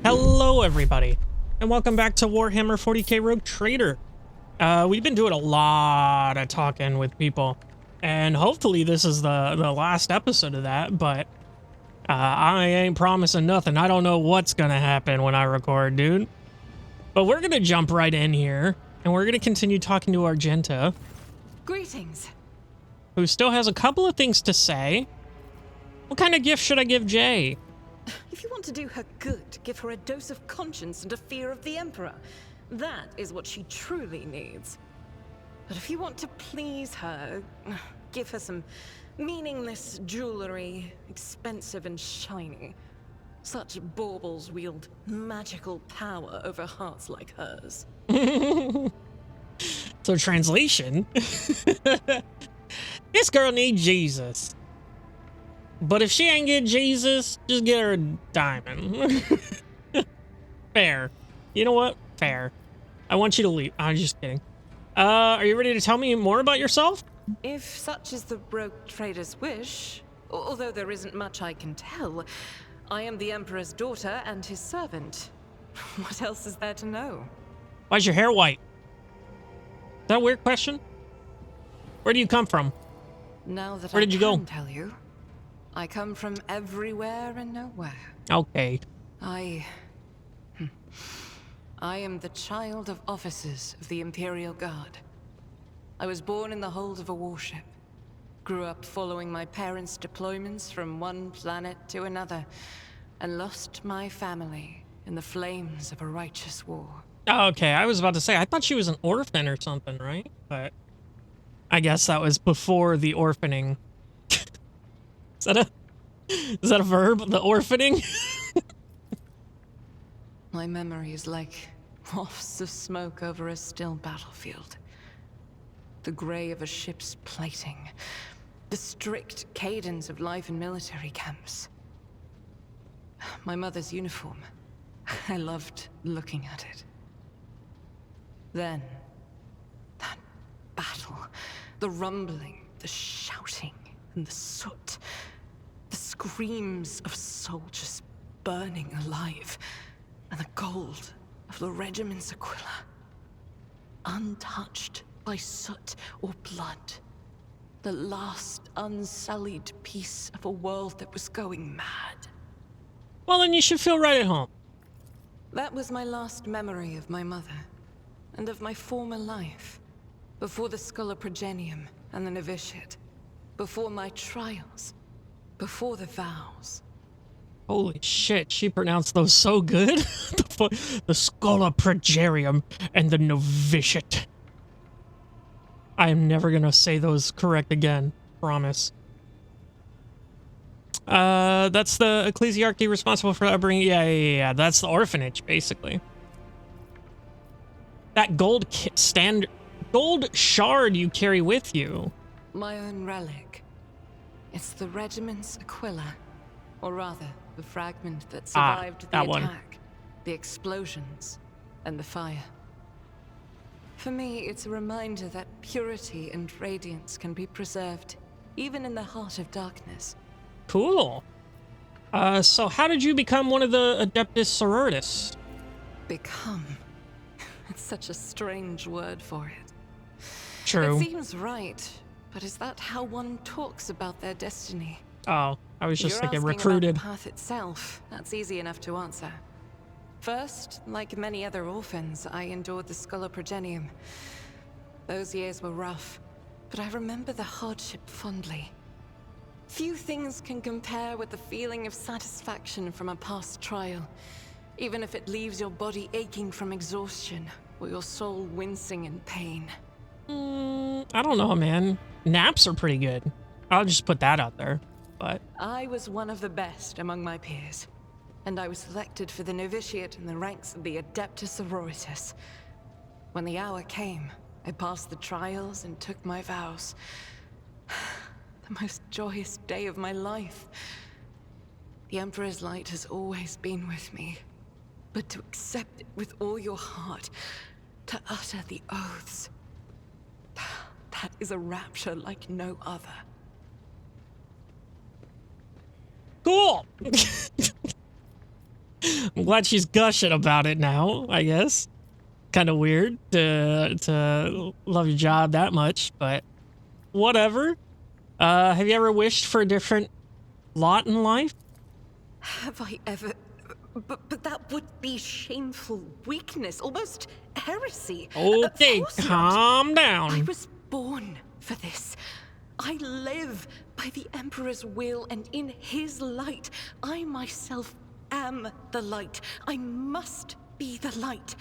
Hello everybody, and welcome back to Warhammer 40K Rogue Trader. We've been doing a lot of talking with people, and hopefully this is the last episode of that, but I ain't promising nothing. I don't know what's gonna happen when I record, dude. But we're gonna jump right in here, and we're gonna continue talking to Argenta. Greetings. Who still has a couple of things to say. What kind of gift should I give Jay? If you want to do her good, give her a dose of conscience and a fear of the Emperor. That is what she truly needs. But if you want to please her, give her some meaningless jewelry, expensive and shiny. Such baubles wield magical power over hearts like hers. So translation, this girl needs Jesus. But if she ain't get Jesus, just get her a diamond. Fair. You know what? Fair. I want you to leave. I'm just kidding. Are you ready to tell me more about yourself? If such is the rogue trader's wish, although there isn't much I can tell, I am the Emperor's daughter and his servant. What else is there to know? Why's your hair white? Is that a weird question? Where do you come from? Now that Where did you go? I can tell you, I come from everywhere and nowhere. Okay. I am the child of officers of the Imperial Guard. I was born in the hold of a warship. Grew up following my parents' deployments from one planet to another, and lost my family in the flames of a righteous war. Okay, I was about to say, I thought she was an orphan or something, right? But I guess that was before the orphaning. Is that a verb? The orphaning? My memory is like wafts of smoke over a still battlefield. The gray of a ship's plating. The strict cadence of life in military camps. My mother's uniform. I loved looking at it. Then, that battle. The rumbling, the shouting, and the soot. The screams of soldiers burning alive. And the gold of the regiment's Aquila. Untouched by soot or blood. The last unsullied piece of a world that was going mad. Well, then you should feel right at home. That was my last memory of my mother. And of my former life. Before the Progenium and the novitiate. Before my trials. Before the vows. Holy shit, she pronounced those so good. The Schola Progerium and the novitiate. I am never gonna say those correct again. Promise. That's the ecclesiarchy responsible for upbringing. Yeah. That's the orphanage, basically. That gold shard you carry with you. My own relic. It's the regiment's Aquila. Or rather, the fragment that survived the attack, the explosions, and the fire. For me, it's a reminder that purity and radiance can be preserved, even in the heart of darkness. Cool. So how did you become one of the Adeptus Sororitas? Become. It's such a strange word for it. True. It seems right, but is that how one talks about their destiny? Oh, I was just thinking You're asking recruited. about the path itself. That's easy enough to answer. First, like many other orphans, I endured the Progenium. Those years were rough, but I remember the hardship fondly. Few things can compare with the feeling of satisfaction from a past trial, even if it leaves your body aching from exhaustion or your soul wincing in pain. I don't know, man. Naps are pretty good. I'll just put that out there. But I was one of the best among my peers, and I was selected for the novitiate in the ranks of the Adeptus Sororitas. When the hour came, I passed the trials and took my vows. The most joyous day of my life. The Emperor's light has always been with me, but to accept it with all your heart, to utter the oaths, that is a rapture like no other. cool. I'm glad she's gushing about it now, I guess. Kind of weird to love your job that much, but whatever. Have you ever wished for a different lot in life? Have I ever? But that would be shameful weakness, almost heresy. Okay, Of course not. calm I down. was born for this. I live by the Emperor's will, and in his light, I myself am the light. I must be the light.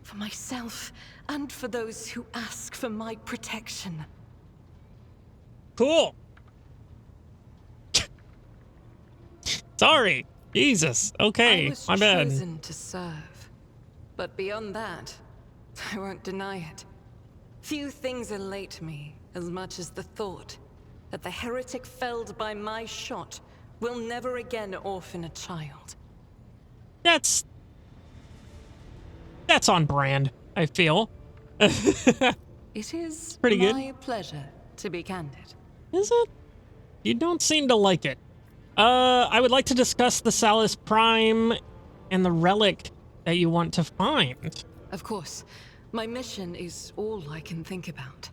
For myself, and for those who ask for my protection. Cool. Sorry. Jesus. Okay, I was my bad. chosen to serve. But beyond that, I won't deny it. Few things elate me as much as the thought that the heretic felled by my shot will never again orphan a child. That's on brand, I feel. It is pretty good. my pleasure to be candid. Is it? You don't seem to like it. I would like to discuss the Salus Prime and the relic that you want to find. Of course, my mission is all I can think about.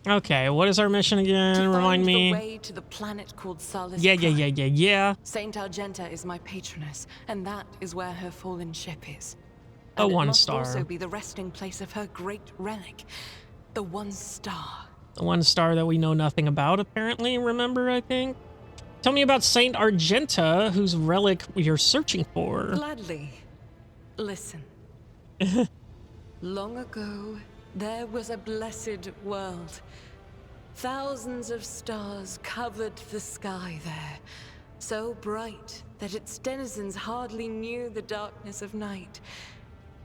Okay, what is our mission again? To Remind find me. the way to the planet called Salus Yeah. Prime. Saint Argenta is my patroness, and that is where her fallen ship is. And One it must star. also be the resting place of her great relic, the one star. The one star that we know nothing about, apparently, remember, I think? Tell me about Saint Argenta, whose relic you're searching for. Gladly. Listen. Long ago, there was a blessed world. Thousands of stars covered the sky there, so bright that its denizens hardly knew the darkness of night.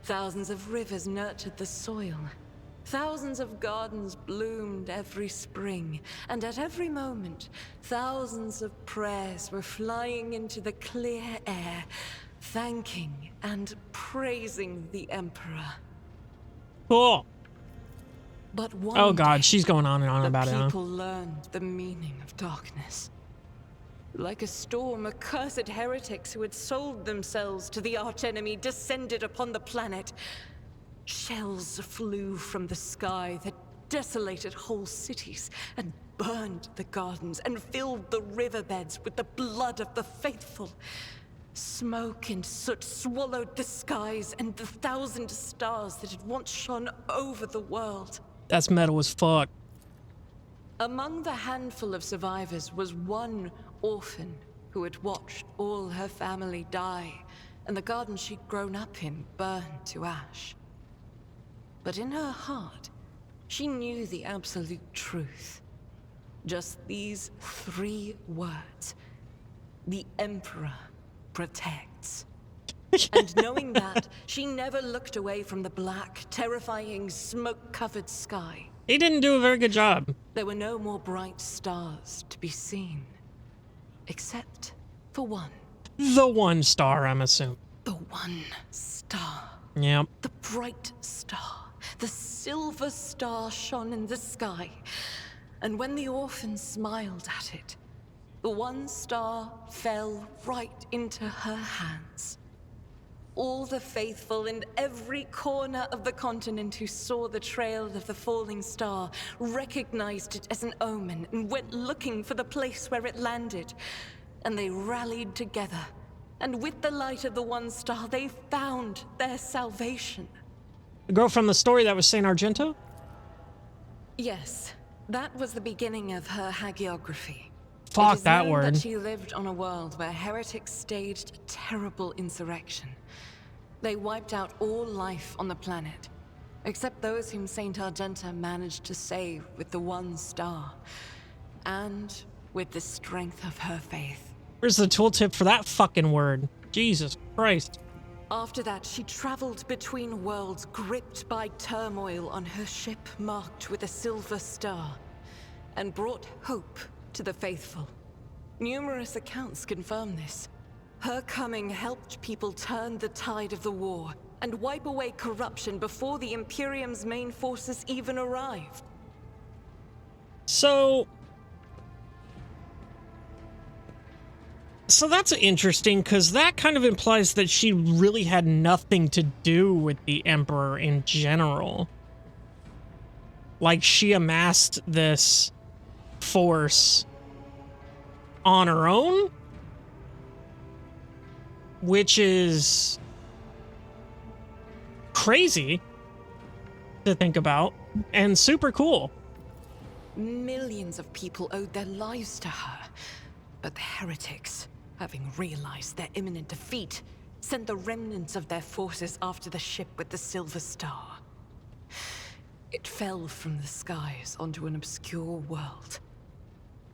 Thousands of rivers nurtured the soil. Thousands of gardens bloomed every spring, and at every moment, thousands of prayers were flying into the clear air, thanking and praising the Emperor. Cool. But one Oh god, day, she's going on and on about it, the huh? people learned the meaning of darkness. Like a storm, accursed heretics who had sold themselves to the archenemy descended upon the planet. Shells flew from the sky that desolated whole cities and burned the gardens and filled the riverbeds with the blood of the faithful. Smoke and soot swallowed the skies and the 1,000 stars that had once shone over the world. That's metal as fuck. Among the handful of survivors was one orphan who had watched all her family die, and the garden she'd grown up in burned to ash. But in her heart, she knew the absolute truth. Just these 3 words. The Emperor protects. And knowing that, she never looked away from the black, terrifying, smoke-covered sky. He didn't do a very good job. There were no more bright stars to be seen. Except for one. The one star, I'm assuming. The one star. Yep. The bright star. The silver star shone in the sky. And when the orphan smiled at it, the one star fell right into her hands. All the faithful in every corner of the continent who saw the trail of the falling star recognized it as an omen and went looking for the place where it landed. And they rallied together. And with the light of the one star, they found their salvation. The girl from the story that was Saint Argento? Yes, that was the beginning of her hagiography. Fuck It is that known word. That she lived on a world where heretics staged a terrible insurrection. They wiped out all life on the planet, except those whom Saint Argenta managed to save with the one star, and with the strength of her faith. Where's the tooltip for that fucking word? Jesus Christ. After that, she traveled between worlds, gripped by turmoil on her ship marked with a silver star, and brought hope to the faithful. Numerous accounts confirm this. Her coming helped people turn the tide of the war and wipe away corruption before the Imperium's main forces even arrived. So So that's interesting, because that kind of implies that she really had nothing to do with the Emperor in general. Like, she amassed this force on her own, which is crazy to think about and super cool. Millions of people owed their lives to her, but the heretics, having realized their imminent defeat, sent the remnants of their forces after the ship with the Silver Star. It fell from the skies onto an obscure world.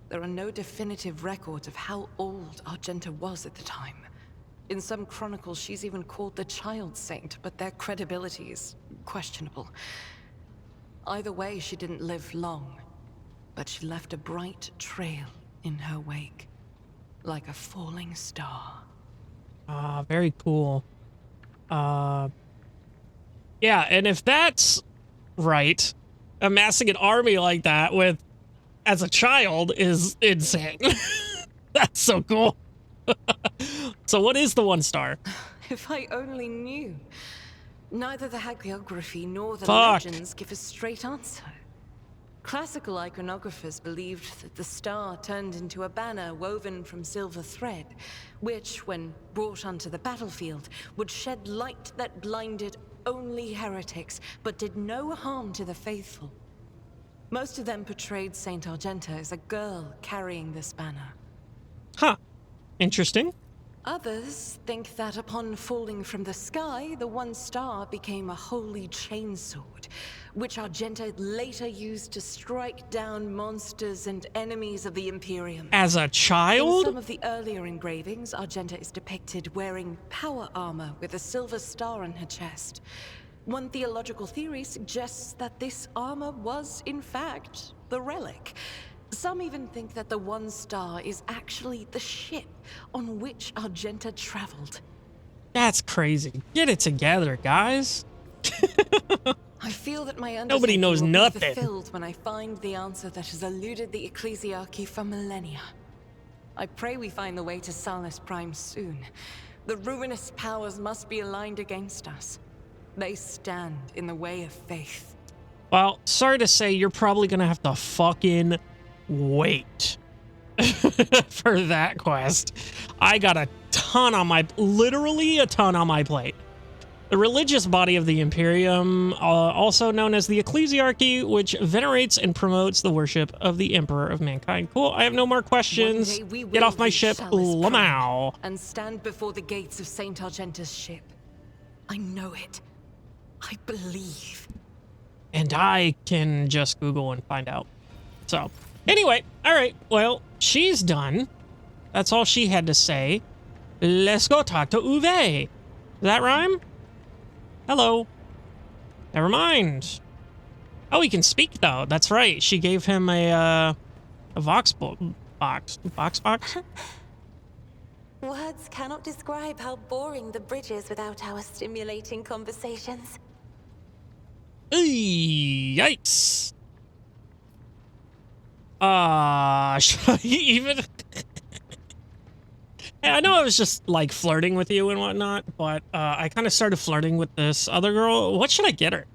There are no definitive records of how old Argenta was at the time. In some chronicles, she's even called the Child Saint, but their credibility is questionable. Either way, she didn't live long, but she left a bright trail in her wake, like a falling star. Very cool. Yeah, and if that's right, amassing an army like that with, as a child, is insane. That's so cool. So what is the 1 star? If I only knew. Neither the hagiography nor the Fuck. legends give a straight answer. Classical iconographers believed that the star turned into a banner woven from silver thread, which, when brought onto the battlefield, would shed light that blinded only heretics, but did no harm to the faithful. Most of them portrayed Saint Argenta as a girl carrying this banner. Huh. Interesting. Others think that upon falling from the sky, the 1 star became a holy chainsword, which Argenta later used to strike down monsters and enemies of the Imperium. As a In child? some of the earlier engravings, Argenta is depicted wearing power armor with a silver star on her chest. One theological theory suggests that this armor was, in fact, the relic. Some even think that the 1 star is actually the ship on which Argenta traveled. That's crazy. Get it together, guys. I feel that my Nobody knows undertaking will be nothing. fulfilled when I find the answer that has eluded the ecclesiarchy for millennia. I pray we find the way to Salus Prime soon. The ruinous powers must be aligned against us. They stand in the way of faith. Well, sorry to say, you're probably gonna have to fucking wait for that quest. I got a ton on my, literally a ton on my plate. The religious body of the Imperium, also known as the Ecclesiarchy, which venerates and promotes the worship of the Emperor of Mankind. Cool, I have no more questions. One day we Get will off my reach ship, Salus Prime Lamau. and stand before the gates of Saint Argenta's ship. I know it. I believe. And I can just Google and find out. So, anyway, all right, well, she's done. That's all she had to say. Let's go talk to Uwe. Does that rhyme? Hello. Never mind. Oh, he can speak, though. That's right. She gave him a box. Words cannot describe how boring the bridge is without our stimulating conversations. Yikes. Should I even... I know I was just, like, flirting with you and whatnot, but I kind of started flirting with this other girl. What should I get her?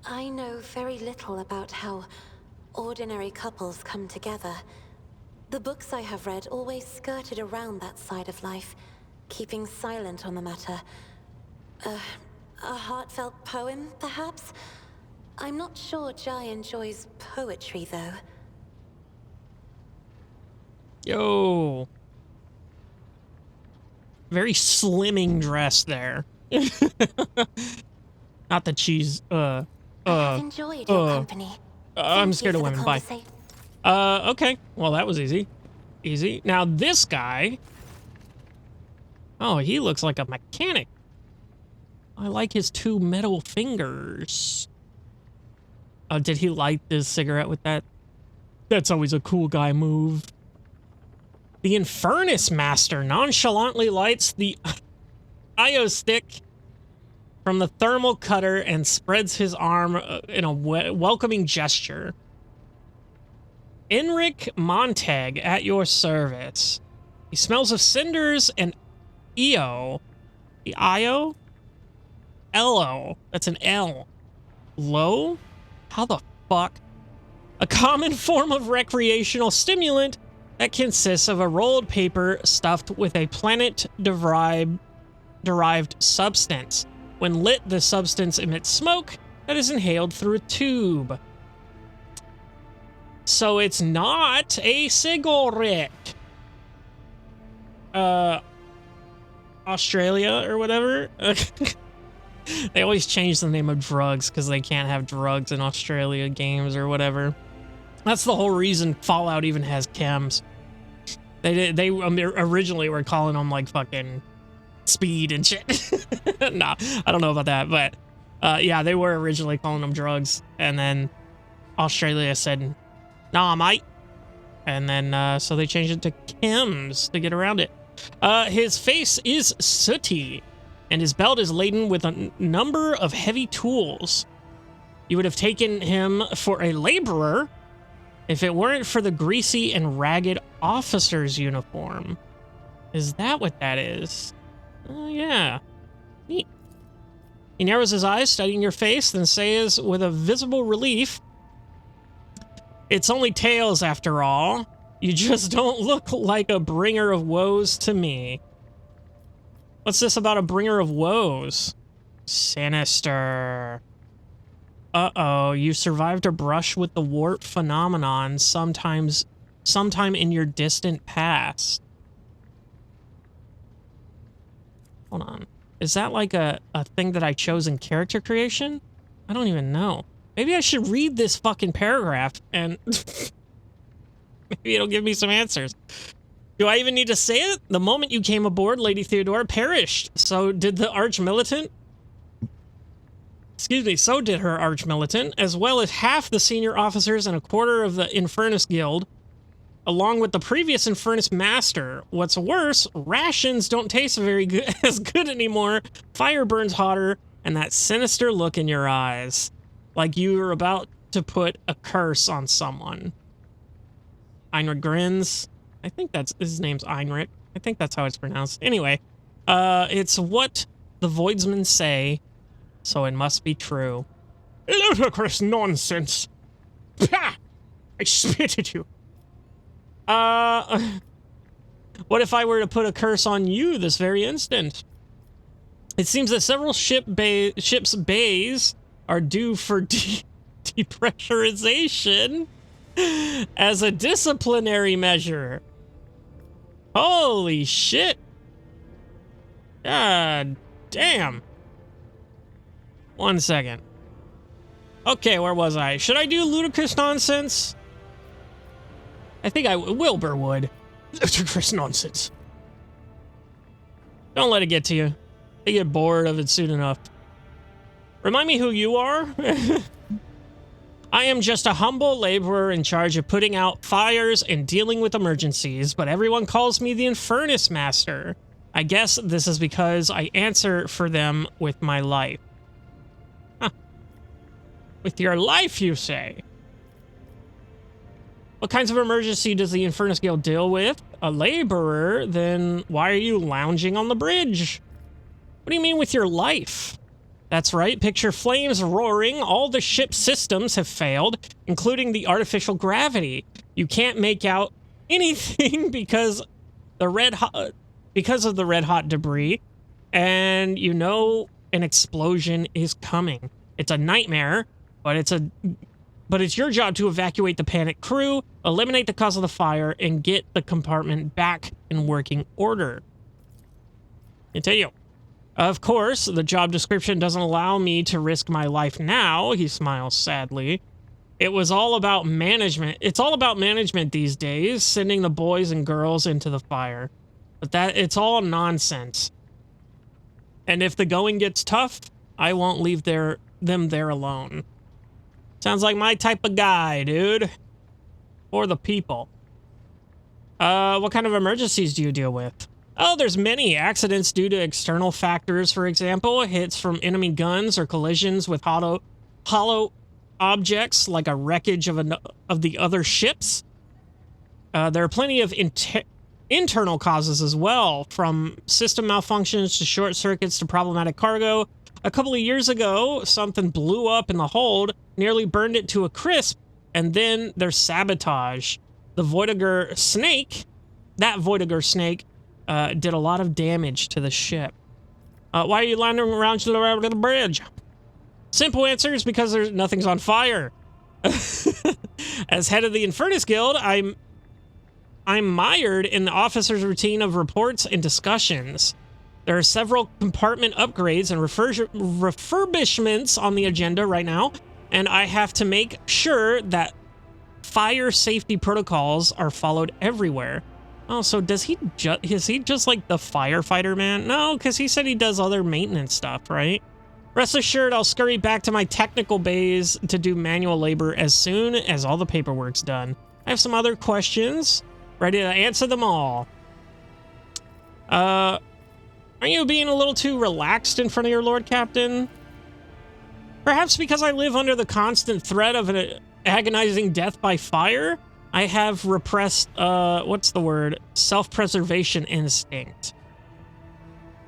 I know very little about how ordinary couples come together. The books I have read always skirted around that side of life, keeping silent on the matter. A heartfelt poem, perhaps? I'm not sure Jai enjoys poetry, though. Yo. Very slimming dress there. Not that she's, I have enjoyed your company. I'm Thank scared you of for the women. Bye. Okay. Well, that was easy. Easy. Now, this guy... Oh, he looks like a mechanic. I like his 2 metal fingers. Oh, did he light this cigarette with that? That's always a cool guy move. The Infernus Master nonchalantly lights the IO stick from the thermal cutter and spreads his arm in a welcoming gesture. Enric Montag at your service. He smells of cinders and EO. The IO? LO. That's an L. Low? How the fuck? A common form of recreational stimulant that consists of a rolled paper stuffed with a planet-derived substance. When lit, the substance emits smoke that is inhaled through a tube. So it's not a cigarette. Australia or whatever. They always change the name of drugs because they can't have drugs in Australia games or whatever. That's the whole reason Fallout even has chems. They originally were calling them like fucking speed and shit. Nah, I don't know about that, but yeah, they were originally calling them drugs, and then Australia said, "Nah, mate," and then so they changed it to chems to get around it. His face is sooty, and his belt is laden with a number of heavy tools. You would have taken him for a laborer if it weren't for the greasy and ragged officer's uniform. Is that what that is? Yeah. Neat. He narrows his eyes, studying your face, then says with a visible relief, "It's only tails after all. You just don't look like a bringer of woes to me." What's this about a bringer of woes? Sinister. Uh-oh, you survived a brush with the warp phenomenon sometime in your distant past. Hold on. Is that like a thing that I chose in character creation? I don't even know. Maybe I should read this fucking paragraph and maybe it'll give me some answers. Do I even need to say it? The moment you came aboard, Lady Theodora perished. So did the arch-militant. Excuse me, so did her arch-militant, as well as half the senior officers and a quarter of the Infernus Guild, along with the previous Infernus Master. What's worse, rations don't taste very good as good anymore, fire burns hotter, and that sinister look in your eyes. Like you were about to put a curse on someone. Einrich grins. I think that's, his name's Einrich. I think that's how it's pronounced. Anyway, it's what the Voidsmen say, so it must be true. Ludicrous nonsense. Pah! I spit at you. What if I were to put a curse on you this very instant? It seems that several ships' bays are due for depressurization as a disciplinary measure. Holy shit. God damn. 1 second. Okay, where was I? Should I do ludicrous nonsense? I think Wilbur would. Ludicrous nonsense. Don't let it get to you. They get bored of it soon enough. Remind me who you are? I am just a humble laborer in charge of putting out fires and dealing with emergencies, but everyone calls me the Infernus Master. I guess this is because I answer for them with my life. Huh. With your life, you say? What kinds of emergency does the Infernus Guild deal with? A laborer? Then why are you lounging on the bridge? What do you mean with your life? That's right, picture flames roaring. All the ship's systems have failed, including the artificial gravity. You can't make out anything because of the red hot debris, and you know an explosion is coming. It's a nightmare, but it's your job to evacuate the panicked crew, eliminate the cause of the fire, and get the compartment back in working order. Continue. Of course, the job description doesn't allow me to risk my life now, he smiles sadly. It was all about management. It's all about management these days, sending the boys and girls into the fire. But it's all nonsense. And if the going gets tough, I won't leave them there alone. Sounds like my type of guy, dude. Or the people. What kind of emergencies do you deal with? Oh, there's many. Accidents due to external factors, for example. Hits from enemy guns or collisions with hollow objects like a wreckage of the other ships. There are plenty of internal causes as well, from system malfunctions to short circuits to problematic cargo. A couple of years ago, something blew up in the hold, nearly burned it to a crisp, and then there's sabotage. The Voidiger snake, that Voidiger snake, did a lot of damage to the ship. Why are you landing around the bridge? Simple answer is because nothing's on fire. As head of the Infernus Guild, I'm mired in the officer's routine of reports and discussions. There are several compartment upgrades and refurbishments on the agenda right now, and I have to make sure that fire safety protocols are followed everywhere. Oh, so is he just like the firefighter man? No, because he said he does other maintenance stuff, right? Rest assured, I'll scurry back to my technical bays to do manual labor as soon as all the paperwork's done. I have some other questions. Ready to answer them all. Aren't you being a little too relaxed in front of your Lord Captain? Perhaps because I live under the constant threat of an agonizing death by fire, I have repressed, what's the word? Self-preservation instinct.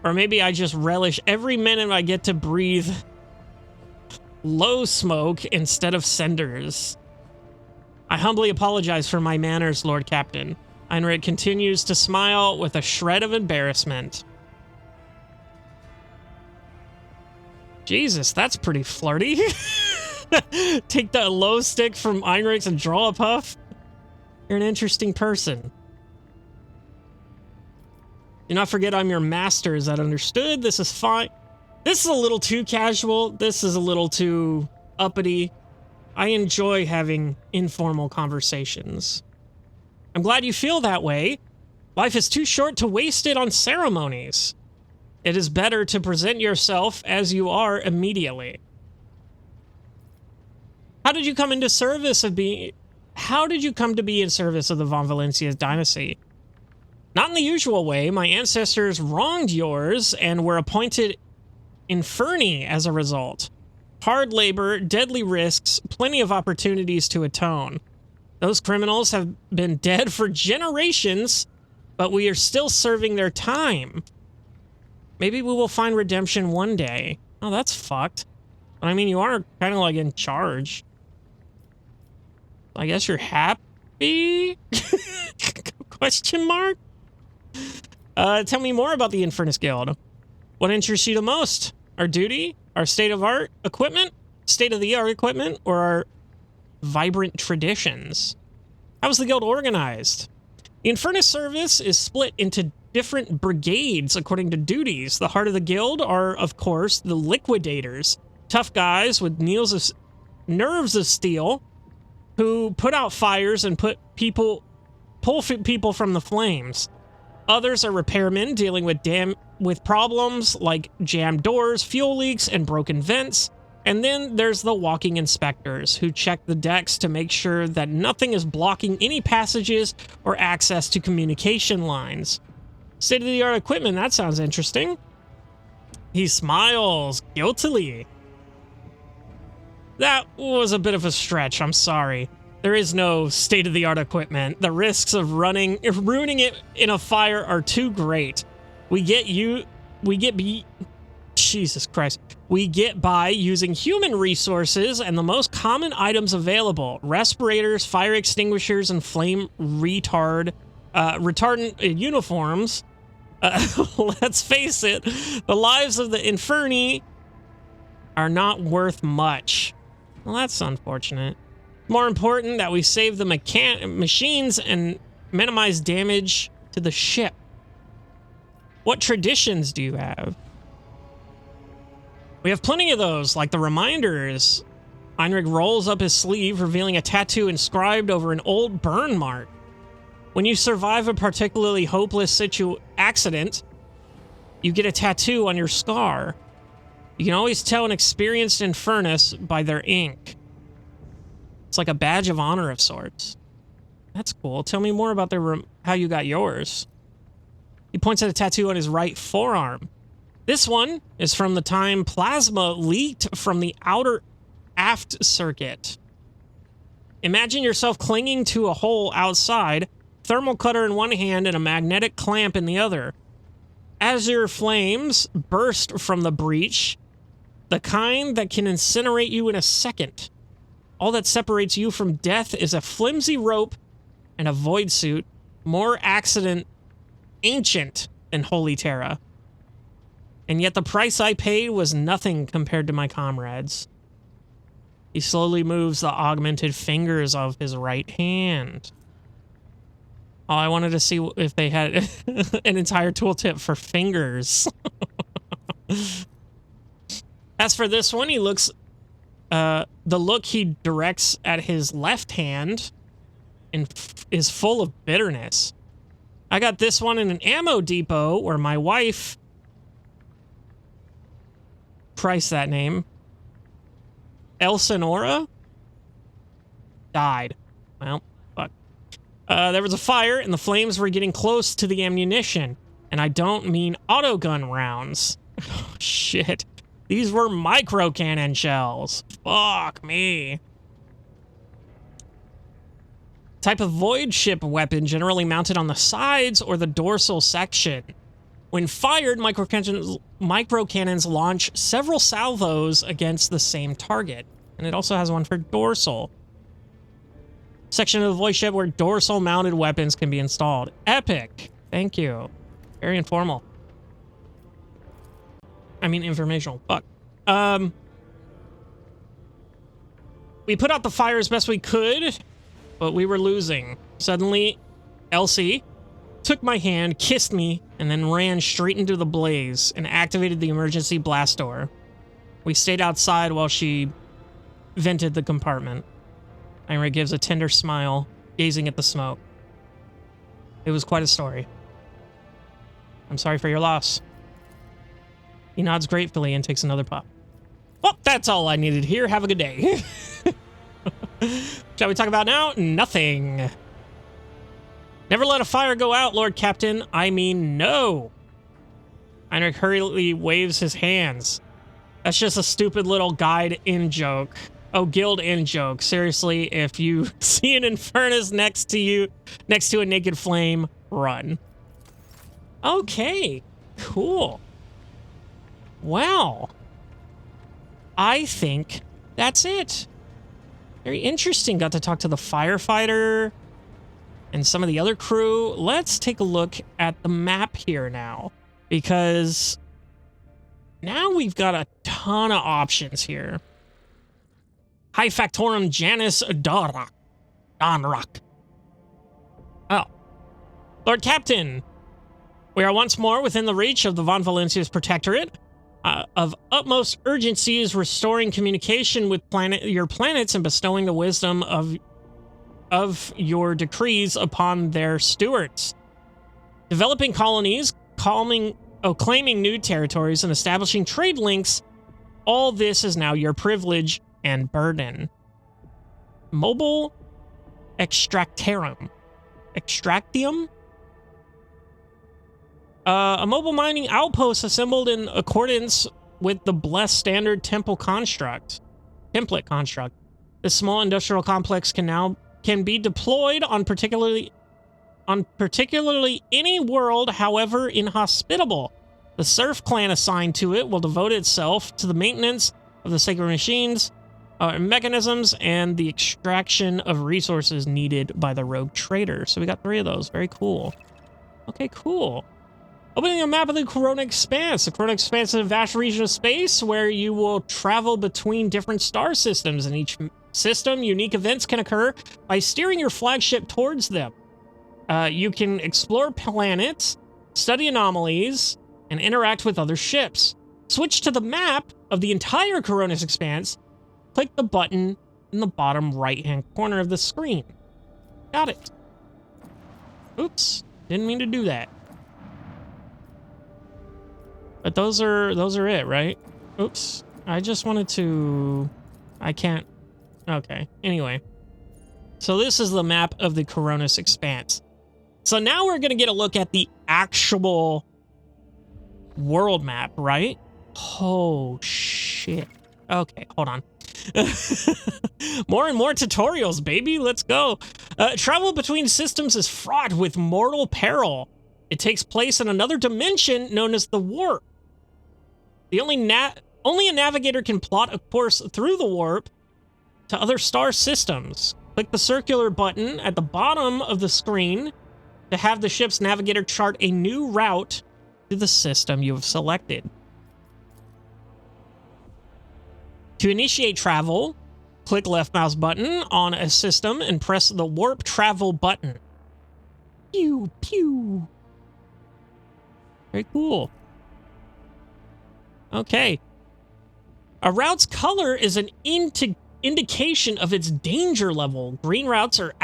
Or maybe I just relish every minute I get to breathe low smoke instead of cinders. I humbly apologize for my manners, Lord Captain. Heinrich continues to smile with a shred of embarrassment. Jesus, that's pretty flirty. Take that low stick from Heinrich's and draw a puff. You're an interesting person. Do not forget I'm your master. Is that understood? This is fine. This is a little too casual. This is a little too uppity. I enjoy having informal conversations. I'm glad you feel that way. Life is too short to waste it on ceremonies. It is better to present yourself as you are immediately. How did you come to be in service of the Von Valencia's dynasty? Not in the usual way. My ancestors wronged yours and were appointed Inferni as a result. Hard labor, deadly risks, plenty of opportunities to atone. Those criminals have been dead for generations, but we are still serving their time. Maybe we will find redemption one day. Oh, that's fucked. But I mean, you are kind of like in charge. I guess you're happy? Question mark? Tell me more about the Infernus Guild. What interests you the most? Our duty? Our state-of-the-art equipment? State-of-the-art equipment? Or our vibrant traditions? How's the guild organized? The Infernus service is split into different brigades according to duties. The heart of the guild are, of course, the liquidators. Tough guys with nerves of steel who put out fires and pull people from the flames. Others are repairmen dealing with problems like jammed doors, fuel leaks, and broken vents. And then there's the walking inspectors who check the decks to make sure that nothing is blocking any passages or access to communication lines. State-of-the-art equipment, that sounds interesting. He smiles guiltily. That was a bit of a stretch, I'm sorry. There is no state-of-the-art equipment. The risks of ruining it in a fire are too great. We get by using human resources and the most common items available. Respirators, fire extinguishers, and flame retardant uniforms. Let's face it, the lives of the Inferni are not worth much. Well, that's unfortunate. More important that we save the machines and minimize damage to the ship. What traditions do you have? We have plenty of those, like the reminders. Heinrich rolls up his sleeve, revealing a tattoo inscribed over an old burn mark. When you survive a particularly hopeless accident, you get a tattoo on your scar. You can always tell an experienced Infernus by their ink. It's like a badge of honor of sorts. That's cool. Tell me more about how you got yours. He points at a tattoo on his right forearm. This one is from the time plasma leaked from the outer aft circuit. Imagine yourself clinging to a hole outside, thermal cutter in one hand and a magnetic clamp in the other. Azure flames burst from the breach, the kind that can incinerate you in a second. All that separates you from death is a flimsy rope and a void suit, more ancient than Holy Terra. And yet the price I paid was nothing compared to my comrades. He slowly moves the augmented fingers of his right hand. Oh, I wanted to see if they had an entire tooltip for fingers. As for this one, he looks... the look he directs at his left hand is full of bitterness. I got this one in an ammo depot where my wife... Christ, that name. Elsinora? Died. Well, fuck. There was a fire, and the flames were getting close to the ammunition. And I don't mean autogun rounds. Oh, shit. These were micro cannon shells. Fuck me. Type of void ship weapon generally mounted on the sides or the dorsal section. When fired, micro cannons launch several salvos against the same target. And it also has one for dorsal. Section of the void ship where dorsal mounted weapons can be installed. Epic. Thank you. Very informal. I mean, informational. Fuck. We put out the fire as best we could, but we were losing. Suddenly, Elsie took my hand, kissed me, and then ran straight into the blaze and activated the emergency blast door. We stayed outside while she vented the compartment. Ira gives a tender smile, gazing at the smoke. It was quite a story. I'm sorry for your loss. He nods gratefully and takes another puff. Well, that's all I needed here. Have a good day. Shall we talk about now? Nothing. Never let a fire go out, Lord Captain. I mean, no. Heinrich hurriedly waves his hands. That's just a stupid little guide in joke. Oh, guild in joke. Seriously, if you see an infernus next to a naked flame, run. Okay, cool. Wow. I think that's it. Very interesting. Got to talk to the firefighter and some of the other crew. Let's take a look at the map here now, because now we've got a ton of options here. High Factorum Janus Donrock. Oh. Lord Captain, we are once more within the reach of the Von Valencia's protectorate. Of utmost urgency is restoring communication with your planets and bestowing the wisdom of your decrees upon their stewards. Developing colonies, claiming new territories, and establishing trade links, all this is now your privilege and burden. Mobile Extractium. A mobile mining outpost assembled in accordance with the blessed standard template construct. This small industrial complex can be deployed on particularly any world, however inhospitable. The Surf clan assigned to it will devote itself to the maintenance of the sacred machines, mechanisms, and the extraction of resources needed by the rogue trader. So we got 3 of those. Very cool. Okay, cool. Opening a map of the Corona Expanse. The Corona Expanse is a vast region of space where you will travel between different star systems. In each system, unique events can occur by steering your flagship towards them. You can explore planets, study anomalies, and interact with other ships. Switch to the map of the entire Coronis Expanse. Click the button in the bottom right-hand corner of the screen. Got it. Oops, didn't mean to do that. But those are it, right? Oops. I just wanted to... I can't... Okay. Anyway. So this is the map of the Coronis Expanse. So now we're going to get a look at the actual world map, right? Oh, shit. Okay, hold on. More and more tutorials, baby. Let's go. Travel between systems is fraught with mortal peril. It takes place in another dimension known as the warp. Only a navigator can plot a course through the warp to other star systems. Click the circular button at the bottom of the screen to have the ship's navigator chart a new route to the system you have selected. To initiate travel, click left mouse button on a system and press the warp travel button. Pew, pew. Very cool. Okay. A route's color is an indication of its danger level. Green routes are the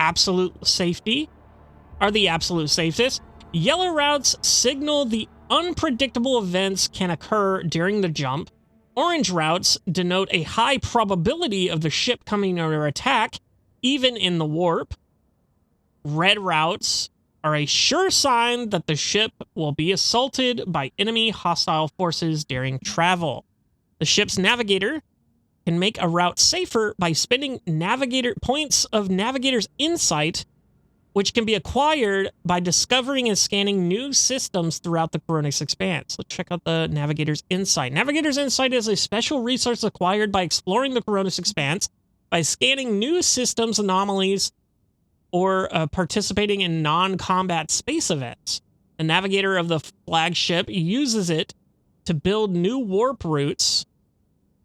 absolute safest. Yellow routes signal the unpredictable events can occur during the jump. Orange routes denote a high probability of the ship coming under attack, even in the warp. Red routes are a sure sign that the ship will be assaulted by enemy hostile forces during travel. The ship's navigator can make a route safer by spending points of navigator's insight, which can be acquired by discovering and scanning new systems throughout the Coronis Expanse. Let's check out the Navigator's Insight. Navigator's Insight is a special resource acquired by exploring the Coronis Expanse, by scanning new systems, anomalies, or participating in non-combat space events. The Navigator of the flagship uses it to build new warp routes,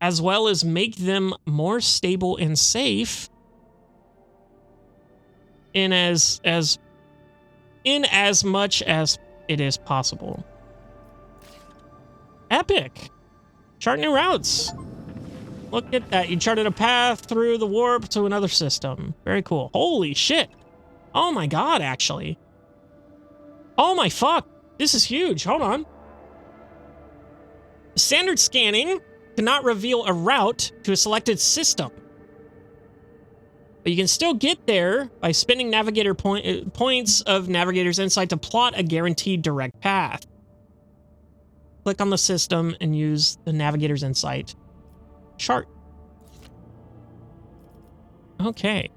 as well as make them more stable and safe, in as much as it is possible. Epic. Chart new routes. Look at that. You charted a path through the warp to another system. Very cool. Holy shit. Oh my god, actually. Oh my fuck. This is huge. Hold on. Standard scanning cannot reveal a route to a selected system. But you can still get there by spending navigator points of Navigator's Insight to plot a guaranteed direct path. Click on the system and use the Navigator's Insight chart. Okay.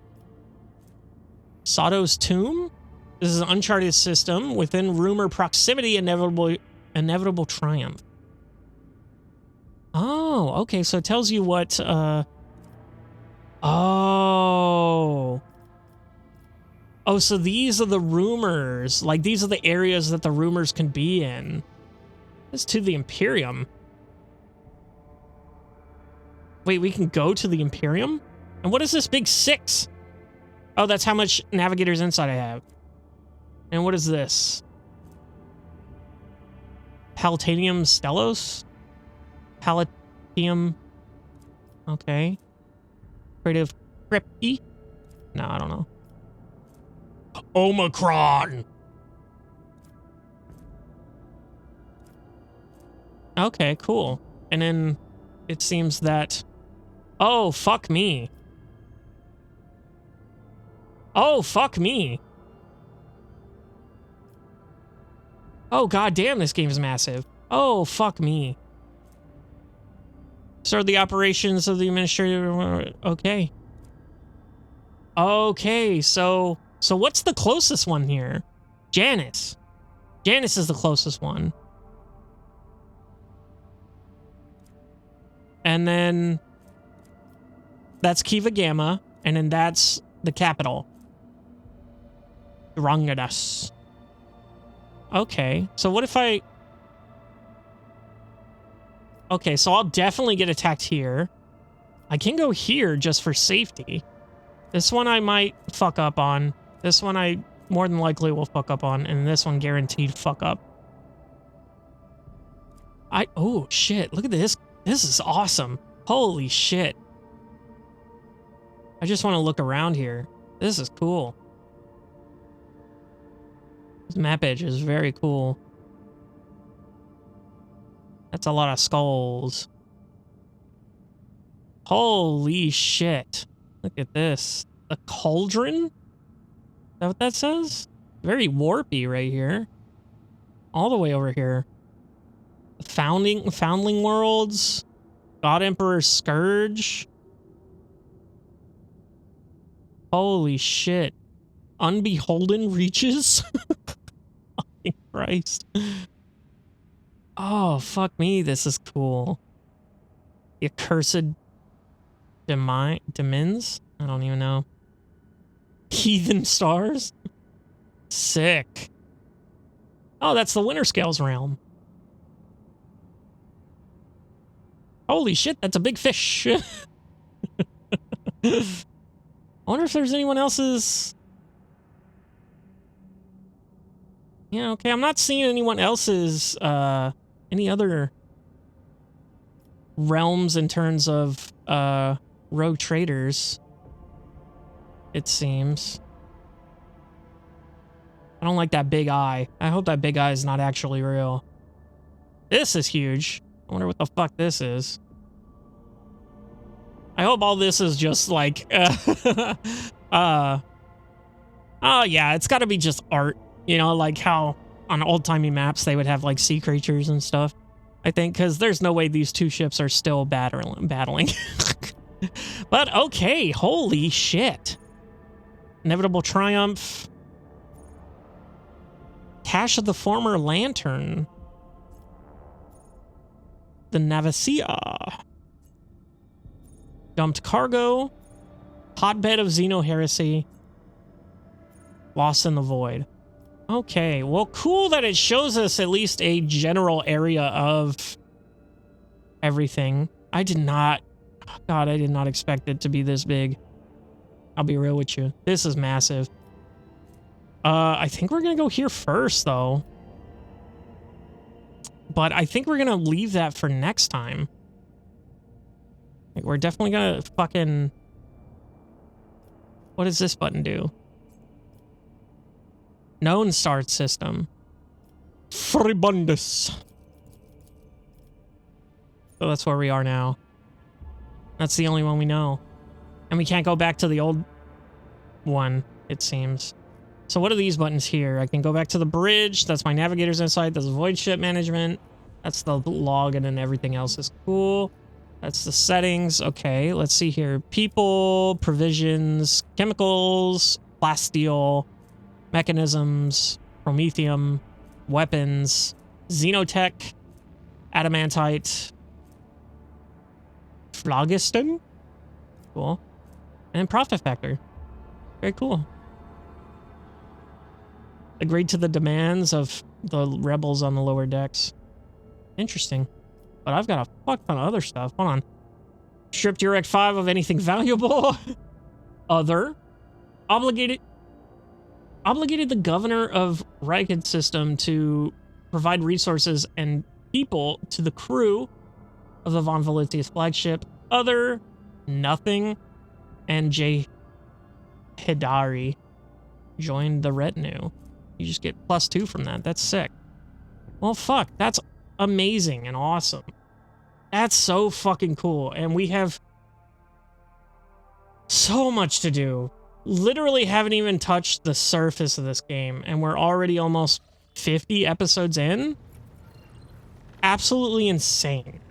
Sato's Tomb. This is an uncharted system within rumor proximity, inevitable triumph. Oh, okay. So it tells you what. Oh, so these are the rumors. Like, these are the areas that the rumors can be in. This is to the Imperium. Wait, we can go to the Imperium? And what is this big 6? Oh, that's how much Navigator's Insight I have. And what is this? Palatinium Stellos? Palatium. Okay. Creative Crypty? No, I don't know. Omicron! Okay, cool. And then it seems that... Oh, fuck me. Oh, fuck me. Oh, goddamn, this game is massive. Oh, fuck me. Start the operations of the administrative... Okay. Okay, so what's the closest one here? Janus. Janus is the closest one. And then... That's Kiva Gamma, and then that's the capital. Rangadas. Okay, so what if I... Okay, so I'll definitely get attacked here. I can go here just for safety. This one I might fuck up on. This one I more than likely will fuck up on, and this one guaranteed fuck up. Oh shit, look at this. This is awesome. Holy shit. I just want to look around here. This is cool. This map edge is very cool. That's a lot of skulls. Holy shit. Look at this. The cauldron? Is that what that says? Very warpy right here. All the way over here. The Foundling Worlds. God Emperor's Scourge. Holy shit. unbeholden reaches. Fucking Christ. Oh, fuck me. This is cool. The accursed demons? I don't even know. Heathen stars? Sick. Oh, that's the Winter Scales realm. Holy shit, that's a big fish. I wonder if there's anyone else's... Yeah, okay, I'm not seeing anyone else's, any other realms in terms of, rogue traders, it seems. I don't like that big eye. I hope that big eye is not actually real. This is huge. I wonder what the fuck this is. I hope all this is just like, oh yeah, it's gotta be just art. You know, like how on old-timey maps they would have like sea creatures and stuff. I think, because there's no way these two ships are still battling. But okay, holy shit. Inevitable Triumph. Cache of the Former Lantern. The Navacia. Dumped Cargo. Hotbed of Xeno Heresy. Lost in the Void. Okay, well, cool that it shows us at least a general area of everything. I did not... God, I did not expect it to be this big. I'll be real with you. This is massive. I think we're gonna go here first, though. But I think we're gonna leave that for next time. Like, we're definitely gonna fucking... What does this button do? Known start system. Fribundus. So that's where we are now. That's the only one we know. And we can't go back to the old one, it seems. So what are these buttons here? I can go back to the bridge. That's my navigator's insight. That's void ship management. That's the login and everything else is cool. That's the settings. Okay, let's see here. People, provisions, chemicals, plasteel, mechanisms, promethium, weapons, xenotech, adamantite, phlogiston. Cool. And profit factor. Very cool. Agreed to the demands of the rebels on the lower decks. Interesting. But I've got a fuck ton of other stuff. Hold on. Stripped your Rec 5 of anything valuable. Other. Obligated the governor of Reichid system to provide resources and people to the crew of the Von Valentius flagship. Other. Nothing. And J. Hidari joined the retinue. You just get +2 from that. That's sick. Well, fuck. That's amazing and awesome. That's so fucking cool. And we have so much to do. Literally haven't even touched the surface of this game, and we're already almost 50 episodes in. Absolutely insane.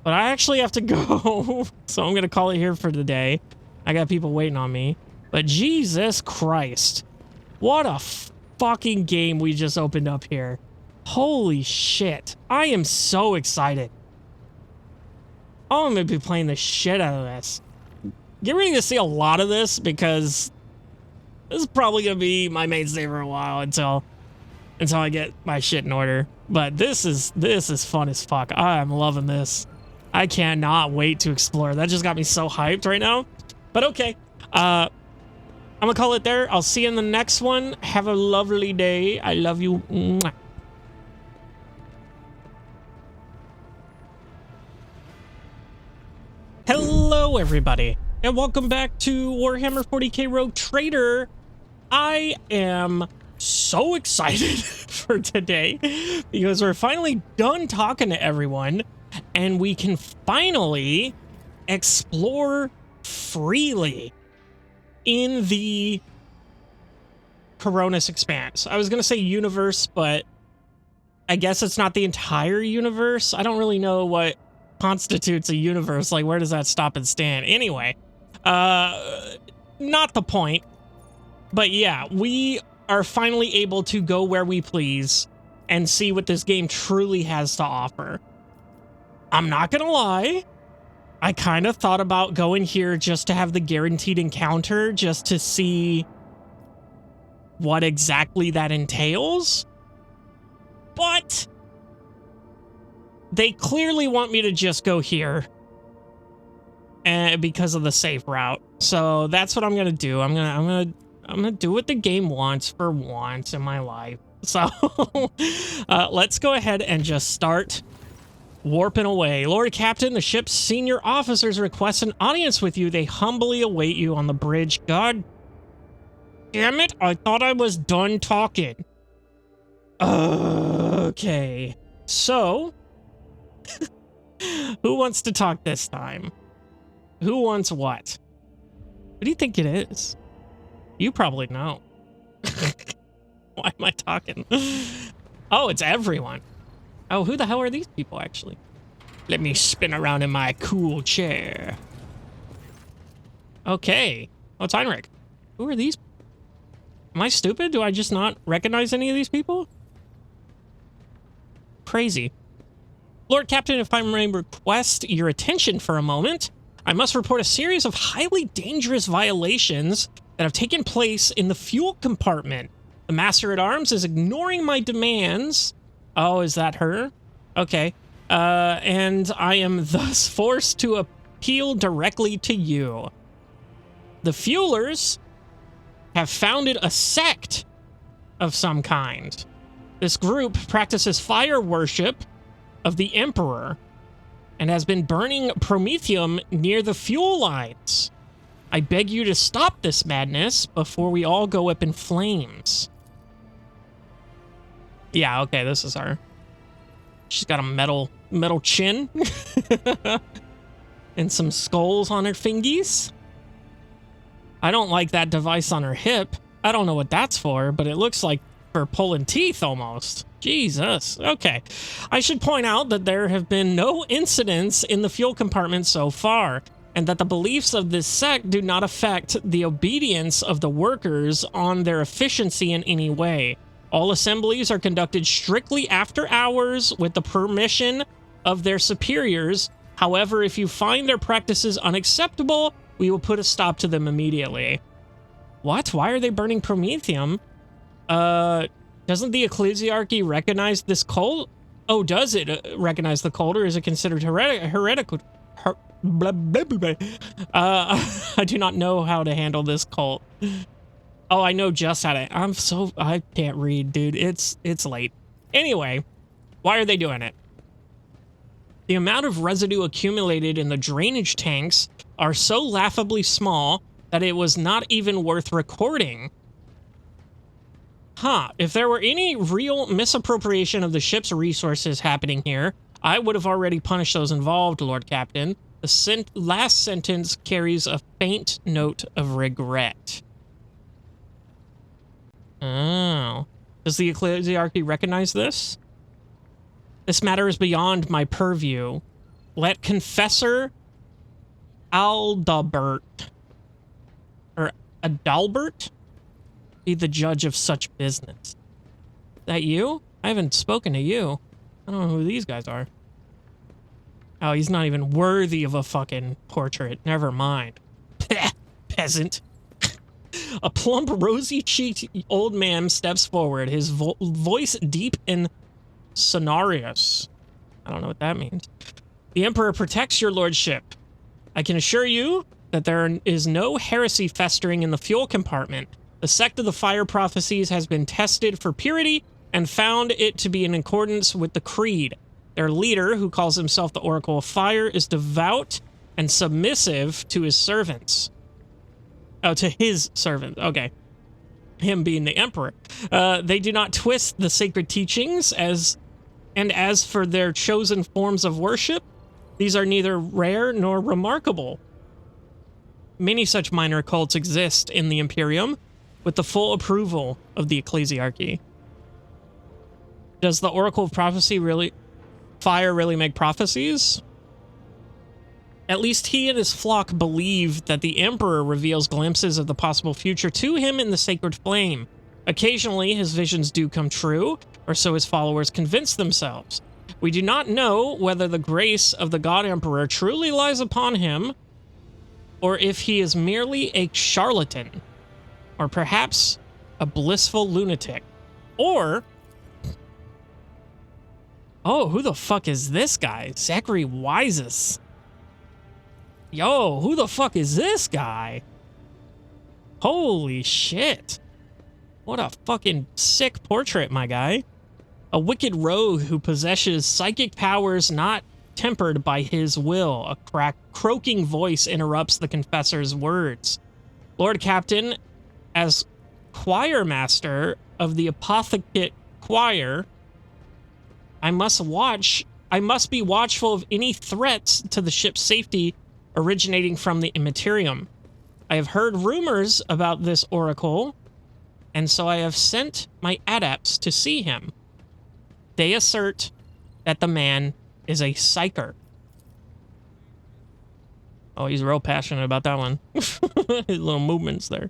But I actually have to go, so I'm gonna call it here for today. I got people waiting on me. But Jesus Christ. What a fucking game we just opened up here. Holy shit. I am so excited. Oh, I'm gonna be playing the shit out of this. Get ready to see a lot of this, because this is probably gonna be my mainstay for a while until I get my shit in order. But this is fun as fuck. I'm loving this. I cannot wait to explore. That just got me so hyped right now. But okay, I'm gonna call it there. I'll see you in the next one. Have a lovely day. I love you. Mwah. Hello, everybody, and welcome back to Warhammer 40K Rogue Trader. I am so excited for today because we're finally done talking to everyone, and we can finally explore freely in the Coronis Expanse. I was going to say universe, but I guess it's not the entire universe. I don't really know what constitutes a universe. Like, where does that stop and stand? Anyway, not the point. But yeah, we are finally able to go where we please and see what this game truly has to offer. I'm not gonna lie, I kind of thought about going here just to have the guaranteed encounter, just to see what exactly that entails. But they clearly want me to just go here because of the safe route. So that's what I'm gonna do. I'm gonna do what the game wants for once in my life. So let's go ahead and just start warping away. Lord Captain, the ship's senior officers request an audience with you. They humbly await you on the bridge. God damn it, I thought I was done talking. Okay, so who wants to talk this time? Who wants what? What do you think it is? You probably know. Why am I talking? Oh, it's everyone. Oh, who the hell are these people, actually? Let me spin around in my cool chair. Okay. Oh, it's Heinrich. Who are these? Am I stupid? Do I just not recognize any of these people? Crazy. Lord Captain, if I may request your attention for a moment, I must report a series of highly dangerous violations that have taken place in the fuel compartment. The Master-at-Arms is ignoring my demands. Oh, is that her? Okay. And I am thus forced to appeal directly to you. The Fuelers have founded a sect of some kind. This group practices fire worship of the Emperor and has been burning promethium near the fuel lines. I beg you to stop this madness before we all go up in flames. Yeah, okay, this is her. She's got a metal chin and some skulls on her fingies. I don't like that device on her hip. I don't know what that's for, but it looks like for pulling teeth almost. Jesus. Okay. I should point out that there have been no incidents in the fuel compartment so far, and that the beliefs of this sect do not affect the obedience of the workers on their efficiency in any way. All assemblies are conducted strictly after hours with the permission of their superiors. However, if you find their practices unacceptable, we will put a stop to them immediately. What? Why are they burning promethium? Doesn't the ecclesiarchy recognize this cult? Oh, does it recognize the cult, or is it considered heretical? I do not know how to handle this cult. Oh, I know just how to. I can't read, dude. It's late. Anyway, why are they doing it? The amount of residue accumulated in the drainage tanks are so laughably small that it was not even worth recording. Huh, if there were any real misappropriation of the ship's resources happening here, I would have already punished those involved, Lord Captain. The last sentence carries a faint note of regret. Oh. Does the ecclesiarchy recognize this? This matter is beyond my purview. Let Confessor Adalbert be the judge of such business. Is that you? I haven't spoken to you. I don't know who these guys are. Oh, he's not even worthy of a fucking portrait. Never mind. Peasant. A plump, rosy-cheeked old man steps forward, his voice deep and sonorous. I don't know what that means. The Emperor protects your lordship. I can assure you that there is no heresy festering in the fuel compartment. The sect of the fire prophecies has been tested for purity and found it to be in accordance with the creed. Their leader, who calls himself the Oracle of Fire, is devout and submissive to his servants. Oh, to his servant. Okay. Him being the Emperor. They do not twist the sacred teachings, as for their chosen forms of worship, these are neither rare nor remarkable. Many such minor cults exist in the Imperium, with the full approval of the ecclesiarchy. Does the Oracle of Prophecy fire really make prophecies? At least he and his flock believe that the Emperor reveals glimpses of the possible future to him in the sacred flame. Occasionally, his visions do come true, or so his followers convince themselves. We do not know whether the grace of the God Emperor truly lies upon him, or if he is merely a charlatan, or perhaps a blissful lunatic, or... Oh, who the fuck is this guy? Zachary Wises. Yo, who the fuck is this guy? Holy shit. What a fucking sick portrait, my guy. A wicked rogue who possesses psychic powers not tempered by his will. A croaking voice interrupts the confessor's words. Lord Captain, as choir master of the Owlcat Choir, I must be watchful of any threats to the ship's safety originating from the Immaterium. I have heard rumors about this oracle, and so I have sent my adepts to see him. They assert that the man is a psyker. Oh, he's real passionate about that one. His little movements there.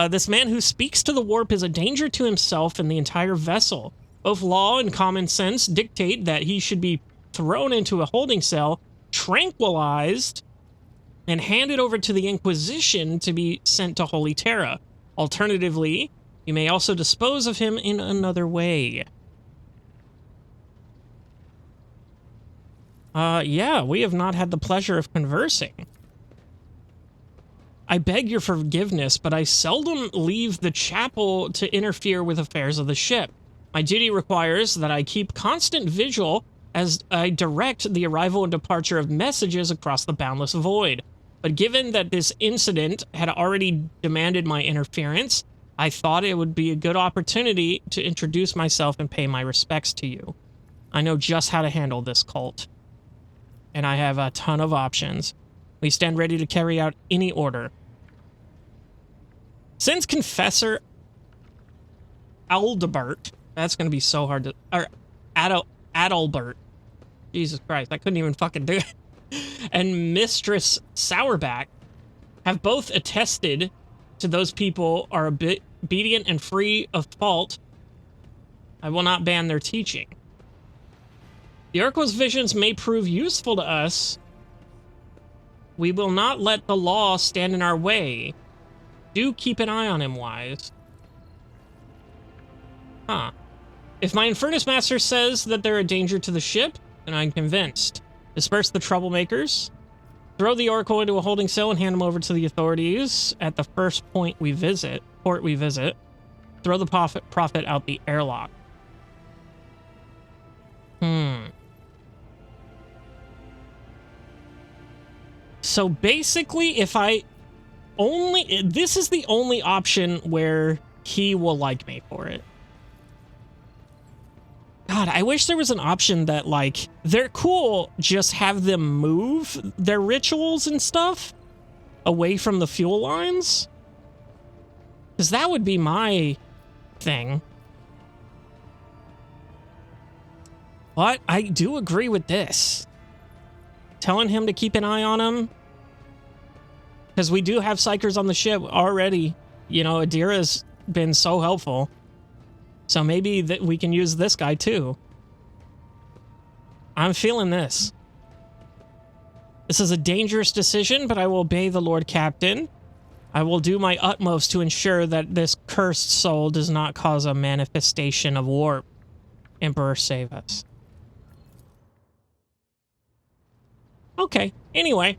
This man who speaks to the warp is a danger to himself and the entire vessel. Both law and common sense dictate that he should be thrown into a holding cell, tranquilized, and handed over to the Inquisition to be sent to Holy Terra. Alternatively, you may also dispose of him in another way. Yeah, we have not had the pleasure of conversing. I beg your forgiveness, but I seldom leave the chapel to interfere with affairs of the ship. My duty requires that I keep constant vigil as I direct the arrival and departure of messages across the boundless void. But given that this incident had already demanded my interference, I thought it would be a good opportunity to introduce myself and pay my respects to you. I know just how to handle this cult, and I have a ton of options. We stand ready to carry out any order. Since Confessor Aldebert, that's going to be so hard to... Or Adalbert. Jesus Christ, I couldn't even fucking do it. And Mistress Sourback have both attested to those people are obedient and free of fault. I will not ban their teaching. The Oracle's visions may prove useful to us. We will not let the law stand in our way. Do keep an eye on him, Wise. Huh. If my Infernus Master says that they're a danger to the ship, then I'm convinced. Disperse the troublemakers. Throw the Oracle into a holding cell and hand him over to the authorities at the first port we visit. Throw the prophet out the airlock. So basically, if I only... This is the only option where he will like me for it. God, I wish there was an option that, like, they're cool, just have them move their rituals and stuff away from the fuel lines. Because that would be my thing. But I do agree with this. Telling him to keep an eye on him. Because we do have psychers on the ship already. You know, Adira's been so helpful. So maybe that we can use this guy too. I'm feeling this. This is a dangerous decision, but I will obey the Lord Captain. I will do my utmost to ensure that this cursed soul does not cause a manifestation of warp. Emperor, save us. Okay, anyway.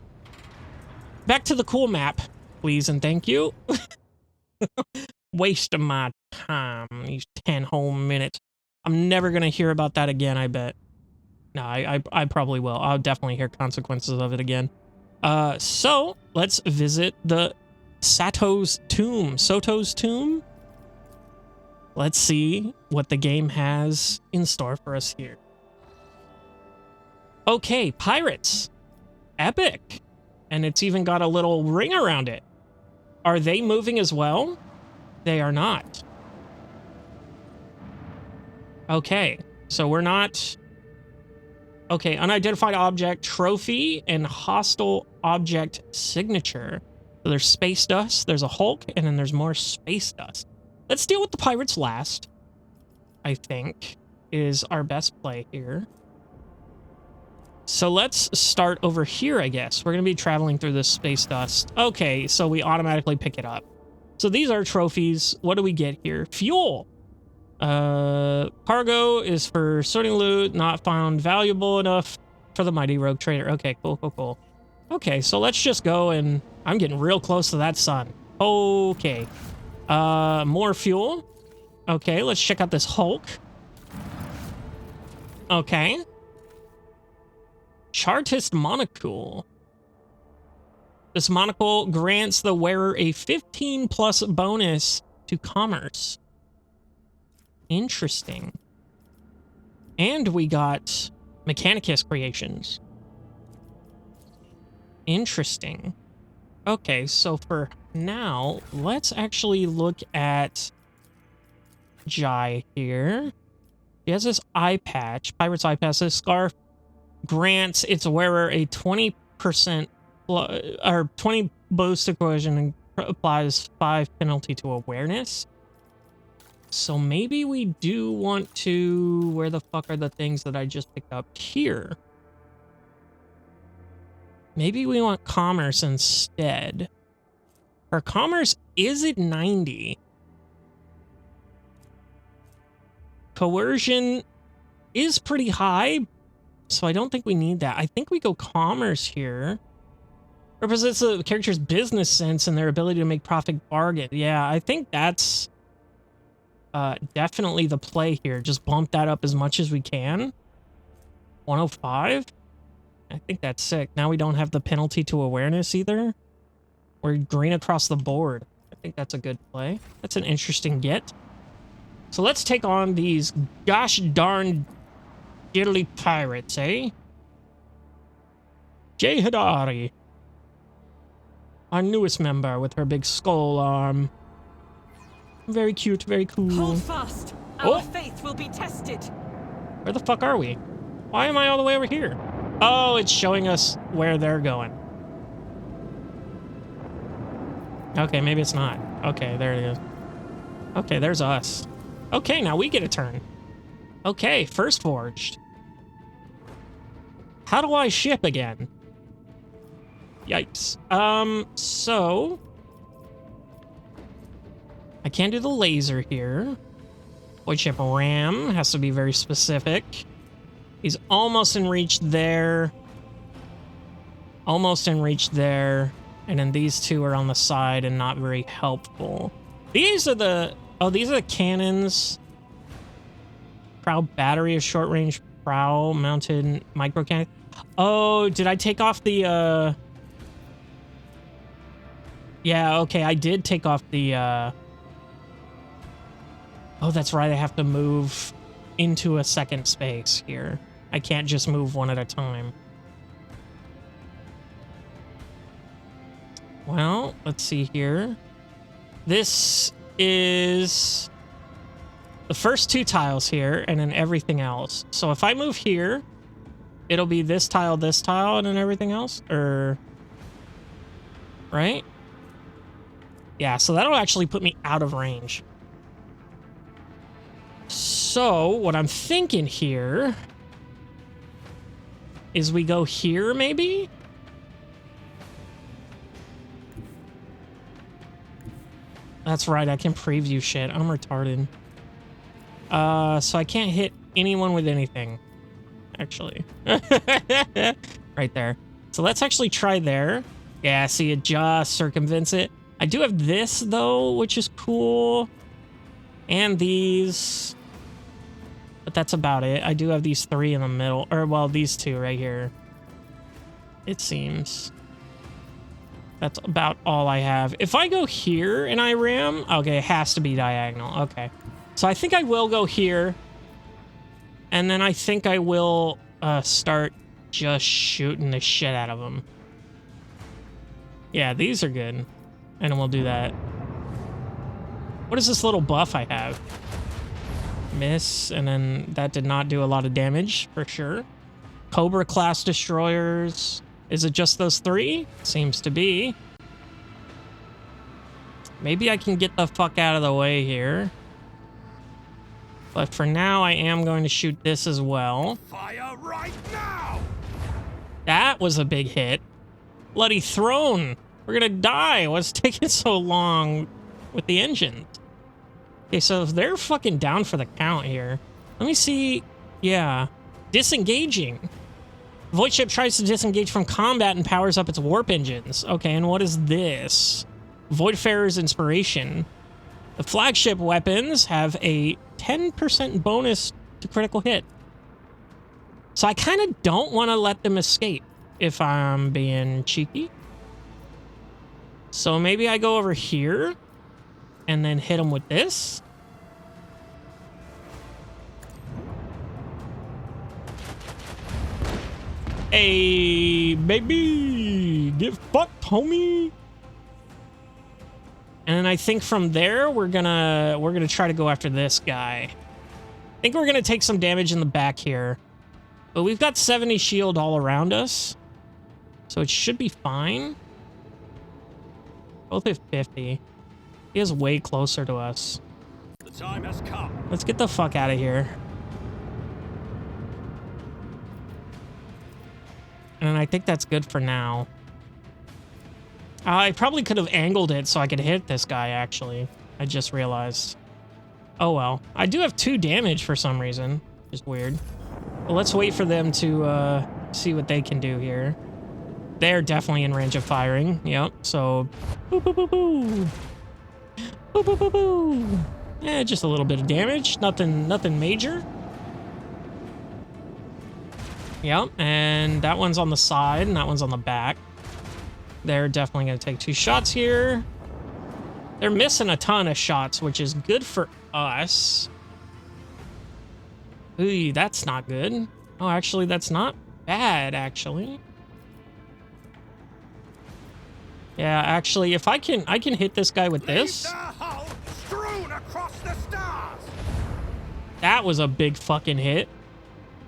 Back to the cool map, please and thank you. Waste of my time, these 10 whole minutes. I'm never going to hear about that again, I bet. No, I probably will. I'll definitely hear consequences of it again. So, let's visit the Soto's tomb. Let's see what the game has in store for us here. Okay, pirates. Epic. And it's even got a little ring around it. Are they moving as well? They are not. Okay, so we're not... Okay, unidentified object, trophy, and hostile object signature. So there's space dust, there's a Hulk, and then there's more space dust. Let's deal with the pirates last, I think, is our best play here. So let's start over here, I guess. We're going to be traveling through this space dust. Okay, so we automatically pick it up. So these are trophies. What do we get here? Fuel. Cargo is for sorting loot, not found valuable enough for the mighty rogue trader. Okay, cool, cool, cool. Okay, so let's just go and I'm getting real close to that sun. Okay. More fuel. Okay, let's check out this Hulk. Okay. Chartist monocle. This monocle grants the wearer a 15+ bonus to commerce. Interesting. And we got Mechanicus creations. Interesting. Okay, so for now, let's actually look at Jai here. He has this eye patch, Pirate's eye patch. This scarf grants its wearer a 20% or 20 boost to coercion and applies 5 penalty to awareness. So maybe we do want to... Where the fuck are the things that I just picked up here? Maybe we want commerce instead. Our commerce is at 90. Coercion is pretty high, so I don't think we need that. I think we go commerce here. Represents the character's business sense and their ability to make profit bargain. Yeah, I think that's definitely the play here. Just bump that up as much as we can. 105? I think that's sick. Now we don't have the penalty to awareness either. We're green across the board. I think that's a good play. That's an interesting get. So let's take on these gosh darn diddly pirates, eh? Jay Hidari. Our newest member with her big skull arm. Very cute, very cool. Hold fast. Our faith will be tested. Where the fuck are we? Why am I all the way over here? Oh, it's showing us where they're going. Okay, maybe it's not. Okay, there it is. Okay, there's us. Okay, now we get a turn. Okay, first forged. How do I ship again? Yikes. So... I can't do the laser here. Void ship ram has to be very specific. He's almost in reach there. Almost in reach there. And then these two are on the side and not very helpful. These are the... Oh, these are the cannons. Prow battery of short-range prow mounted micro cannon. Oh, did I take off the... Yeah, okay, I did take off the... Oh, that's right, I have to move into a second space here. I can't just move one at a time. Well, let's see here. This is the first 2 tiles here, and then everything else. So if I move here, it'll be this tile, and then everything else? Or... Right? Yeah, so that'll actually put me out of range. So, what I'm thinking here is we go here, maybe? That's right, I can preview shit. I'm retarded. So I can't hit anyone with anything, actually. Right there. So let's actually try there. Yeah, see, it just circumvents it. I do have this, though, which is cool. And these... But that's about it. I do have these 3 in the middle. Or, well, these 2 right here. It seems. That's about all I have. If I go here and I ram... Okay, it has to be diagonal. Okay. So I think I will go here. And then I think I will start just shooting the shit out of them. Yeah, these are good. And we'll do that. What is this little buff I have? Miss, and then that did not do a lot of damage, for sure. Cobra class destroyers. Is it just those 3? Seems to be. Maybe I can get the fuck out of the way here. But for now, I am going to shoot this as well. Fire right now! That was a big hit. Bloody throne. We're gonna die. What's taking so long with the engines? Okay, so if they're fucking down for the count here. Let me see. Yeah. Disengaging. Void ship tries to disengage from combat and powers up its warp engines. Okay, and what is this? Voidfarer's Inspiration. The flagship weapons have a 10% bonus to critical hit. So I kind of don't want to let them escape, if I'm being cheeky. So maybe I go over here and then hit them with this. Hey, baby, get fucked, homie. And then I think from there we're gonna try to go after this guy. I think we're gonna take some damage in the back here, but we've got 70 shield all around us, so it should be fine. Both have 50. He is way closer to us. The time has come. Let's get the fuck out of here. And I think that's good for now. I probably could have angled it so I could hit this guy, actually. I just realized. Oh well. I do have 2 damage for some reason. Just weird. Well, let's wait for them to see what they can do here. They're definitely in range of firing. Yep. So, boo boo boo boo. Boo boo boo boo. Eh, just a little bit of damage. Nothing major. Yep, and that one's on the side, and that one's on the back. They're definitely going to take 2 shots here. They're missing a ton of shots, which is good for us. Ooh, that's not good. Oh, actually, that's not bad, actually. Yeah, actually, if I can hit this guy with this. Strewn across the stars. That was a big fucking hit.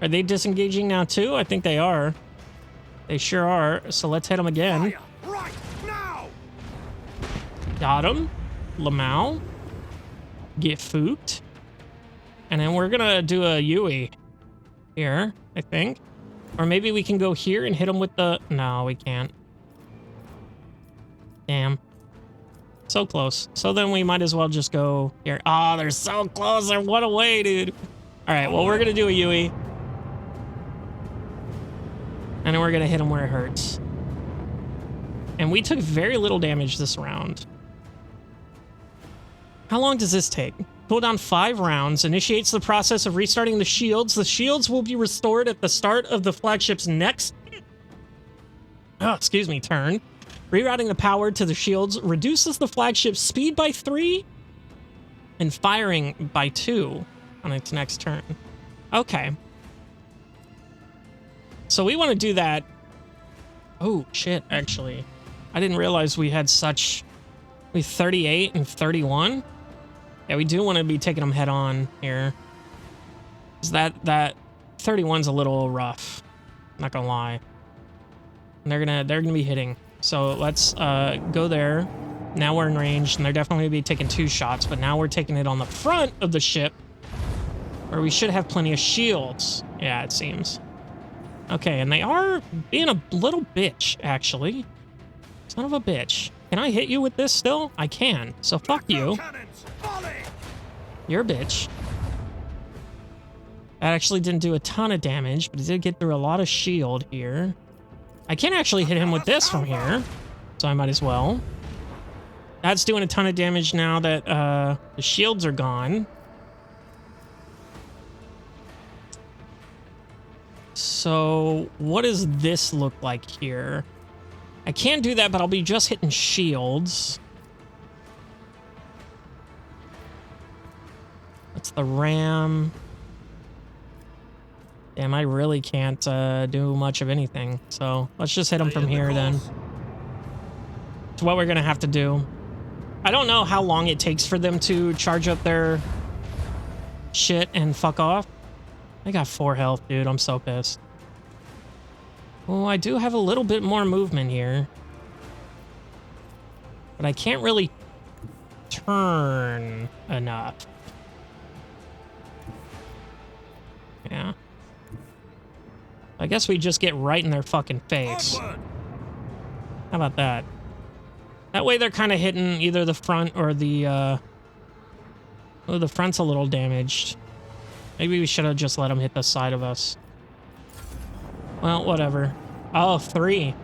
Are they disengaging now too? I think they are. They sure are. So let's hit them again. Fire right now. Got him. Lamau. Get fooked. And then we're gonna do a Yui here, I think. Or maybe we can go here and hit him with the... No, we can't. Damn. So close. So then we might as well just go here. Oh, they're so close. They're one away, dude. All right, well, we're gonna do a Yui. And then we're gonna hit him where it hurts. And we took very little damage this round. How long does this take? Cooldown 5 rounds. Initiates the process of restarting the shields. The shields will be restored at the start of the flagship's next... turn. Rerouting the power to the shields reduces the flagship's speed by 3 and firing by 2 on its next turn. Okay. So we want to do that. Oh, shit, actually. I didn't realize we had such... We 38 and 31. Yeah, we do want to be taking them head on here. 'Cause that 31's a little rough. Not gonna lie. And they're gonna be hitting. So let's go there. Now we're in range, and they're definitely gonna be taking 2 shots, but now we're taking it on the front of the ship, where we should have plenty of shields. Yeah, it seems. Okay, and they are being a little bitch, actually. Son of a bitch. Can I hit you with this still? I can. So fuck you. You're a bitch. That actually didn't do a ton of damage, but it did get through a lot of shield here. I can actually hit him with this from here, so I might as well. That's doing a ton of damage now that the shields are gone. So what does this look like here? I can do that, but I'll be just hitting shields. That's the ram. Damn, I really can't do much of anything. So let's just hit them from here then. It's what we're gonna have to do. I don't know how long it takes for them to charge up their shit and fuck off. I got 4 health, dude. I'm so pissed. Oh, I do have a little bit more movement here. But I can't really turn enough. Yeah. I guess we just get right in their fucking face. Onward! How about that? That way they're kind of hitting either the front or the, oh, the front's a little damaged. Maybe we should have just let them hit the side of us. Well, whatever. Oh, 3.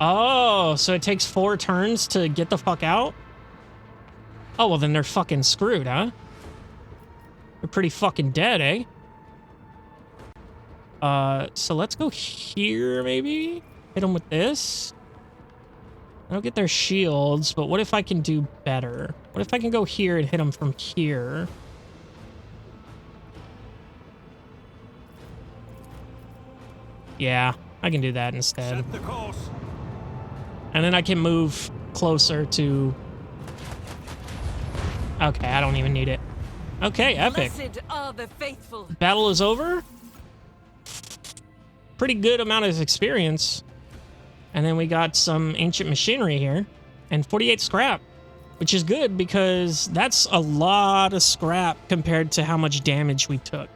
Oh, so it takes 4 turns to get the fuck out? Oh, well then they're fucking screwed, huh? They're pretty fucking dead, eh? So let's go here, maybe? Hit them with this? I don't get their shields, but what if I can do better? What if I can go here and hit them from here? Yeah, I can do that instead. Set the course. And then I can move closer to... Okay, I don't even need it. Okay, epic. Blessed are the faithful. Battle is over. Pretty good amount of experience. And then we got some ancient machinery here. And 48 scrap. Which is good because that's a lot of scrap compared to how much damage we took.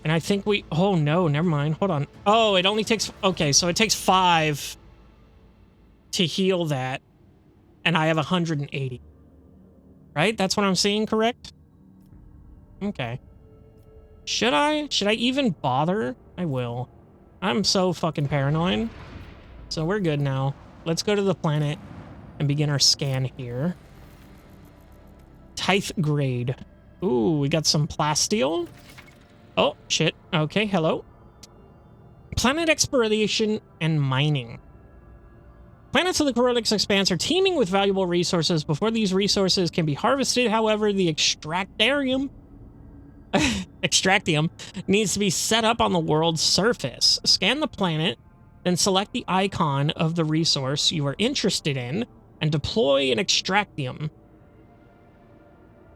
And I think we... Oh, no, never mind. Hold on. Oh, it only takes... Okay, so it takes 5 to heal that. And I have 180. Right? That's what I'm seeing, correct? Okay. Should I even bother? I will. I'm so fucking paranoid. So we're good now. Let's go to the planet and begin our scan here. Tithe grade. Ooh, we got some plasteel. Oh, shit. Okay, hello. Planet exploration and mining. Planets of the Corolix Expanse are teeming with valuable resources. Before these resources can be harvested, however, the extractarium needs to be set up on the world's surface. Scan the planet, then select the icon of the resource you are interested in and deploy an extractium.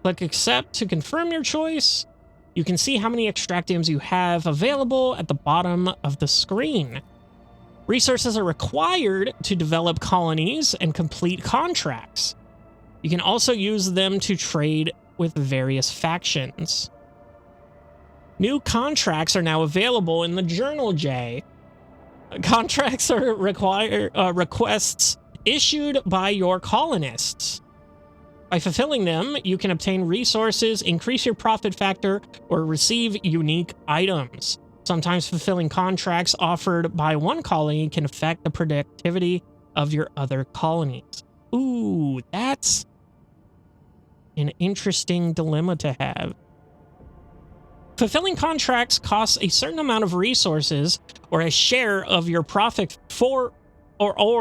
Click accept to confirm your choice. You can see how many extractiums you have available at the bottom of the screen. Resources are required to develop colonies and complete contracts. You can also use them to trade with various factions. New contracts are now available in the Journal J. Contracts are requests issued by your colonists. By fulfilling them, you can obtain resources, increase your profit factor, or receive unique items. Sometimes fulfilling contracts offered by one colony can affect the productivity of your other colonies. Ooh, that's an interesting dilemma to have. Fulfilling contracts costs a certain amount of resources or a share of your profit or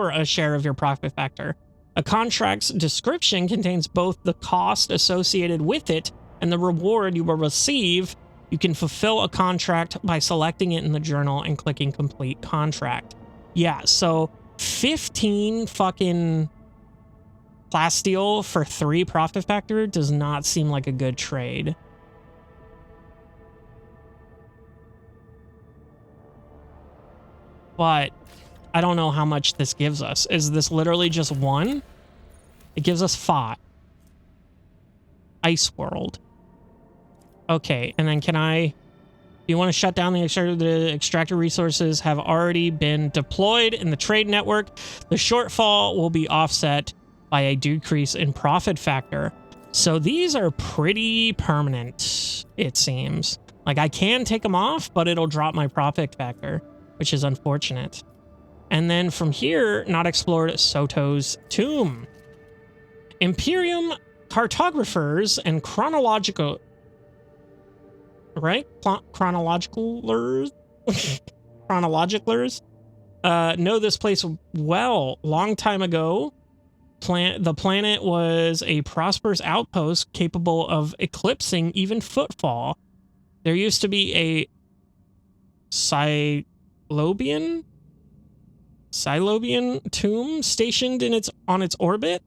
a share of your profit factor. A contract's description contains both the cost associated with it and the reward you will receive. You can fulfill a contract by selecting it in the journal and clicking complete contract. Yeah, so 15 fucking plasteel for 3 profit factor does not seem like a good trade. But I don't know how much this gives us. Is this literally just 1? It gives us 5. Ice World. Okay, and then can I... Do you want to shut down the extractor resources have already been deployed in the trade network. The shortfall will be offset by a decrease in profit factor. So these are pretty permanent, it seems. Like, I can take them off, but it'll drop my profit factor, which is unfortunate. And then from here, not explored Soto's tomb. Imperium cartographers and chronological... Right? Chronologicalers? Chronologicalers know this place well. Long time ago, the planet was a prosperous outpost capable of eclipsing even footfall. There used to be a Silobian tomb stationed on its orbit.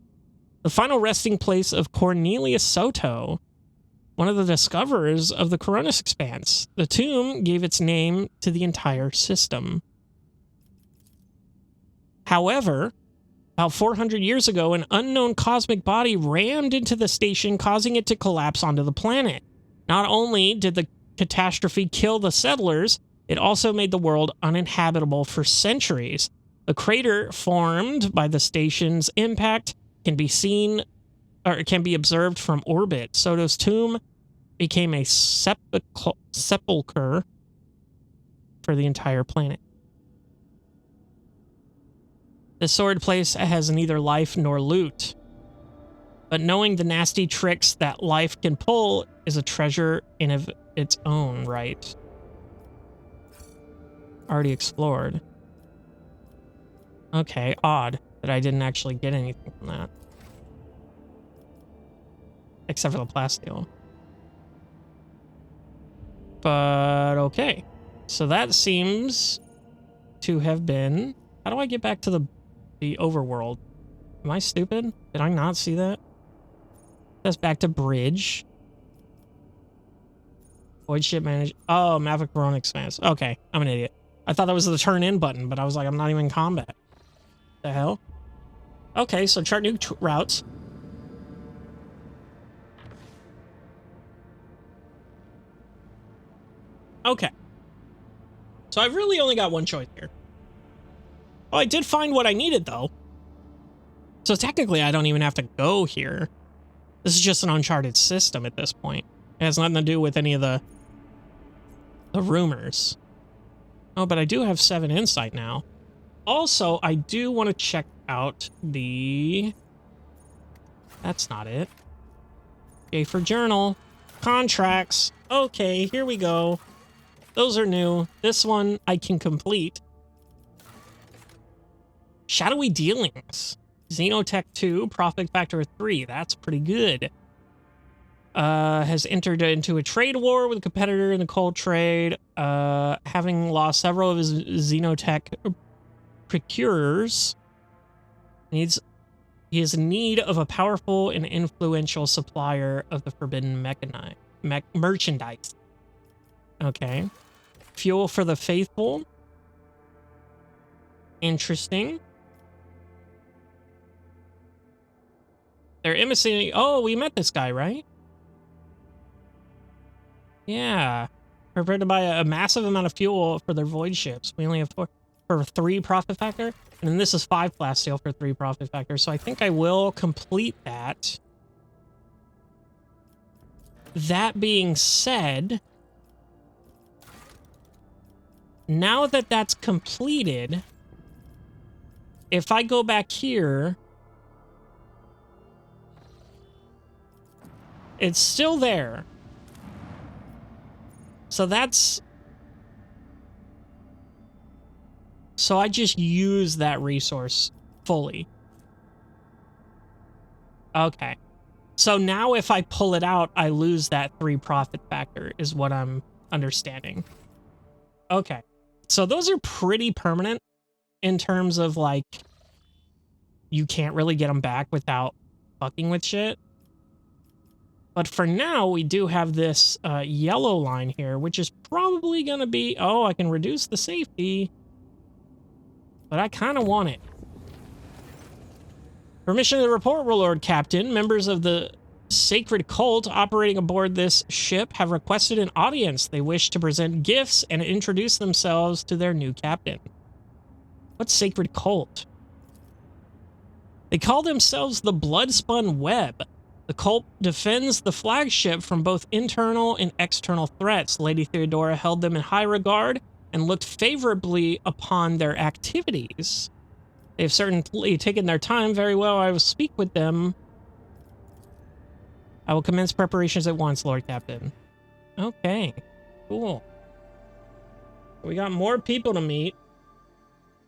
The final resting place of Cornelius Soto. one of the discoverers of the Coronis Expanse. The tomb gave its name to the entire system. However, about 400 years ago, an unknown cosmic body rammed into the station, causing it to collapse onto the planet. Not only did the catastrophe kill the settlers, it also made the world uninhabitable for centuries. The crater formed by the station's impact can be seen, or can be observed from orbit. Soto's tomb became a sepulcher for the entire planet. The sword place has neither life nor loot, but knowing the nasty tricks that life can pull is a treasure in of its own right. Already explored. Okay, odd that I didn't actually get anything from that. Except for the plasteel. But okay. So that seems to have been... How do I get back to the overworld? Am I stupid? Did I not see that? That's back to bridge. Void ship manage. Oh, Maverick Corona Expanse. Okay, I'm an idiot. I thought that was the turn in button, but I was like, I'm not even in combat. The hell? Okay, so chart new routes. Okay. So I've really only got one choice here. Oh, I did find what I needed, though. So technically, I don't even have to go here. This is just an uncharted system at this point. It has nothing to do with any of the rumors. Oh, but I do have 7 insight now. Also, I do want to check out the... That's not it. Okay, for journal. Contracts. Okay, here we go. Those are new. This one I can complete. Shadowy Dealings. Xenotech 2, profit factor 3. That's pretty good. Has entered into a trade war with a competitor in the coal trade. Having lost several of his Xenotech procurers. He is in need of a powerful and influential supplier of the forbidden merchandise. Okay. Fuel for the faithful. Interesting. They're emissing... Oh, we met this guy, right? Yeah. Prepared to buy a massive amount of fuel for their void ships. We only have 4 for 3 profit factor. And then this is 5 plasteel for 3 profit factor. So I think I will complete that. That being said, now that that's completed, if I go back here, it's still there. So that's... So I just use that resource fully. Okay. So now if I pull it out, I lose that 3 profit factor, is what I'm understanding. Okay. So those are pretty permanent in terms of, like, you can't really get them back without fucking with shit. But for now, we do have this yellow line here, which is probably going to be... Oh, I can reduce the safety. But I kind of want it. Permission to report, Lord Captain. Members of the sacred cult operating aboard this ship have requested an audience. They wish to present gifts and introduce themselves to their new captain. What's sacred cult? They call themselves the Bloodspun Web. The cult defends the flagship from both internal and external threats. Lady Theodora held them in high regard and looked favorably upon their activities. They have certainly taken their time. Very well, I will speak with them. I will commence preparations at once, Lord Captain. Okay, cool. We got more people to meet.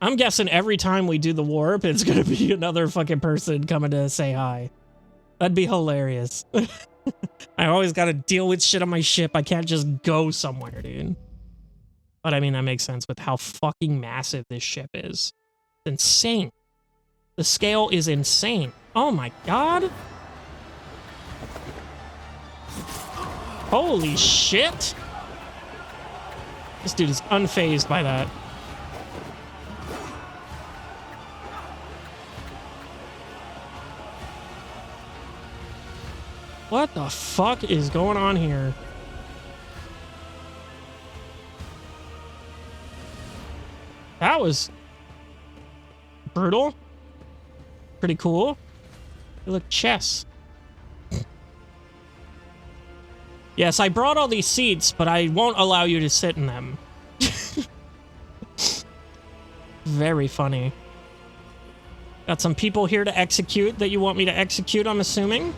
I'm guessing every time we do the warp, it's gonna be another fucking person coming to say hi. That'd be hilarious. I always gotta deal with shit on my ship. I can't just go somewhere, dude. But I mean, that makes sense with how fucking massive this ship is. It's insane. The scale is insane. Oh my god. Holy shit! This dude is unfazed by that. What the fuck is going on here? That was brutal. Pretty cool. Hey, look, chess. Yes, I brought all these seats, but I won't allow you to sit in them. Very funny. Got some people here to execute that you want me to execute, I'm assuming.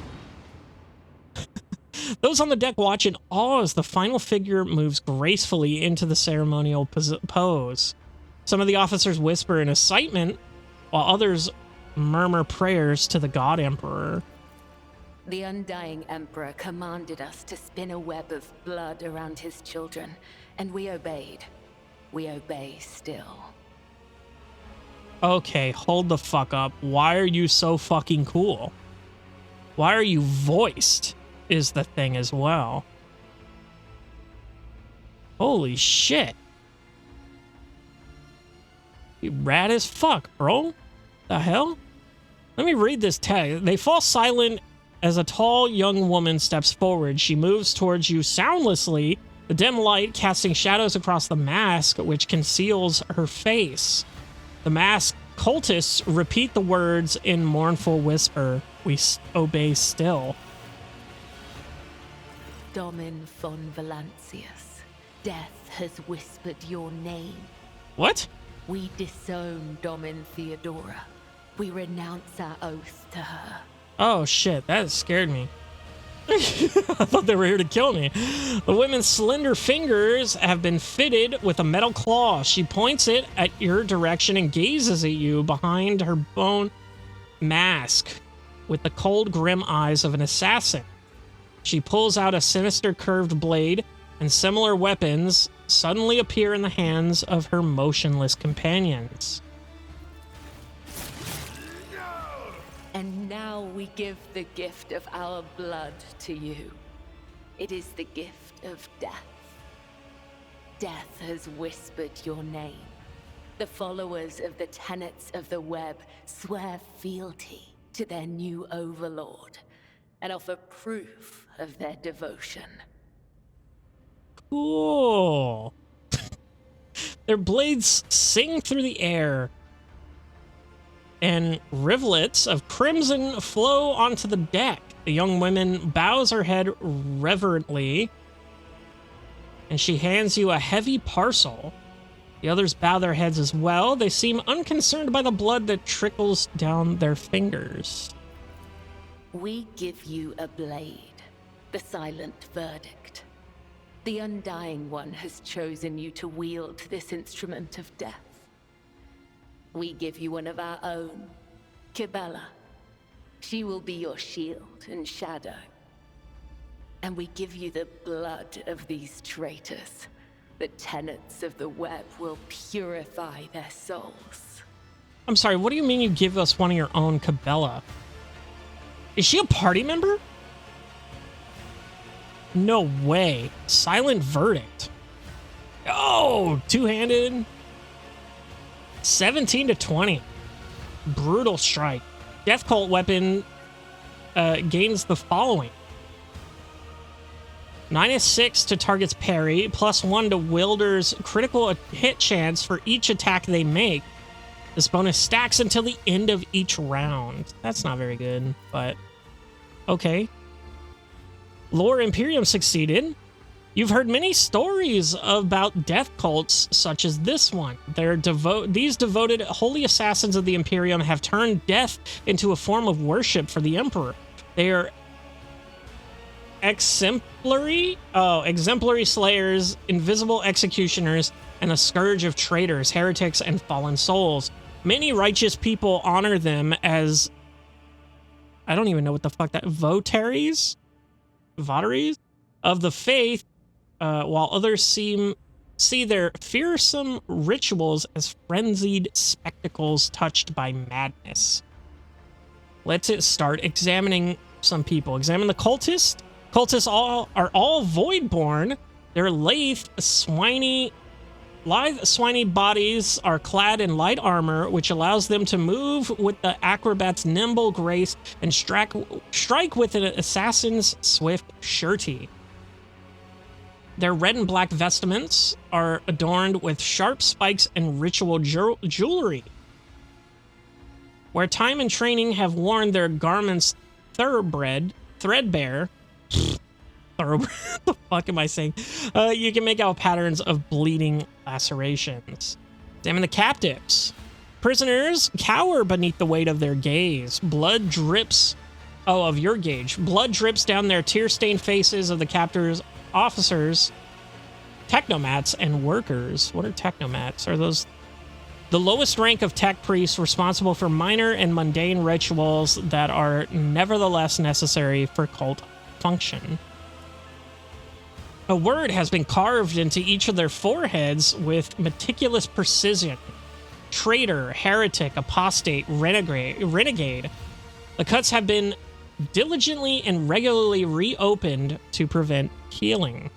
Those on the deck watch in awe as the final figure moves gracefully into the ceremonial pose. Some of the officers whisper in excitement, while others murmur prayers to the God Emperor. The Undying Emperor commanded us to spin a web of blood around his children, and we obeyed. We obey still. Okay, hold the fuck up. Why are you so fucking cool? Why are you voiced, is the thing as well. Holy shit. You rad as fuck, bro. The hell? Let me read this text. They fall silent as a tall young woman steps forward. She moves towards you soundlessly, the dim light casting shadows across the mask which conceals her face. The masked cultists repeat the words in mournful whisper. We obey still. Domin von Valancius, death has whispered your name. What? We disown Domin Theodora. We renounce our oath to her. Oh shit, that scared me. I thought they were here to kill me. The woman's slender fingers have been fitted with a metal claw. She points it at your direction and gazes at you behind her bone mask with the cold, grim eyes of an assassin. She pulls out a sinister curved blade, and similar weapons suddenly appear in the hands of her motionless companions. And now we give the gift of our blood to you. It is the gift of death. Death has whispered your name. The followers of the tenets of the web swear fealty to their new overlord and offer proof of their devotion. Cool. Their blades sing through the air, and rivulets of crimson flow onto the deck. The young woman bows her head reverently, and she hands you a heavy parcel. The others bow their heads as well. They seem unconcerned by the blood that trickles down their fingers. We give you a blade, the silent verdict. The Undying One has chosen you to wield this instrument of death. We give you one of our own, Kibella. She will be your shield and shadow. And we give you the blood of these traitors. The tenets of the web will purify their souls. I'm sorry, what do you mean you give us one of your own, Kibella? Is she a party member? No way. Silent verdict. Oh, two-handed. 17 to 20. Brutal strike. Death Cult weapon gains the following. -6 to target's parry, +1 to wielder's critical hit chance for each attack they make. This bonus stacks until the end of each round. That's not very good, but okay. Lore Imperium succeeded. You've heard many stories about death cults such as this one. These devoted holy assassins of the Imperium have turned death into a form of worship for the Emperor. They are exemplary slayers, invisible executioners, and a scourge of traitors, heretics, and fallen souls. Many righteous people honor them as, I don't even know what the fuck that, votaries of the faith, while others see their fearsome rituals as frenzied spectacles touched by madness. Let's start examining some people. Examine the cultist. Cultists are all voidborn. Their lithe, swiny bodies are clad in light armor, which allows them to move with the acrobat's nimble grace and strike with an assassin's swift surety. Their red and black vestments are adorned with sharp spikes and ritual jewelry. Where time and training have worn their garments threadbare, what the fuck am I saying? You can make out patterns of bleeding lacerations. Examine the captives. Prisoners cower beneath the weight of their gaze. Blood drips, of your gauge. Blood drips down their tear-stained faces of the captors, officers, technomats, and workers. What are technomats? Are those the lowest rank of tech priests responsible for minor and mundane rituals that are nevertheless necessary for cult function? A word has been carved into each of their foreheads with meticulous precision. Traitor, heretic, apostate, renegade. The cuts have been diligently and regularly reopened to prevent healing.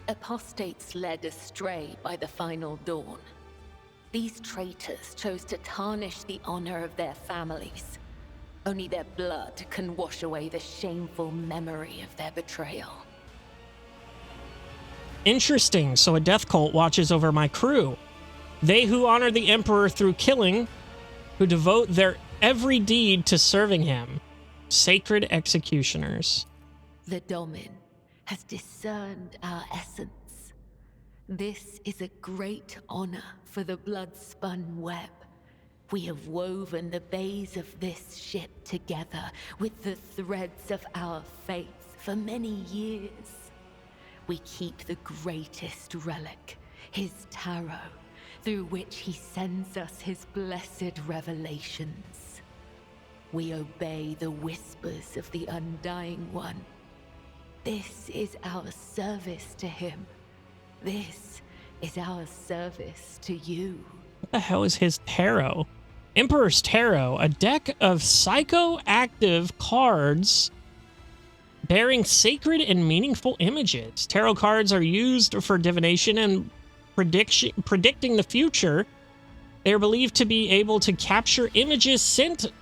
Apostates led astray by the final dawn. These traitors chose to tarnish the honor of their families. Only their blood can wash away the shameful memory of their betrayal. Interesting. So a death cult watches over my crew. They who honor the Emperor through killing, who devote their every deed to serving him. Sacred executioners. The Domin has discerned our essence. This is a great honor for the blood-spun web. We have woven the bays of this ship together with the threads of our faith for many years. We keep the greatest relic, his tarot, through which he sends us his blessed revelations. We obey the whispers of the Undying One. This is our service to him. This is our service to you. What the hell is his tarot? Emperor's Tarot, a deck of psychoactive cards bearing sacred and meaningful images. Tarot cards are used for divination and predicting the future. They are believed to be able to capture images sent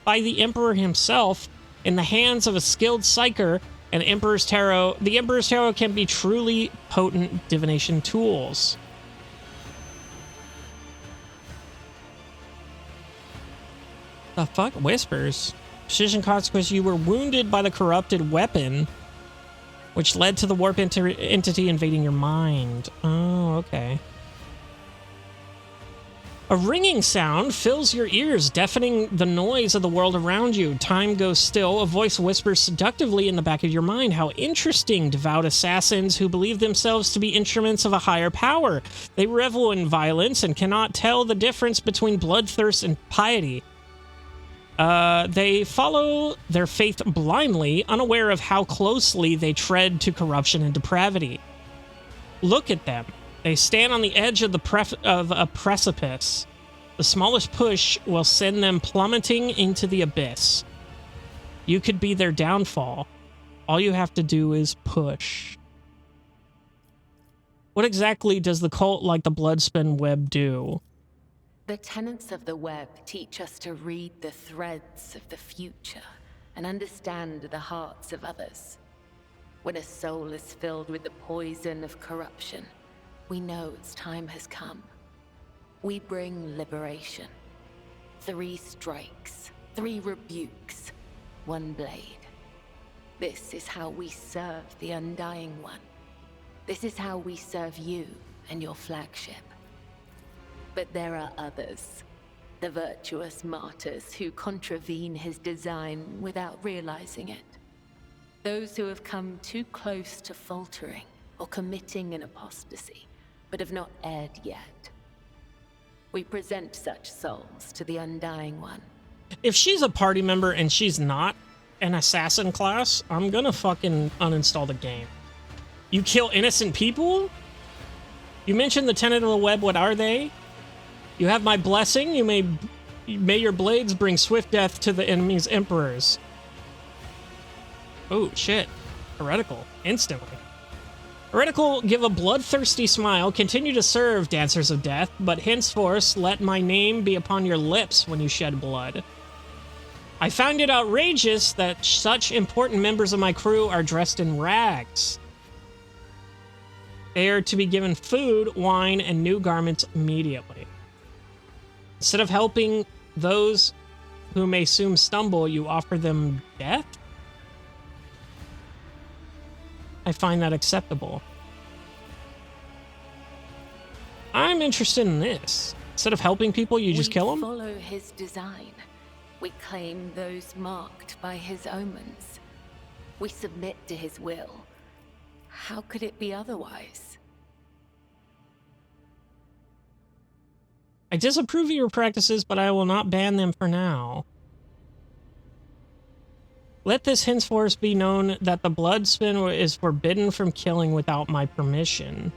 by the Emperor himself in the hands of a skilled psyker. And the Emperor's Tarot can be truly potent divination tools. The fuck? Whispers. Precision consequence, you were wounded by the corrupted weapon, which led to the warp entity invading your mind. Oh, okay. A ringing sound fills your ears, deafening the noise of the world around you. Time goes still. A voice whispers seductively in the back of your mind. How interesting, devout assassins who believe themselves to be instruments of a higher power. They revel in violence and cannot tell the difference between bloodthirst and piety. They follow their faith blindly, unaware of how closely they tread to corruption and depravity. Look at them. They stand on the edge of a precipice. The smallest push will send them plummeting into the abyss. You could be their downfall. All you have to do is push. What exactly does the cult like the Bloodspin Web do? The tenets of the web teach us to read the threads of the future and understand the hearts of others. When a soul is filled with the poison of corruption, we know its time has come. We bring liberation. 3 strikes, 3 rebukes, 1 blade. This is how we serve the Undying One. This is how we serve you and your flagship. But there are others, the virtuous martyrs who contravene his design without realizing it. Those who have come too close to faltering or committing an apostasy, but have not erred yet. We present such souls to the Undying One. If she's a party member and she's not an assassin class, I'm gonna fucking uninstall the game. You kill innocent people? You mentioned the tenet of the web, what are they? You have my blessing, may your blades bring swift death to the enemy's emperors. Oh, shit. Heretical, instantly. Heretical, give a bloodthirsty smile, continue to serve, Dancers of Death, but henceforth let my name be upon your lips when you shed blood. I find it outrageous that such important members of my crew are dressed in rags. They are to be given food, wine, and new garments immediately. Instead of helping those who may soon stumble, you offer them death? I find that acceptable. I'm interested in this. Instead of helping people, you just kill them? We follow his design. We claim those marked by his omens. We submit to his will. How could it be otherwise? I disapprove of your practices, but I will not ban them for now. Let this henceforth be known that the blood spin is forbidden from killing without my permission.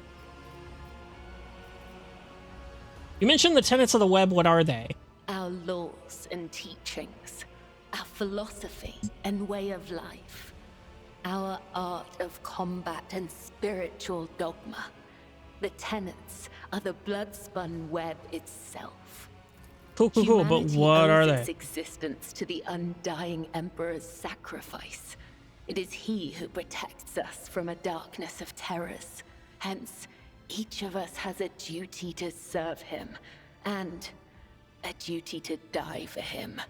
You mentioned the tenets of the web. What are they? Our laws and teachings, our philosophy and way of life, our art of combat and spiritual dogma. The tenets are the blood-spun web itself. Cool, but what are they? Its existence to the undying Emperor's sacrifice. It is he who protects us from a darkness of terrors. Hence, each of us has a duty to serve him, and a duty to die for him.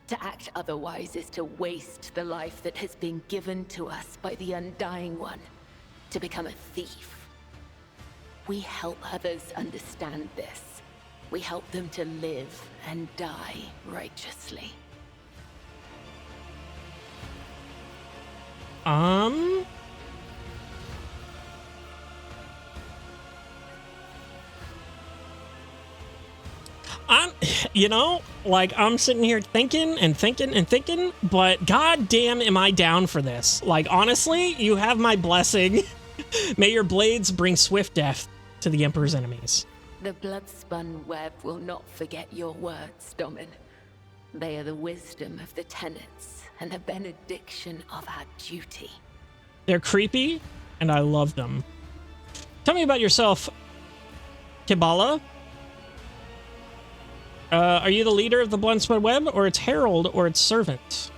To act otherwise is to waste the life that has been given to us by the Undying One, to become a thief. We help others understand this. We help them to live and die righteously. You know, like, I'm sitting here thinking and thinking and thinking, but goddamn am I down for this. Like, honestly, you have my blessing. May your blades bring swift death to the Emperor's enemies. The blood-spun web will not forget your words, Domin. They are the wisdom of the tenets and the benediction of our duty. They're creepy, and I love them. Tell me about yourself, Kibala. Are you the leader of the blood-spun web, or its herald, or its servant?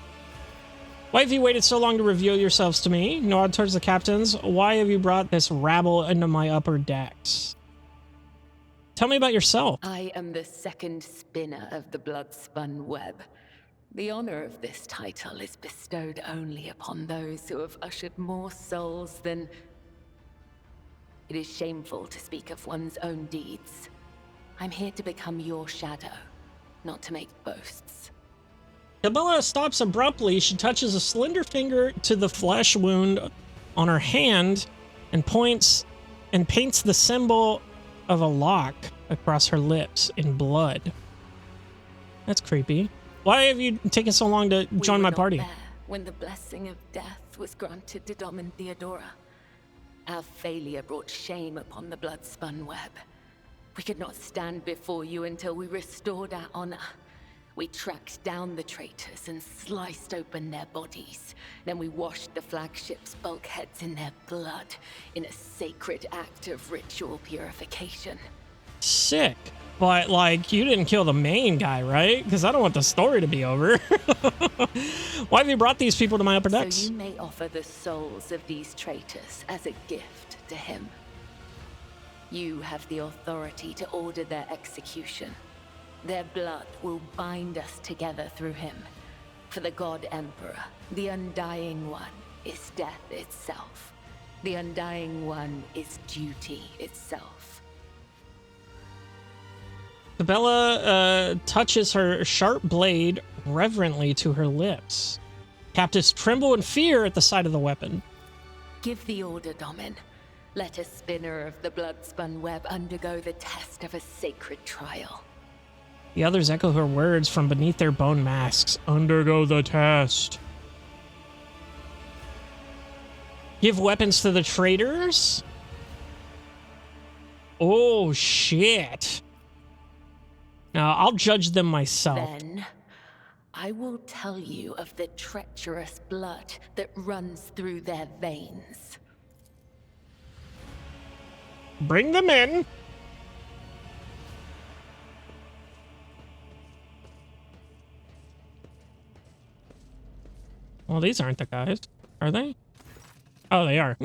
Why have you waited so long to reveal yourselves to me? Nod towards the captains. Why have you brought this rabble into my upper decks? Tell me about yourself. I am the second spinner of the blood-spun web. The honor of this title is bestowed only upon those who have ushered more souls than... It is shameful to speak of one's own deeds. I'm here to become your shadow, not to make boasts. Cabela stops abruptly. She touches a slender finger to the flesh wound on her hand and points and paints the symbol of a lock across her lips in blood. That's creepy. Why have you taken so long to join my party? There when the blessing of death was granted to Dom and Theodora. Our failure brought shame upon the blood-spun web. We could not stand before you until we restored our honor. We tracked down the traitors and sliced open their bodies. Then we washed the flagship's bulkheads in their blood in a sacred act of ritual purification. Sick. But, like, you didn't kill the main guy, right? Because I don't want the story to be over. Why have you brought these people to my upper decks? So you may offer the souls of these traitors as a gift to him. You have the authority to order their execution. Their blood will bind us together through him. For the God Emperor, the Undying One is death itself. The Undying One is duty itself. Cabela touches her sharp blade reverently to her lips. Captives tremble in fear at the sight of the weapon. Give the order, Domin. Let a spinner of the blood-spun web undergo the test of a sacred trial. The others echo her words from beneath their bone masks. Undergo the test. Give weapons to the traitors? Oh, shit. Now, I'll judge them myself. Then, I will tell you of the treacherous blood that runs through their veins. Bring them in. Well, these aren't the guys, are they? Oh, they are.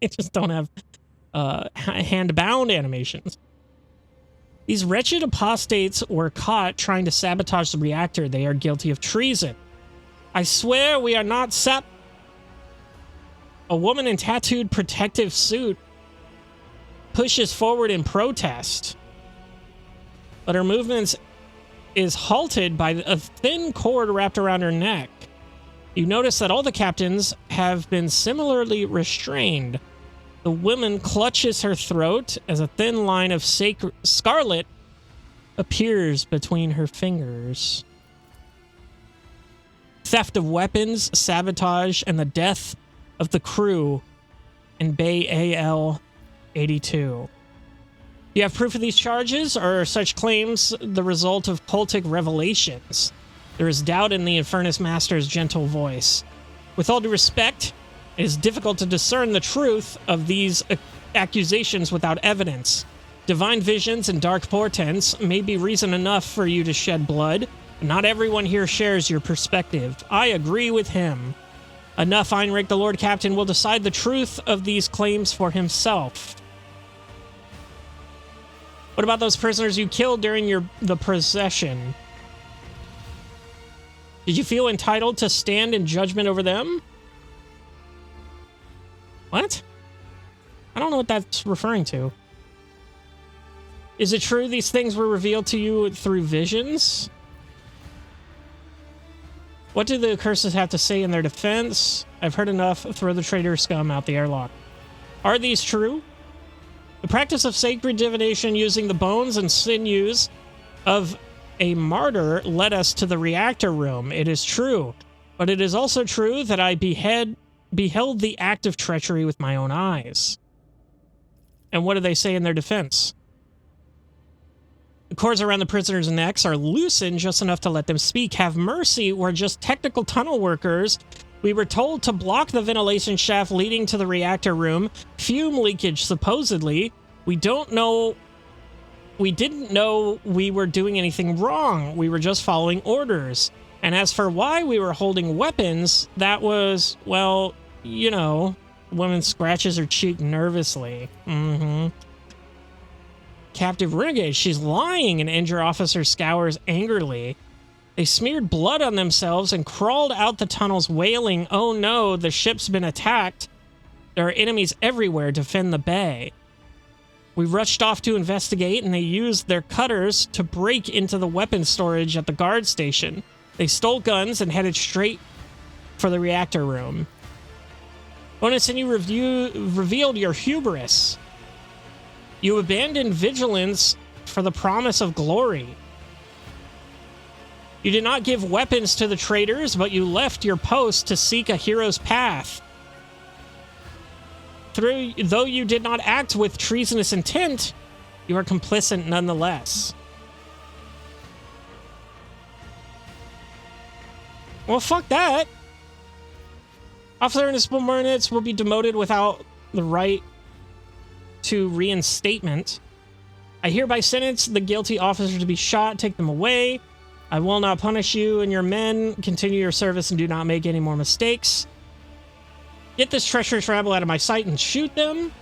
They just don't have hand-bound animations. These wretched apostates were caught trying to sabotage the reactor. They are guilty of treason. I swear we are not A woman in tattooed protective suit pushes forward in protest, but her movements is halted by a thin cord wrapped around her neck. You notice that all the captains have been similarly restrained. The woman clutches her throat as a thin line of scarlet appears between her fingers. Theft of weapons, sabotage, and the death of the crew in Bay AL 82. Do you have proof of these charges, or are such claims the result of cultic revelations? There is doubt in the Infernus Master's gentle voice. With all due respect, it is difficult to discern the truth of these accusations without evidence. Divine visions and dark portents may be reason enough for you to shed blood, but not everyone here shares your perspective. I agree with him. Enough, Heinrich. The Lord Captain will decide the truth of these claims for himself. What about those prisoners you killed during the procession? Did you feel entitled to stand in judgment over them? What? I don't know what that's referring to. Is it true these things were revealed to you through visions? What do the curses have to say in their defense? I've heard enough. Throw the traitor scum out the airlock. Are these true? The practice of sacred divination using the bones and sinews of a martyr led us to the reactor room. It is true. But it is also true that I beheld the act of treachery with my own eyes. And what do they say in their defense? The cords around the prisoners' necks are loosened just enough to let them speak. Have mercy, we're just technical tunnel workers. We were told to block the ventilation shaft leading to the reactor room. Fume leakage, supposedly. We didn't know we were doing anything wrong. We were just following orders. And as for why we were holding weapons, that was, well, you know, woman scratches her cheek nervously. Captive Renegade, she's lying, an Endure officer scours angrily. They smeared blood on themselves and crawled out the tunnels wailing, oh no, the ship's been attacked. There are enemies everywhere to defend the bay. We rushed off to investigate, and they used their cutters to break into the weapons storage at the guard station. They stole guns and headed straight for the reactor room. Bonus, and you revealed your hubris. You abandoned vigilance for the promise of glory. You did not give weapons to the traitors, but you left your post to seek a hero's path. Though you did not act with treasonous intent, you are complicit nonetheless. Well, fuck that. Officer and his subordinates will be demoted without the right to reinstatement. I hereby sentence the guilty officer to be shot. Take them away. I will not punish you and your men. Continue your service and do not make any more mistakes. Get this treacherous rabble out of my sight and shoot them.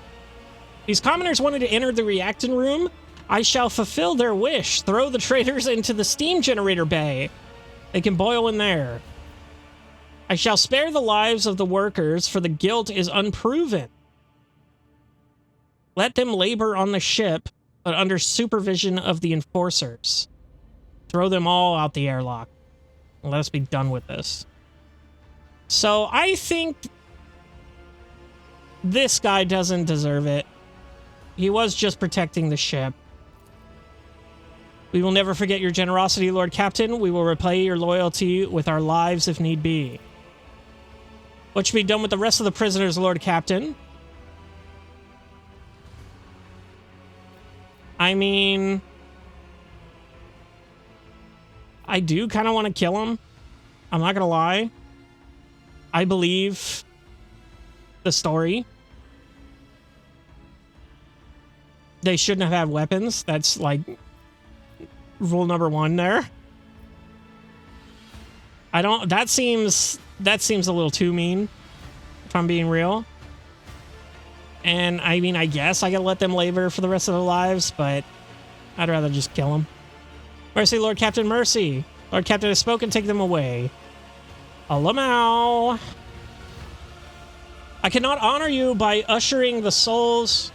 These commoners wanted to enter the reactant room. I shall fulfill their wish. Throw the traitors into the steam generator bay. They can boil in there. I shall spare the lives of the workers, for the guilt is unproven. Let them labor on the ship, but under supervision of the enforcers. Throw them all out the airlock. Let us be done with this. So I think this guy doesn't deserve it. He was just protecting the ship. We will never forget your generosity, Lord Captain. We will repay your loyalty with our lives if need be. What should be done with the rest of the prisoners, Lord Captain? I mean, I do kind of want to kill him. I'm not gonna lie. I believe the story. They shouldn't have had weapons. That's like rule number 1 there. I don't, that seems a little too mean, if I'm being real. And I mean, I guess I gotta let them labor for the rest of their lives, but I'd rather just kill them. Mercy, Lord Captain, mercy. Lord Captain has spoken, take them away. Alamau. I cannot honor you by ushering the souls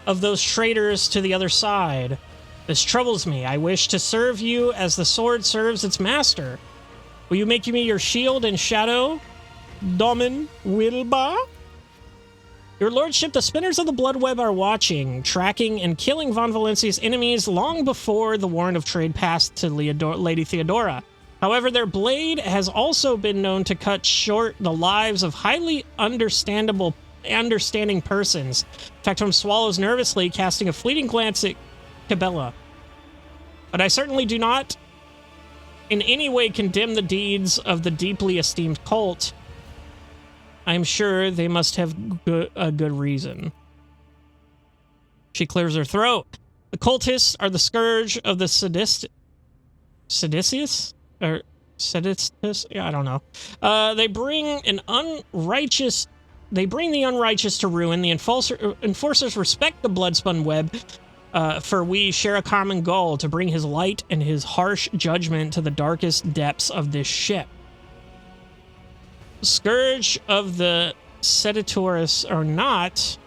of those traitors to the other side. This troubles me. I wish to serve you as the sword serves its master. Will you make me your shield and shadow, Domin Wilba? Your lordship, the spinners of the blood web are watching, tracking, and killing Von Valencia's enemies long before the warrant of trade passed to Lady Theodora. However, their blade has also been known to cut short the lives of highly understanding persons. Factum swallows nervously, casting a fleeting glance at Cabela. But I certainly do not in any way condemn the deeds of the deeply esteemed cult. I am sure they must have a good reason. She clears her throat. The cultists are the scourge of the seditious? Or seditious? Yeah, I don't know. They bring the unrighteous to ruin. The enforcers respect the bloodspun web, for we share a common goal, to bring his light and his harsh judgment to the darkest depths of this ship. Scourge of the Seditores or not,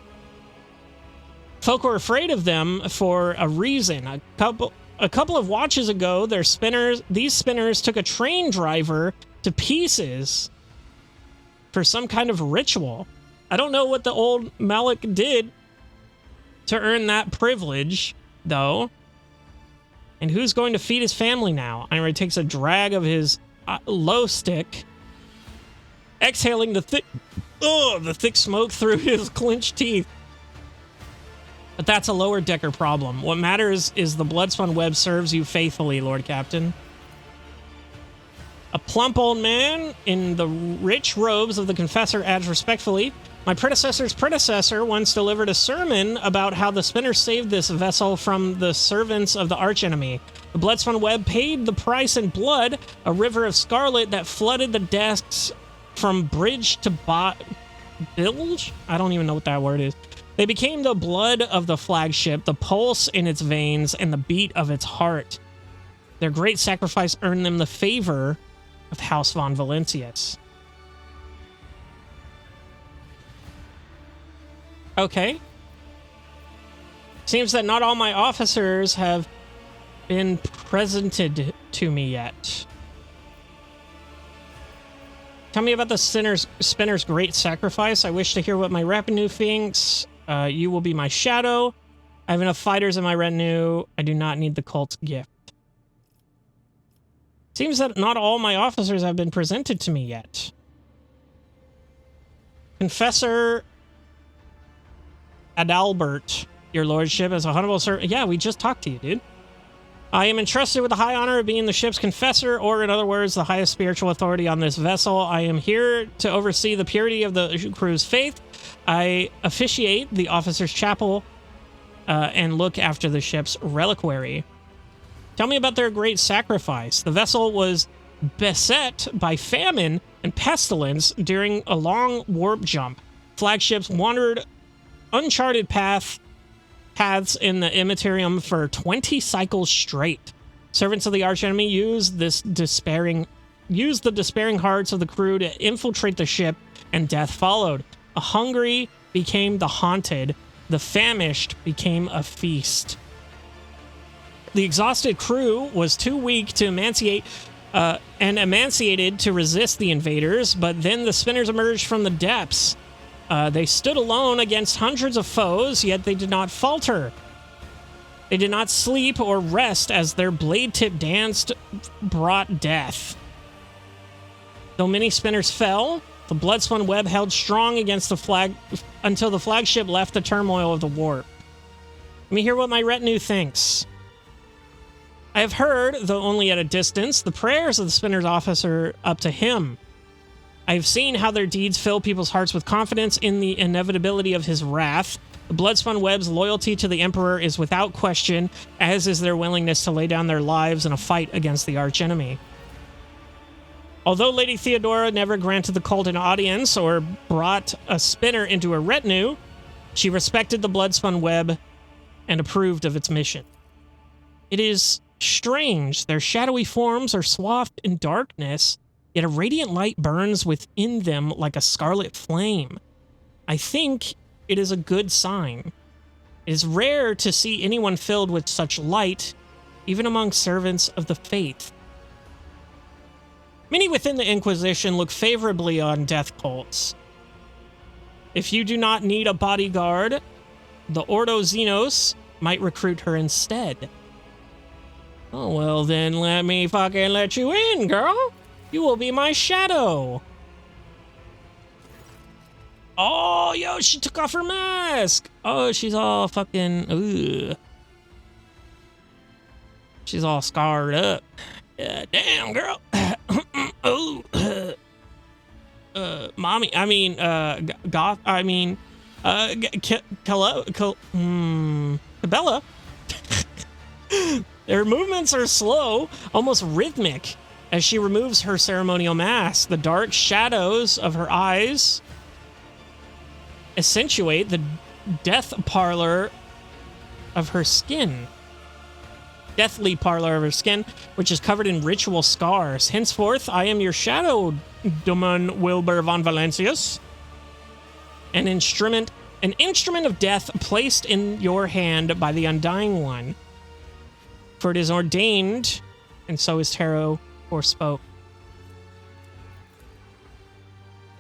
folk were afraid of them for a reason. A couple of watches ago, these spinners took a train driver to pieces for some kind of ritual. I don't know what the old Malik did to earn that privilege, though. And who's going to feed his family now? Ira takes a drag of his low stick, exhaling the thick smoke through his clenched teeth. But that's a lower decker problem. What matters is the bloodspun web serves you faithfully, Lord Captain. A plump old man in the rich robes of the confessor adds respectfully, my predecessor's predecessor once delivered a sermon about how the spinner saved this vessel from the servants of the archenemy. The bloodspun web paid the price in blood, a river of scarlet that flooded the decks from bridge to bilge? I don't even know what that word is. They became the blood of the flagship, the pulse in its veins, and the beat of its heart. Their great sacrifice earned them the favor of House von Valencius. Okay. Seems that not all my officers have been presented to me yet. Tell me about the spinner's great sacrifice. I wish to hear what my retinue thinks. You will be my shadow. I have enough fighters in my retinue. I do not need the cult's gift. Seems that not all my officers have been presented to me yet. Confessor Adalbert, your lordship, as a humble servant. Yeah, we just talked to you, dude. I am entrusted with the high honor of being the ship's confessor, or in other words, the highest spiritual authority on this vessel. I am here to oversee the purity of the crew's faith. I officiate the officer's chapel and look after the ship's reliquary. Tell me about their great sacrifice. The vessel was beset by famine and pestilence during a long warp jump. Flagships wandered uncharted paths in the Immaterium for 20 cycles straight. Servants of the archenemy used the despairing hearts of the crew to infiltrate the ship, and death followed. The hungry became the haunted. The famished became a feast. The exhausted crew was too weak to emancipated to resist the invaders, but then the spinners emerged from the depths. They stood alone against hundreds of foes, yet they did not falter. They did not sleep or rest as their blade tip danced brought death. Though many spinners fell, the bloodspun web held strong against the flag until the flagship left the turmoil of the warp. Let me hear what my retinue thinks. I have heard, though only at a distance, the prayers of the Spinner's officer up to him. I have seen how their deeds fill people's hearts with confidence in the inevitability of his wrath. The Bloodspun Web's loyalty to the Emperor is without question, as is their willingness to lay down their lives in a fight against the archenemy. Although Lady Theodora never granted the cult an audience or brought a spinner into her retinue, she respected the Bloodspun Web and approved of its mission. It is strange. Their shadowy forms are swathed in darkness, yet a radiant light burns within them like a scarlet flame. I think it is a good sign. It is rare to see anyone filled with such light, even among servants of the faith. Many within the Inquisition look favorably on death cults. If you do not need a bodyguard, the Ordo Xenos might recruit her instead. Oh, well then let me fucking let you in, girl. You will be my shadow. Oh, yo, she took off her mask. Oh, she's all fucking, ugh. She's all scarred up. Yeah, damn, girl. Oh. Goth, Cabela. Their movements are slow, almost rhythmic, as she removes her ceremonial mask. The dark shadows of her eyes accentuate the death parlor of her skin. Deathly parlor of her skin, which is covered in ritual scars. Henceforth, I am your shadow, Duman Wilbur von Valencius. An instrument of death placed in your hand by the Undying One. For it is ordained, and so is Tarot forspoke.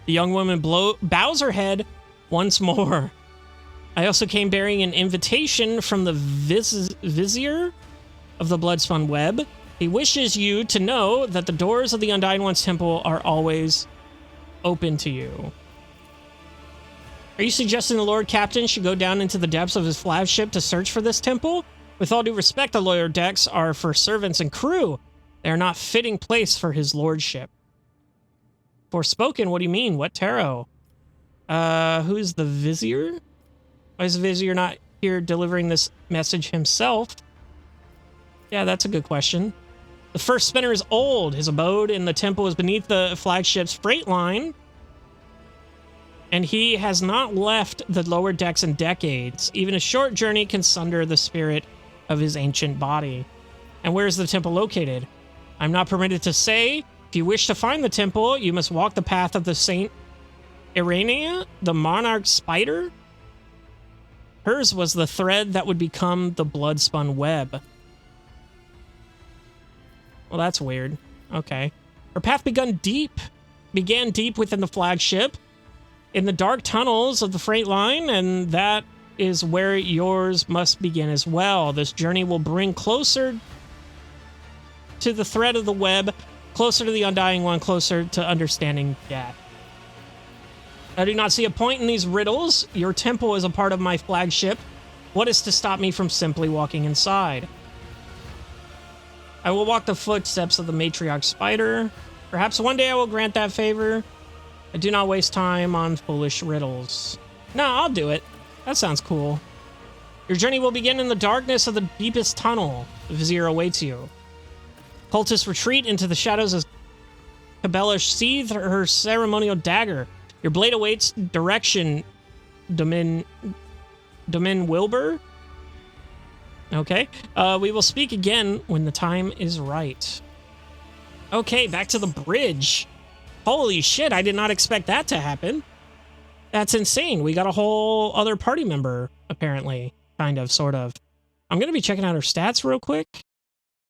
The young woman bows her head once more. I also came bearing an invitation from the vizier of the Bloodspun Web. He wishes you to know that the doors of the Undying One's temple are always open to you. Are you suggesting the Lord Captain should go down into the depths of his flagship to search for this temple? With all due respect, the lower decks are for servants and crew. They are not fitting place for his lordship. Forspoken, what do you mean? What tarot? Who's the vizier? Why is the vizier not here delivering this message himself? Yeah, that's a good question. The first spinner is old. His abode in the temple is beneath the flagship's freight line, and he has not left the lower decks in decades. Even a short journey can sunder the spirit of his ancient body. And where is the temple located? I'm not permitted to say. If you wish to find the temple, you must walk the path of the Saint Irenia, the monarch spider. Hers was the thread that would become the Bloodspun Web. Well, that's weird. Okay. Her path began deep within the flagship, in the dark tunnels of the freight line, and that is where yours must begin as well. This journey will bring closer to the thread of the web, closer to the Undying One, closer to understanding death. I do not see a point in these riddles. Your temple is a part of my flagship. What is to stop me from simply walking inside? I will walk the footsteps of the matriarch spider. Perhaps one day I will grant that favor. I do not waste time on foolish riddles. No, I'll do it. That sounds cool. Your journey will begin in the darkness of the deepest tunnel. The vizier awaits you. Cultists retreat into the shadows as Cabela sheathes her ceremonial dagger. Your blade awaits direction, Domin Wilbur. Okay. We will speak again when the time is right. Okay, back to the bridge. Holy shit, I did not expect that to happen. That's insane. We got a whole other party member, apparently. Kind of, sort of. I'm going to be checking out her stats real quick.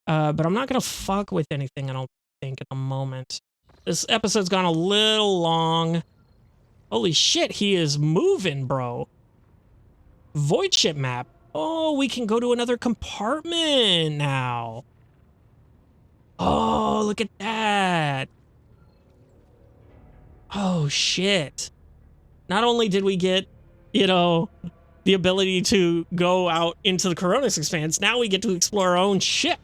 But I'm not going to fuck with anything, I don't think, at the moment. This episode's gone a little long. Holy shit, he is moving, bro. Void ship map. Oh, we can go to another compartment now. Oh, look at that. Oh, shit. Not only did we get, you know, the ability to go out into the Coronis Expanse, now we get to explore our own ship.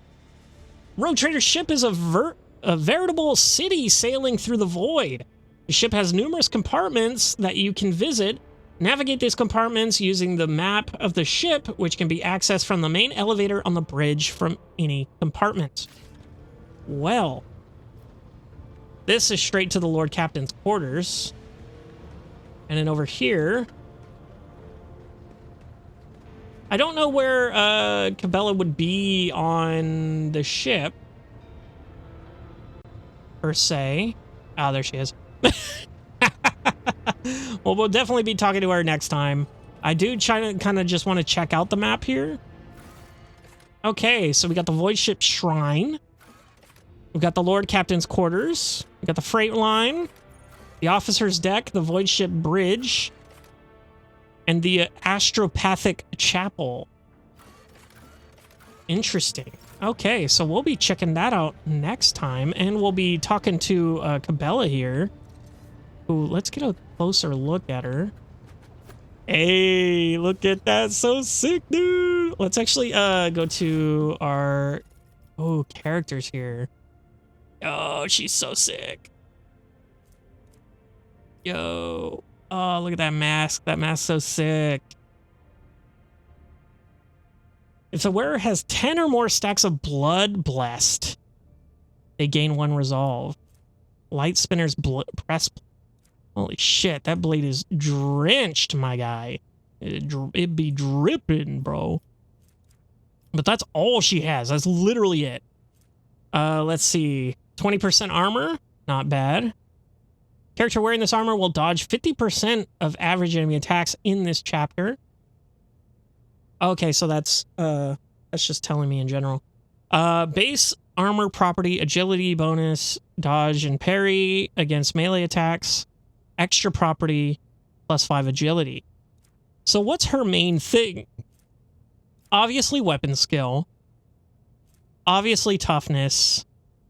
Rogue Trader's ship is a veritable city sailing through the void. The ship has numerous compartments that you can visit. Navigate these compartments using the map of the ship, which can be accessed from the main elevator on the bridge from any compartment. Well, this is straight to the Lord Captain's quarters. And then over here, I don't know where Cabela would be on the ship, per se. Oh, there she is. Well, we'll definitely be talking to her next time. I do kind of just want to check out the map here. Okay, so we got the Void Ship Shrine. We've got the Lord Captain's quarters. We got the freight line, the officer's deck, the Void Ship Bridge, and the Astropathic Chapel. Interesting. Okay, so we'll be checking that out next time, and we'll be talking to Cabela here. Ooh, let's get a closer look at her. Hey, look at that. So sick, dude. Let's actually go to our characters here. Oh, she's so sick. Yo. Oh, look at that mask. That mask's so sick. If the wearer has 10 or more stacks of blood blessed, they gain 1 resolve. Light Spinner's press. Holy shit, that blade is drenched, my guy. It'd be dripping, bro. But that's all she has. That's literally it. Let's see. 20% armor. Not bad. Character wearing this armor will dodge 50% of average enemy attacks in this chapter. Okay, so that's just telling me in general. Base armor property, agility bonus, dodge and parry against melee attacks. Extra property, +5 agility. So what's her main thing? Obviously weapon skill. Obviously toughness.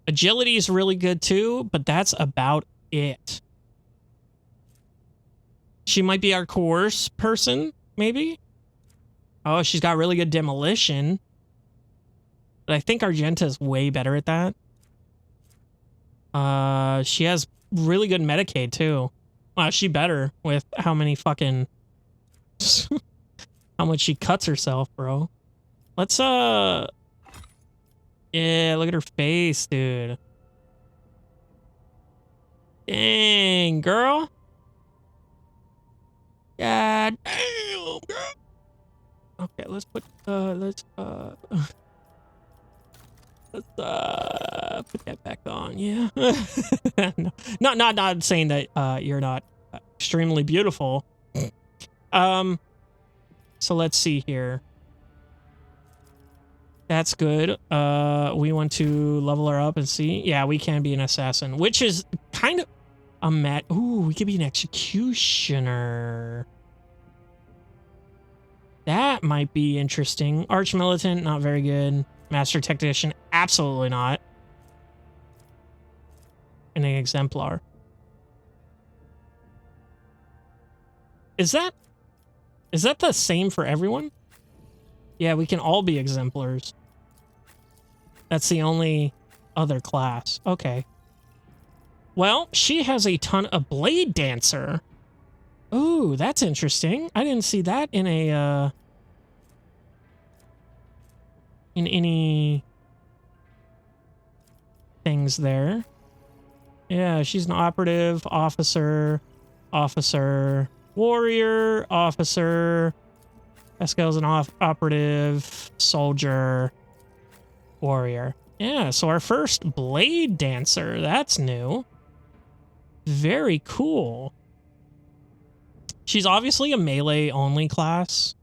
Agility is really good too, but that's about it. She might be our coerce person, maybe? Oh, she's got really good demolition. But I think Argenta is way better at that. She has really good Medicaid too. Wow, she better with how many fucking... how much she cuts herself, bro. Let's, yeah, look at her face, dude. Dang, girl. God damn, girl. Okay, let's put, let's put that back on, yeah. No, not saying that you're not extremely beautiful. So let's see here. That's good. We want to level her up and see. Yeah, we can be an assassin, which is kind of a ooh, we could be an executioner. That might be interesting. Arch Militant, not very good. Master Technician, absolutely not. And an Exemplar. Is that the same for everyone? Yeah, we can all be Exemplars. That's the only other class. Okay. Well, she has a ton of Blade Dancer. Ooh, that's interesting. I didn't see that in a, in any things there. Yeah, she's an operative, officer, warrior, officer. Pascal's an operative, soldier, warrior. Yeah, so our first Blade Dancer. That's new. Very cool. She's obviously a melee-only class.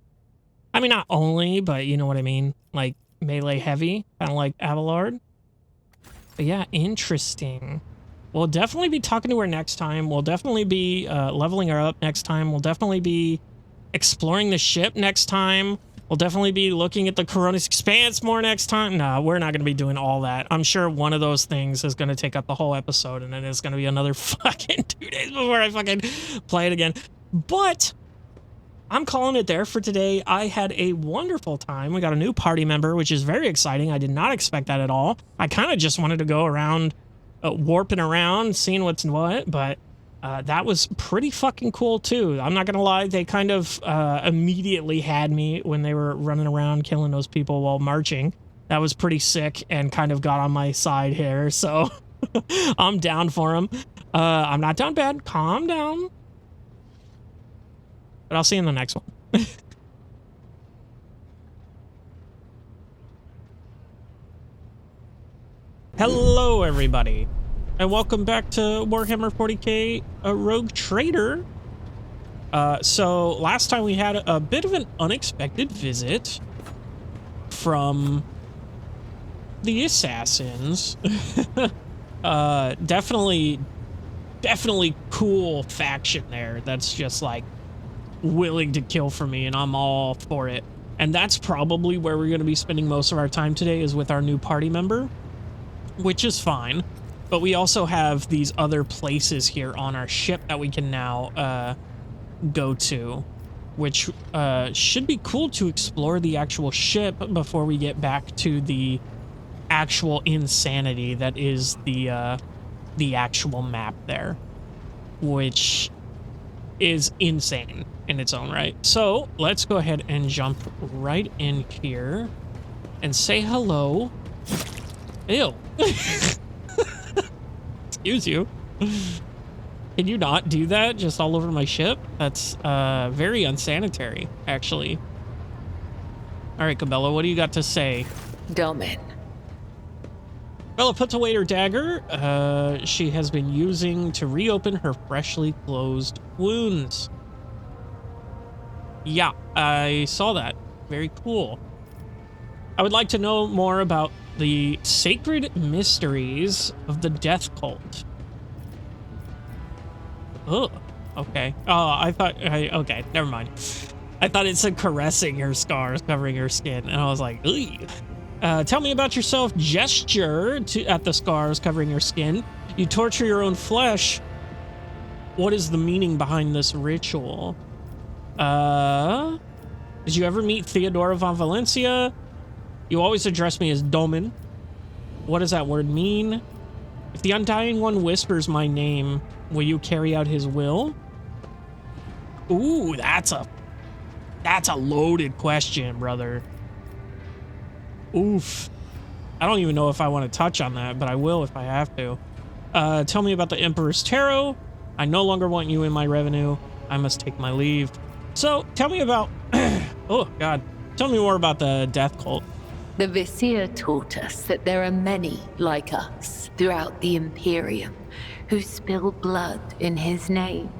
I mean, not only, but you know what I mean. Like, melee-heavy, kind of like Abelard. But yeah, interesting. We'll definitely be talking to her next time. We'll definitely be leveling her up next time. We'll definitely be exploring the ship next time. We'll definitely be looking at the Coronis Expanse more next time. No, we're not going to be doing all that. I'm sure one of those things is going to take up the whole episode, and then it's going to be another fucking 2 days before I fucking play it again. But I'm calling it there for today. I had a wonderful time. We got a new party member, which is very exciting. I did not expect that at all. I kind of just wanted to go around, warping around, seeing what's what, but that was pretty fucking cool too. I'm not gonna lie, they kind of immediately had me when they were running around killing those people while marching. That was pretty sick and kind of got on my side here, so I'm down for them. I'm not down bad. Calm down. But I'll see you in the next one. Hello, everybody, and welcome back to Warhammer 40K Rogue Trader. So last time we had a bit of an unexpected visit from the assassins. Definitely cool faction there. That's just like willing to kill for me, and I'm all for it. And that's probably where we're going to be spending most of our time today, is with our new party member, which is fine. But we also have these other places here on our ship that we can now go to, which should be cool to explore the actual ship before we get back to the actual insanity that is the actual map there, which is insane in its own right. So let's go ahead and jump right in here and say hello. Ew. Excuse you. Can you not do that just all over my ship? That's very unsanitary, actually. All right, Cabela, what do you got to say? Domin. Bella puts away her dagger she has been using to reopen her freshly closed wounds. Yeah, I saw that. Very cool. I would like to know more about the sacred mysteries of the death cult. Oh, okay. Oh, I thought... okay, never mind. I thought it said caressing her scars, covering her skin, and I was like, ugh. Tell me about yourself. Gesture at the scars covering your skin. You torture your own flesh. What is the meaning behind this ritual? Did you ever meet Theodora von Valencia? You always address me as Domin. What does that word mean? If the Undying One whispers my name, will you carry out his will? Ooh, that's a loaded question, brother. Oof. I don't even know if I want to touch on that, but I will if I have to. Tell me about the Emperor's Tarot. I no longer want you in my revenue. I must take my leave. So, tell me about... oh, God. Tell me more about the death cult. The Vizier taught us that there are many like us throughout the Imperium who spill blood in his name.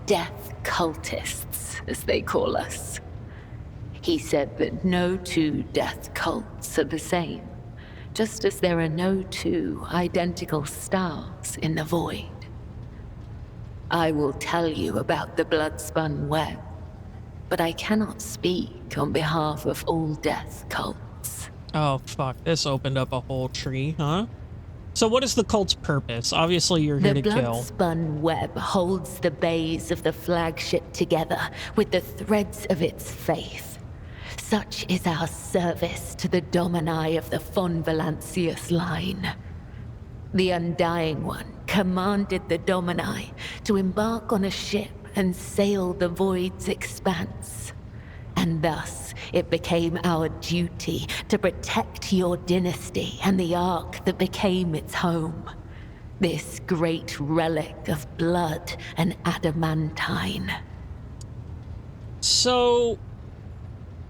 Death cultists, as they call us. He said that no two death cults are the same, just as there are no two identical stars in the void. I will tell you about the blood-spun web, but I cannot speak on behalf of all death cults. Oh, fuck. This opened up a whole tree, huh? So what is the cult's purpose? Obviously, you're here to kill. The blood-spun web holds the bays of the flagship together with the threads of its faith. Such is our service to the Domini of the von Valancius line. The Undying One commanded the Domini to embark on a ship and sail the void's expanse. And thus, it became our duty to protect your dynasty and the Ark that became its home. This great relic of blood and adamantine. So,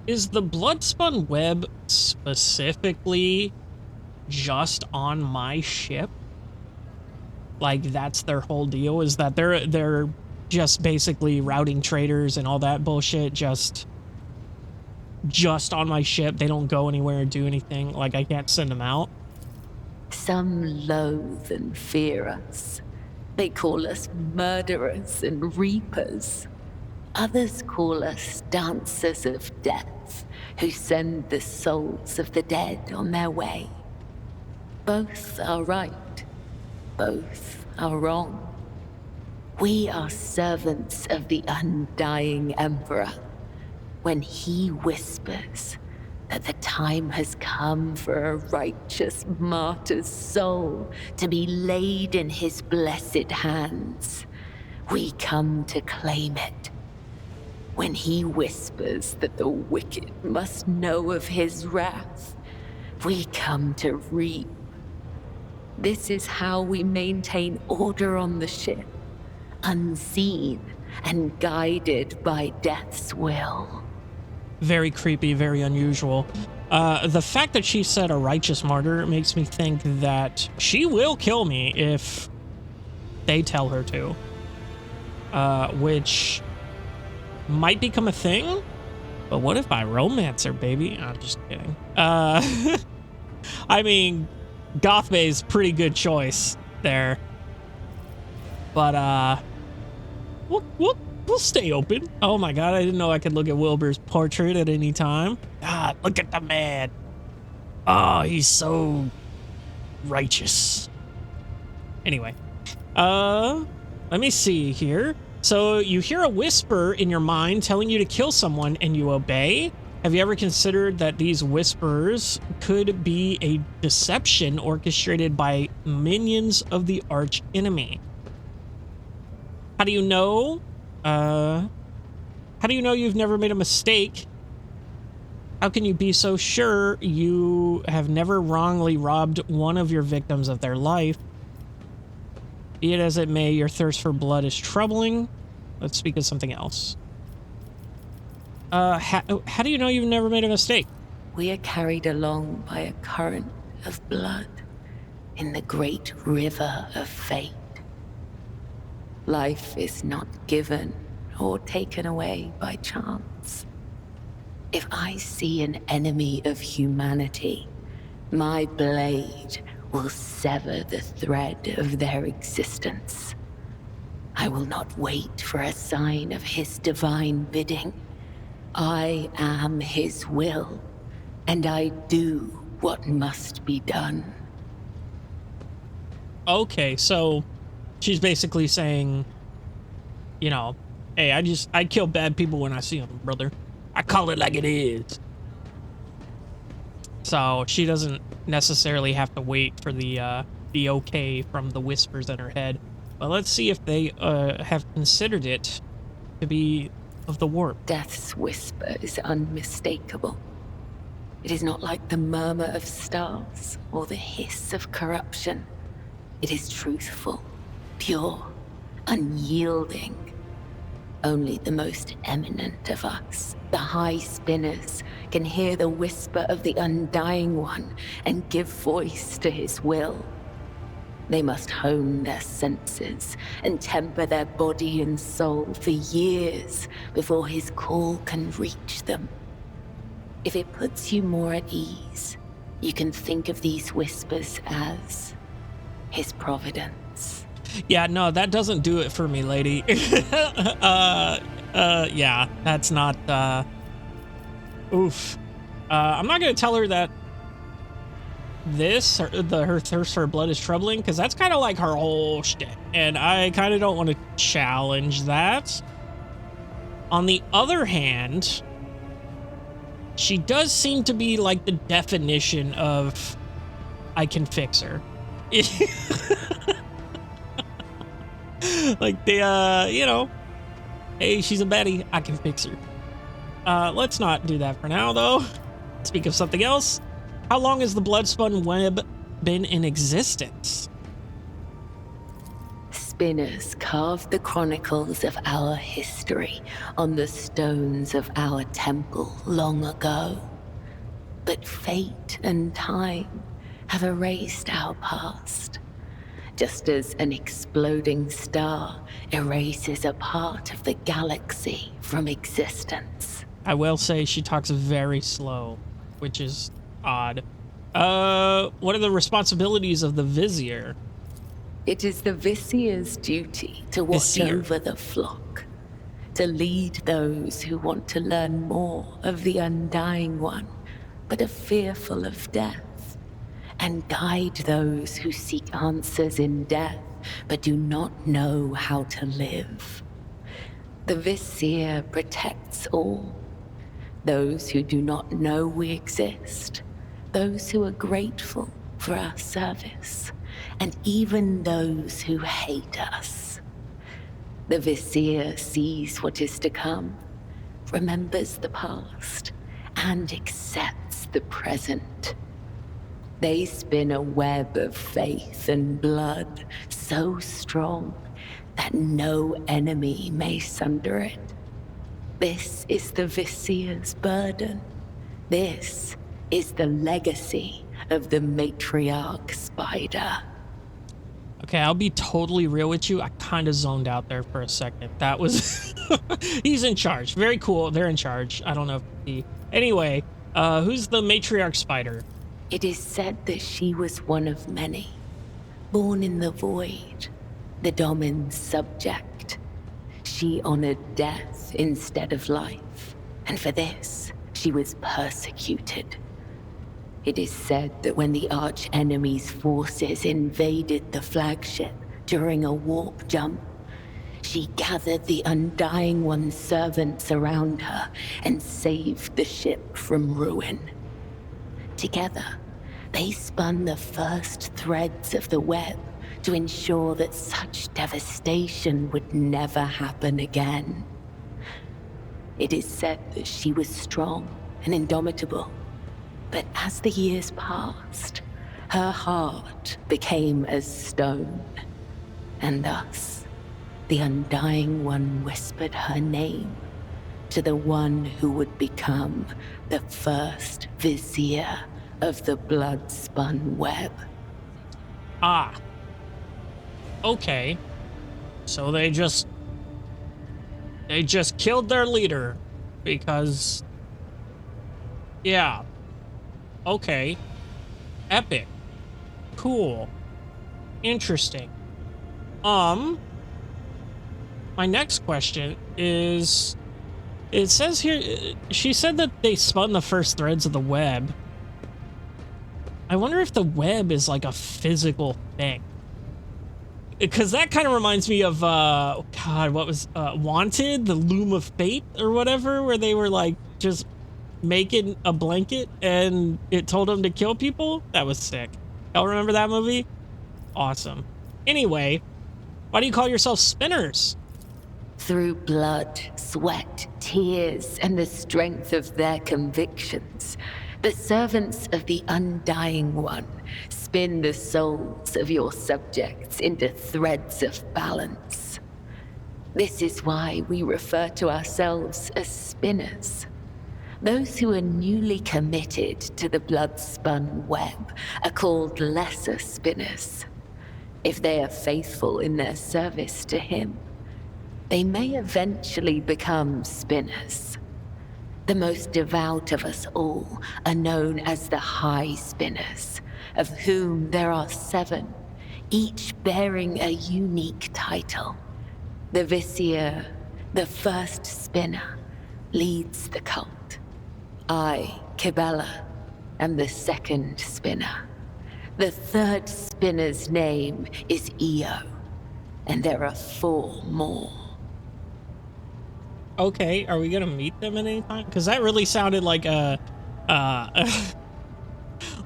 is the blood-spun web specifically just on my ship? Like, that's their whole deal? Is that they're just basically routing traders and all that bullshit just on my ship? They don't go anywhere or do anything? Like, I can't send them out? Some loathe and fear us. They call us murderers and reapers. Others call us dancers of death, who send the souls of the dead on their way. Both are right. Both are wrong. We are servants of the undying Emperor. When he whispers that the time has come for a righteous martyr's soul to be laid in his blessed hands, we come to claim it. When he whispers that the wicked must know of his wrath, we come to reap. This is how we maintain order on the ship, unseen and guided by death's will. Very creepy, very unusual. The fact that she said a righteous martyr makes me think that she will kill me if they tell her to. Which might become a thing, but what if I romance her, baby? I'm just kidding. I mean, Gothbay's pretty good choice there. But, we'll stay open. Oh my god, I didn't know I could look at Wilbur's portrait at any time. God, look at the man. Oh, he's so righteous. Anyway, let me see here. So you hear a whisper in your mind telling you to kill someone and you obey? Have you ever considered that these whispers could be a deception orchestrated by minions of the arch enemy? How do you know? How do you know you've never made a mistake? How can you be so sure you have never wrongly robbed one of your victims of their life? Be it as it may, your thirst for blood is troubling. Let's speak of something else. How do you know you've never made a mistake? We are carried along by a current of blood in the great river of fate. Life is not given or taken away by chance. If I see an enemy of humanity, my blade will sever the thread of their existence. I will not wait for a sign of his divine bidding. I am his will, and I do what must be done. Okay, so she's basically saying, you know, hey, I kill bad people when I see them, brother. I call it like it is. So she doesn't necessarily have to wait for the okay from the whispers in her head. But let's see if they have considered it to be of the warp. Death's whisper is unmistakable. It is not like the murmur of stars or the hiss of corruption. It is truthful, pure, unyielding. Only the most eminent of us, the high spinners, can hear the whisper of the undying one and give voice to his will. They must hone their senses and temper their body and soul for years before his call can reach them. If it puts you more at ease, you can think of these whispers as his providence. Yeah, no, that doesn't do it for me, lady. Yeah, that's not, oof. I'm not gonna tell her that her thirst for blood is troubling, because that's kind of like her whole shit, and I kind of don't want to challenge that. On the other hand, she does seem to be like the definition of I can fix her. Like the you know, hey, she's a baddie, I can fix her. Let's not do that for now, though. Speak of something else. How long has the Bloodspun web been in existence? Spinners carved the chronicles of our history on the stones of our temple long ago. But fate and time have erased our past, just as an exploding star erases a part of the galaxy from existence. I will say she talks very slow, which is odd. What are the responsibilities of the Vizier? It is the Vizier's duty to watch over the flock, to lead those who want to learn more of the Undying One, but are fearful of death, and guide those who seek answers in death but do not know how to live. The Vizier protects all. Those who do not know we exist, those who are grateful for our service, and even those who hate us. The Vizier sees what is to come, remembers the past, and accepts the present. They spin a web of faith and blood so strong that no enemy may sunder it. This is the Vizier's burden. This is the legacy of the matriarch spider. Okay, I'll be totally real with you. I kind of zoned out there for a second. That was... He's in charge. Very cool. They're in charge. I don't know if he... Anyway, who's the matriarch spider? It is said that she was one of many, born in the void, the Domin's subject. She honored death instead of life, and for this, she was persecuted. It is said that when the arch-enemy's forces invaded the flagship during a warp jump, she gathered the Undying One's servants around her and saved the ship from ruin. Together, they spun the first threads of the web to ensure that such devastation would never happen again. It is said that she was strong and indomitable, but as the years passed, her heart became as stone, and thus, the Undying One whispered her name to the one who would become the first Vizier of the blood-spun web. Ah. Okay. So they just killed their leader because... Yeah. Okay. Epic. Cool. Interesting. My next question is... It says here... She said that they spun the first threads of the web. I wonder if the web is like a physical thing. Because that kind of reminds me of, God, what was, Wanted? The Loom of Fate or whatever, where they were like just making a blanket and it told them to kill people? That was sick. Y'all remember that movie? Awesome. Anyway, why do you call yourself spinners? Through blood, sweat, tears, and the strength of their convictions, the servants of the Undying One spin the souls of your subjects into threads of balance. This is why we refer to ourselves as spinners. Those who are newly committed to the blood-spun web are called lesser spinners. If they are faithful in their service to him, they may eventually become spinners. The most devout of us all are known as the High Spinners, of whom there are 7, each bearing a unique title. The Vizier, the first spinner, leads the cult. I, Kibella, am the second spinner. The third spinner's name is Io, and there are 4 more. Okay, are we gonna meet them at any time? Because that really sounded like a,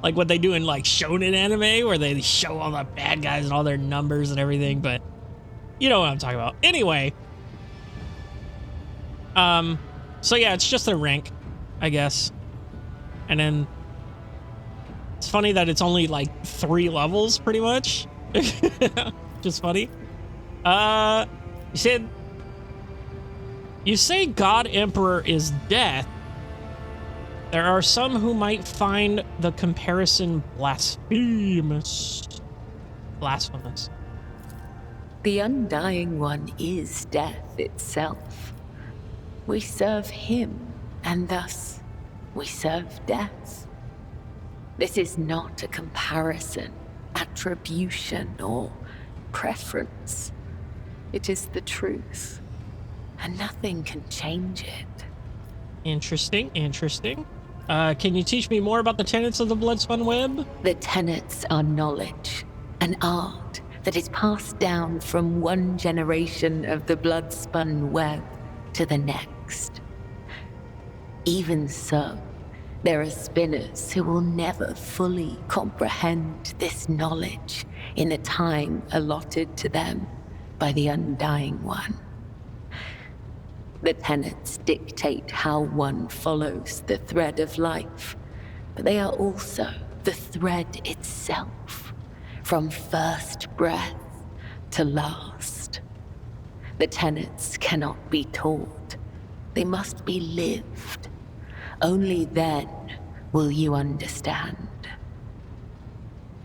like what they do in like shonen anime, where they show all the bad guys and all their numbers and everything. But you know what I'm talking about. Anyway, so yeah, it's just a rank, I guess. And then it's funny that it's only like 3 levels, pretty much. Just funny. You say God Emperor is death. There are some who might find the comparison blasphemous. Blasphemous. The Undying One is death itself. We serve him, and thus we serve death. This is not a comparison, attribution, or preference. It is the truth, and nothing can change it. Interesting, interesting. Can you teach me more about the tenets of the Bloodspun Web? The tenets are knowledge, an art that is passed down from one generation of the blood-spun web to the next. Even so, there are spinners who will never fully comprehend this knowledge in the time allotted to them by the Undying One. The tenets dictate how one follows the thread of life, but they are also the thread itself, from first breath to last. The tenets cannot be taught, they must be lived. Only then will you understand.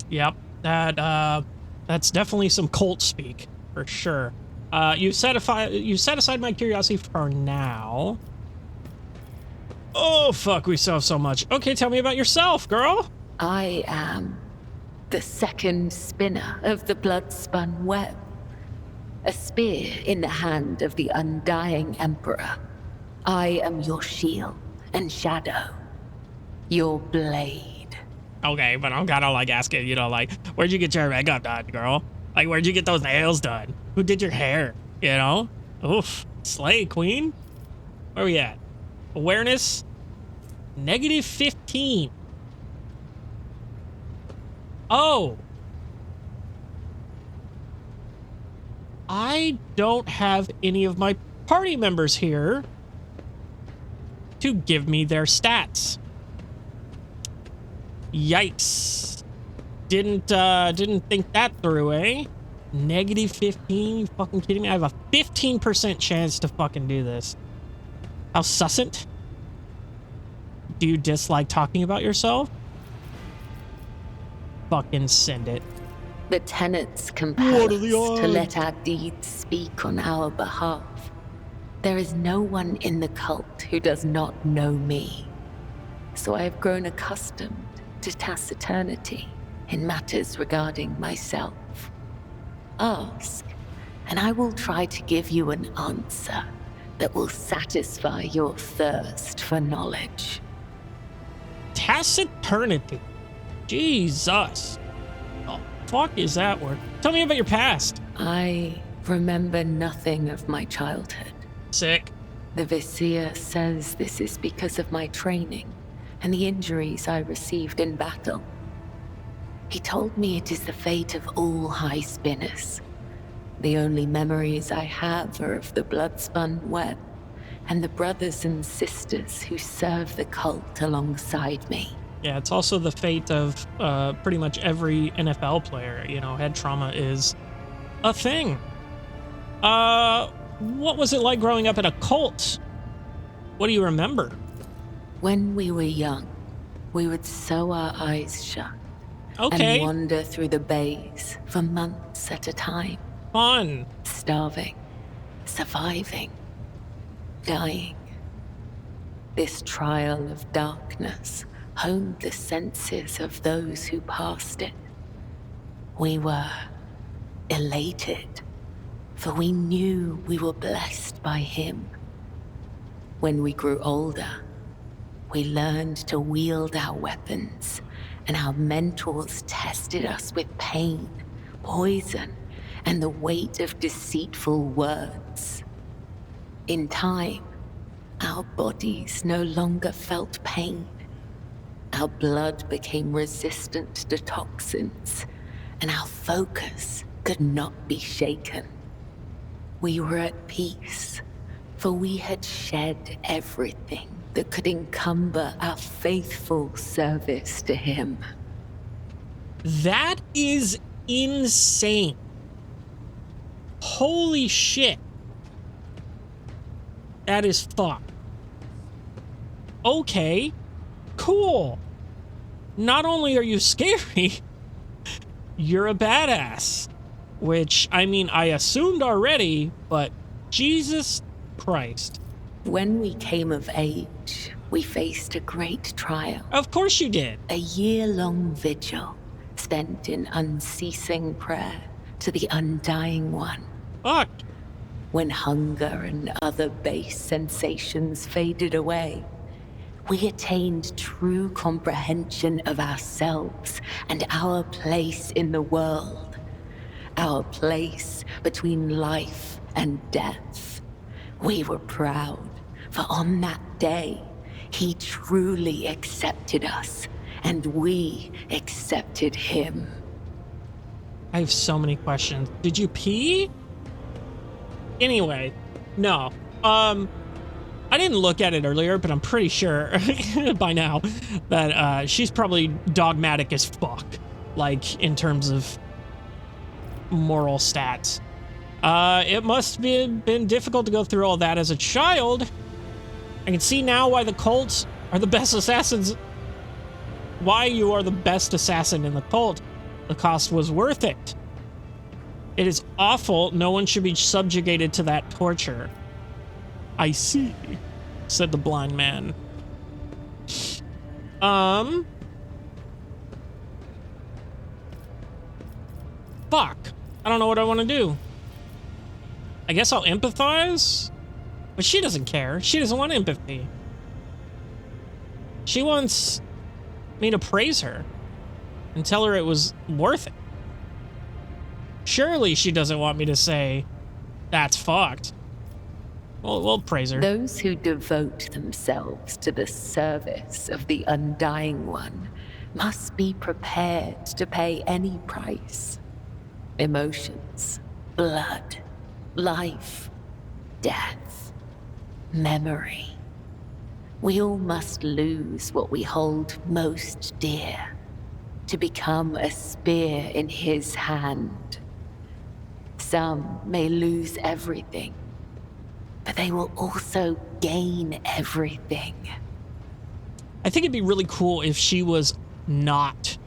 Yep, that's definitely some cult speak, for sure. You set aside my curiosity for now. Oh, fuck, we still have so much. Okay, tell me about yourself, girl. I am the second spinner of the blood-spun web. A spear in the hand of the Undying Emperor. I am your shield and shadow. Your blade. Okay, but I'm kind of like asking, you know, like, where'd you get your makeup done, girl? Like, where'd you get those nails done? Who did your hair? You know? Oof. Slay, queen. Where we at? Awareness? -15. Oh. I don't have any of my party members here to give me their stats. Yikes. Didn't think that through, eh? -15, you fucking kidding me? I have a 15% chance to fucking do this. How sussant? Do you dislike talking about yourself? Fucking send it. The tenets compel What are the us to odds? let our deeds speak on our behalf. There is no one in the cult who does not know me. So I have grown accustomed to taciturnity in matters regarding myself. Ask, and I will try to give you an answer that will satisfy your thirst for knowledge. Taciturnity. Jesus. Oh, fuck is that word? Tell me about your past. I remember nothing of my childhood. Sick. The Vizier says this is because of my training and the injuries I received in battle. He told me it is the fate of all high spinners. The only memories I have are of the blood-spun web and the brothers and sisters who serve the cult alongside me. Yeah, it's also the fate of pretty much every NFL player. You know, head trauma is a thing. What was it like growing up in a cult? What do you remember? When we were young, we would sew our eyes shut Okay, and wander through the bays for months at a time, fun. starving, surviving, dying. This trial of darkness honed the senses of those who passed it. We were elated, for we knew we were blessed by him. When we grew older, we learned to wield our weapons, and our mentors tested us with pain, poison, and the weight of deceitful words. In time, our bodies no longer felt pain. Our blood became resistant to toxins, and our focus could not be shaken. We were at peace, for we had shed everything that could encumber our faithful service to him. That is insane. Holy shit. That is fucked. Okay, cool. Not only are you scary, you're a badass. Which, I mean, I assumed already, but Jesus Christ. When we came of age, we faced a great trial. Of course you did. A year-long vigil spent in unceasing prayer to the Undying One. Fuck. When hunger and other base sensations faded away, we attained true comprehension of ourselves and our place in the world. our place between life and death. We were proud, for on that day, he truly accepted us, and we accepted him. I have so many questions. Did you pee? Anyway, no. I didn't look at it earlier, but I'm pretty sure by now that she's probably dogmatic as fuck, like in terms of moral stats. It must have been difficult to go through all that as a child. I can see now why the cults are the best assassins. Why you are the best assassin in the cult. The cost was worth it. It is awful. No one should be subjugated to that torture. I see, said the blind man. Fuck. I don't know what I want to do. I guess I'll empathize? But she doesn't care. She doesn't want empathy. She wants me to praise her and tell her it was worth it. Surely she doesn't want me to say, that's fucked. We'll praise her. Those who devote themselves to the service of the Undying One must be prepared to pay any price. Emotions, blood, life, death, memory. We all must lose what we hold most dear to become a spear in his hand. Some may lose everything, but they will also gain everything. I think it'd be really cool if she was not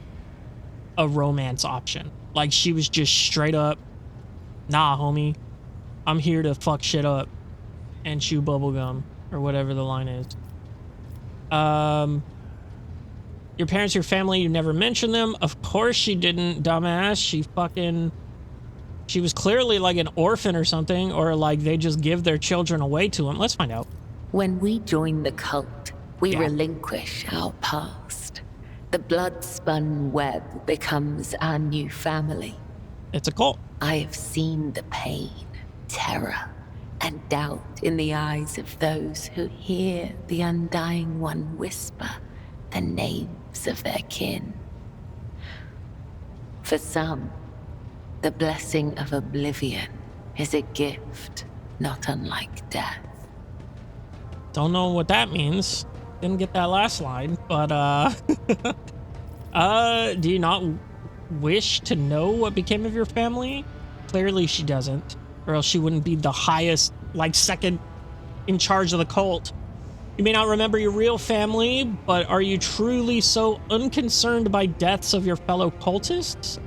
a romance option. Like she was just straight up, nah, homie, I'm here to fuck shit up and chew bubblegum, or whatever the line is. Your parents, your family, you never mentioned them. Of course she didn't, dumbass. She was clearly like an orphan or something, or like they just give their children away to them. Let's find out. When we join the cult, we relinquish our past. The blood-spun web becomes our new family. It's a cult. I have seen the pain, terror, and doubt in the eyes of those who hear the Undying One whisper the names of their kin. For some, the blessing of oblivion is a gift not unlike death. Don't know what that means. Didn't get that last line, but do you not wish to know what became of your family? Clearly she doesn't, or else she wouldn't be the highest, like second in charge of the cult. You may not remember your real family, but are you truly so unconcerned by deaths of your fellow cultists?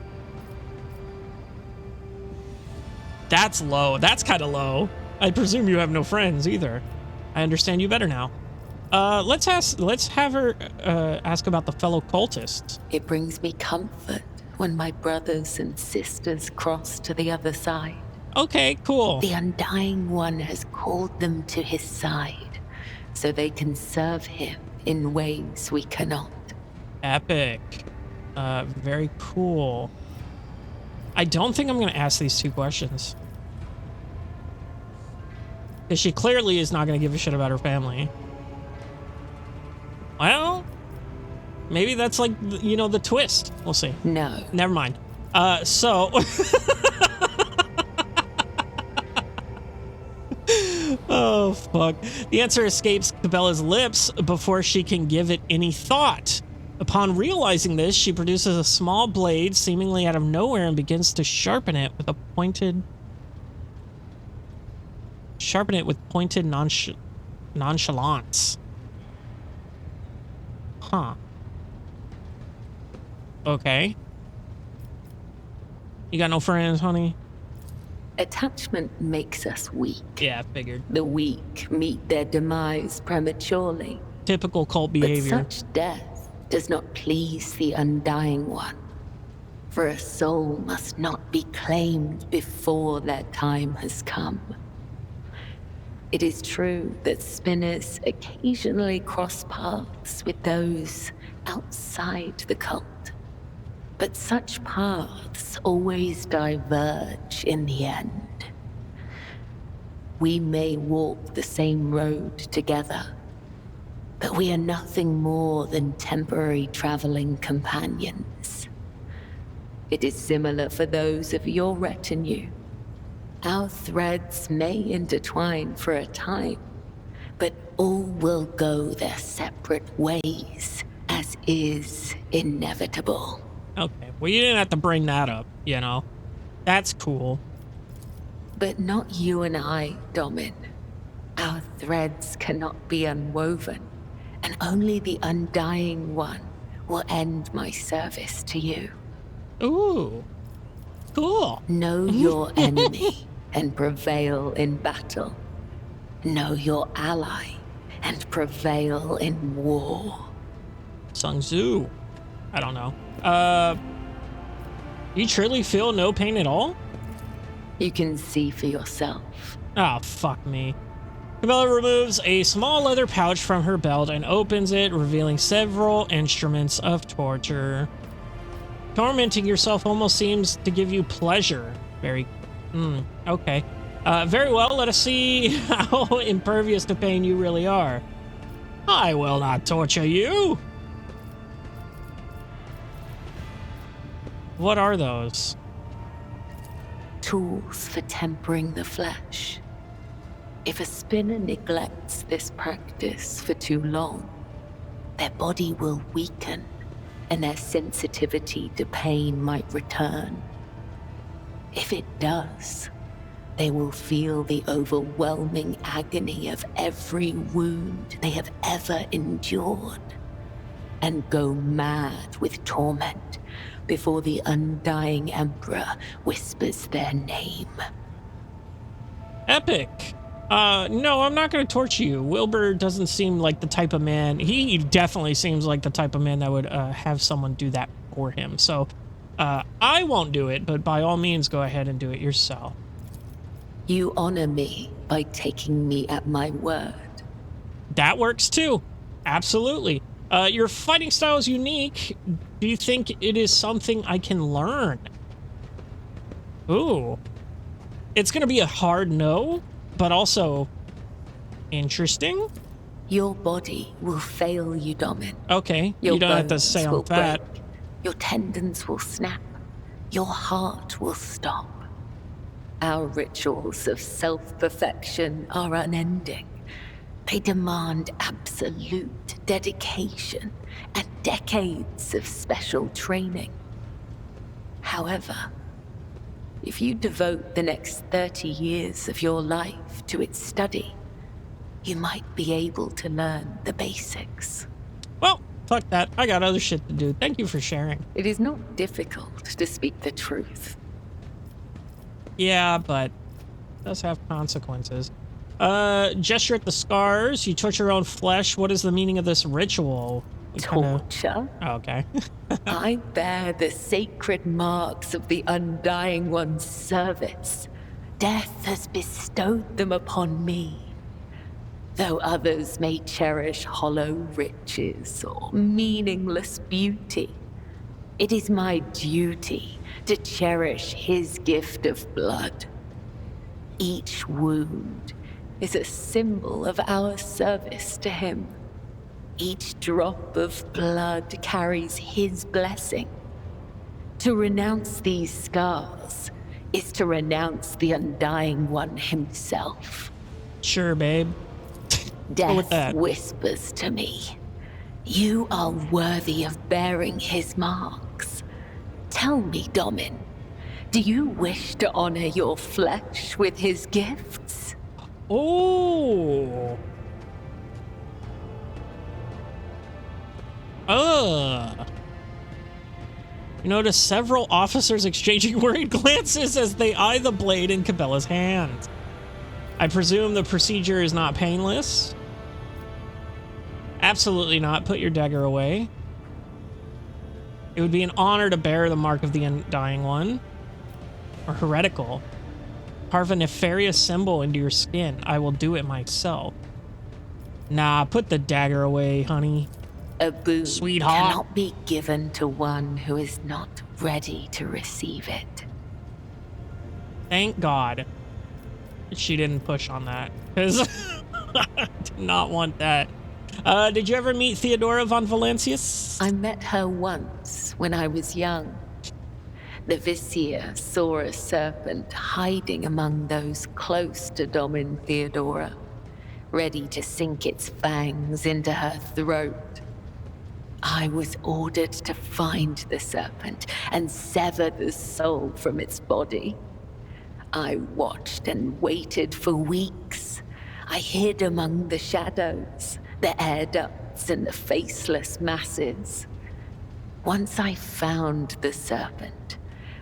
That's low. That's kind of low. I presume you have no friends either. I understand you better now. Let's have her ask about the fellow cultists. It brings me comfort when my brothers and sisters cross to the other side. Okay, cool. The Undying One has called them to his side, so they can serve him in ways we cannot. Epic. Very cool. I don't think I'm going to ask these two questions. Because she clearly is not going to give a shit about her family. Well, maybe that's like, you know, the twist. We'll see. No. Never mind. So... Oh, fuck. The answer escapes Cabela's lips before she can give it any thought. Upon realizing this, she produces a small blade seemingly out of nowhere and begins to sharpen it with pointed nonchalance. Huh. Okay. You got no friends, honey? Attachment makes us weak. Yeah, I figured. The weak meet their demise prematurely. Typical cult behavior. But such death does not please the Undying One. For a soul must not be claimed before their time has come. It is true that spinners occasionally cross paths with those outside the cult. But such paths always diverge in the end. We may walk the same road together, but we are nothing more than temporary traveling companions. It is similar for those of your retinue. Our threads may intertwine for a time, but all will go their separate ways, as is inevitable. Okay, well, you didn't have to bring that up, you know. That's cool. But not you and I, Domin. Our threads cannot be unwoven, and only the Undying One will end my service to you. Ooh, cool. Know your enemy and prevail in battle. Know your ally and prevail in war. Sun Tzu. I don't know. You truly feel no pain at all? You can see for yourself. Oh, fuck me. Cabela removes a small leather pouch from her belt and opens it, revealing several instruments of torture. Tormenting yourself almost seems to give you pleasure. Okay. Very well, let us see how impervious to pain you really are. I will not torture you. What are those? Tools for tempering the flesh. If a spinner neglects this practice for too long, their body will weaken and their sensitivity to pain might return. If it does, they will feel the overwhelming agony of every wound they have ever endured and go mad with torment before the Undying Emperor whispers their name. Epic. No, I'm not going to torture you. Wilbur doesn't seem like the type of man. He definitely seems like the type of man that would have someone do that for him. So I won't do it, but by all means, go ahead and do it yourself. You honor me by taking me at my word. That works too. Absolutely. Your fighting style is unique. Do you think it is something I can learn? Ooh. It's going to be a hard no, but also interesting. Your body will fail you, Domin. Okay, Your you don't have to bones say will I'm fat. break. Your tendons will snap. Your heart will stop. Our rituals of self-perfection are unending. They demand absolute dedication and decades of special training. However, if you devote the next 30 years of your life to its study, you might be able to learn the basics. Well, fuck that. I got other shit to do. Thank you for sharing. It is not difficult to speak the truth. Yeah, but it does have consequences. Gesture at the scars. You touch your own flesh. What is the meaning of this ritual? Torture? Oh, okay. I bear the sacred marks of the Undying One's service. Death has bestowed them upon me. Though others may cherish hollow riches or meaningless beauty, it is my duty to cherish his gift of blood. Each wound is a symbol of our service to him. Each drop of blood carries his blessing. To renounce these scars is to renounce the Undying One himself. Sure, babe. Go with Death that. whispers to me, "You are worthy of bearing his marks." Tell me, Domin, do you wish to honor your flesh with his gifts? Oh. You notice several officers exchanging worried glances as they eye the blade in Cabela's hand. I presume the procedure is not painless? Absolutely not. Put your dagger away. It would be an honor to bear the mark of the Undying One. Or heretical. Carve a nefarious symbol into your skin. I will do it myself. Nah, put the dagger away, honey. A boon Sweetheart. cannot be given to one who is not ready to receive it. Thank God she didn't push on that, because I did not want that. Did you ever meet Theodora von Valancius? I met her once when I was young. The Vizier saw a serpent hiding among those close to Domin Theodora, ready to sink its fangs into her throat. I was ordered to find the serpent and sever the soul from its body. I watched and waited for weeks. I hid among the shadows, the air ducts and the faceless masses. Once I found the serpent,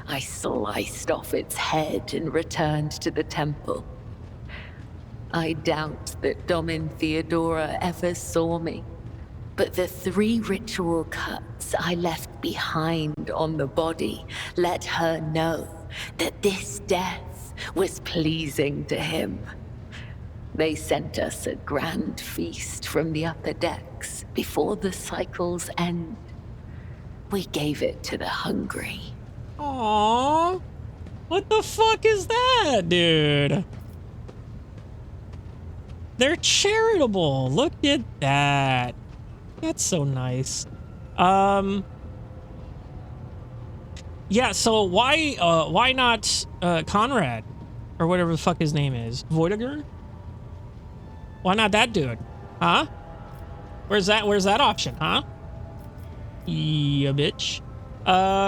I sliced off its head and returned to the temple. I doubt that Domin Theodora ever saw me, but the 3 ritual cuts I left behind on the body let her know that this death was pleasing to him. They sent us a grand feast from the upper decks before the cycle's end. We gave it to the hungry. Aww. What the fuck is that, dude? They're charitable. Look at that. That's so nice. Yeah, so why not Conrad? Or whatever the fuck his name is. Voidiger? Why not that dude? Huh? Where's that option, huh? Yeah, bitch.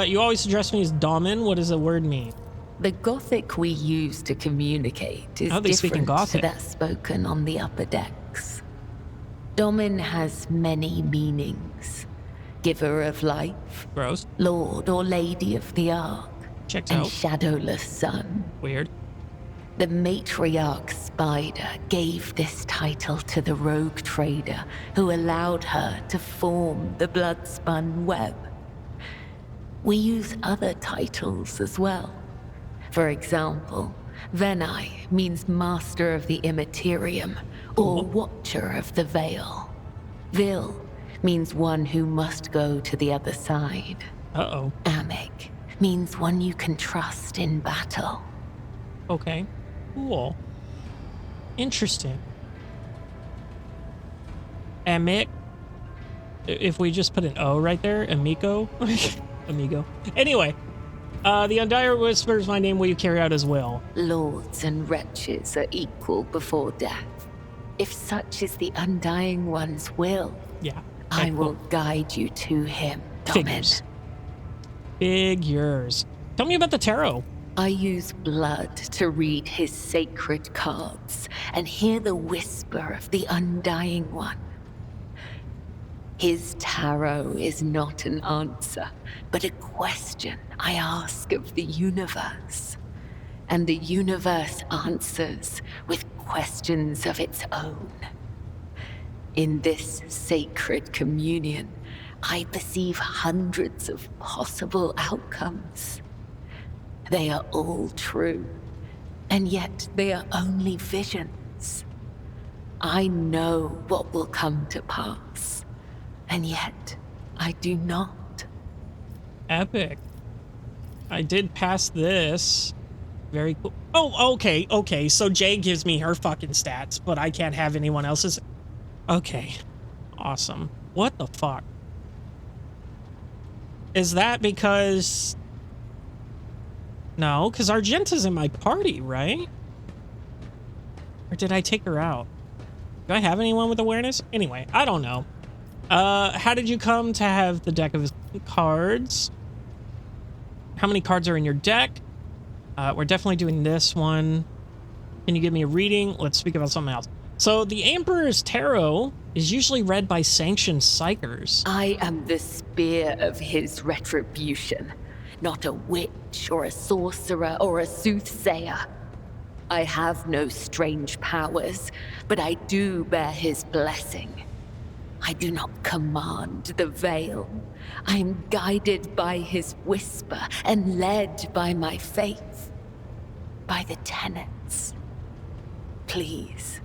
You always address me as Domin. What does the word mean? The Gothic we use to communicate is they speak in different to Gothic. that spoken on the upper decks. Domin has many meanings. Giver of life, Gross. Lord or Lady of the Ark, Checks and out. Shadowless Sun. Weird. The matriarch Spider gave this title to the rogue trader who allowed her to form the blood-spun web. We use other titles as well. For example, Venai means Master of the Immaterium, or Watcher of the Veil. Vil means one who must go to the other side. Uh-oh. Amic means one you can trust in battle. Okay. Cool. Interesting. Amic. If we just put an O right there, Amico. Amigo. Anyway, the Undying whispers my name will you carry out as well. Lords and wretches are equal before death. If such is the Undying One's will, Yeah. I Okay, will cool. guide you to him, Figures. Domin. Figures. Tell me about the tarot. I use blood to read his sacred cards and hear the whisper of the Undying One. His tarot is not an answer, but a question I ask of the universe. And the universe answers with questions of its own. In this sacred communion, I perceive hundreds of possible outcomes. They are all true, and yet they are only visions. I know what will come to pass, and yet I do not. Epic. I did pass this. Very cool. Oh, okay. So Jay gives me her fucking stats, but I can't have anyone else's. Okay. Awesome. What the fuck? Is that because... No, because Argenta's in my party, right? Or did I take her out? Do I have anyone with awareness? Anyway, I don't know. How did you come to have the deck of cards? How many cards are in your deck? We're definitely doing this one. Can you give me a reading? Let's speak about something else. So the Emperor's Tarot is usually read by sanctioned psychers. I am the spear of his retribution, not a witch or a sorcerer or a soothsayer. I have no strange powers, but I do bear his blessing. I do not command the veil. I am guided by his whisper and led by my faith, by the tenets. Please,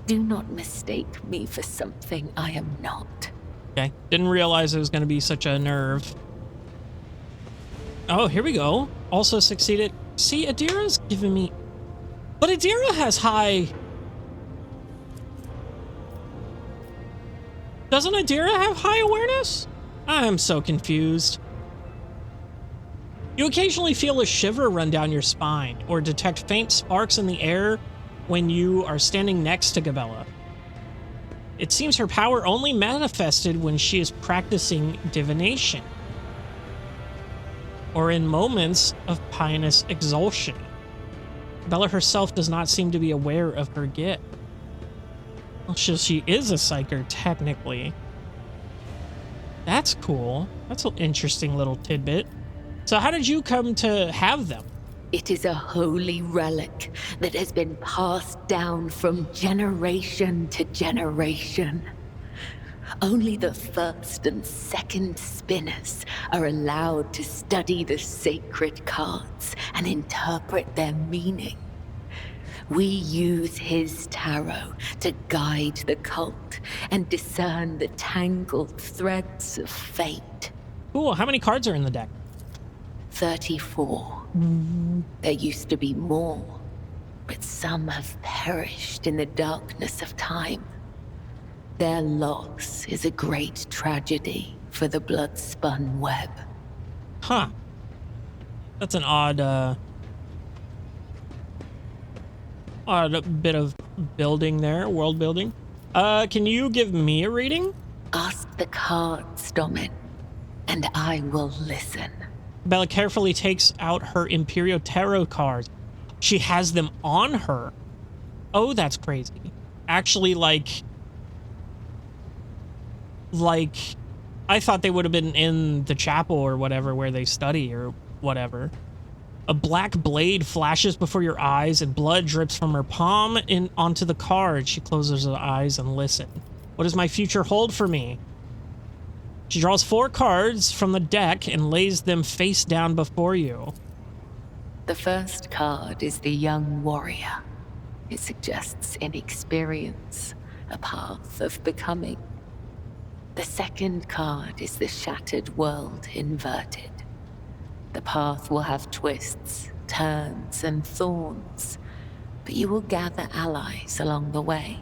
do not mistake me for something I am not. Okay, didn't realize it was going to be such a nerve. Oh, here we go. Also succeeded. See, Adira's giving me... But Adira has high... Doesn't Adira have high awareness? I'm so confused. You occasionally feel a shiver run down your spine or detect faint sparks in the air when you are standing next to Gabella. It seems her power only manifested when she is practicing divination or in moments of pious exultation. Bella herself does not seem to be aware of her gift. Well, she is a psyker, technically. That's cool. That's an interesting little tidbit. So how did you come to have them? It is a holy relic that has been passed down from generation to generation. Only the first and second spinners are allowed to study the sacred cards and interpret their meaning. We use his tarot to guide the cult and discern the tangled threads of fate. Cool. How many cards are in the deck? 34. There used to be more, but some have perished in the darkness of time. Their loss is a great tragedy for the blood-spun web. Huh. That's an odd bit of building there, world building. Can you give me a reading? Ask the cards, Domin, and I will listen. Bella carefully takes out her Imperial Tarot cards. She has them on her. Oh, that's crazy. Actually, like, I thought they would have been in the chapel or whatever where they study or whatever. A black blade flashes before your eyes and blood drips from her palm onto the card. She closes her eyes and listens. What does my future hold for me? She draws 4 cards from the deck and lays them face down before you. The first card is the young warrior. It suggests inexperience, a path of becoming. The second card is the shattered world inverted. The path will have twists, turns, and thorns, but you will gather allies along the way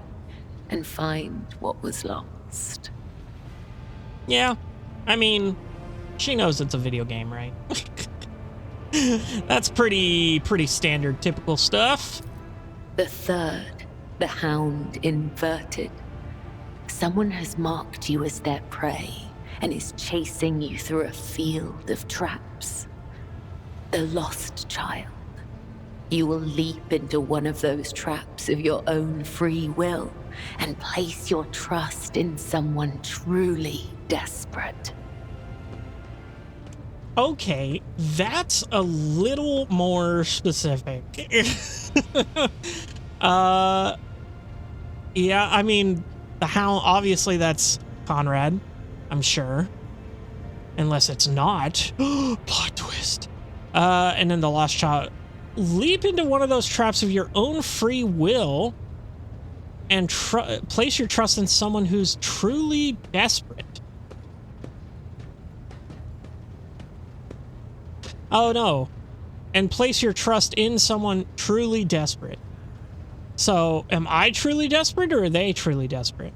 and find what was lost. Yeah, I mean, she knows it's a video game, right? That's pretty standard, typical stuff. The third, the hound inverted. Someone has marked you as their prey and is chasing you through a field of traps. The lost child. You will leap into one of those traps of your own free will and place your trust in someone truly desperate. Okay, that's a little more specific. Yeah, I mean, the hound, obviously that's Conrad, I'm sure. Unless it's not. Plot twist. And then the lost child. Leap into one of those traps of your own free will and place your trust in someone who's truly desperate. Oh no. And place your trust in someone truly desperate. So, am I truly desperate or are they truly desperate?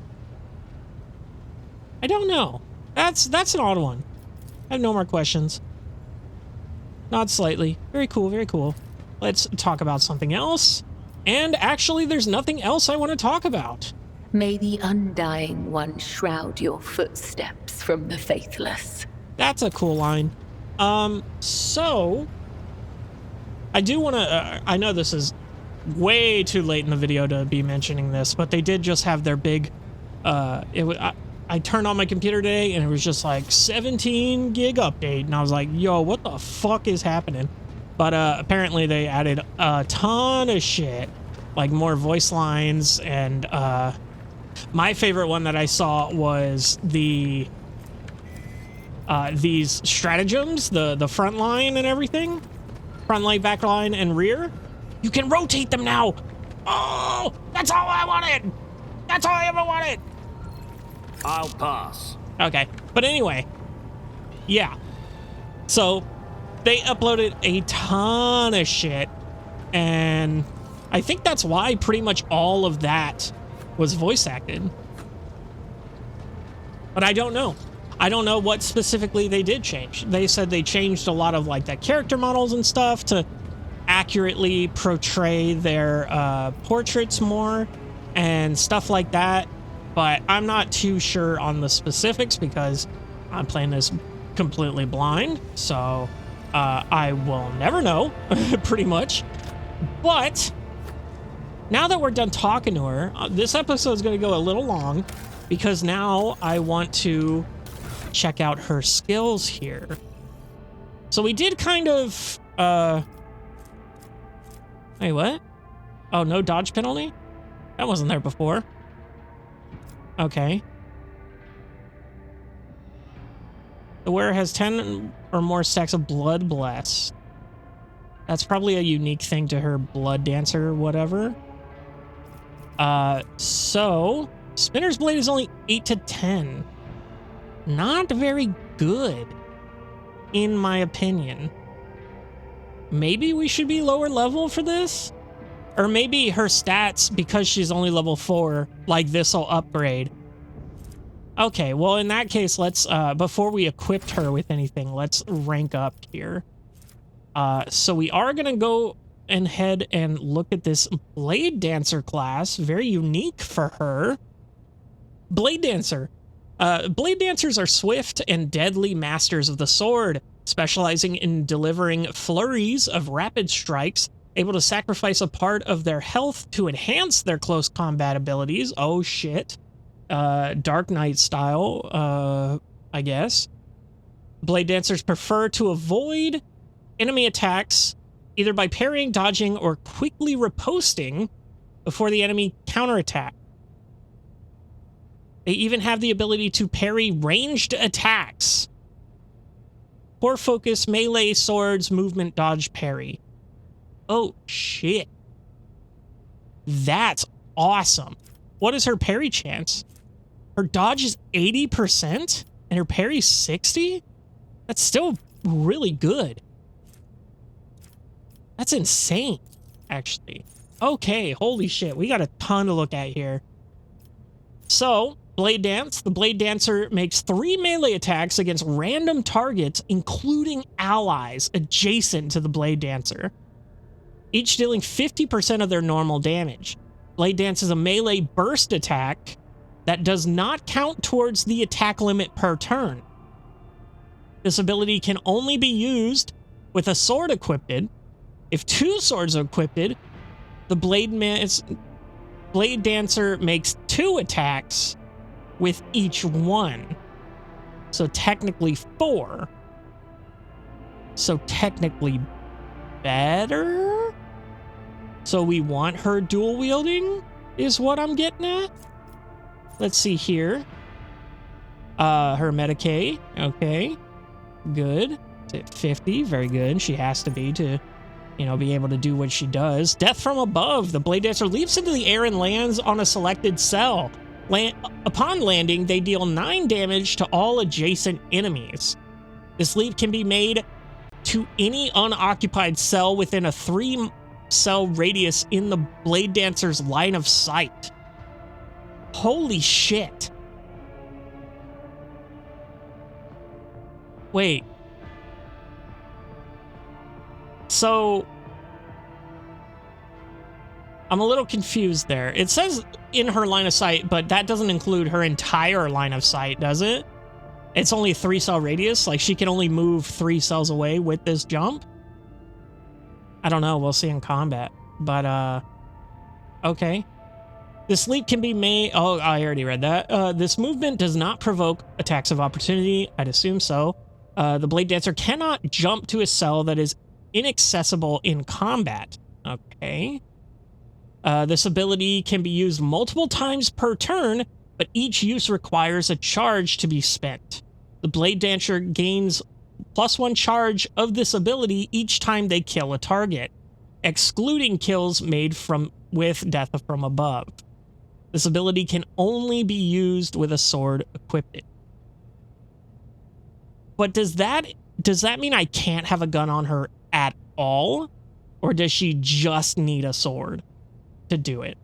I don't know. That's an odd one. I have no more questions. Nod slightly. Very cool, very cool. Let's talk about something else. And actually, there's nothing else I want to talk about. May the Undying One shroud your footsteps from the faithless. That's a cool line. So, I do want to, I know this is way too late in the video to be mentioning this, but they did just have their big, I turned on my computer today and it was just like 17 gig update. And I was like, yo, what the fuck is happening? But apparently they added a ton of shit, like more voice lines. And my favorite one that I saw was the these stratagems, the front line and everything. Front line, back line, and rear. You can rotate them now. Oh, that's all I wanted. That's all I ever wanted. I'll pass. Okay. But anyway, yeah. So they uploaded a ton of shit, and I think that's why pretty much all of that was voice acted. But I don't know. I don't know what specifically they did change. They said they changed a lot of like the character models and stuff to accurately portray their portraits more and stuff like that. But I'm not too sure on the specifics because I'm playing this completely blind. So I will never know, pretty much. But now that we're done talking to her, this episode is going to go a little long because now I want to check out her skills here. So we did kind of, wait, what? Oh, no dodge penalty? That wasn't there before. Okay. The wearer has 10 or more stacks of Blood Bless. That's probably a unique thing to her Blood Dancer or whatever. So Spinner's Blade is only 8 to 10. Not very good, in my opinion. Maybe we should be lower level for this? Or maybe her stats, because she's only level 4, like this will upgrade. Okay, well in that case, let's, before we equipped her with anything, let's rank up here. So we are gonna go ahead and look at this Blade Dancer class, very unique for her. Blade Dancer. Blade Dancers are swift and deadly masters of the sword, specializing in delivering flurries of rapid strikes, able to sacrifice a part of their health to enhance their close combat abilities. Oh shit. Dark Knight style, I guess. Blade Dancers prefer to avoid enemy attacks either by parrying, dodging, or quickly riposting before the enemy counterattack. They even have the ability to parry ranged attacks. Core focus, melee, swords, movement, dodge, parry. Oh, shit. That's awesome. What is her parry chance? Her dodge is 80% and her parry 60? That's still really good. That's insane, actually. Okay, holy shit. We got a ton to look at here. So, Blade Dance. The Blade Dancer makes 3 melee attacks against random targets, including allies adjacent to the Blade Dancer, each dealing 50% of their normal damage. Blade Dance is a melee burst attack that does not count towards the attack limit per turn. This ability can only be used with a sword equipped. If 2 swords are equipped, the Blade Dancer makes 2 attacks with each one. So technically 4. So technically better? So we want her dual wielding is what I'm getting at. Let's see here. Her Medicaid. Okay. Good. It's at 50. Very good. She has to be to, you know, be able to do what she does. Death from above. The Blade Dancer leaps into the air and lands on a selected cell. Upon landing, they deal 9 damage to all adjacent enemies. This leap can be made to any unoccupied cell within a 3-cell radius in the Blade Dancer's line of sight. Holy shit. Wait. So I'm a little confused there. It says in her line of sight, but that doesn't include her entire line of sight, does it? It's only a 3-cell radius? Like, she can only move 3 cells away with this jump? I don't know. We'll see in combat. But, okay. This leap can be made... Oh, I already read that. This movement does not provoke attacks of opportunity. I'd assume so. The Blade Dancer cannot jump to a cell that is inaccessible in combat. Okay. This ability can be used multiple times per turn, but each use requires a charge to be spent. The Blade Dancer gains +1 charge of this ability each time they kill a target, excluding kills made with death from above. This ability can only be used with a sword equipped. But does that mean I can't have a gun on her at all? Or does she just need a sword to do it?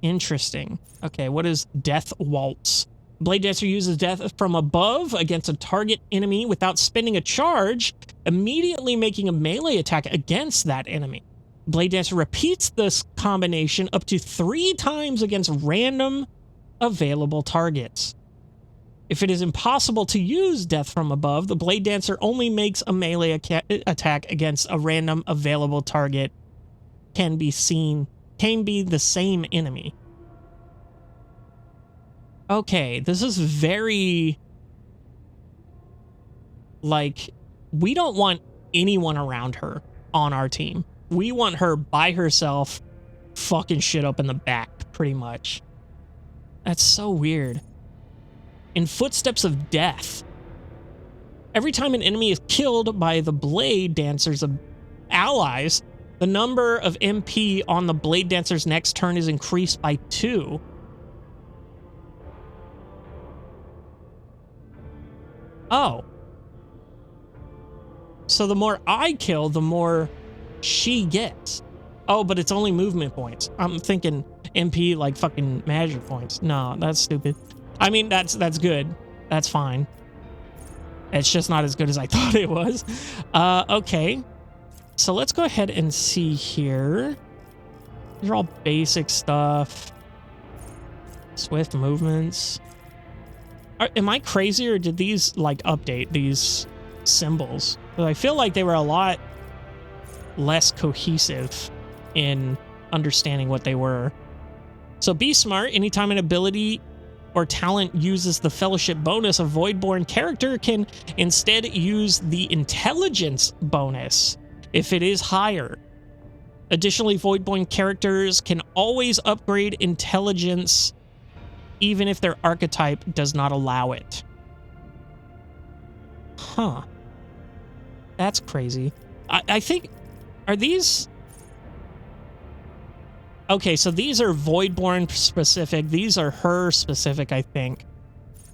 Interesting. Okay, what is Death Waltz? Blade Dancer uses death from above against a target enemy without spending a charge, immediately making a melee attack against that enemy. Blade Dancer repeats this combination up to 3 times against random available targets. If it is impossible to use death from above, the Blade Dancer only makes a melee attack against a random available target. Can be the same enemy. Okay, this is very, like, we don't want anyone around her on our team. We want her by herself, fucking shit up in the back, pretty much. That's so weird. In Footsteps of Death, every time an enemy is killed by the Blade Dancer's allies, the number of MP on the Blade Dancer's next turn is increased by 2. Oh. So the more I kill, the more she gets. Oh, but it's only movement points. I'm thinking MP like fucking magic points. No, that's stupid. I mean, that's good. That's fine. It's just not as good as I thought it was. Okay. So let's go ahead and see here. These are all basic stuff. Swift movements. Am I crazy, or did these like update these symbols? I feel like they were a lot less cohesive in understanding what they were. So be smart. Anytime an ability or talent uses the fellowship bonus, a Voidborn character can instead use the intelligence bonus if it is higher. Additionally, Voidborn characters can always upgrade intelligence even if their archetype does not allow it. Huh. That's crazy. I think... Are these... Okay, so these are Voidborn specific. These are her specific, I think.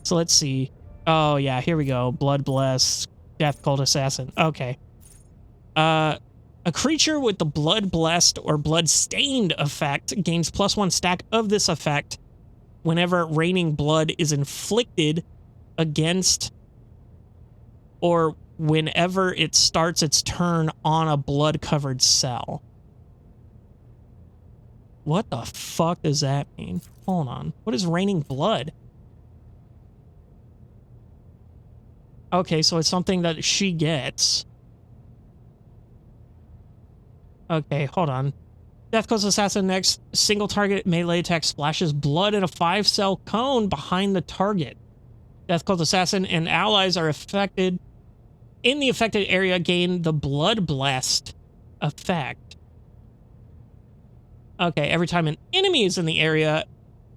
So let's see. Oh, yeah, here we go. Blood Blessed, Death Cult Assassin. Okay. A creature with the Blood Blessed or Blood Stained effect gains +1 stack of this effect whenever raining blood is inflicted against or whenever it starts its turn on a blood-covered cell. What the fuck does that mean? Hold on. What is raining blood? Okay, so it's something that she gets. Okay, hold on. Death Cult Assassin next single target melee attack splashes blood in a 5-cell cone behind the target. Death Cult Assassin and allies are affected in the affected area gain the Blood Blessed effect. Okay, every time an enemy is in the area,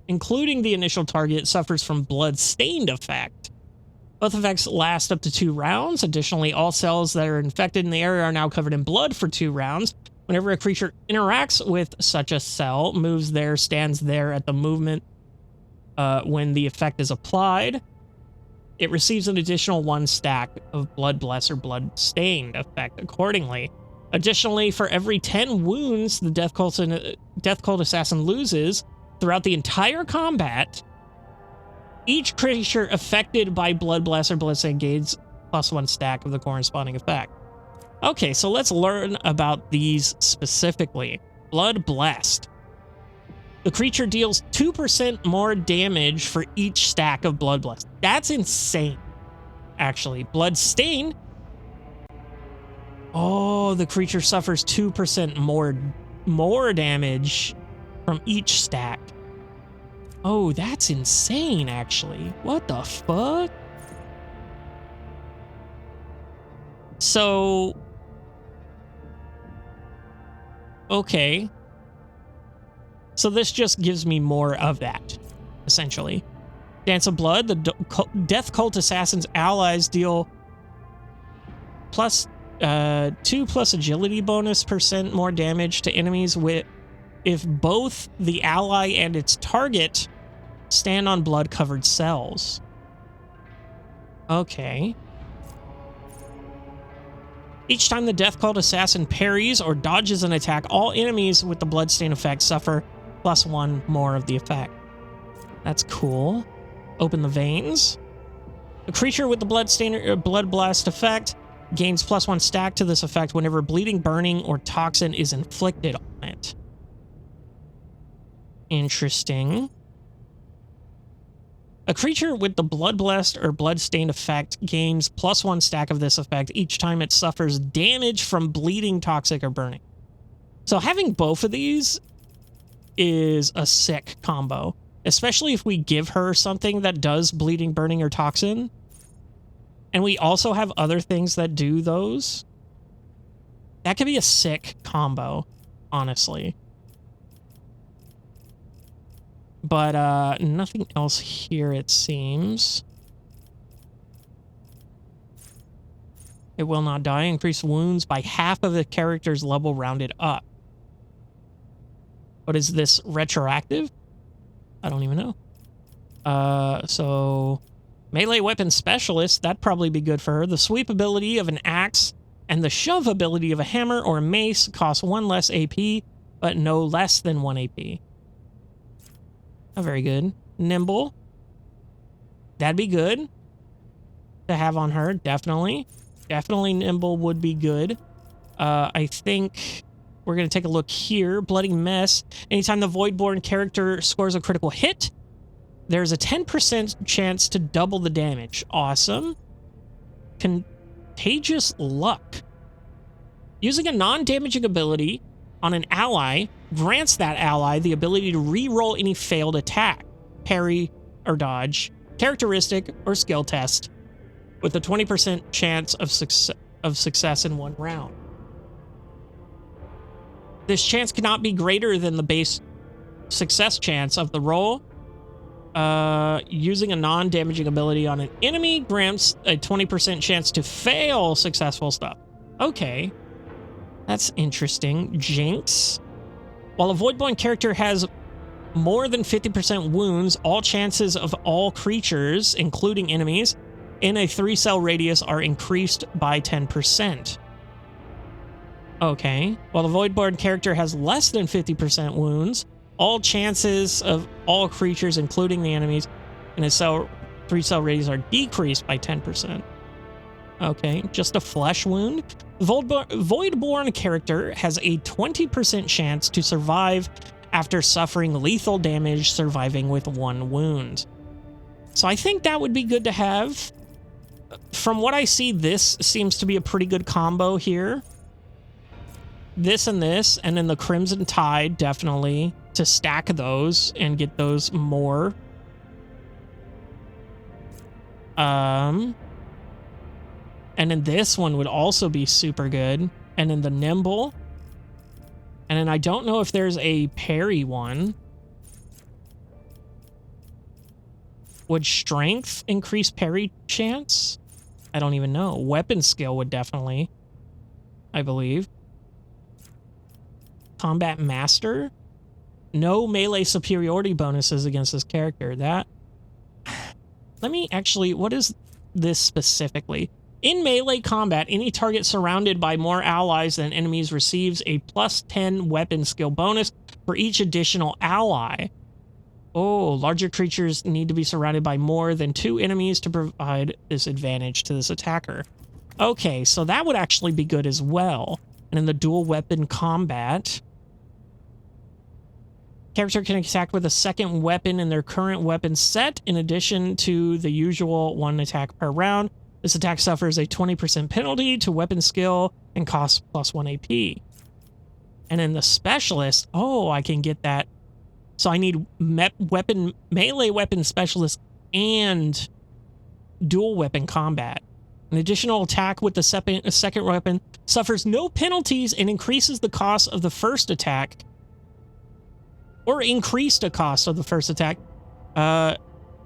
including the initial target, suffers from Blood Stained effect. Both effects last up to 2 rounds. Additionally, all cells that are infected in the area are now covered in blood for 2 rounds. Whenever a creature interacts with such a cell, moves there, stands there at the movement when the effect is applied, it receives an additional 1 stack of Blood Blessed or Blood Stained effect accordingly. Additionally, for every 10 wounds the Death Cult Assassin loses throughout the entire combat, each creature affected by Blood Blessed or Blood Stained gains +1 stack of the corresponding effect. Okay, so let's learn about these specifically. Blood Blessed. The creature deals 2% more damage for each stack of Blood Blessed. That's insane, actually. Blood Stained. Oh, the creature suffers 2% more damage from each stack. Oh, that's insane, actually. What the fuck? So... Okay. So this just gives me more of that, essentially. Dance of Blood, the Death Cult Assassin's allies deal +2 agility bonus % more damage to enemies if both the ally and its target stand on blood-covered cells. Okay. Each time the Death Cult assassin parries or dodges an attack, all enemies with the Bloodstain effect suffer +1 more of the effect. That's cool. Open the veins. A creature with the Bloodstain or Blood Blast effect gains +1 stack to this effect whenever bleeding, burning, or toxin is inflicted on it. Interesting. A creature with the Blood Blast or Bloodstained effect gains +1 stack of this effect each time it suffers damage from bleeding, toxic, or burning. So having both of these is a sick combo, especially if we give her something that does bleeding, burning, or toxin. And we also have other things that do those. That could be a sick combo, honestly. But nothing else here, it seems. It will not die. Increase wounds by half of the character's level rounded up. But is this retroactive? I don't even know. So melee weapon specialist, that'd probably be good for her. The sweep ability of an axe and the shove ability of a hammer or a mace cost 1 less AP, but no less than 1 AP. Oh, very good. Nimble. That'd be good to have on her, definitely. Definitely nimble would be good. I think we're going to take a look here. Bloody Mess. Anytime the Voidborn character scores a critical hit, there's a 10% chance to double the damage. Awesome. Contagious Luck. Using a non-damaging ability on an ally grants that ally the ability to re-roll any failed attack, parry, or dodge, characteristic, or skill test with a 20% chance of success in 1 round. This chance cannot be greater than the base success chance of the roll. Using a non-damaging ability on an enemy grants a 20% chance to fail successful stuff. Okay. That's interesting. Jinx. While a Voidborn character has more than 50% wounds, all chances of all creatures, including enemies, in a 3-cell radius are increased by 10%. Okay. While the Voidborn character has less than 50% wounds, all chances of all creatures, including the enemies, in a 3-cell radius are decreased by 10%. Okay, just a flesh wound. Voidborn character has a 20% chance to survive after suffering lethal damage, surviving with 1 wound. So I think that would be good to have. From what I see, this seems to be a pretty good combo here. This, and then the Crimson Tide, definitely, to stack those and get those more. And then this one would also be super good. And then the Nimble. And then I don't know if there's a parry one. Would Strength increase parry chance? I don't even know. Weapon skill would definitely, I believe. Combat Master. No melee superiority bonuses against this character. That... Let me actually... What is this specifically? In melee combat, any target surrounded by more allies than enemies receives a +10 weapon skill bonus for each additional ally. Oh, larger creatures need to be surrounded by more than 2 enemies to provide this advantage to this attacker. Okay, so that would actually be good as well. And in the dual weapon combat, character can attack with a second weapon in their current weapon set in addition to the usual 1 attack per round. This attack suffers a 20% penalty to weapon skill and costs +1 AP. And in the specialist, oh, I can get that. So I need melee weapon specialist and dual weapon combat. An additional attack with the second weapon suffers no penalties and increases the cost of the first attack, or increased the cost of the first attack.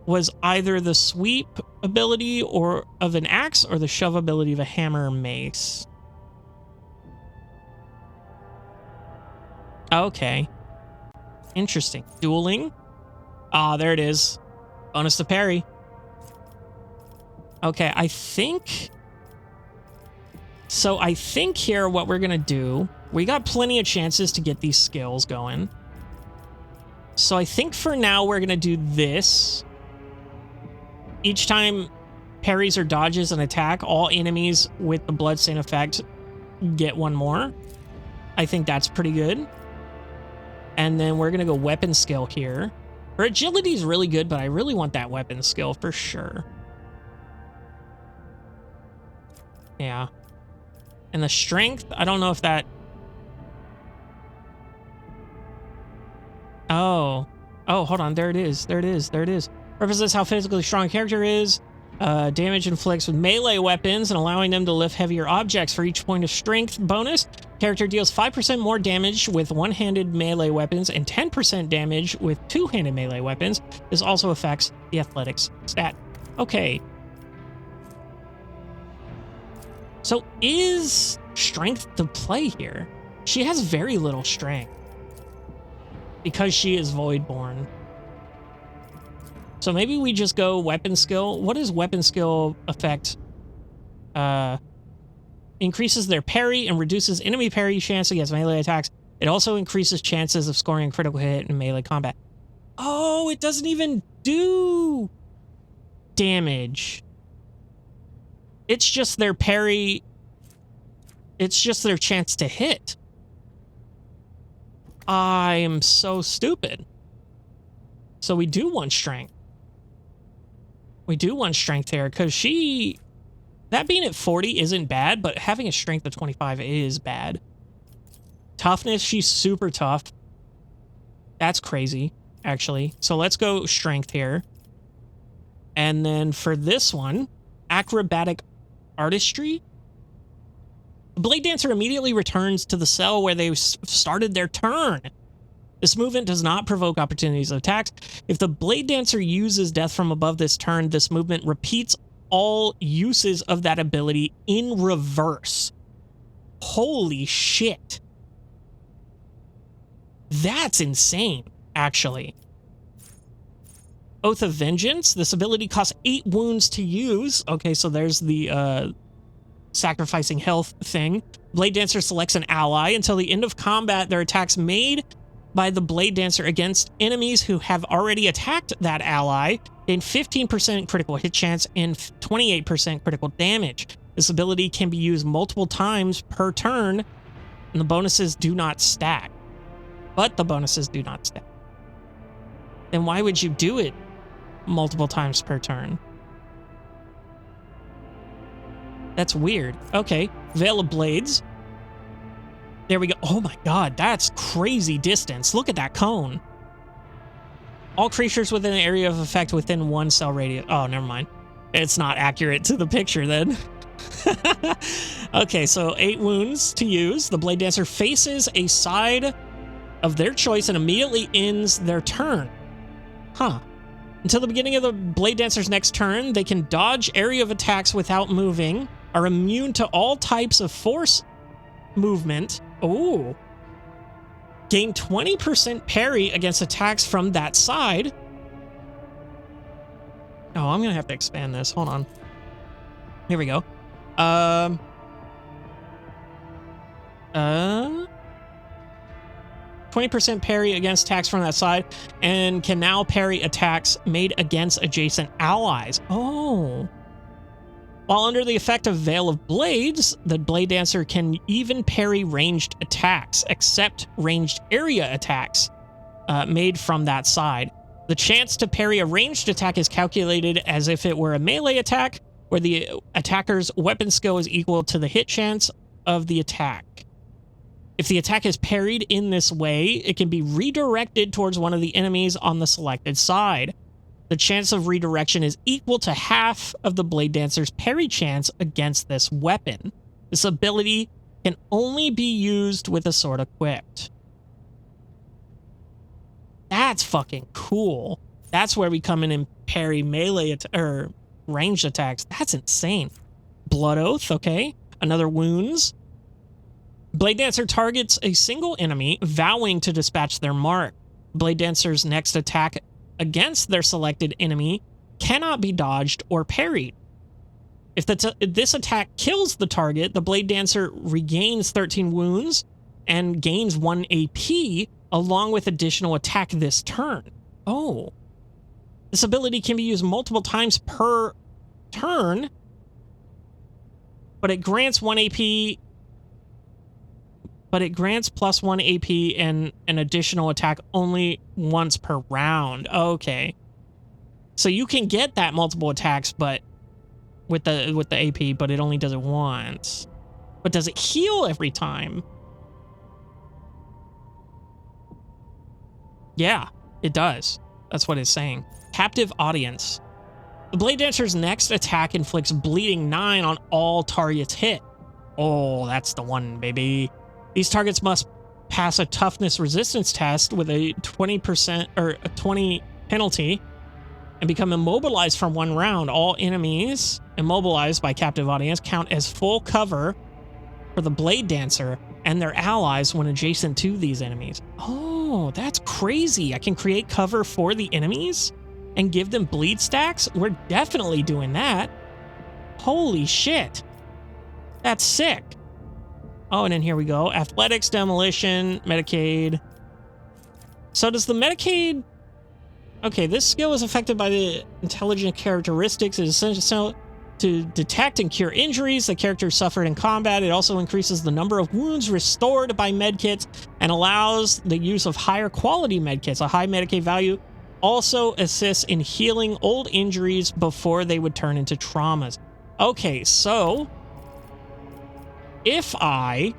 Was either the sweep ability or of an axe or the shove ability of a hammer or mace. Okay. Interesting. Dueling. Ah, there it is. Bonus to parry. Okay, I think... So I think here what we're going to do... We got plenty of chances to get these skills going. So I think for now we're going to do this. Each time parries or dodges an attack, all enemies with the bloodstain effect get one more. I think that's pretty good. And then we're going to go weapon skill here. Her agility is really good, but I really want that weapon skill for sure. Yeah. And the strength, I don't know if that... Oh, hold on. There it is. Represents how physically strong a character is. Damage inflicts with melee weapons and allowing them to lift heavier objects for each point of strength bonus. Character deals 5% more damage with one-handed melee weapons and 10% damage with two-handed melee weapons. This also affects the athletics stat. Okay. So is strength to play here? She has very little strength because she is Voidborn. So maybe we just go weapon skill. What does weapon skill affect? Increases their parry and reduces enemy parry chance against melee attacks. It also increases chances of scoring a critical hit in melee combat. Oh, it doesn't even do damage. It's just their parry. It's just their chance to hit. I am so stupid. So we do want strength. We do want strength here because she... That being at 40 isn't bad, but having a strength of 25 is bad. Toughness, she's super tough. That's crazy, actually. So let's go strength here. And then for this one, acrobatic artistry. The Blade Dancer immediately returns to the cell where they started their turn. This movement does not provoke opportunities of attacks. If the Blade Dancer uses Death from Above this turn, this movement repeats all uses of that ability in reverse. Holy shit. That's insane, actually. Oath of Vengeance. This ability costs 8 wounds to use. Okay, so there's the sacrificing health thing. Blade Dancer selects an ally. Until the end of combat, their attacks made by the Blade Dancer against enemies who have already attacked that ally gain 15% critical hit chance and 28% critical damage. This ability can be used multiple times per turn, and the bonuses do not stack. But the bonuses do not stack. Then why would you do it multiple times per turn? That's weird. Okay, Veil of Blades. There we go. Oh my god, that's crazy distance. Look at that cone. All creatures within the area of effect within 1 cell radius. Oh, never mind. It's not accurate to the picture then. Okay, so 8 wounds to use. The Blade Dancer faces a side of their choice and immediately ends their turn. Huh. Until the beginning of the Blade Dancer's next turn, they can dodge area of attacks without moving, are immune to all types of force movement. Oh. Gain 20% parry against attacks from that side. Oh, I'm going to have to expand this. Hold on. Here we go. 20% parry against attacks from that side, and can now parry attacks made against adjacent allies. Oh. While under the effect of Veil of Blades, the Blade Dancer can even parry ranged attacks, except ranged area attacks made from that side. The chance to parry a ranged attack is calculated as if it were a melee attack, where the attacker's weapon skill is equal to the hit chance of the attack. If the attack is parried in this way, it can be redirected towards one of the enemies on the selected side. The chance of redirection is equal to half of the Blade Dancer's parry chance against this weapon. This ability can only be used with a sword equipped. That's fucking cool. That's where we come in and parry melee or ranged attacks. That's insane. Blood Oath, okay. Another wounds. Blade Dancer targets a single enemy, vowing to dispatch their mark. Blade Dancer's next attack against their selected enemy cannot be dodged or parried. If this attack kills the target, the Blade Dancer regains 13 wounds and gains 1 AP along with additional attack this turn. Oh. This ability can be used multiple times per turn, but it grants 1 AP, but it grants plus 1 AP and an additional attack only once per round. Okay. So you can get that multiple attacks, but with the AP, but it only does it once. But does it heal every time? Yeah, it does. That's what it's saying. Captive Audience. The Blade Dancer's next attack inflicts bleeding 9 on all targets hit. Oh, that's the one, baby. These targets must pass a toughness resistance test with a 20% or a 20 penalty and become immobilized for 1 round. All enemies immobilized by Captive Audience count as full cover for the Blade Dancer and their allies when adjacent to these enemies. Oh, that's crazy. I can create cover for the enemies and give them bleed stacks? We're definitely doing that. Holy shit. That's sick. Oh, and then here we go. Athletics, Demolition, Medicaid. So does the Medicaid... Okay, this skill is affected by the intelligent characteristics. It is essential to detect and cure injuries the character suffered in combat. It also increases the number of wounds restored by medkits and allows the use of higher quality medkits. A high Medicaid value also assists in healing old injuries before they would turn into traumas. Okay, so if I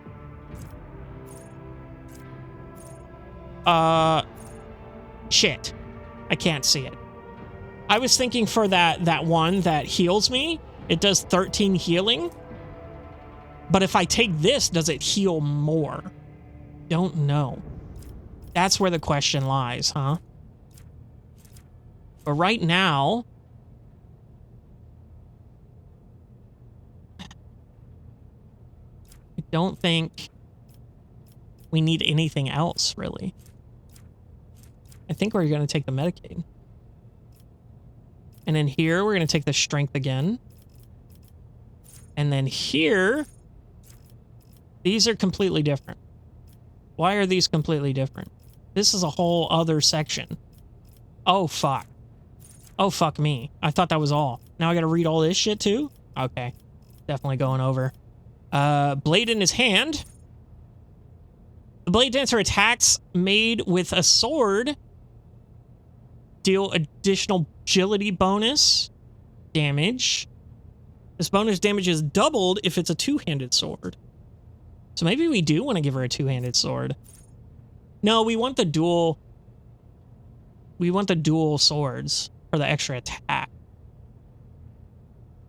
shit, I can't see it. I was thinking for that one that heals me, it does 13 healing. But if I take this, does it heal more? Don't know. That's where the question lies, huh? But right now, I don't think we need anything else, really. I think we're going to take the Medicaid. And then here, we're going to take the Strength again. And then here, these are completely different. Why are these completely different? This is a whole other section. Oh, fuck. Oh, fuck me. I thought that was all. Now I got to read all this shit, too? Okay. Definitely going over. Blade in his hand. The Blade Dancer attacks made with a sword deal additional agility bonus damage. This bonus damage is doubled if it's a two-handed sword. So maybe we do want to give her a two-handed sword. No, we want the dual... We want the dual swords for the extra attack.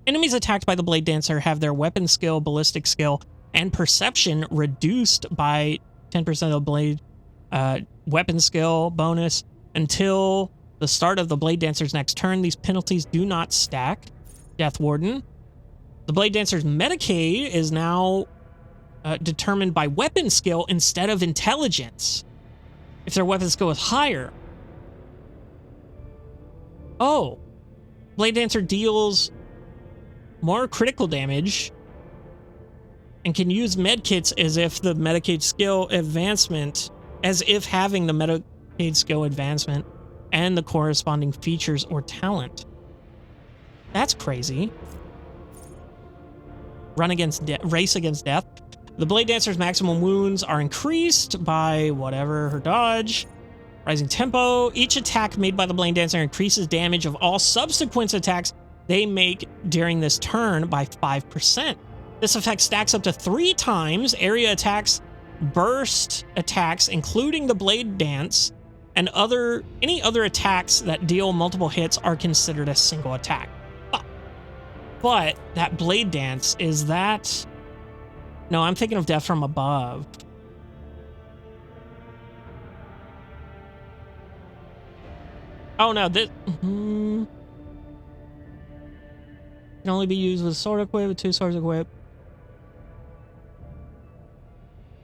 Enemies attacked by the Blade Dancer have their weapon skill, ballistic skill, and perception reduced by 10% of the blade weapon skill bonus until the start of the Blade Dancer's next turn. These penalties do not stack. Death Warden. The Blade Dancer's Medicaid is now determined by weapon skill instead of intelligence, if their weapon skill is higher. Oh. Blade Dancer deals more critical damage and can use medkits as if the Medicaid skill advancement, as if having the Medicaid skill advancement and the corresponding features or talent. That's crazy. Race against death. The Blade Dancer's maximum wounds are increased by whatever her dodge. Rising tempo. Each attack made by the Blade Dancer increases damage of all subsequent attacks they make during this turn by 5%. This effect stacks up to 3 times. Area attacks, burst attacks, including the Blade Dance, and any other attacks that deal multiple hits are considered a single attack. But that Blade Dance, is that... No, I'm thinking of Death from Above. Oh, no, this... Can only be used with sword equipped, with 2 swords equipped.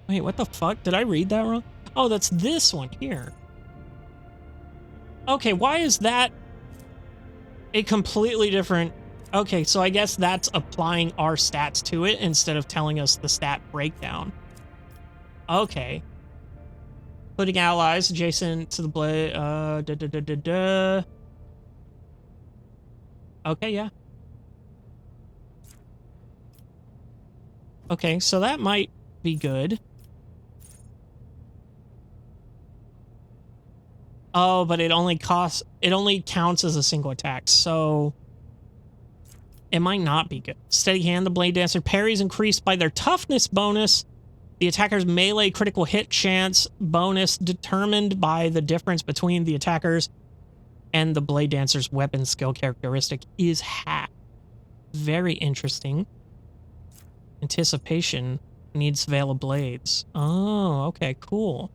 Wait, what the fuck? Did I read that wrong? Oh, that's this one here. Okay, why is that a completely different Okay, so I guess that's applying our stats to it instead of telling us the stat breakdown. Okay. Putting allies adjacent to the blade. Okay, yeah. Okay, so that might be good. Oh, but it only counts as a single attack, so it might not be good. Steady hand, the Blade Dancer parries increased by their toughness bonus. The attacker's melee critical hit chance bonus determined by the difference between the attacker's and the Blade Dancer's weapon skill characteristic is half. Very interesting. Anticipation needs Veil of Blades. Oh, okay, cool.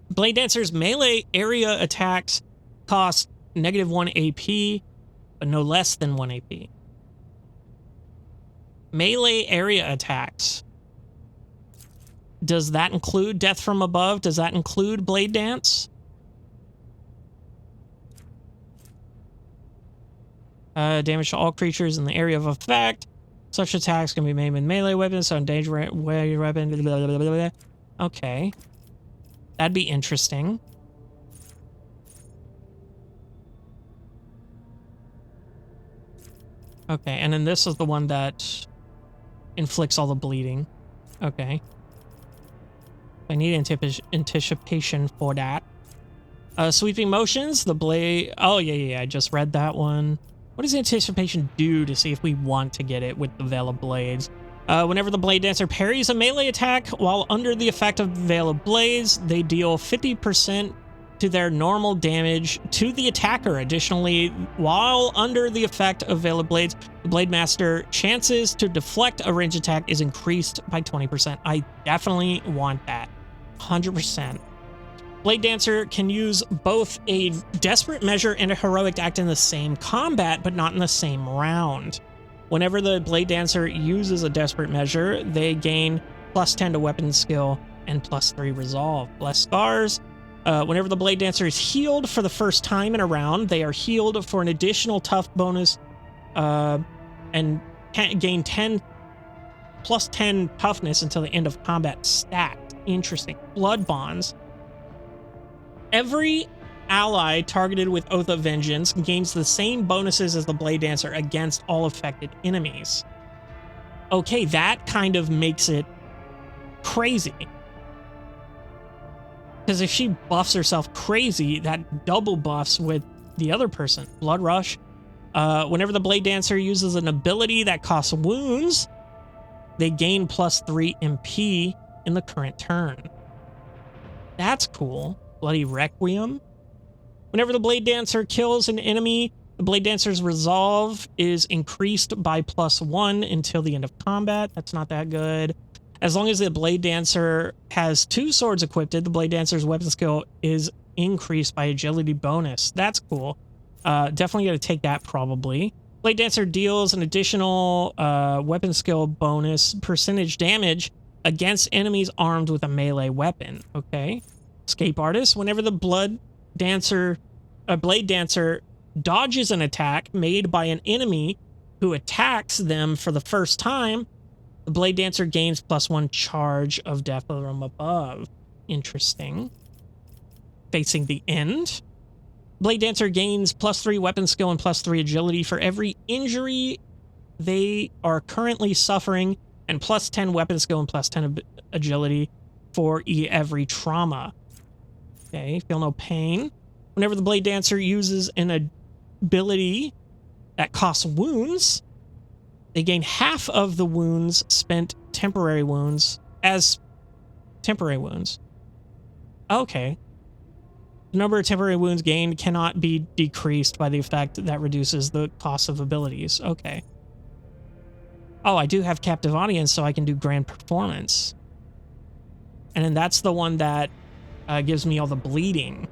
Blade Dancer's melee area attacks cost -1 AP, but no less than 1 AP. Melee area attacks. Does that include Death from Above? Does that include Blade Dance? Damage to all creatures in the area of effect. Such attacks can be made with melee weapons, so endanger weapon. Blah, blah, blah, blah. Okay. That'd be interesting. Okay, and then this is the one that inflicts all the bleeding. Okay. I need anticipation for that. Sweeping motions, the blade. Oh, yeah, I just read that one. What does anticipation do to see if we want to get it with the Veil of Blades? Whenever the Blade Dancer parries a melee attack while under the effect of Veil of Blades, they deal 50% to their normal damage to the attacker. Additionally, while under the effect of Veil of Blades, the Blade Master chances to deflect a range attack is increased by 20%. I definitely want that. 100%. Blade Dancer can use both a Desperate Measure and a Heroic Act in the same combat, but not in the same round. Whenever the Blade Dancer uses a Desperate Measure, they gain +10 to weapon skill and +3 resolve. Bless Scars. Whenever the Blade Dancer is healed for the first time in a round, they are healed for an additional tough bonus and gain +10 toughness until the end of combat stacked. Interesting. Blood Bonds. Every ally targeted with Oath of Vengeance gains the same bonuses as the Blade Dancer against all affected enemies. Okay, that kind of makes it crazy. Because if she buffs herself crazy, that double buffs with the other person. Blood Rush. Whenever the Blade Dancer uses an ability that costs wounds, they gain +3 MP in the current turn. That's cool. Bloody Requiem. Whenever the Blade Dancer kills an enemy, the Blade Dancer's resolve is increased by +1 until the end of combat. That's not that good. As long as the Blade Dancer has 2 swords equipped, the Blade Dancer's weapon skill is increased by agility bonus. That's cool. Definitely going to take that probably. Blade Dancer deals an additional weapon skill bonus percentage damage against enemies armed with a melee weapon. Okay. Escape Artist. Whenever the Blade Dancer dodges an attack made by an enemy who attacks them for the first time, the Blade Dancer gains +1 charge of Death from Above. Interesting. Facing the End. Blade Dancer gains +3 weapon skill and +3 agility for every injury they are currently suffering, and +10 weapon skill and +10 agility for every trauma. Okay, feel no pain. Whenever the Blade Dancer uses an ability that costs wounds, they gain half of the wounds spent temporary wounds as temporary wounds. Okay. The number of temporary wounds gained cannot be decreased by the effect that reduces the cost of abilities. Okay. Oh, I do have Captive Audience, so I can do Grand Performance. And then that's the one that gives me all the bleeding.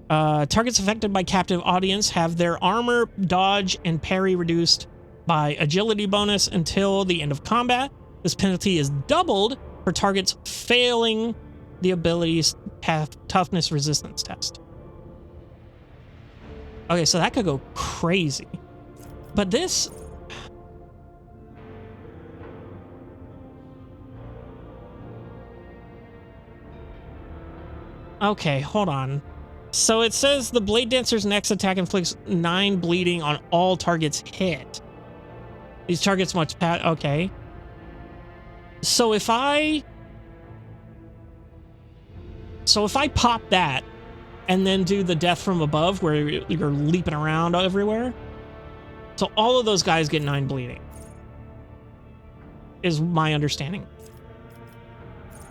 Targets affected by Captive Audience have their armor, dodge, and parry reduced by agility bonus until the end of combat. This penalty is doubled for targets failing the ability's toughness resistance test. Okay, so that could go crazy. But this... Okay, hold on. So it says the Blade Dancer's next attack inflicts 9 bleeding on all targets hit. These targets must pass... Okay. So if I pop that and then do the death from above where you're leaping around everywhere, so all of those guys get 9 bleeding, is my understanding.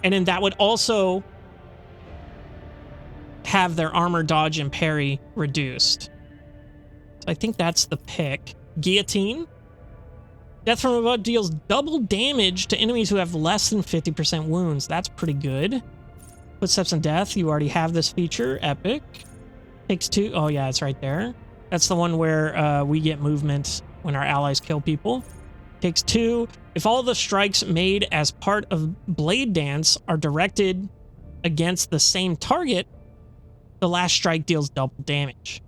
And then that would also have their armor, dodge, and parry reduced. So I think that's the pick. Guillotine. Death from above deals double damage to enemies who have less than 50% wounds. That's pretty good. Footsteps in Death. You already have this feature. Epic. Takes 2. Oh, yeah, it's right there. That's the one where we get movement when our allies kill people. Takes 2. If all the strikes made as part of Blade Dance are directed against the same target, the last strike deals double damage.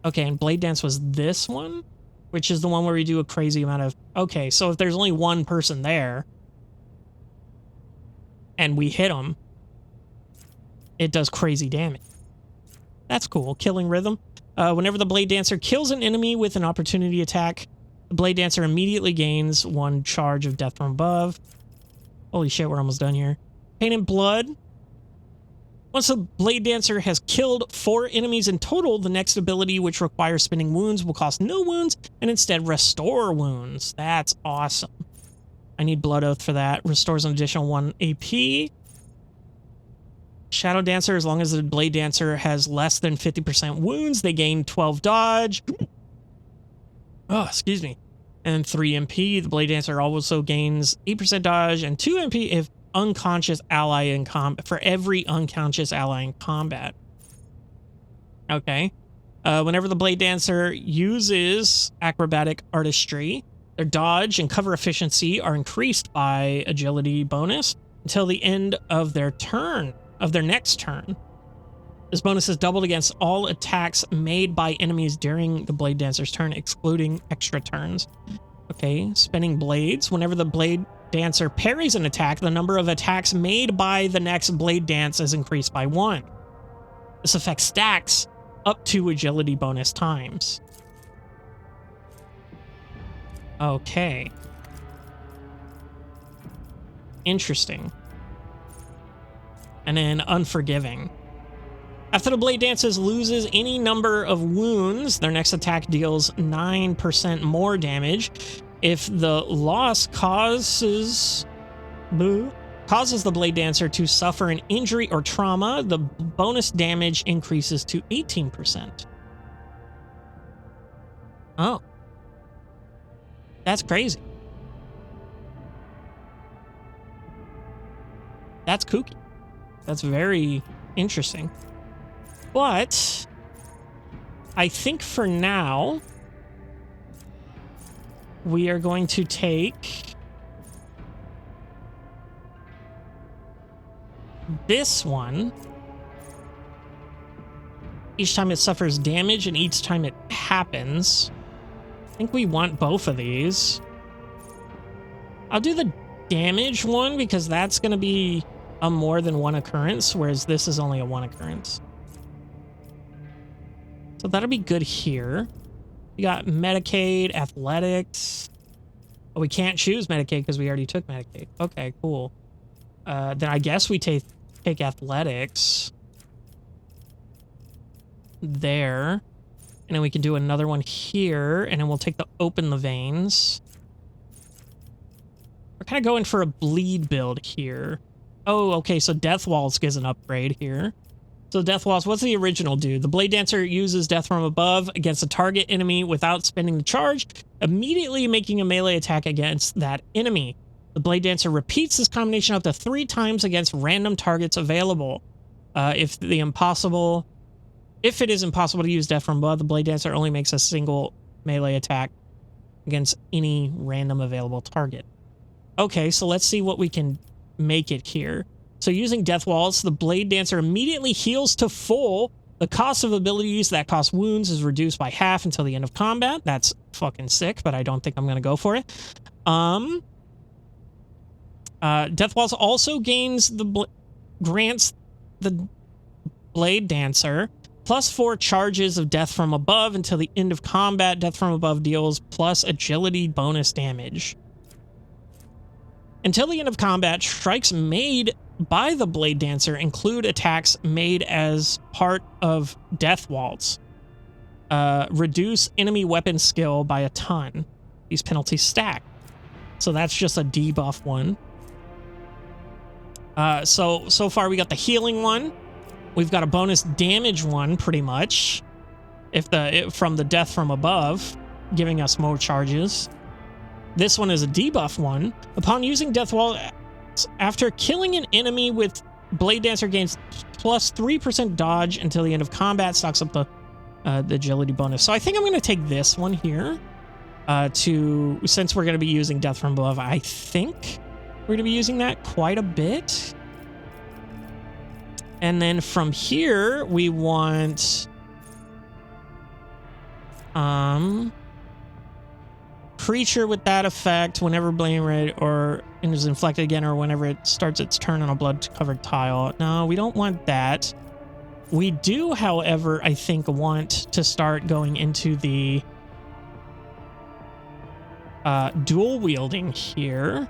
Okay, and Blade Dance was this one, which is the one where we do a crazy amount of... Okay, so if there's only one person there and we hit them, it does crazy damage. That's cool. Killing Rhythm. Whenever the Blade Dancer kills an enemy with an opportunity attack, the Blade Dancer immediately gains 1 charge of Death from Above. Holy shit, we're almost done here. Pain and Blood. Once the Blade Dancer has killed 4 enemies in total, the next ability, which requires spending wounds, will cost no wounds and instead restore wounds. That's awesome. I need Blood Oath for that. Restores an additional 1 AP. Shadow Dancer, as long as the Blade Dancer has less than 50% wounds, they gain 12 dodge. Oh, excuse me. And 3 MP. The Blade Dancer also gains 8% dodge and 2 MP if unconscious ally in combat, for every unconscious ally in combat. Okay. Whenever the Blade Dancer uses acrobatic artistry, their dodge and cover efficiency are increased by agility bonus until the end of their turn, of their next turn. This bonus is doubled against all attacks made by enemies during the Blade Dancer's turn, excluding extra turns. Okay, spinning blades. Whenever the Blade Dancer parries an attack, the number of attacks made by the next Blade Dance is increased by 1. This effect stacks up to agility bonus times. Okay. Interesting. And then Unforgiving. After the Blade Dances loses any number of wounds, their next attack deals 9% more damage. If the loss causes the Blade Dancer to suffer an injury or trauma, the bonus damage increases to 18%. Oh. That's crazy. That's kooky. That's very interesting. But I think for now, we are going to take this one. Each time it suffers damage and each time it happens. I think we want both of these. I'll do the damage one because that's going to be a more than 1 occurrence, whereas this is only a 1 occurrence. So that'll be good here. We got Medicaid, Athletics. Oh, we can't choose Medicaid because we already took Medicaid. Okay, cool. Then I guess we take Athletics. There. And then we can do another one here. And then we'll take the Open the Veins. We're kind of going for a bleed build here. Oh, okay, so Death Walls gives an upgrade here. So Death Walls, what's the original do? The Blade Dancer uses Death from Above against a target enemy without spending the charge, immediately making a melee attack against that enemy. The Blade Dancer repeats this combination up to 3 times against random targets available. If it is impossible to use Death from Above, the Blade Dancer only makes a single melee attack against any random available target. Okay, so let's see what we can make it here. So using Death Walls, the Blade Dancer immediately heals to full The cost of abilities that cost wounds is reduced by half until the end of combat. That's fucking sick, but I don't think I'm going to go for it. Death Waltz also grants the Blade Dancer +4 charges of Death from Above until the end of combat. Death from Above deals plus agility bonus damage. Until the end of combat, strikes made by the Blade Dancer include attacks made as part of Death Waltz. Reduce enemy weapon skill by a ton. These penalties stack. So that's just a debuff one. So far we got the healing one. We've got a bonus damage one, pretty much. From the Death from Above, giving us more charges. This one is a debuff one. Upon using Death Waltz, after killing an enemy with Blade Dancer gains +3% dodge until the end of combat, stocks up the agility bonus. So I think I'm going to take this one here. Since we're going to be using Death from Above, I think we're going to be using that quite a bit. And then from here, we want creature with that effect whenever blame rate or is inflicted again, or whenever it starts its turn on a blood-covered tile. No, we don't want that. We do, however, I think want to start going into the dual wielding here.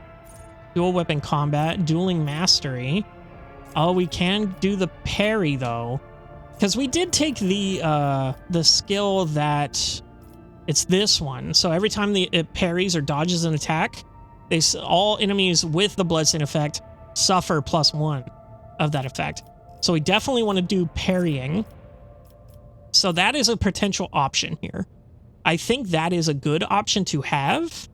Dual weapon combat, dueling mastery. Oh, we can do the parry though, because we did take the skill that it's this one. So every time it parries or dodges an attack, all enemies with the Bloodstain effect suffer +1 of that effect. So we definitely want to do parrying. So that is a potential option here. I think that is a good option to have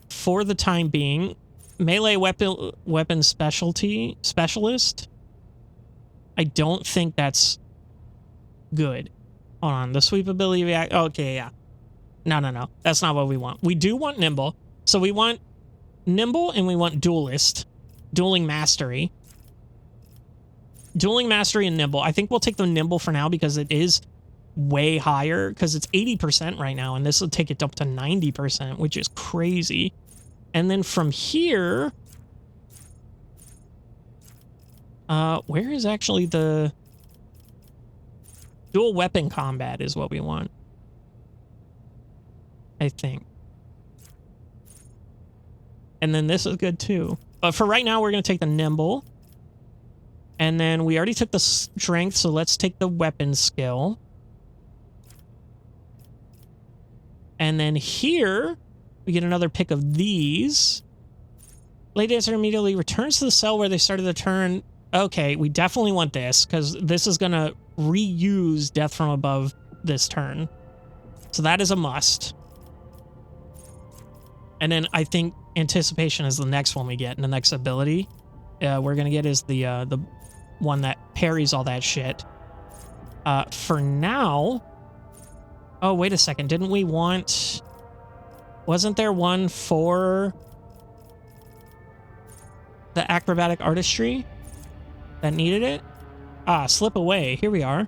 for the time being. Melee weapon specialist. I don't think that's good. Hold on, the sweep ability react. Okay, yeah. No. That's not what we want. We do want nimble. So we want nimble and we want duelist. Dueling mastery. Dueling mastery and nimble. I think we'll take the nimble for now because it is way higher, because it's 80% right now, and this will take it up to 90%, which is crazy. And then from here, where is actually the dual weapon combat is what we want, I think. And then this is good too. But for right now, we're going to take the nimble. And then we already took the strength, so let's take the weapon skill. And then here, we get another pick of these. Blade Dancer immediately returns to the cell where they started the turn. Okay, we definitely want this, because this is going to reuse Death from Above this turn. So that is a must. And then I think Anticipation is the next one we get, and the next ability we're going to get is the one that parries all that shit. For now... Oh, wait a second. Didn't we want... Wasn't there one for the acrobatic artistry that needed it? Ah, slip away. Here we are.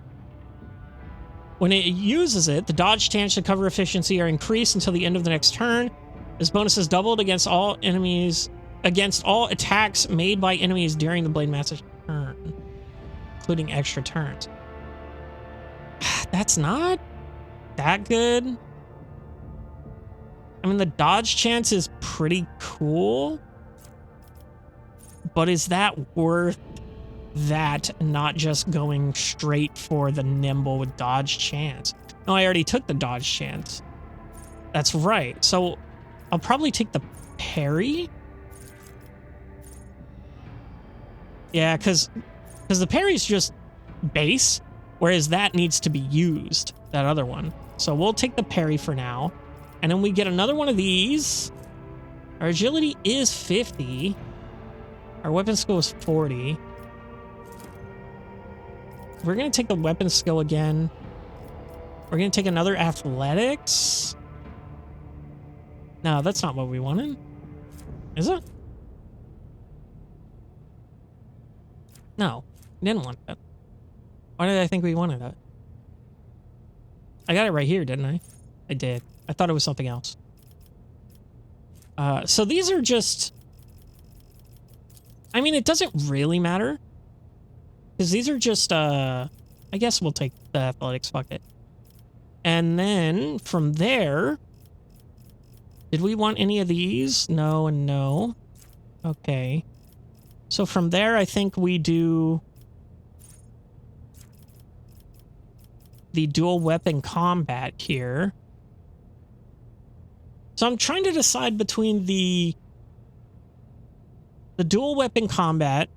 When it uses it, the dodge chance to cover efficiency are increased until the end of the next turn. This bonus is doubled against all attacks made by enemies during the Blade Master's turn, including extra turns. That's not that good. I mean, the dodge chance is pretty cool, but is that worth that, not just going straight for the nimble with dodge chance? No, I already took the dodge chance. That's right. So I'll probably take the parry. Yeah, because the parry's just base, whereas that needs to be used, that other one. So we'll take the parry for now. And then we get another one of these. Our agility is 50. Our weapon skill is 40. We're going to take the weapon skill again. We're going to take another athletics. No, that's not what we wanted. Is it? No, we didn't want that. Why did I think we wanted that? I got it right here, didn't I? I did. I thought it was something else. So these are just... I mean, it doesn't really matter. Because these are just, I guess we'll take the athletics, fuck it. And then, from there... Did we want any of these? No and no. Okay. So from there, I think we do... the dual weapon combat here. So I'm trying to decide between the dual weapon combat.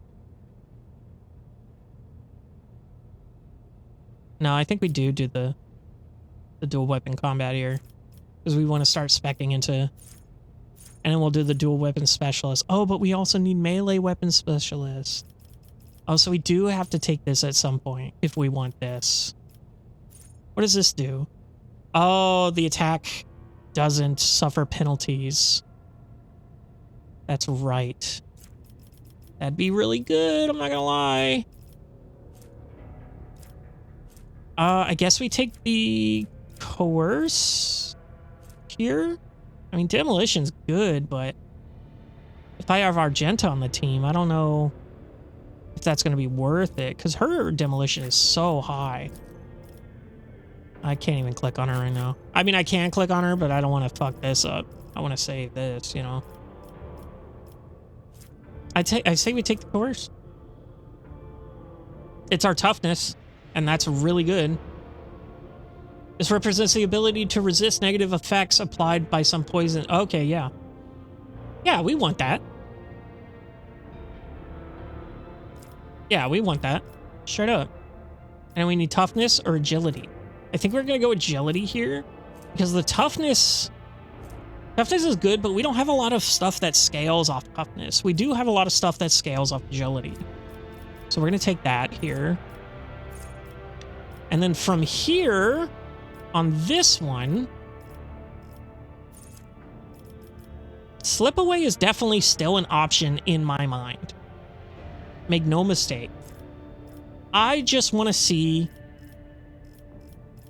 No, I think we do the dual weapon combat here. Because we want to start speccing into... And then we'll do the dual weapon specialist. Oh, but we also need melee weapon specialist. Oh, so we do have to take this at some point if we want this. What does this do? Oh, the attack doesn't suffer penalties. That's right. That'd be really good, I'm not gonna lie. I guess we take the coerce here. I mean, demolition's good, but if I have Argenta on the team, I don't know if that's gonna be worth it, because her demolition is so high. I can't even click on her right now. I mean, I can click on her, but I don't want to fuck this up. I want to save this, you know. I say we take the course. It's our toughness, and that's really good. This represents the ability to resist negative effects applied by some poison. Okay, yeah. Yeah, we want that. Yeah, we want that. Straight up. And we need toughness or agility. I think we're going to go agility here because the toughness is good, but we don't have a lot of stuff that scales off toughness. We do have a lot of stuff that scales off agility. So we're going to take that here. And then from here on this one, slip away is definitely still an option in my mind. Make no mistake. I just want to see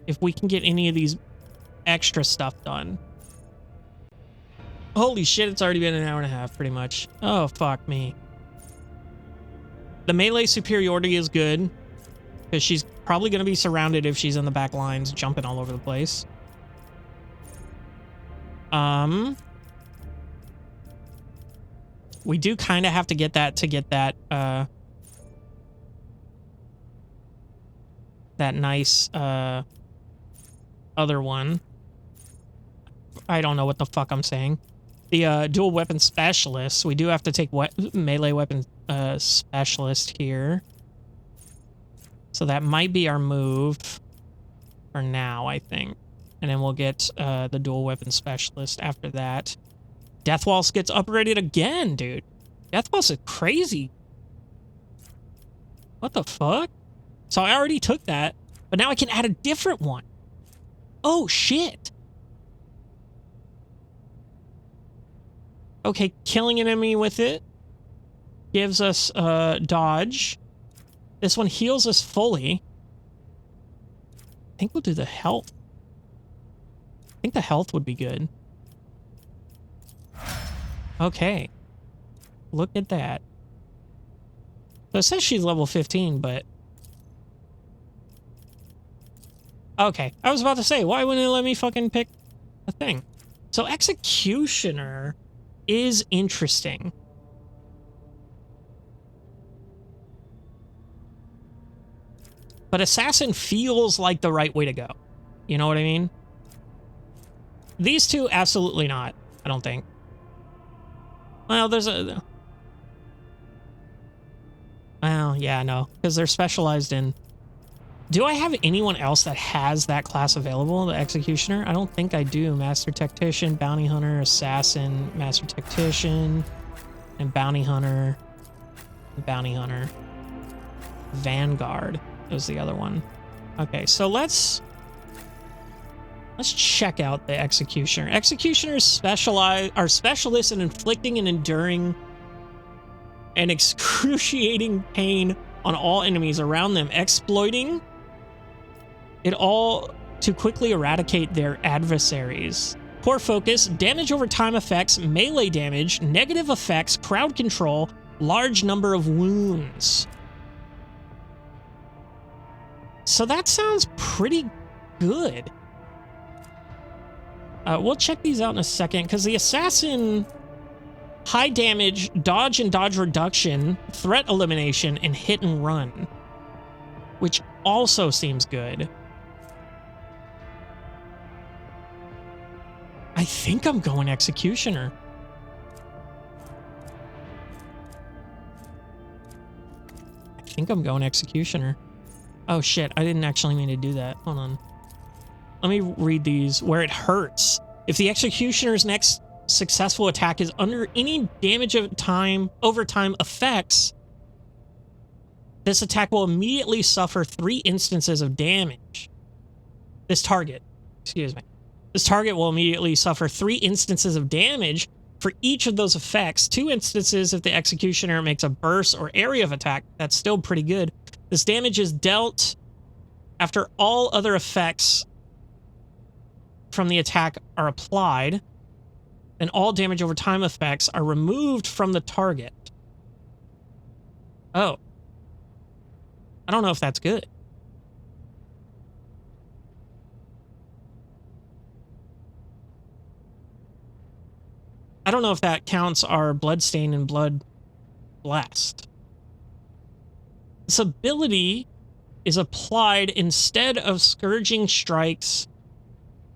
if we can get any of these extra stuff done. Holy shit, it's already been an hour and a half, pretty much. Oh, fuck me. The melee superiority is good, because she's probably going to be surrounded if she's in the back lines, jumping all over the place. We do kind of have to get that that nice, other one. I don't know what the fuck I'm saying. The dual weapon specialist. We do have to take melee weapon specialist here. So that might be our move for now, I think. And then we'll get the dual weapon specialist after that. Death Waltz gets upgraded again, dude. Death Waltz is crazy. What the fuck? So I already took that, but now I can add a different one. Oh, shit. Okay, killing an enemy with it gives us dodge. This one heals us fully. I think we'll do the health. I think the health would be good. Okay. Look at that. So it says she's level 15, but... Okay, I was about to say, why wouldn't it let me fucking pick a thing? So Executioner is interesting. But Assassin feels like the right way to go. You know what I mean? These two, absolutely not, I don't think. Well, there's a... Well, yeah, no, because they're specialized in... Do I have anyone else that has that class available, the Executioner? I don't think I do. Master Tactician, Bounty Hunter, Assassin, Master Tactician, and Bounty Hunter, Bounty Hunter. Vanguard was the other one. Okay, so let's check out the Executioner. Executioners are specialists in inflicting and enduring an excruciating pain on all enemies around them, exploiting it all to quickly eradicate their adversaries. Poor focus, damage over time effects, melee damage, negative effects, crowd control, large number of wounds. So that sounds pretty good. We'll check these out in a second, because the assassin, high damage, dodge and dodge reduction, threat elimination, and hit and run, which also seems good. I think I'm going executioner. Oh shit, I didn't actually mean to do that. Hold on. Let me read these. Where it hurts. If the executioner's next successful attack is under any damage of over time effects, this attack will immediately suffer 3 instances of damage. This target will immediately suffer 3 instances of damage for each of those effects. 2 instances if the executioner makes a burst or area of attack. That's still pretty good. This damage is dealt after all other effects from the attack are applied, and all damage over time effects are removed from the target. Oh. I don't know if that's good. I don't know if that counts our Bloodstain and Blood Blast. This ability is applied instead of Scourging Strikes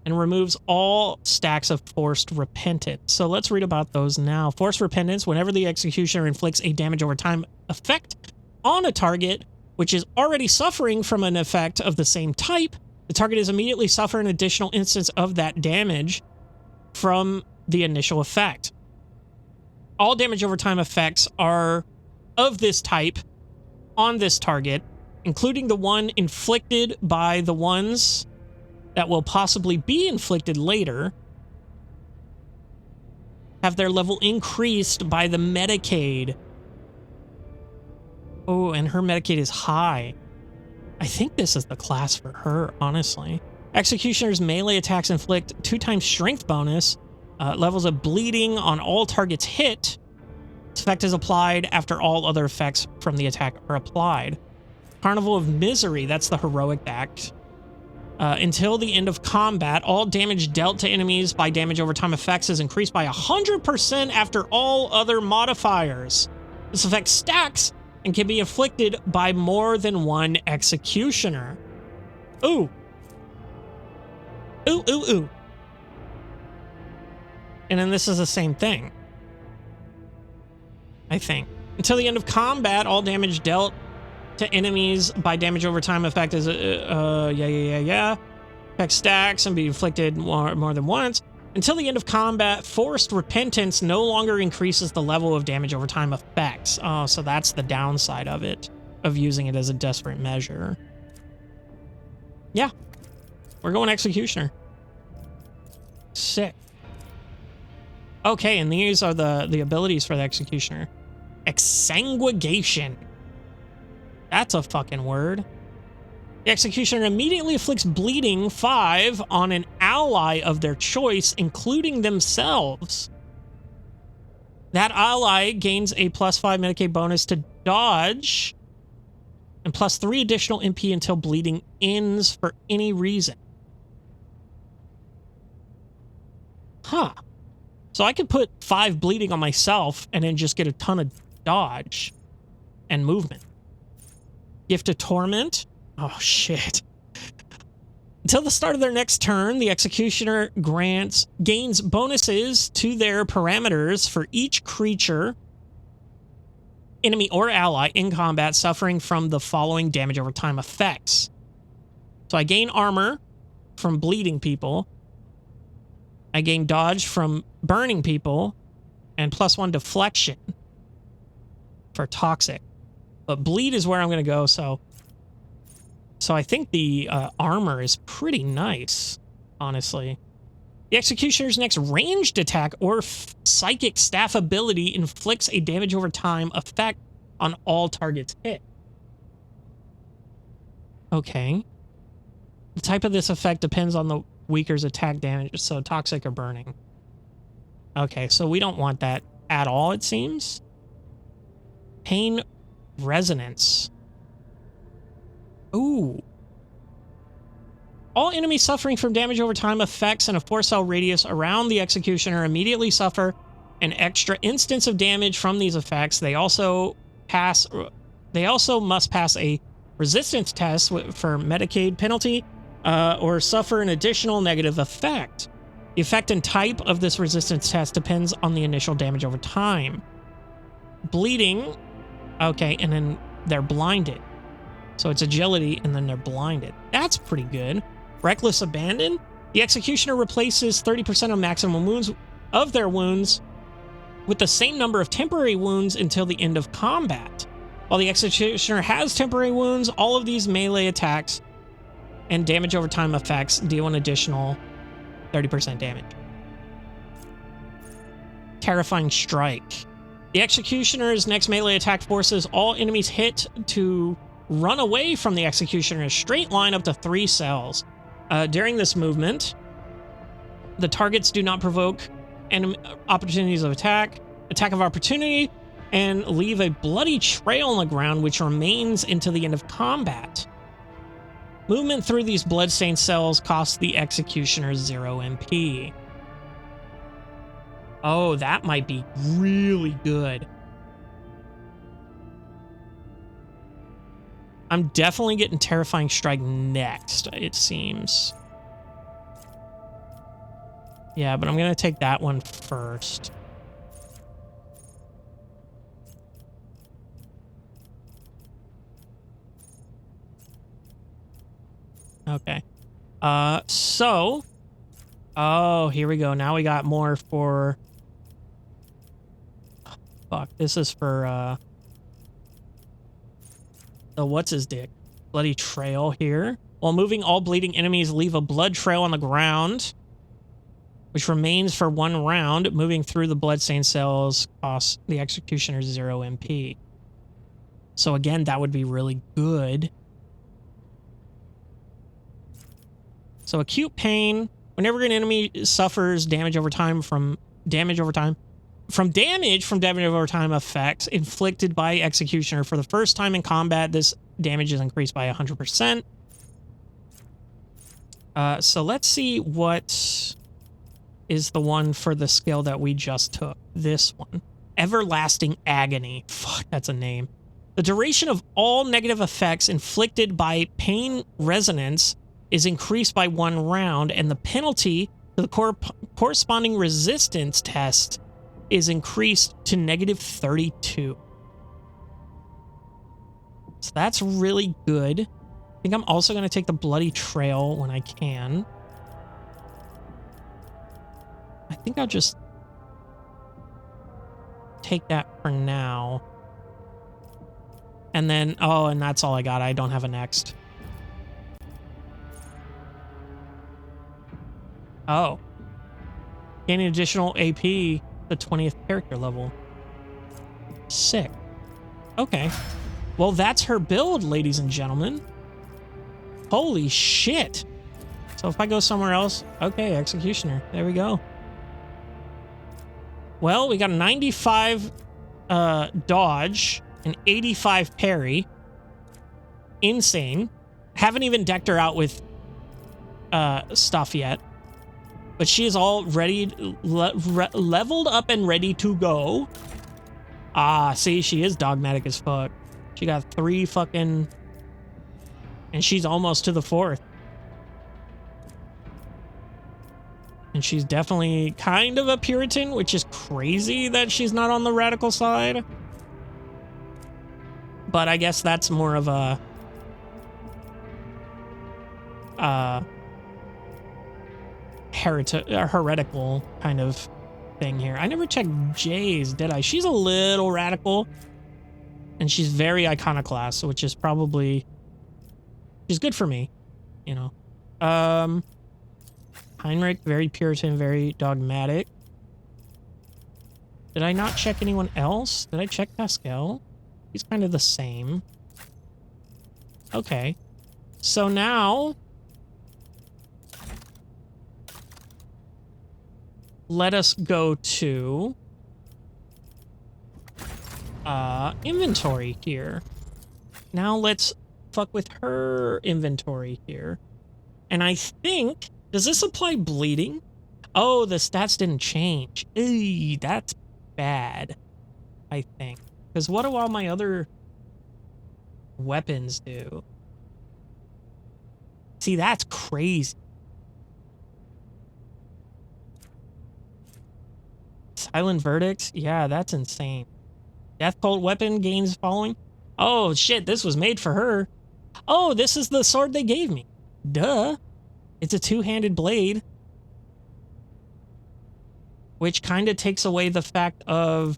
and removes all stacks of Forced Repentance. So let's read about those now. Forced Repentance, whenever the executioner inflicts a damage over time effect on a target which is already suffering from an effect of the same type, the target is immediately suffer an additional instance of that damage from the initial effect. All damage over time effects are of this type on this target, including the one inflicted by the ones that will possibly be inflicted later, have their level increased by the Medicaid. Oh, and her Medicaid is high. I think this is the class for her, honestly. Executioner's melee attacks inflict 2x strength bonus, levels of bleeding on all targets hit. This effect is applied after all other effects from the attack are applied. Carnival of Misery, that's the heroic act. Until the end of combat, all damage dealt to enemies by damage over time effects is increased by 100% after all other modifiers. This effect stacks and can be inflicted by more than one executioner. Ooh. Ooh, ooh, ooh. And then this is the same thing, I think. Until the end of combat, all damage dealt to enemies by damage over time effect is, Effect stacks and be inflicted more than once. Until the end of combat, Forced Repentance no longer increases the level of damage over time effects. Oh, so that's the downside of it, of using it as a desperate measure. Yeah. We're going Executioner. Sick. Okay, and these are the abilities for the Executioner. Exsanguination. That's a fucking word. The Executioner immediately inflicts bleeding 5 on an ally of their choice, including themselves. That ally gains a +5 Medicaid bonus to dodge and +3 additional MP until bleeding ends for any reason. Huh. So I could put 5 bleeding on myself and then just get a ton of dodge and movement. Gift of Torment. Oh, shit. Until the start of their next turn, the Executioner gains bonuses to their parameters for each creature, enemy or ally in combat suffering from the following damage over time effects. So I gain armor from bleeding people. I gain dodge from burning people, and +1 deflection for toxic. But bleed is where I'm going to go, so I think the armor is pretty nice, honestly. The Executioner's next ranged attack or psychic staff ability inflicts a damage over time effect on all targets hit. Okay. The type of this effect depends on the weaker's attack damage, so toxic or burning. Okay, so we don't want that at all, it seems. Pain resonance. Ooh. All enemies suffering from damage over time effects in a 4-cell radius around the executioner immediately suffer an extra instance of damage from these effects. They also must pass a resistance test for Medicaid penalty or suffer an additional negative effect. The effect and type of this resistance test depends on the initial damage over time. Bleeding. Okay, and then they're blinded. So it's agility, and then they're blinded. That's pretty good. Reckless Abandon. The executioner replaces 30% of maximum wounds of their wounds with the same number of temporary wounds until the end of combat. While the executioner has temporary wounds, all of these melee attacks and damage over time effects deal an additional 30% damage. Terrifying Strike. The executioner's next melee attack forces all enemies hit to run away from the executioner in a straight line up to 3 cells. During this movement, the targets do not provoke opportunities of attack of opportunity, and leave a bloody trail on the ground which remains into the end of combat. Movement through these bloodstained cells costs the executioner 0 MP. Oh, that might be really good. I'm definitely getting Terrifying Strike next, it seems. Yeah, but I'm going to take that one first. Okay. Oh, here we go. Now we got more for... Fuck, this is for, the what's-his-dick. Bloody trail here. While moving, all bleeding enemies leave a blood trail on the ground, which remains for 1 round. Moving through the bloodstained cells costs the executioner 0 MP. So again, that would be really good. So acute pain. Whenever an enemy suffers damage over time from damage over time effects inflicted by executioner for the first time in combat, this damage is increased by 100%. So let's see what is the one for the skill that we just took. This one. Everlasting Agony. Fuck, that's a name. The duration of all negative effects inflicted by pain resonance is increased by 1 round, and the penalty to the corresponding resistance test is increased to -32. So that's really good. I think I'm also going to take the Bloody Trail when I can. I think I'll just take that for now. And then, oh, and that's all I got. I don't have a next. Oh. Gaining additional AP the 20th character level. Sick. Okay. Well, that's her build, ladies and gentlemen. Holy shit. So if I go somewhere else, okay, Executioner. There we go. Well, we got a 95 dodge, an 85 parry. Insane. Haven't even decked her out with stuff yet. But she is all ready, leveled up and ready to go. Ah, see, she is dogmatic as fuck. She got 3 fucking... And she's almost to the 4th. And she's definitely kind of a Puritan, which is crazy that she's not on the radical side. But I guess that's more of a... heretical kind of thing here. I never checked Jay's, did I? She's a little radical. And she's very iconoclast, which is probably... She's good for me, you know. Heinrich, very Puritan, very dogmatic. Did I not check anyone else? Did I check Pascal? He's kind of the same. Okay. So now, let us go to inventory here. Now let's fuck with her inventory here. And I think, does this apply bleeding? Oh, the stats didn't change. Eey, that's bad, I think. Because what do all my other weapons do? See, that's crazy. Silent verdicts? Yeah, that's insane. Death cult weapon gains following? Oh, shit, this was made for her. Oh, this is the sword they gave me. Duh. It's a two-handed blade. Which kind of takes away the fact of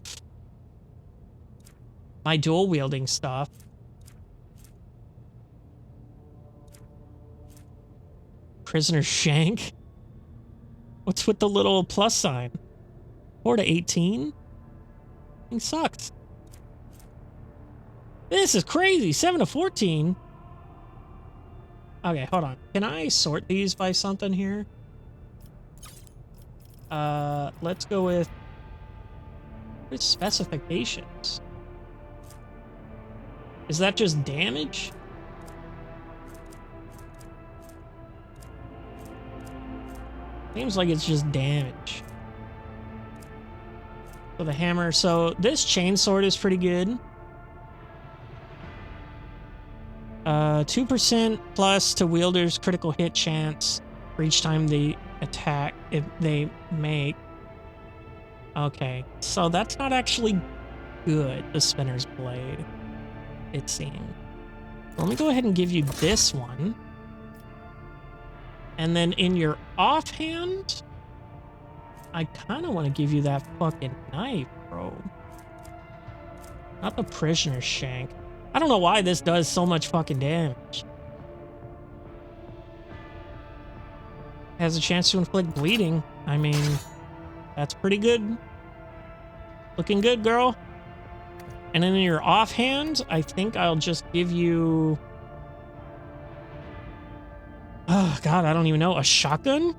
my dual-wielding stuff. Prisoner shank? What's with the little plus sign? 4 to 18? It sucks. This is crazy. 7 to 14? Okay, hold on. Can I sort these by something here? Let's go with specifications. Is that just damage? Seems like it's just damage. So the hammer. So this chainsword is pretty good. 2% plus to wielder's critical hit chance for each time they attack if they make. Okay, so that's not actually good, the spinner's blade, it seems. Let me go ahead and give you this one. And then in your offhand, I kind of want to give you that fucking knife, bro. Not the prisoner's shank. I don't know why this does so much fucking damage. Has a chance to inflict bleeding. I mean, that's pretty good. Looking good, girl. And then in your offhand, I think I'll just give you... Oh, God, I don't even know. A shotgun?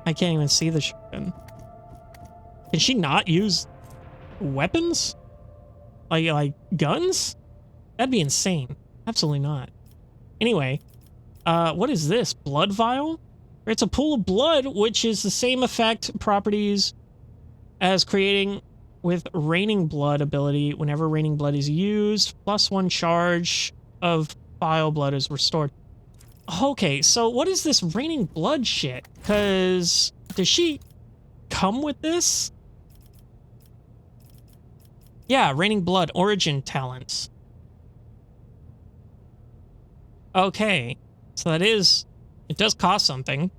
I can't even see the shotgun. Can she not use weapons? Like guns? That'd be insane. Absolutely not. Anyway, what is this? Blood vial? It's a pool of blood, which is the same effect properties as creating with raining blood ability. Whenever raining blood is used, +1 charge of vial blood is restored. Okay, so what is this raining blood shit? Because does she come with this? Yeah, raining blood origin talents. Okay, so that is, it does cost something.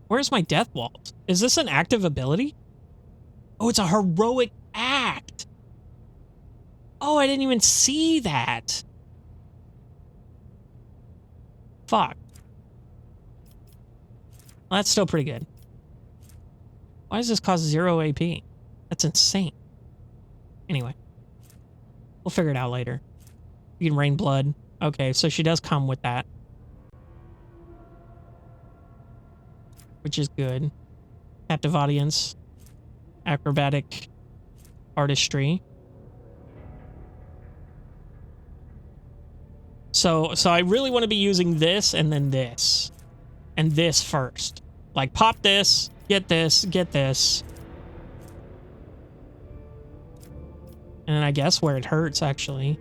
Where's my death vault? Is this an active ability? Oh, it's a heroic act. Oh, I didn't even see that. Fuck. Well, that's still pretty good. Why does this cost 0 AP? That's insane. Anyway. We'll figure it out later. You can rain blood. Okay, so she does come with that. Which is good. Captive audience. Acrobatic artistry. So I really want to be using this and then this. And this first. Like, pop this, get this, get this. And I guess where it hurts, actually.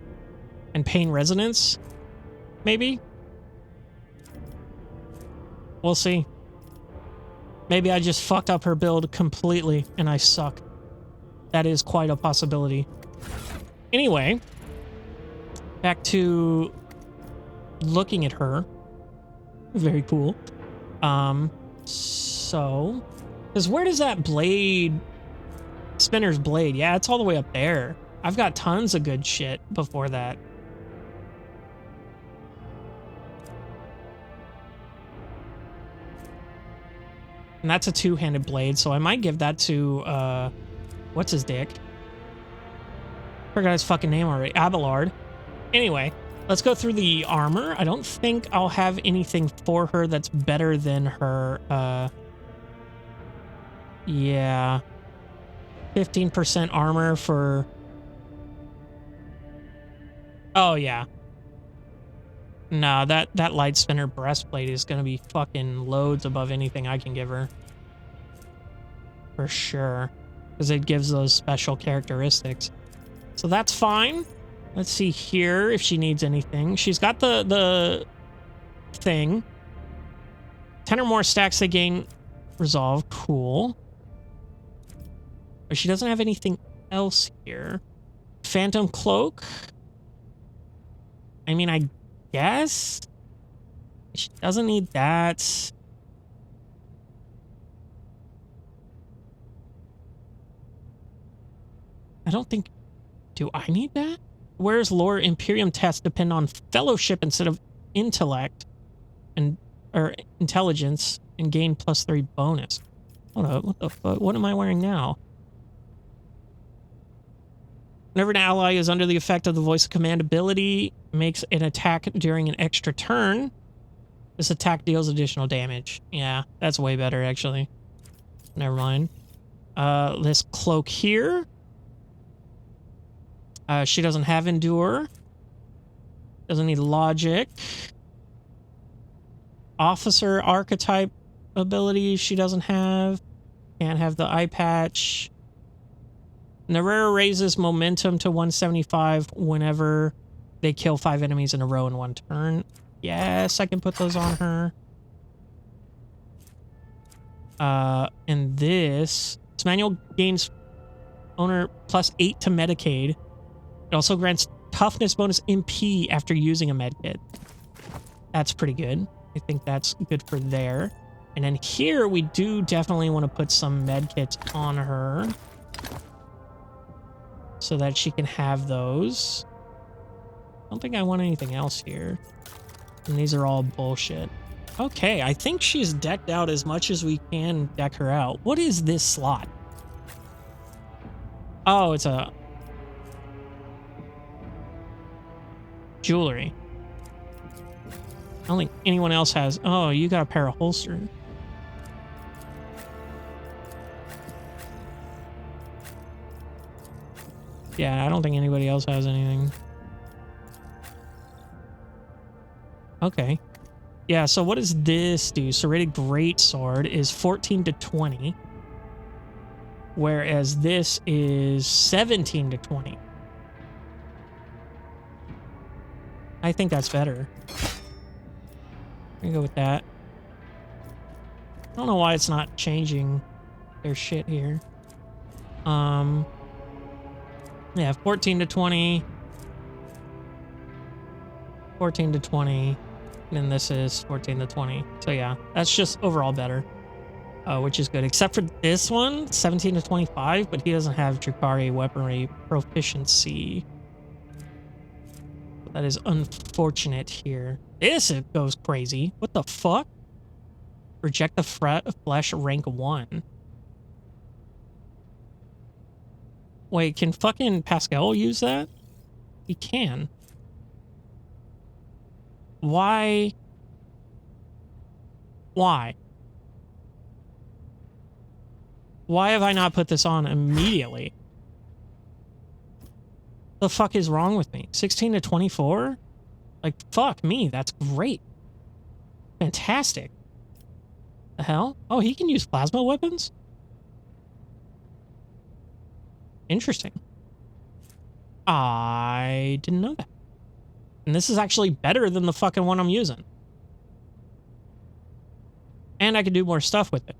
And pain resonance? Maybe? We'll see. Maybe I just fucked up her build completely and I suck. That is quite a possibility. Anyway. Back to looking at her. Very cool. So... Because where does that blade... Spinner's blade? Yeah, it's all the way up there. I've got tons of good shit before that. And that's a two-handed blade, so I might give that to, what's his dick? Forgot his fucking name already. Abelard. Anyway, let's go through the armor. I don't think I'll have anything for her that's better than her, yeah. 15% armor for... Oh, yeah. No, that light spinner breastplate is going to be fucking loads above anything I can give her. For sure. Because it gives those special characteristics. So that's fine. Let's see here if she needs anything. She's got the thing. 10 or more stacks they gain resolve. Cool. But she doesn't have anything else here. Phantom cloak. I mean, I guess she doesn't need that. I don't think... Do I need that? Where's lore Imperium tests depend on fellowship instead of intellect or intelligence and gain +3 bonus. Hold up, what the fuck? What am I wearing now? Whenever an ally is under the effect of the voice of command ability, makes an attack during an extra turn. This attack deals additional damage. Yeah, that's way better actually. Never mind. This cloak here. She doesn't have endure. Doesn't need logic. Officer archetype abilities she doesn't have. Can't have the eye patch. Narera raises momentum to 175 whenever they kill 5 enemies in a row in 1 turn. Yes, I can put those on her. And this manual gains owner +8 to Medicaid. It also grants toughness bonus MP after using a medkit. That's pretty good. I think that's good for there. And then here we do definitely want to put some medkits on her so that she can have those. I don't think I want anything else here. And these are all bullshit. Okay, I think she's decked out as much as we can deck her out. What is this slot? Oh, it's a... jewelry. I don't think anyone else has... Oh, you got a pair of holsters. Yeah, I don't think anybody else has anything. Okay. Yeah, so what does this do? Serrated Greatsword is 14 to 20. Whereas this is 17 to 20. I think that's better. I'm gonna go with that. I don't know why it's not changing their shit here. Yeah, 14 to 20. 14 to 20. And then this is 14 to 20. So yeah, that's just overall better. Which is good. Except for this one, 17 to 25, but he doesn't have Drakari weaponry proficiency. That is unfortunate here. This it goes crazy. What the fuck? Reject the flesh rank 1. Wait, can fucking Pascal use that? He can. Why? Why? Why have I not put this on immediately? The fuck is wrong with me? 16 to 24? Like, fuck me, that's great. Fantastic. The hell? Oh, he can use plasma weapons? Interesting. I didn't know that. And this is actually better than the fucking one I'm using. And I can do more stuff with it.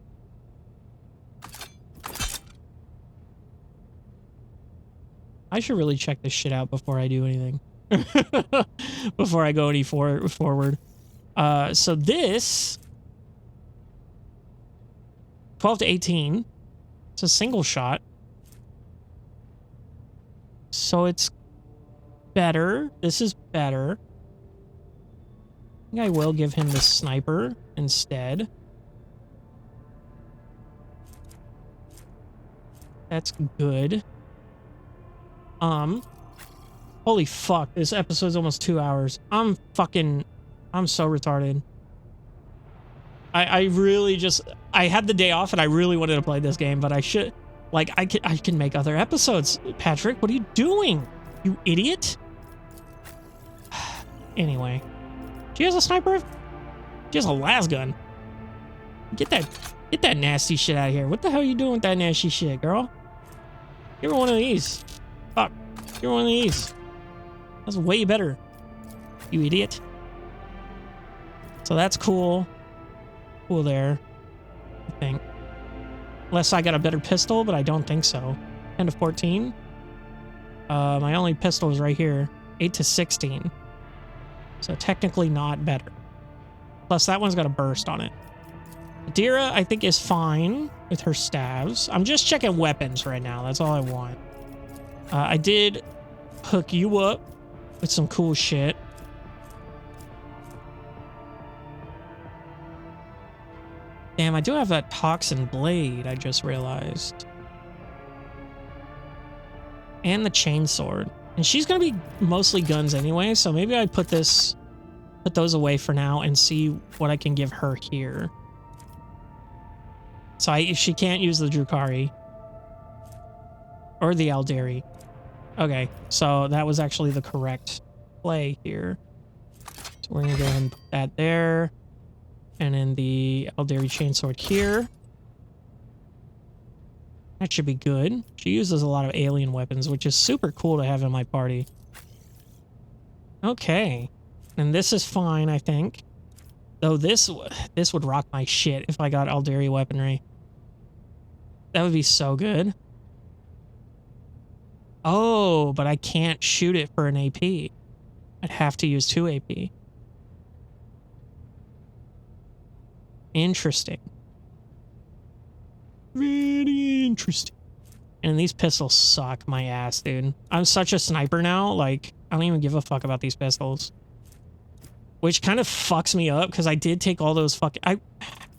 I should really check this shit out before I do anything. Before I go any forward. So this... 12 to 18. It's a single shot. So it's better. This is better. I think I will give him the sniper instead. That's good. Holy fuck, this episode's almost 2 hours. I'm so retarded. I really just, I had the day off and I really wanted to play this game, but I should, like, I can make other episodes. Patrick, what are you doing? You idiot? Anyway. She has a sniper? She has a las gun. Get that nasty shit out of here. What the hell are you doing with that nasty shit, girl? Give her one of these. Fuck. Give her one of these. That's way better. You idiot. So that's cool. Cool there. I think. Unless I got a better pistol, but I don't think so. 10 to 14. My only pistol is right here. 8 to 16. So technically not better. Plus that one's got a burst on it. Adira, I think, is fine with her staves. I'm just checking weapons right now. That's all I want. I did hook you up with some cool shit. Damn, I do have that toxin blade, I just realized. And the chainsword. And she's gonna be mostly guns anyway, so maybe I put those away for now and see what I can give her here. So she can't use the Drukhari. Or the Aldari. Okay, so that was actually the correct play here. So we're gonna go ahead and put that there. And then the Aldari chainsword here. That should be good. She uses a lot of alien weapons, which is super cool to have in my party. Okay. And this is fine, I think. Though this would rock my shit if I got Aldari weaponry. That would be so good. Oh, but I can't shoot it for an AP. I'd have to use 2 AP. Interesting. Very interesting. And these pistols suck my ass, dude. I'm such a sniper now, like, I don't even give a fuck about these pistols. Which kind of fucks me up, because I did take all those fucking...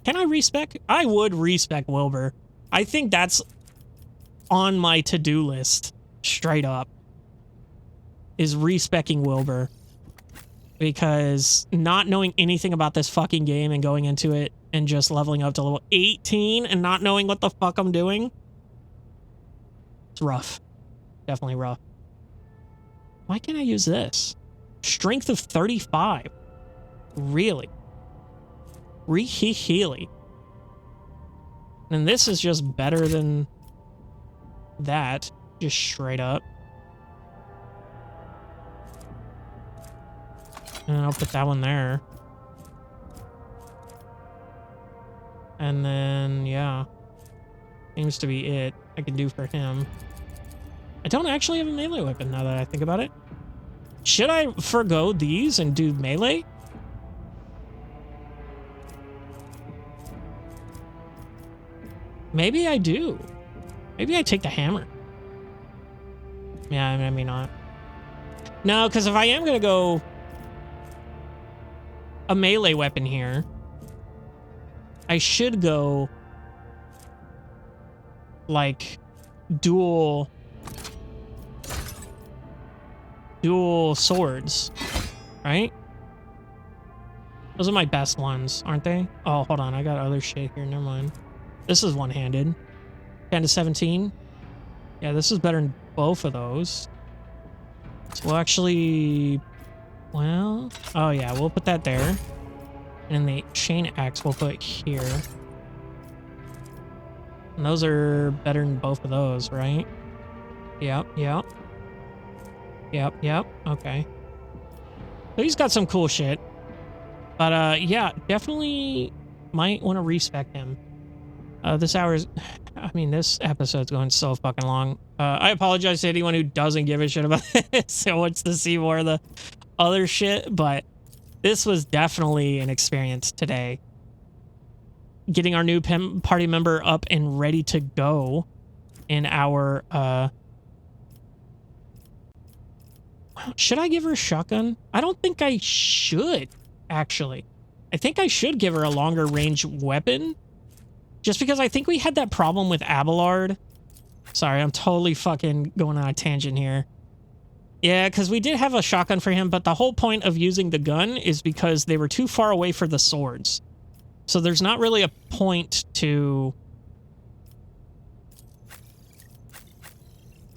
Can I respec? I would respec Wilbur. I think that's on my to-do list, straight up, is respecing Wilbur. Because not knowing anything about this fucking game and going into it and just leveling up to level 18 and not knowing what the fuck I'm doing, it's rough. Definitely rough. Why can't I use this? Strength of 35. Really? Re-he-healy. And this is just better than that. Just straight up. And I'll put that one there. And then, yeah. Seems to be it I can do for him. I don't actually have a melee weapon now that I think about it. Should I forgo these and do melee? Maybe I do. Maybe I take the hammer. Yeah, maybe not. No, because if I am going to go a melee weapon here, I should go like dual swords, right? Those are my best ones, aren't they? Oh, hold on. I got other shit here. Never mind. This is one-handed. 10 to 17. Yeah, this is better than both of those. So we'll actually... Well... Oh, yeah. We'll put that there. And the chain axe we'll put here. And those are better than both of those, right? Yep, yep. Yep, yep. Okay. So he's got some cool shit. But, yeah, definitely might want to respec him. This hour's... I mean, this episode's going so fucking long. I apologize to anyone who doesn't give a shit about this and wants to see more of the other shit, but this was definitely an experience today. Getting our new party member up and ready to go in our... Should I give her a shotgun? I don't think I should, actually. I think I should give her a longer range weapon. Just because I think we had that problem with Abelard Sorry, I'm totally fucking going on a tangent here. Yeah, because we did have a shotgun for him, but the whole point of using the gun is because they were too far away for the swords. So there's not really a point to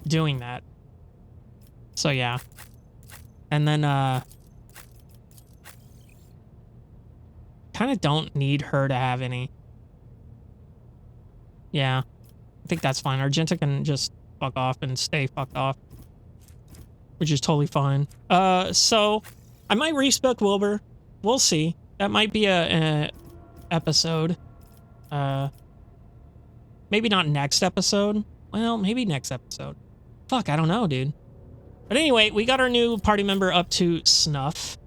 doing that. So yeah. And then, kind of don't need her to have any. Yeah. I think that's fine. Argenta can just fuck off and stay fucked off. Which is totally fine. So I might respec Wilbur. We'll see. That might be a episode. Maybe not next episode. Well, maybe next episode. Fuck, I don't know, dude. But anyway, we got our new party member up to snuff.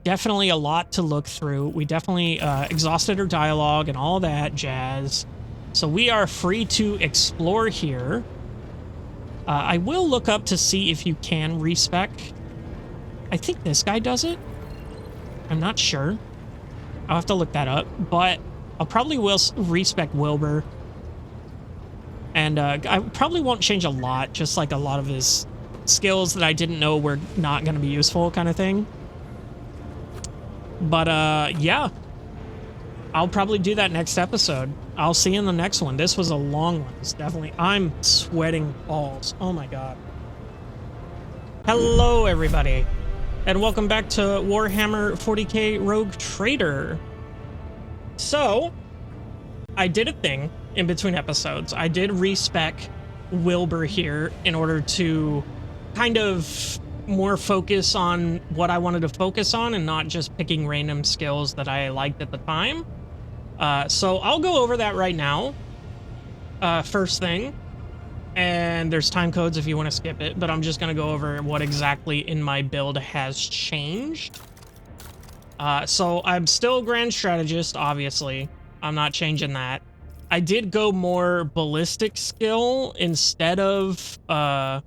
Definitely a lot to look through. We definitely exhausted her dialogue and all that jazz. So we are free to explore here. I will look up to see if you can respec. I think this guy does it. I'm not sure. I'll have to look that up. But I'll probably will respec Wilbur. And I probably won't change a lot. Just like a lot of his skills that I didn't know were not going to be useful kind of thing. But yeah. I'll probably do that next episode. I'll see you in the next one. This was a long one. It's definitely... I'm sweating balls. Oh my god. Hello, everybody. And welcome back to Warhammer 40K Rogue Trader. So, I did a thing in between episodes. I did respec Wilbur here in order to kind of more focus on what I wanted to focus on and not just picking random skills that I liked at the time. So I'll go over that right now. First thing. And there's time codes if you want to skip it, but I'm just going to go over what exactly in my build has changed. So I'm still Grand Strategist, obviously. I'm not changing that. I did go more ballistic skill instead of the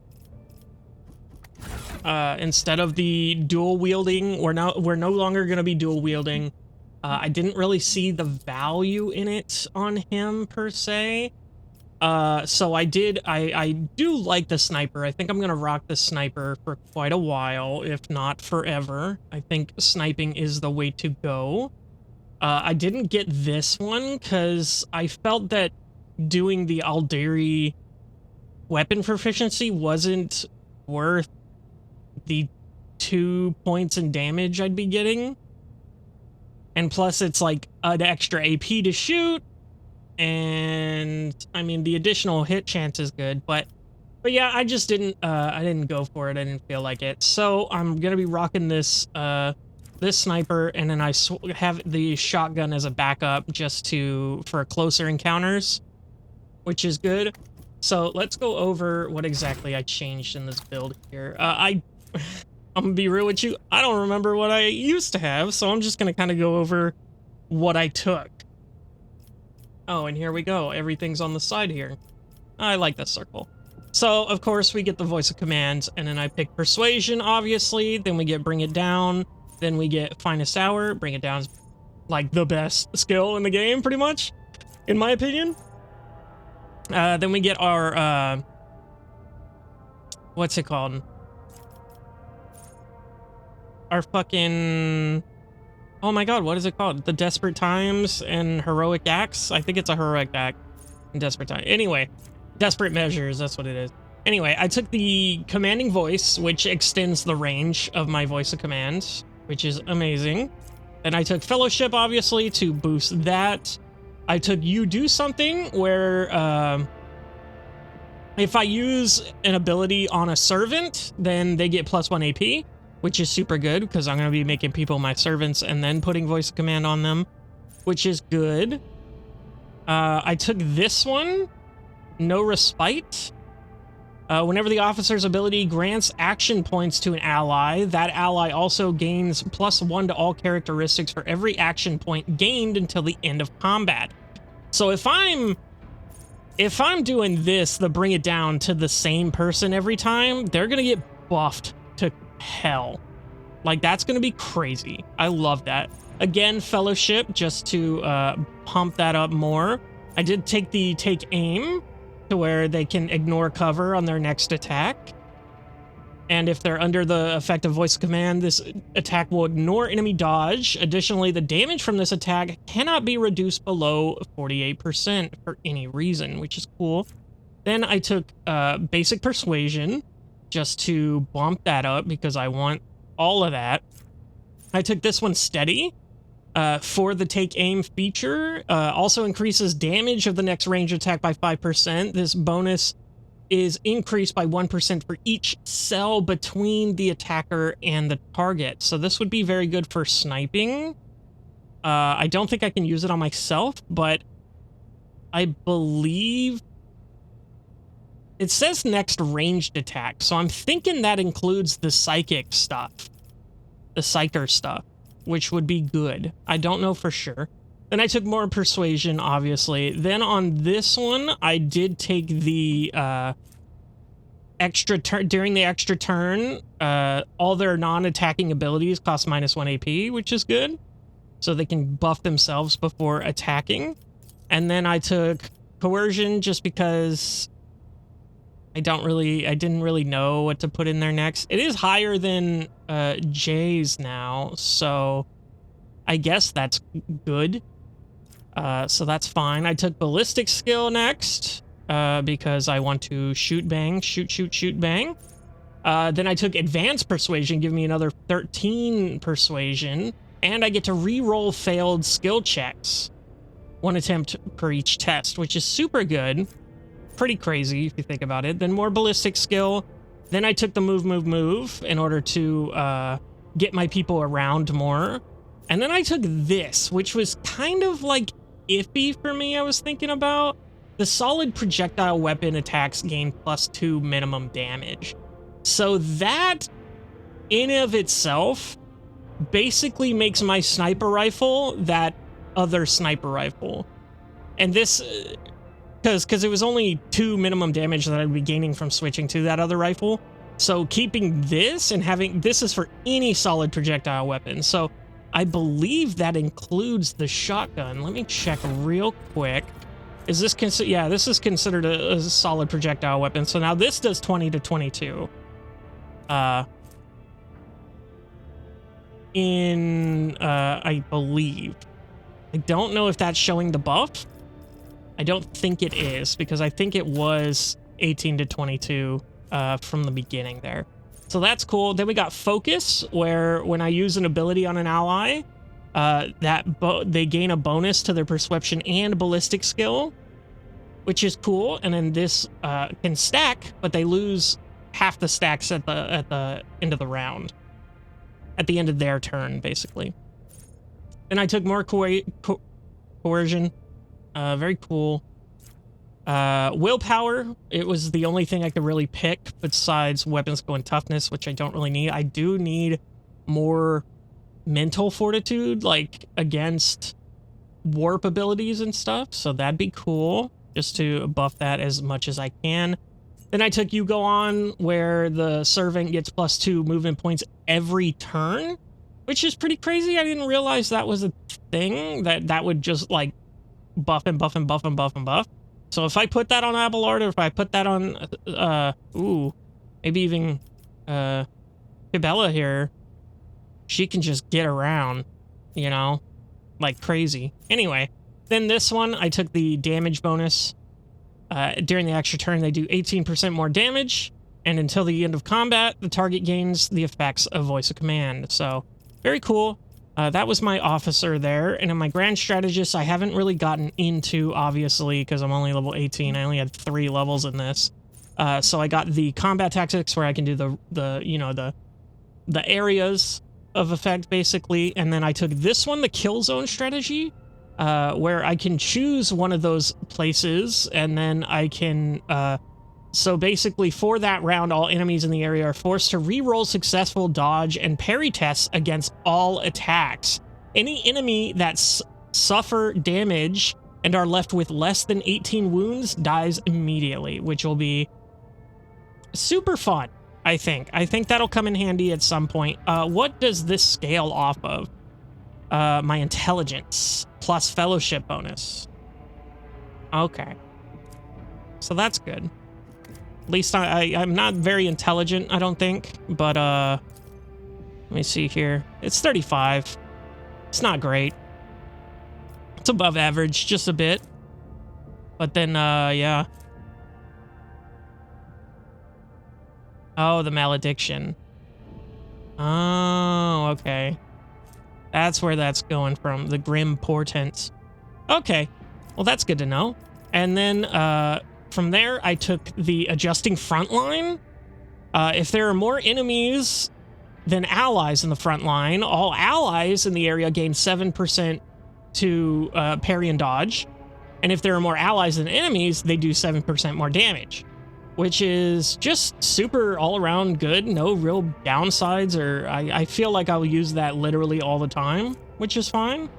dual wielding. We're no longer going to be dual wielding. I didn't really see the value in it on him per se. So I do like the sniper. I think I'm gonna rock the sniper for quite a while, if not forever. I think sniping is the way to go. I didn't get this one because I felt that doing the Alderi weapon proficiency wasn't worth the 2 points in damage I'd be getting. And plus, it's like an extra AP to shoot. And I mean, the additional hit chance is good, but yeah, I just didn't go for it. I didn't feel like it. So I'm going to be rocking this, this sniper. And then I have the shotgun as a backup just for closer encounters, which is good. So let's go over what exactly I changed in this build here. I'm gonna be real with you. I don't remember what I used to have, so I'm just gonna kind of go over what I took. Oh, and here we go. Everything's on the side here. I like this circle. So, of course, we get the voice of command, and then I pick Persuasion, obviously. Then we get Bring It Down. Then we get Finest Hour. Bring It Down is like the best skill in the game, pretty much, in my opinion. Then we get our, what's it called? Our fucking... Oh my god, what is it called? The Desperate Times and Heroic Acts? I think it's a Heroic Act in Desperate Times. Anyway, Desperate Measures, that's what it is. Anyway, I took the Commanding Voice, which extends the range of my voice of command, which is amazing. Then I took Fellowship, obviously, to boost that. I took You Do Something, where if I use an ability on a servant, then they get +1 AP. Which is super good, because I'm going to be making people my servants and then putting voice of command on them, which is good. I took this one, No Respite. Whenever the officer's ability grants action points to an ally, that ally also gains +1 to all characteristics for every action point gained until the end of combat. So if I'm doing this, the Bring It Down to the same person every time, they're going to get buffed to hell. Like, that's gonna be crazy. I love that. Again, Fellowship, just to pump that up more. I did take the Take Aim, to where they can ignore cover on their next attack. And if they're under the effect of voice command, this attack will ignore enemy dodge. Additionally, the damage from this attack cannot be reduced below 48% for any reason, which is cool. Then I took basic persuasion just to bump that up because I want all of that. I took this one steady for the take aim feature. Also increases damage of the next range attack by 5%. This bonus is increased by 1% for each cell between the attacker and the target. So this would be very good for sniping. I don't think I can use it on myself, but I believe it says next ranged attack. So I'm thinking that includes the psychic stuff, the psyker stuff, which would be good. I don't know for sure. Then I took more persuasion, obviously. Then on this one, I did take the extra turn. During the extra turn, all their non-attacking abilities cost -1 AP, which is good. So they can buff themselves before attacking. And then I took coercion just because I didn't really know what to put in there next. It is higher than Jay's now, so I guess that's good. So that's fine. I took ballistic skill next because I want to shoot, bang, shoot, bang. Then I took advanced persuasion, give me another 13 persuasion, and I get to re-roll failed skill checks. 1 attempt per each test, which is super good. Pretty crazy if you think about it. Then more ballistic skill. Then I took the move in order to get my people around more. And then I took this, which was kind of like iffy for me, I was thinking about. The solid projectile weapon attacks gain +2 minimum damage. So that, in of itself, basically makes my sniper rifle that other sniper rifle. And this, because it was only 2 minimum damage that I'd be gaining from switching to that other rifle. So keeping this and having, this is for any solid projectile weapon. So I believe that includes the shotgun. Let me check real quick. Is this yeah, this is considered a solid projectile weapon. So now this does 20 to 22. I believe. I don't know if that's showing the buff. I don't think it is, because I think it was 18 to 22 from the beginning there. So that's cool. Then we got focus, where when I use an ability on an ally, they gain a bonus to their perception and ballistic skill, which is cool. And then this can stack, but they lose half the stacks at the end of the round, at the end of their turn, basically. Then I took more coercion. Very cool. Willpower, it was the only thing I could really pick besides weapon skill and toughness, which I don't really need. I do need more mental fortitude, like against warp abilities and stuff, so that'd be cool, just to buff that as much as I can. Then I took You Go On, where the servant gets +2 movement points every turn, which is pretty crazy. I didn't realize that was a thing, that would just like buff and buff and buff and buff and buff. So if I put that on Abelard, or if I put that on, maybe even, Cabela here, she can just get around, you know, like crazy. Anyway, then this one, I took the damage bonus. During the extra turn, they do 18% more damage, and until the end of combat, the target gains the effects of Voice of Command. So, very cool. That was my officer there, and in my Grand Strategist, I haven't really gotten into, obviously, because I'm only level 18. I only had 3 levels in this. So I got the combat tactics, where I can do the areas of effect, basically, and then I took this one, the kill zone strategy, where I can choose one of those places, and then I can, so basically for that round, all enemies in the area are forced to re-roll successful dodge and parry tests against all attacks. Any enemy that suffer damage and are left with less than 18 wounds dies immediately, which will be super fun, I think. I think that'll come in handy at some point. What does this scale off of? My intelligence plus fellowship bonus. Okay. So that's good. At least I'm not very intelligent, I don't think. But, let me see here. It's 35. It's not great. It's above average, just a bit. But then, yeah. Oh, the malediction. Oh, okay. That's where that's going from. The grim portents. Okay. Well, that's good to know. And then, from there, I took the adjusting front line. If there are more enemies than allies in the front line, all allies in the area gain 7% to parry and dodge. And if there are more allies than enemies, they do 7% more damage, which is just super all-around good. No real downsides, or I feel like I will use that literally all the time, which is fine.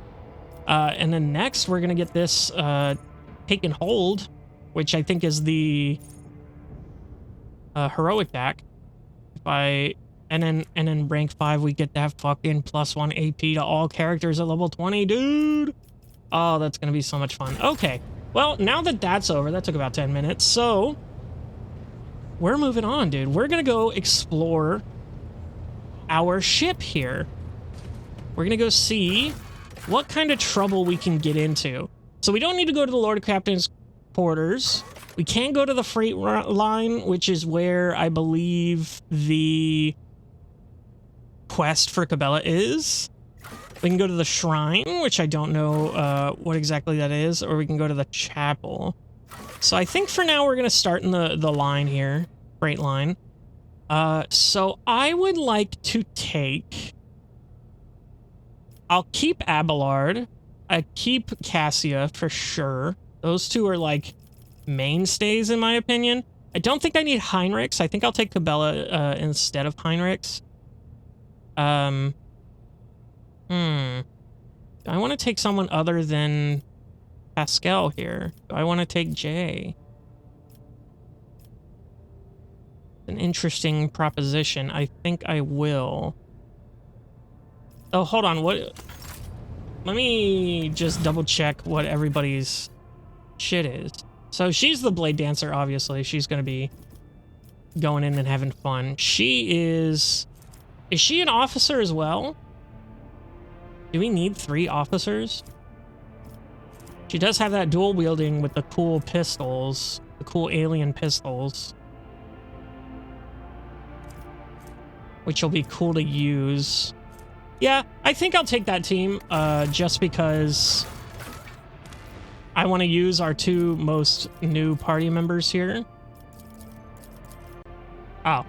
And then next, we're going to get this Take and Hold, which I think is the heroic attack. And then rank 5, we get that fucking +1 AP to all characters at level 20, dude. Oh, that's gonna be so much fun. Okay, well, now that that's over, that took about 10 minutes, so we're moving on, dude. We're gonna go explore our ship here. We're gonna go see what kind of trouble we can get into. So we don't need to go to the Lord Captain's quarters. We can go to the freight line, which is where I believe the quest for Cabela is. We can go to the shrine, which I don't know what exactly that is, or we can go to the chapel. So I think for now we're going to start in the line here, freight line. So I would like to take... I'll keep Abelard. I keep Cassia for sure. Those two are like mainstays in my opinion. I don't think I need Heinrichs. I think I'll take Cabela instead of Heinrichs. Do I want to take someone other than Pascal here? Do I want to take Jay? An interesting proposition. I think I will. Oh, hold on. What? Let me just double check what everybody's shit is. So she's the Blade Dancer, obviously. She's going to be going in and having fun. She is... Is she an officer as well? Do we need 3 officers? She does have that dual wielding with the cool pistols. The cool alien pistols. Which will be cool to use. Yeah, I think I'll take that team, just because I want to use our 2 most new party members here. Oh,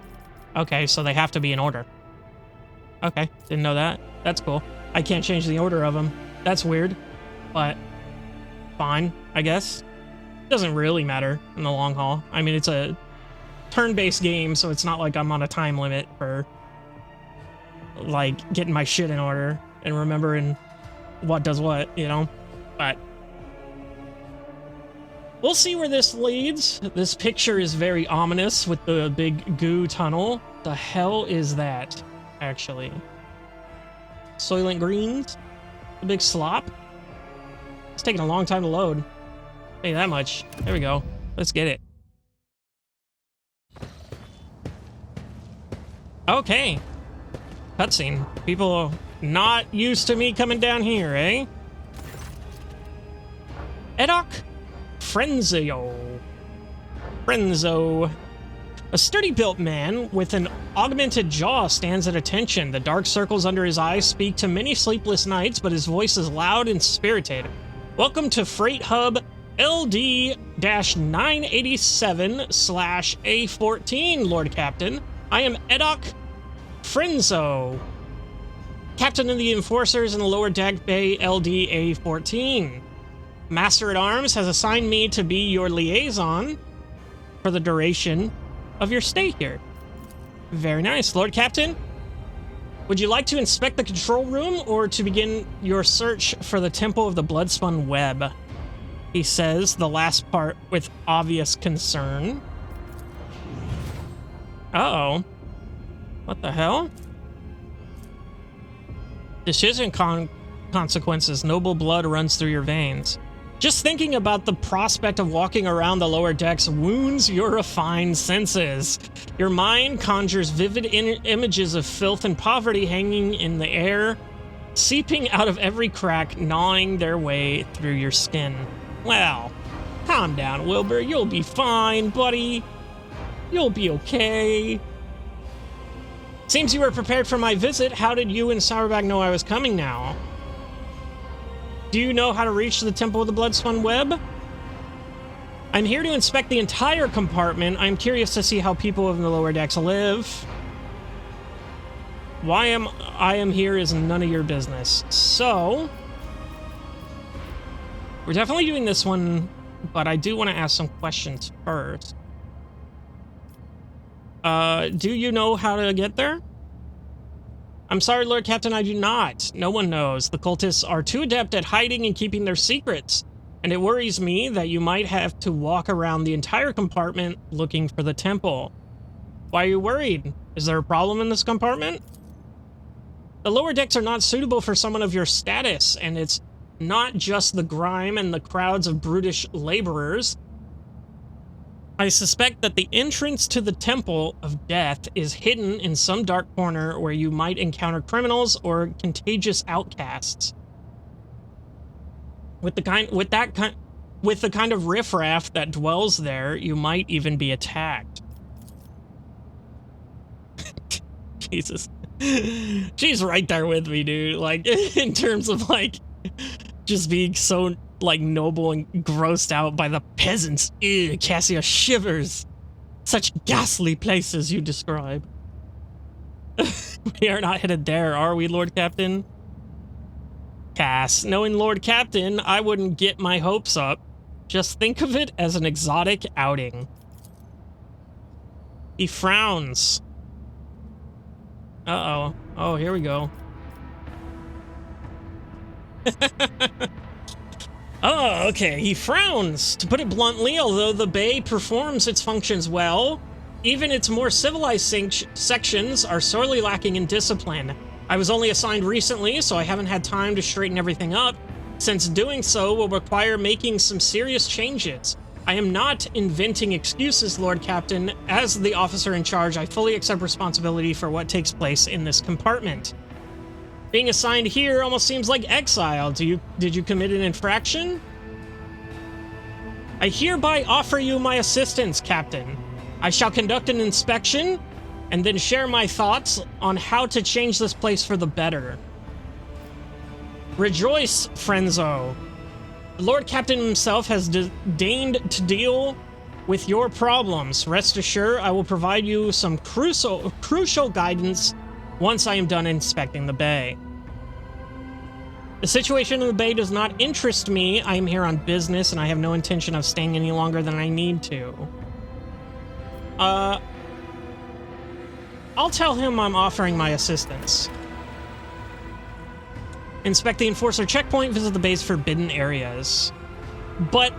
okay, so they have to be in order. Okay, didn't know that. That's cool. I can't change the order of them. That's weird, but fine, I guess. Doesn't really matter in the long haul. I mean, it's a turn-based game, so it's not like I'm on a time limit for like getting my shit in order and remembering what does what, you know? But we'll see where this leads. This picture is very ominous with the big goo tunnel. The hell is that, actually? Soylent Greens? The big slop? It's taking a long time to load. Hey, that much. There we go. Let's get it. Okay. Cutscene. People not used to me coming down here, eh? Edok Frenzo. A sturdy-built man with an augmented jaw stands at attention. The dark circles under his eyes speak to many sleepless nights, but his voice is loud and spirited. Welcome to Freight Hub LD-987/A14, Lord Captain. I am Edok Frenzo, Captain of the Enforcers in the Lower Deck Bay LD-A14. Master-at-Arms has assigned me to be your liaison for the duration of your stay here. Very nice. Lord Captain, would you like to inspect the control room or to begin your search for the Temple of the Bloodspun Web? He says the last part with obvious concern. Uh-oh. What the hell? Decision consequences. Noble blood runs through your veins. Just thinking about the prospect of walking around the lower decks wounds your refined senses. Your mind conjures vivid images of filth and poverty hanging in the air, seeping out of every crack, gnawing their way through your skin. Well, calm down, Wilbur. You'll be fine, buddy. You'll be okay. Seems you were prepared for my visit. How did you and Sourback know I was coming now? Do you know how to reach the Temple of the Bloodspun Web? I'm here to inspect the entire compartment. I'm curious to see how people in the lower decks live. Why I am here is none of your business. So, we're definitely doing this one, but I do want to ask some questions first. Do you know how to get there? I'm sorry, Lord Captain, I do not. No one knows. The cultists are too adept at hiding and keeping their secrets, and it worries me that you might have to walk around the entire compartment looking for the temple. Why are you worried? Is there a problem in this compartment? The lower decks are not suitable for someone of your status, and it's not just the grime and the crowds of brutish laborers. I suspect that the entrance to the Temple of Death is hidden in some dark corner where you might encounter criminals or contagious outcasts. With the kind of riffraff that dwells there, you might even be attacked. Jesus. She's right there with me, dude. Like, in terms of, like, just being so, like, noble and grossed out by the peasants. Ew, Cassia shivers. Such ghastly places you describe. We are not headed there, are we, Lord Captain? Cass, knowing Lord Captain, I wouldn't get my hopes up. Just think of it as an exotic outing. He frowns. Uh-oh. Oh, here we go. Oh, okay. He frowns. To put it bluntly, although the Bay performs its functions well, even its more civilized sections are sorely lacking in discipline. I was only assigned recently, so I haven't had time to straighten everything up, since doing so will require making some serious changes. I am not inventing excuses, Lord Captain. As the officer in charge, I fully accept responsibility for what takes place in this compartment. Being assigned here almost seems like exile. Did you commit an infraction? I hereby offer you my assistance, Captain. I shall conduct an inspection and then share my thoughts on how to change this place for the better. Rejoice, Frenzo. The Lord Captain himself has deigned to deal with your problems. Rest assured, I will provide you some crucial guidance once I am done inspecting the Bay. The situation in the Bay does not interest me. I am here on business, and I have no intention of staying any longer than I need to. I'll tell him I'm offering my assistance. Inspect the Enforcer checkpoint, visit the Bay's forbidden areas. But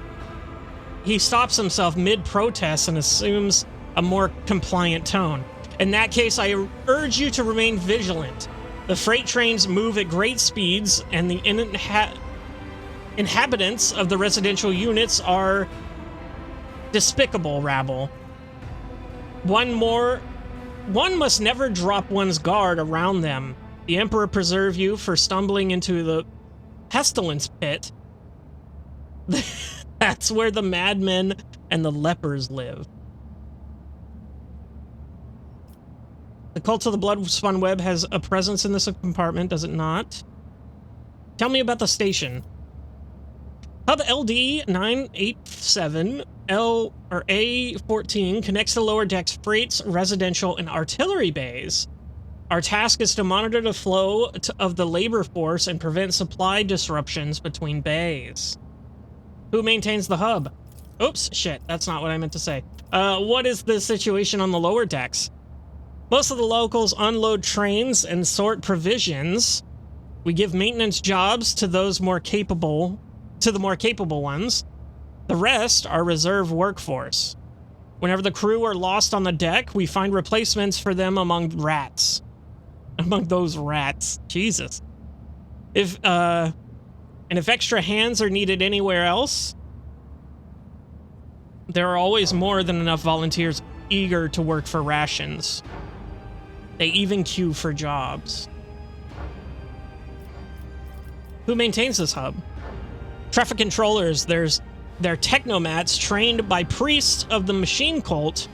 he stops himself mid-protest and assumes a more compliant tone. In that case, I urge you to remain vigilant. The freight trains move at great speeds, and the inhabitants of the residential units are despicable rabble. One must never drop one's guard around them. The Emperor preserve you for stumbling into the pestilence pit. That's where the madmen and the lepers live. The Cult of the Bloodspun Web has a presence in this compartment, does it not? Tell me about the station. Hub LD 987 A14 connects the lower decks freights, residential, and artillery bays. Our task is to monitor the flow of the labor force and prevent supply disruptions between bays. Who maintains the hub? Oops, shit, that's not what I meant to say. What is the situation on the lower decks? Most of the locals unload trains and sort provisions. We give maintenance jobs to those more capable, to the more capable ones. The rest are reserve workforce. Whenever the crew are lost on the deck, we find replacements for them among rats. Among those rats. Jesus. If And if extra hands are needed anywhere else, there are always more than enough volunteers eager to work for rations. They even queue for jobs. Who maintains this hub? Traffic controllers. They're technomats trained by priests of the machine cult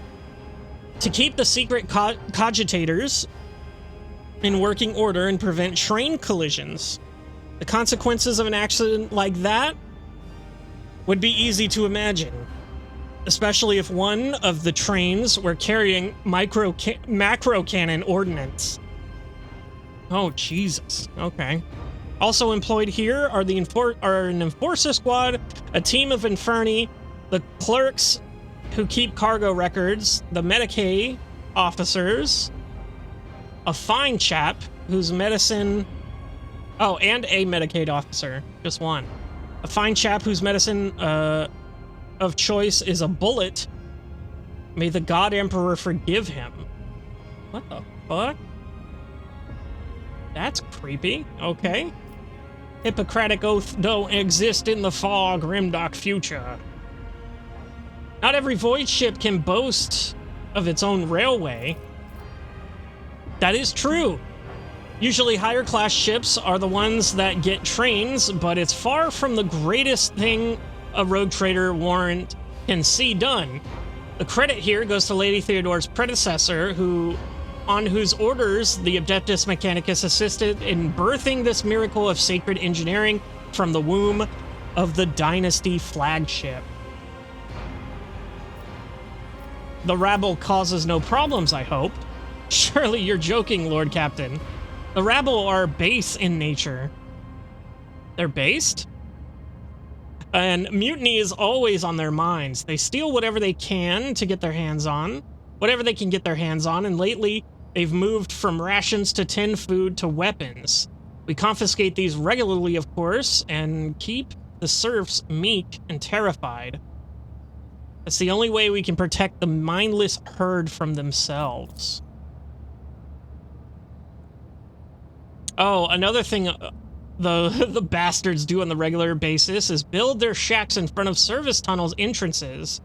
to keep the secret cogitators in working order and prevent train collisions. The consequences of an accident like that would be easy to imagine, especially if one of the trains were carrying macro cannon ordnance. Oh, Jesus. Okay. Also employed here are an enforcer squad, a team of Inferni, the clerks who keep cargo records, the Medicaid officers, a fine chap whose medicine... Oh, and a Medicaid officer. Just one. A fine chap whose medicine of choice is a bullet. May the God Emperor forgive him. What the fuck? That's creepy. Okay. Hippocratic oath don't exist in the far grimdark future. Not every void ship can boast of its own railway. That is true. Usually higher class ships are the ones that get trains, but it's far from the greatest thing a rogue trader warrant can see done. The credit here goes to Lady Theodore's predecessor, on whose orders the Adeptus Mechanicus assisted in birthing this miracle of sacred engineering from the womb of the Dynasty flagship. The rabble causes no problems, I hope. Surely you're joking, Lord Captain. The rabble are base in nature. They're based? And mutiny is always on their minds. They steal whatever they can to get their hands on. Whatever they can get their hands on, and lately, they've moved from rations to tin food to weapons. We confiscate these regularly, of course, and keep the serfs meek and terrified. That's the only way we can protect the mindless herd from themselves. Oh, another thing the bastards do on the regular basis is build their shacks in front of service tunnels entrances.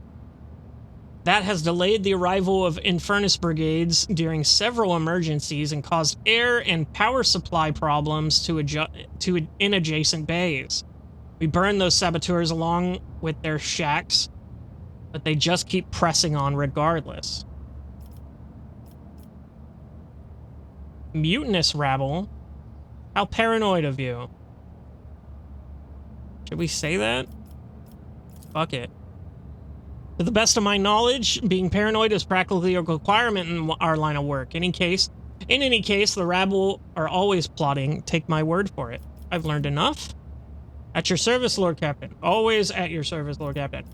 That has delayed the arrival of Infernus brigades during several emergencies and caused air and power supply problems in adjacent bays. We burn those saboteurs along with their shacks, but they just keep pressing on regardless. Mutinous rabble? How paranoid of you. Should we say that? Fuck it. To the best of my knowledge, being paranoid is practically a requirement in our line of work. In any case, the rabble are always plotting. Take my word for it. I've learned enough. At your service, Lord Captain. Always at your service, Lord Captain.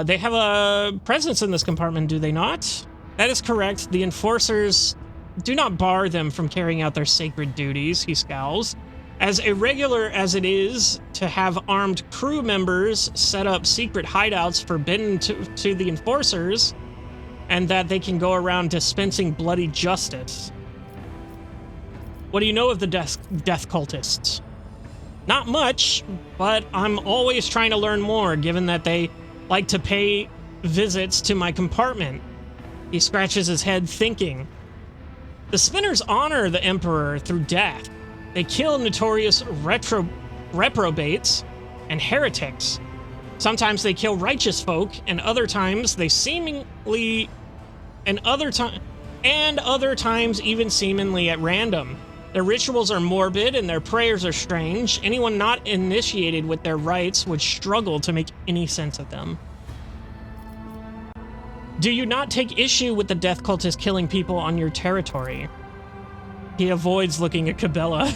They have a presence in this compartment, do they not? That is correct. The enforcers do not bar them from carrying out their sacred duties, he scowls. As irregular as it is to have armed crew members set up secret hideouts forbidden to the enforcers, and that they can go around dispensing bloody justice. What do you know of the death cultists? Not much, but I'm always trying to learn more, given that they like to pay visits to my compartment. He scratches his head, thinking. The Spinners honor the Emperor through death. They kill notorious reprobates and heretics. Sometimes they kill righteous folk, and other times they other times even seemingly at random. Their rituals are morbid and their prayers are strange. Anyone not initiated with their rites would struggle to make any sense of them. Do you not take issue with the death cultists killing people on your territory? He avoids looking at Cabela.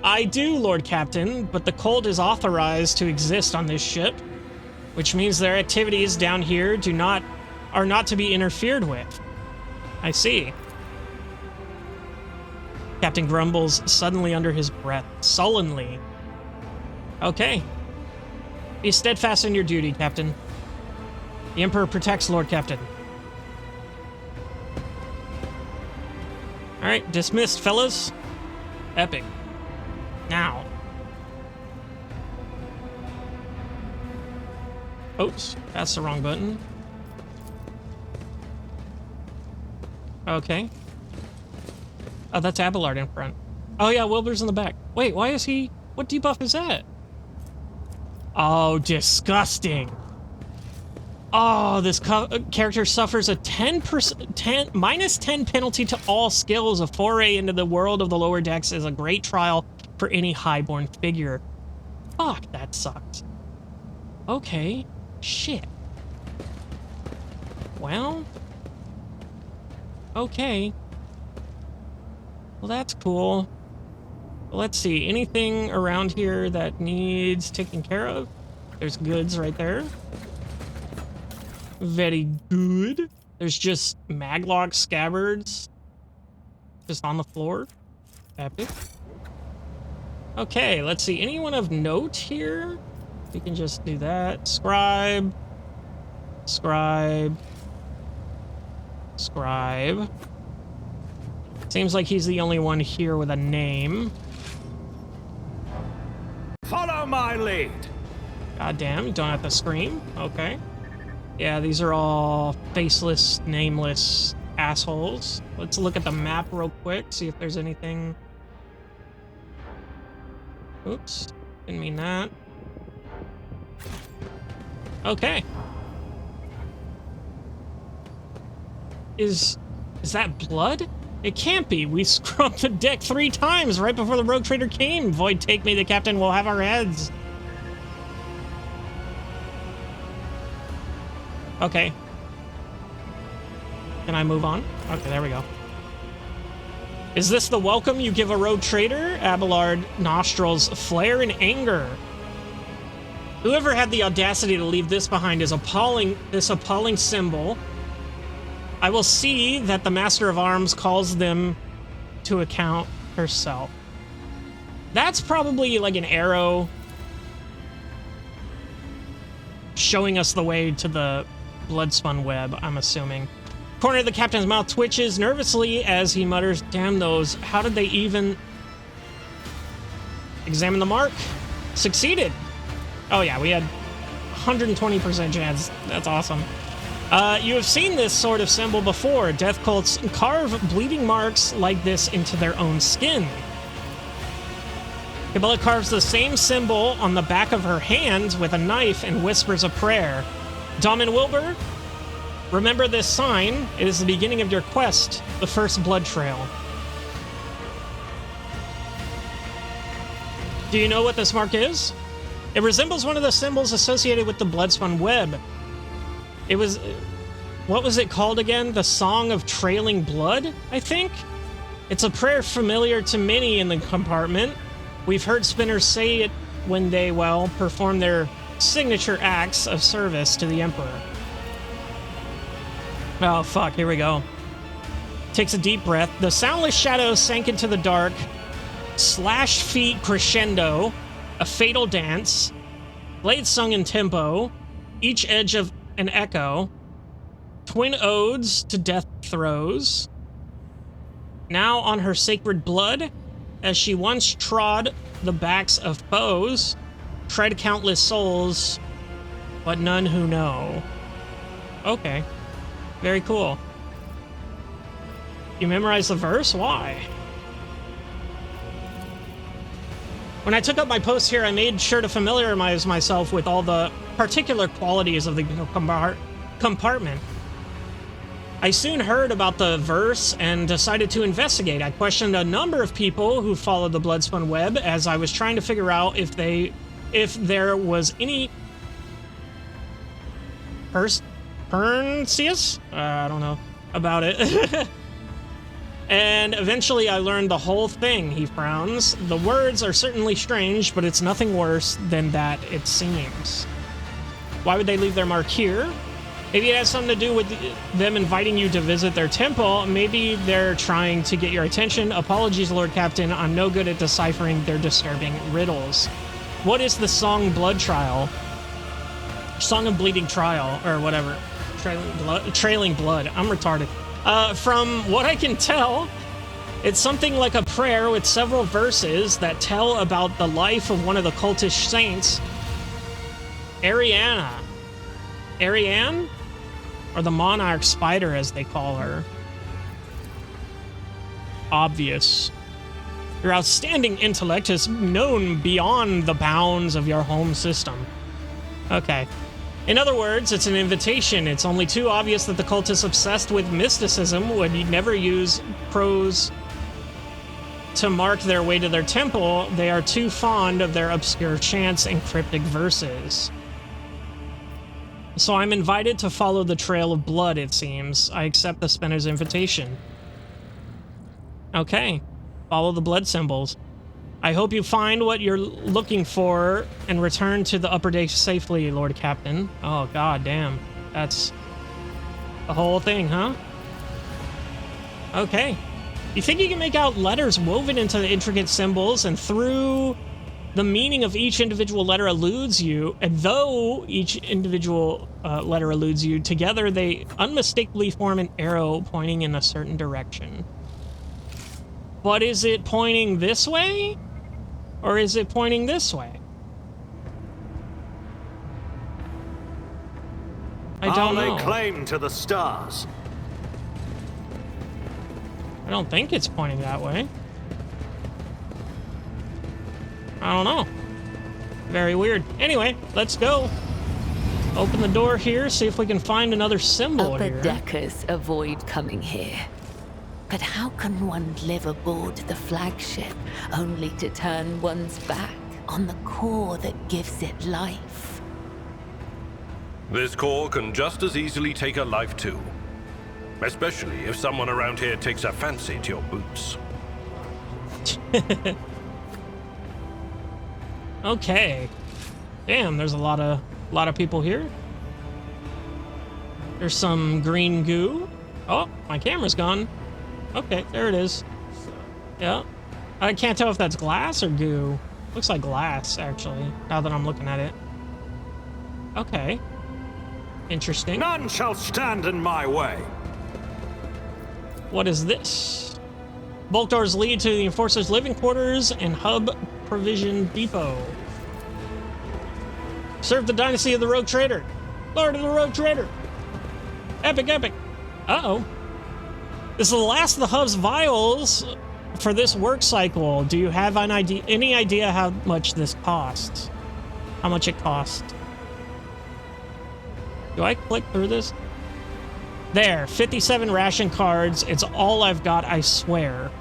I do, Lord Captain, but the cult is authorized to exist on this ship, which means their activities down here are not to be interfered with. I see. Captain grumbles suddenly under his breath, sullenly. Okay. Be steadfast in your duty, Captain. The Emperor protects, Lord Captain. Alright, dismissed, fellas. Epic. Now, Oops, that's the wrong button. Okay. Oh, that's Abelard in front. Oh yeah, Wilbur's in the back. Wait, why is he... What debuff is that? Oh, disgusting. Oh, this character suffers a minus 10 penalty to all skills. A foray into the world of the lower decks is a great trial for any highborn figure. Fuck, that sucks. Okay. Shit. Well. Okay. Well, that's cool. Let's see. Anything around here that needs taken care of? There's goods right there. Very good. There's just maglock scabbards just on the floor. Epic. Okay, let's see. Anyone of note here? We can just do that. Scribe. Scribe. Scribe. Seems like he's the only one here with a name. Follow my lead. God damn, you don't have to scream. Okay. Yeah, these are all faceless, nameless assholes. Let's look at the map real quick, see if there's anything. Oops, didn't mean that. Okay. Is that blood? It can't be. We scrubbed the deck 3 times right before the rogue trader came. Void, take me. The captain will have our heads. Okay. Can I move on? Okay, there we go. Is this the welcome you give a rogue trader? Abelard nostrils flare in anger. Whoever had the audacity to leave this behind is appalling. This appalling symbol. I will see that the Master of Arms calls them to account herself. That's probably like an arrow showing us the way to the bloodspun web, I'm assuming. Corner of the captain's mouth twitches nervously as he mutters, "Damn those, how did they even..." Examine the mark. Succeeded. Oh yeah, we had 120% chance. That's awesome. You have seen this sort of symbol before. Death cults carve bleeding marks like this into their own skin. Cabela carves the same symbol on the back of her hand with a knife and whispers a prayer. Dom and Wilbur, remember this sign. It is the beginning of your quest, the first blood trail. Do you know what this mark is? It resembles one of the symbols associated with the bloodspun web. It was... What was it called again? The Song of Trailing Blood, I think? It's a prayer familiar to many in the compartment. We've heard spinners say it when they, well, perform their signature acts of service to the Emperor. Oh, fuck, here we go. Takes a deep breath. The soundless shadows sank into the dark. Slashed feet crescendo. A fatal dance. Blades sung in tempo. Each edge of an echo. Twin odes to death throes. Now on her sacred blood, as she once trod the backs of foes, tread countless souls, but none who know. Okay. Very cool. You memorized the verse? Why? When I took up my post here, I made sure to familiarize myself with all the particular qualities of the compartment. I soon heard about the verse and decided to investigate. I questioned a number of people who followed the bloodspun web as I was trying to figure out if there was any Perseus? I don't know about it. And eventually I learned the whole thing, he frowns. The words are certainly strange, but it's nothing worse than that it seems. Why would they leave their mark here? Maybe it has something to do with them inviting you to visit their temple. Maybe they're trying to get your attention. Apologies, Lord Captain. I'm no good at deciphering their disturbing riddles. What is the song Blood Trial? Song of Bleeding Trial, or whatever. Trailing Blood. I'm retarded. From what I can tell, it's something like a prayer with several verses that tell about the life of one of the cultish saints, Ariana. Ariane? Or the Monarch Spider, as they call her. Obvious. Your outstanding intellect is known beyond the bounds of your home system. Okay. In other words, it's an invitation. It's only too obvious that the cultists obsessed with mysticism would never use prose to mark their way to their temple. They are too fond of their obscure chants and cryptic verses. So I'm invited to follow the trail of blood, it seems. I accept the spinner's invitation. Okay. Follow the blood symbols. I hope you find what you're looking for and return to the upper deck safely, Lord Captain. Oh, god damn. That's the whole thing, huh? Okay. You think you can make out letters woven into the intricate symbols, and through the meaning of each individual letter eludes you, and though each individual letter eludes you, together they unmistakably form an arrow pointing in a certain direction. But is it pointing this way? Or is it pointing this way? I don't know. I'll lay claim to the stars. I don't think it's pointing that way. I don't know. Very weird. Anyway, let's go. Open the door here, see if we can find another symbol Upper here. deckers avoid coming here. But how can one live aboard the flagship only to turn one's back on the core that gives it life? This core can just as easily take a life too. Especially if someone around here takes a fancy to your boots. Okay. Damn, there's a lot of people here. There's some green goo. Oh, my camera's gone. Okay, there it is. Yeah. I can't tell if that's glass or goo. Looks like glass, actually, now that I'm looking at it. Okay. Interesting. None shall stand in my way. What is this? Bulk doors lead to the Enforcer's living quarters and hub provision depot. Serve the dynasty of the Rogue Trader. Lord of the Rogue Trader. Epic, epic. Uh-oh. This is the last of the hub's vials for this work cycle. Do you have any idea how much this costs? How much it costs? Do I click through this? There, 57 ration cards. It's all I've got, I swear.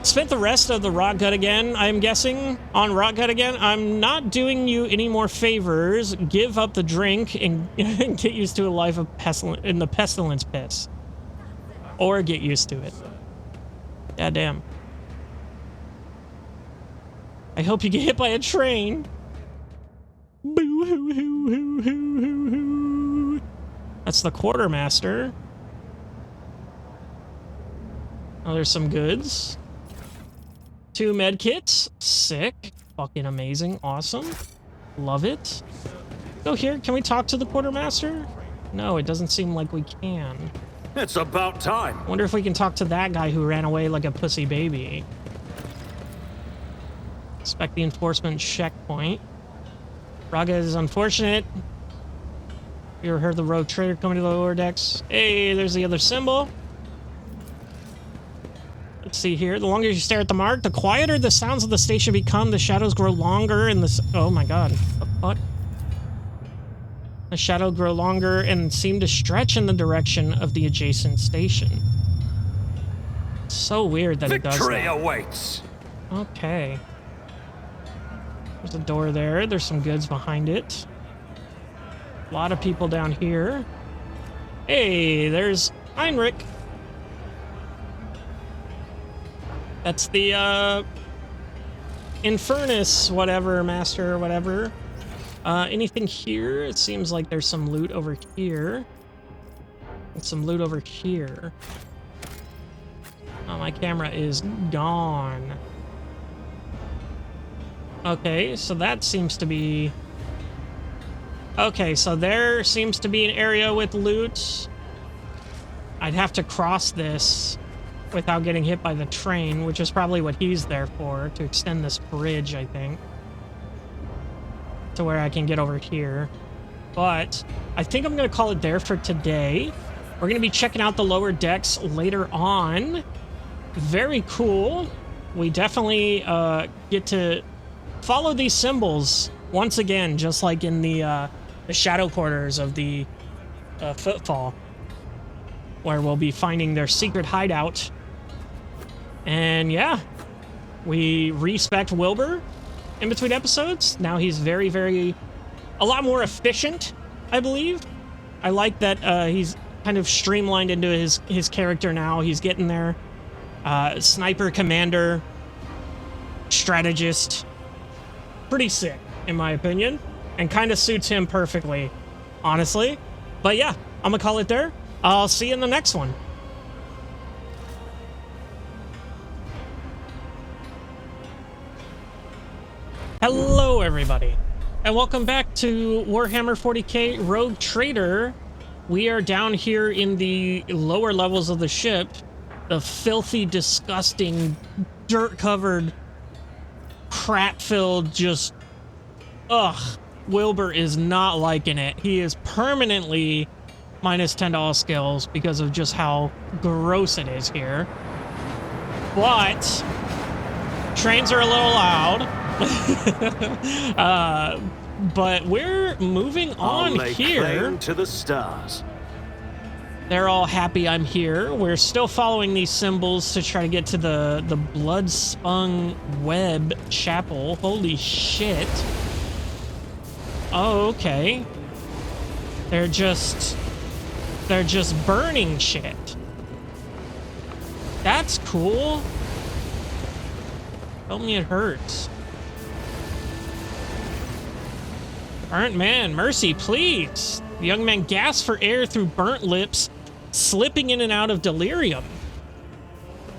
Spent the rest of the rot gut again, I'm guessing, on rot gut again. I'm not doing you any more favors. Give up the drink and get used to a life of pestilence piss. Or get used to it. God damn. I hope you get hit by a train. Boo hoo hoo hoo hoo hoo hoo. That's the quartermaster. Oh, there's some goods. 2 med kits. Sick. Fucking amazing. Awesome. Love it. Go here. Can we talk to the quartermaster? No, it doesn't seem like we can. It's about time. Wonder if we can talk to that guy who ran away like a pussy baby. Inspect the enforcement checkpoint. Raga is unfortunate. You ever heard the Rogue Trader coming to the lower decks? Hey, there's the other symbol. Let's see here. The longer you stare at the mark, the quieter the sounds of the station become. The shadows grow longer and the... Oh my god. What? The shadow grow longer and seem to stretch in the direction of the adjacent station. It's so weird that it does that. Victory awaits. Okay. There's a door there. There's some goods behind it. A lot of people down here. Hey, there's Heinrich. That's the, Infernus, whatever, master, whatever. Anything here? It seems like there's some loot over here. And some loot over here. Oh, my camera is gone. Okay, so that seems to be... Okay, so there seems to be an area with loot. I'd have to cross this without getting hit by the train, which is probably what he's there for, to extend this bridge, I think, to where I can get over here. but I think I'm going to call it there for today. We're going to be checking out the lower decks later on. Very cool. We definitely get to follow these symbols once again, just like in the shadow quarters of the Footfall, where we'll be finding their secret hideout. And yeah, we respect Wilbur in between episodes. Now he's a lot more efficient, I believe. I like that he's kind of streamlined into his character now. He's getting there. Sniper commander, strategist. Pretty sick, in my opinion, and kind of suits him perfectly, honestly. But yeah, I'm gonna call it there. I'll see you in the next one. Hello, everybody, and welcome back to Warhammer 40K Rogue Trader. We are down here in the lower levels of the ship. The filthy, disgusting, dirt-covered, crap-filled, just... Ugh. Wilbur is not liking it. He is permanently minus $10 skills because of just how gross it is here. But... trains are a little loud. But we're moving on here. Claim to the stars. They're all happy I'm here. We're still following these symbols to try to get to the blood-spun web chapel. Holy shit. Oh, okay. They're just burning shit. That's cool. Tell me it hurts. Burnt man, mercy, please. The young man gasps for air through burnt lips, slipping in and out of delirium.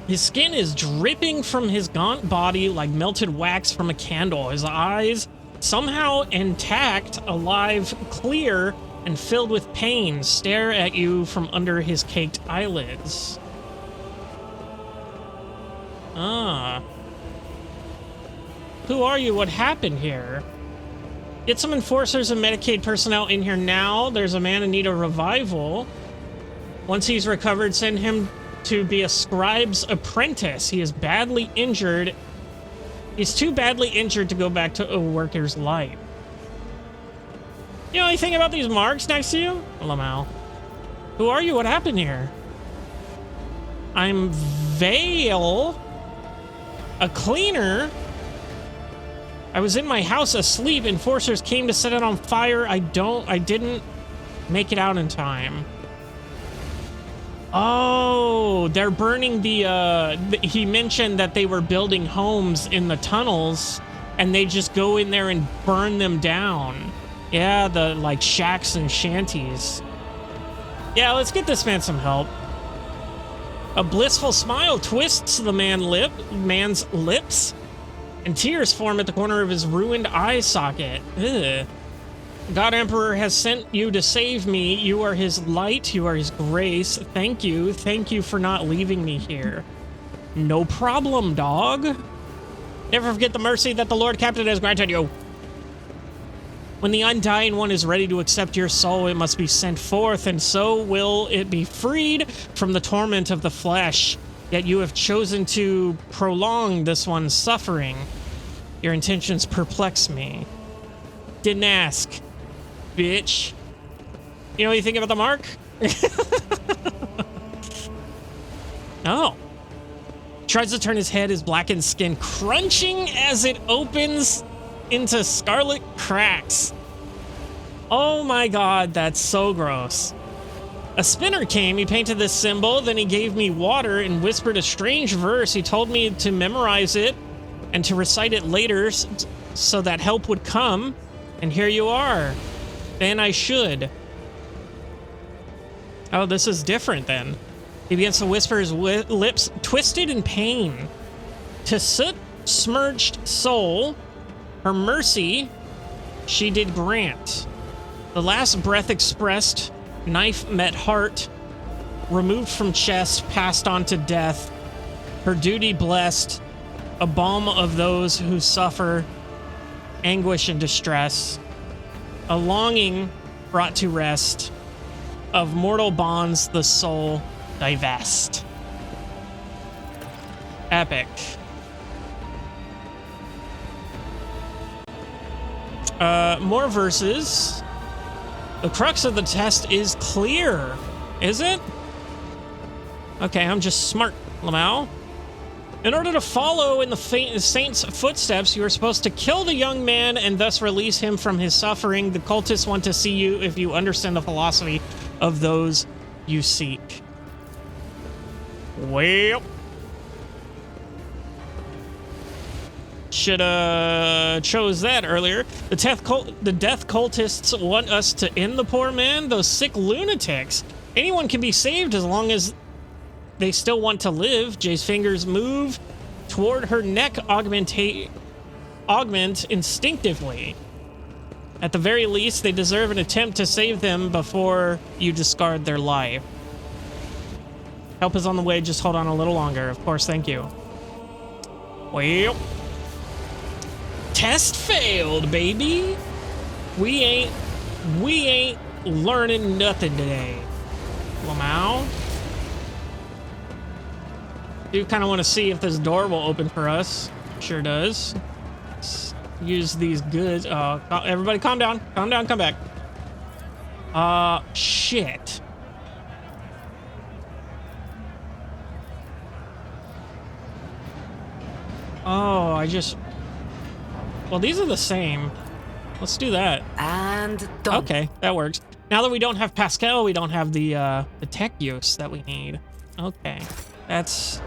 His skin is dripping from his gaunt body like melted wax from a candle. His eyes, somehow intact, alive, clear, and filled with pain, stare at you from under his caked eyelids. Ah. Who are you? What happened here? Get some enforcers and Medicaid personnel in here now. There's a man in need of revival. Once he's recovered, send him to be a scribe's apprentice. He is badly injured. He's too badly injured to go back to a worker's life. You know anything about these marks next to you? Lamau. Who are you? What happened here? I'm Vale, a cleaner. I was in my house asleep. Enforcers came to set it on fire. I didn't make it out in time. Oh, they're burning he mentioned that they were building homes in the tunnels and they just go in there and burn them down. Yeah, the like shacks and shanties. Yeah, let's get this man some help. A blissful smile twists the man's lips, and tears form at the corner of his ruined eye socket. Ugh. God Emperor has sent you to save me. You are his light. You are his grace. Thank you. Thank you for not leaving me here. No problem, dog. Never forget the mercy that the Lord Captain has granted you. When the Undying One is ready to accept your soul, it must be sent forth, and so will it be freed from the torment of the flesh. Yet you have chosen to prolong this one's suffering. Your intentions perplex me. Didn't ask, bitch. You know anything about the mark? Oh. Tries to turn his head, his blackened skin crunching as it opens into scarlet cracks. Oh my god, that's so gross. A spinner came, he painted this symbol, then he gave me water and whispered a strange verse. He told me to memorize it and to recite it later so that help would come. And here you are. Then I should. Oh, this is different then. He begins to whisper, his lips twisted in pain. To soot-smirched soul, her mercy she did grant. The last breath expressed, knife met heart, removed from chest, passed on to death. Her duty blessed, a balm of those who suffer anguish and distress. A longing brought to rest. Of mortal bonds, the soul divest. Epic. More verses. The crux of the test is clear. Is it? Okay, I'm just smart, Lamau. In order to follow in the saint's footsteps, you are supposed to kill the young man and thus release him from his suffering. The cultists want to see you if you understand the philosophy of those you seek. Well, shoulda chose that earlier. The death cultists want us to end the poor man. Those sick lunatics. Anyone can be saved as long as they still want to live. Jay's fingers move toward her neck, augment instinctively. At the very least, they deserve an attempt to save them before you discard their life. Help is on the way, just hold on a little longer. Of course, thank you. Well, test failed, baby. We ain't learning nothing today. Lamau. Do kind of want to see if this door will open for us. Sure does. Let's use these goods. Everybody calm down. Calm down, come back. Shit. Oh, well, these are the same. Let's do that. And done. Okay, that works. Now that we don't have Pascal, we don't have the tech use that we need. Okay, that's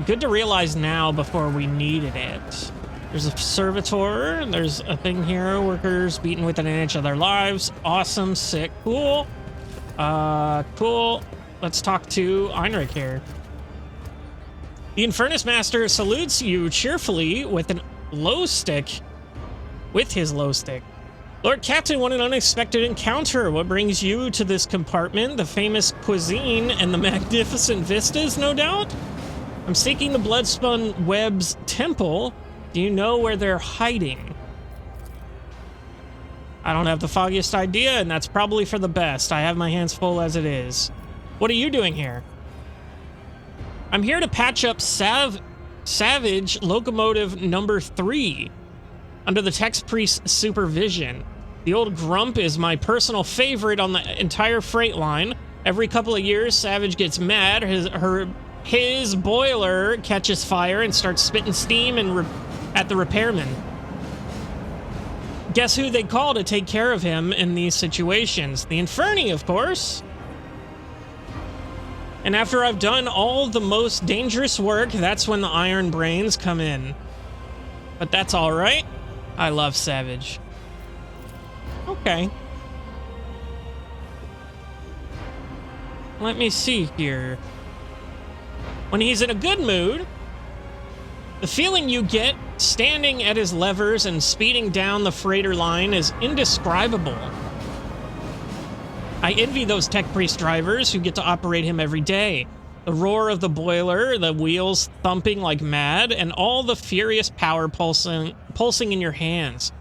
good to realize now before we needed it. There's a servitor, and there's a thing here. Workers beaten within an inch of their lives. Awesome, sick, cool. Cool. Let's talk to Heinrich here. The Infernus Master salutes you cheerfully with his glow stick. Lord Captain, what an unexpected encounter. What brings you to this compartment? The famous cuisine and the magnificent vistas, no doubt? I'm seeking the Bloodspun Web's temple. Do you know where they're hiding? I don't have the foggiest idea, and that's probably for the best. I have my hands full as it is. What are you doing here? I'm here to patch up Savage Locomotive number 3 under the Tex Priest's supervision. The old grump is my personal favorite on the entire freight line. Every couple of years, Savage gets mad. His boiler catches fire and starts spitting steam at the repairman. Guess who they call to take care of him in these situations? The Inferni, of course. And after I've done all the most dangerous work, that's when the Iron Brains come in. But that's all right. I love Savage. Okay. Let me see here. When he's in a good mood, the feeling you get standing at his levers and speeding down the freighter line is indescribable. I envy those Tech Priest drivers who get to operate him every day. The roar of the boiler, the wheels thumping like mad, and all the furious power pulsing in your hands,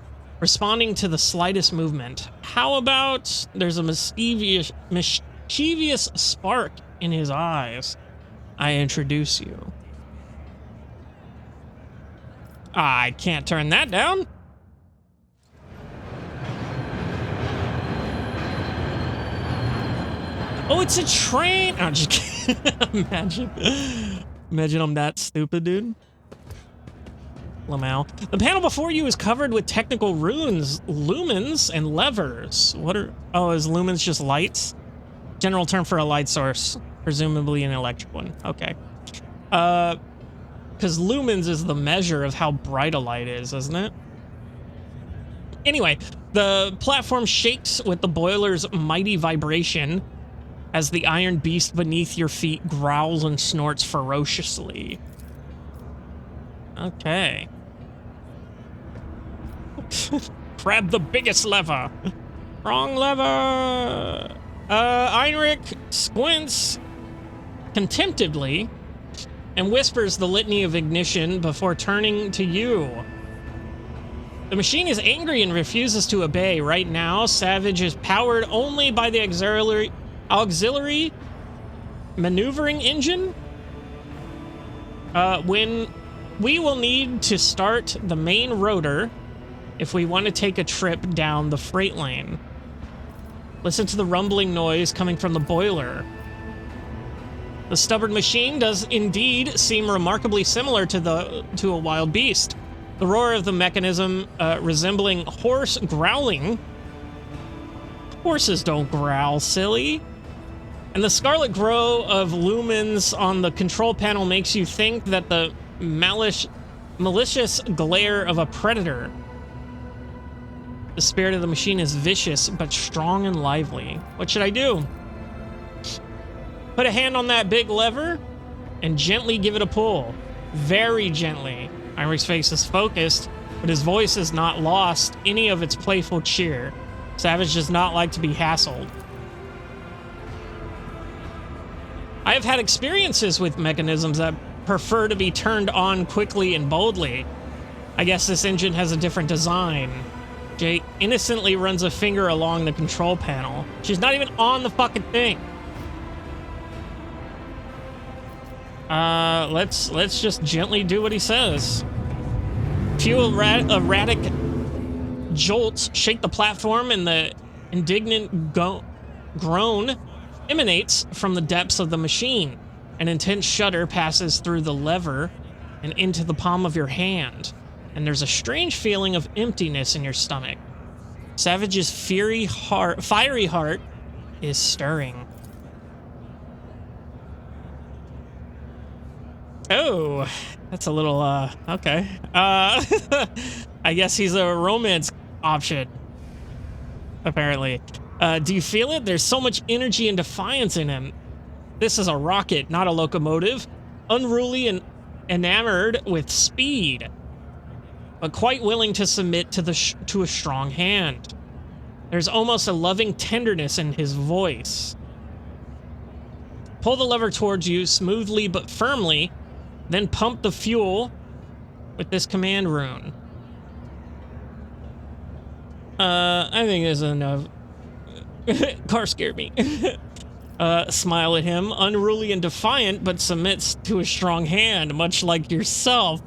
responding to the slightest movement. How about there's a mischievous spark in his eyes? I introduce you. I can't turn that down. Oh, it's a train! I'm just kidding. Imagine I'm that stupid, dude. Lamau. The panel before you is covered with technical runes, lumens, and levers. Oh, is lumens just lights? General term for a light source. Presumably an electric one. Okay. Because lumens is the measure of how bright a light is, isn't it? Anyway, the platform shakes with the boiler's mighty vibration as the iron beast beneath your feet growls and snorts ferociously. Okay. Grab the biggest lever. Wrong lever. Heinrich squints contemptibly and whispers the litany of ignition before turning to you. The machine is angry and refuses to obey. Right now, Savage is powered only by the auxiliary maneuvering engine. When we will need to start the main rotor if we want to take a trip down the freight lane. Listen to the rumbling noise coming from the boiler. The stubborn machine does indeed seem remarkably similar to a wild beast. The roar of the mechanism resembling horse growling. Horses don't growl, silly. And the scarlet glow of lumens on the control panel makes you think that the malicious glare of a predator. The spirit of the machine is vicious, but strong and lively. What should I do? Put a hand on that big lever and gently give it a pull. Very gently. Heinrich's face is focused, but his voice has not lost any of its playful cheer. Savage does not like to be hassled. I have had experiences with mechanisms that prefer to be turned on quickly and boldly. I guess this engine has a different design. Jay innocently runs a finger along the control panel. She's not even on the fucking thing. Let's just gently do what he says. Few erratic jolts shake the platform, and the indignant groan emanates from the depths of the machine. An intense shudder passes through the lever and into the palm of your hand, and there's a strange feeling of emptiness in your stomach. Savage's fiery heart is stirring. Oh, that's a little, okay. I guess he's a romance option, apparently. Do you feel it? There's so much energy and defiance in him. This is a rocket, not a locomotive. Unruly and enamored with speed, but quite willing to submit to a strong hand. There's almost a loving tenderness in his voice. Pull the lever towards you smoothly but firmly, then pump the fuel with this command rune. I think this is enough. Car scared me. Smile at him, unruly and defiant, but submits to a strong hand, much like yourself.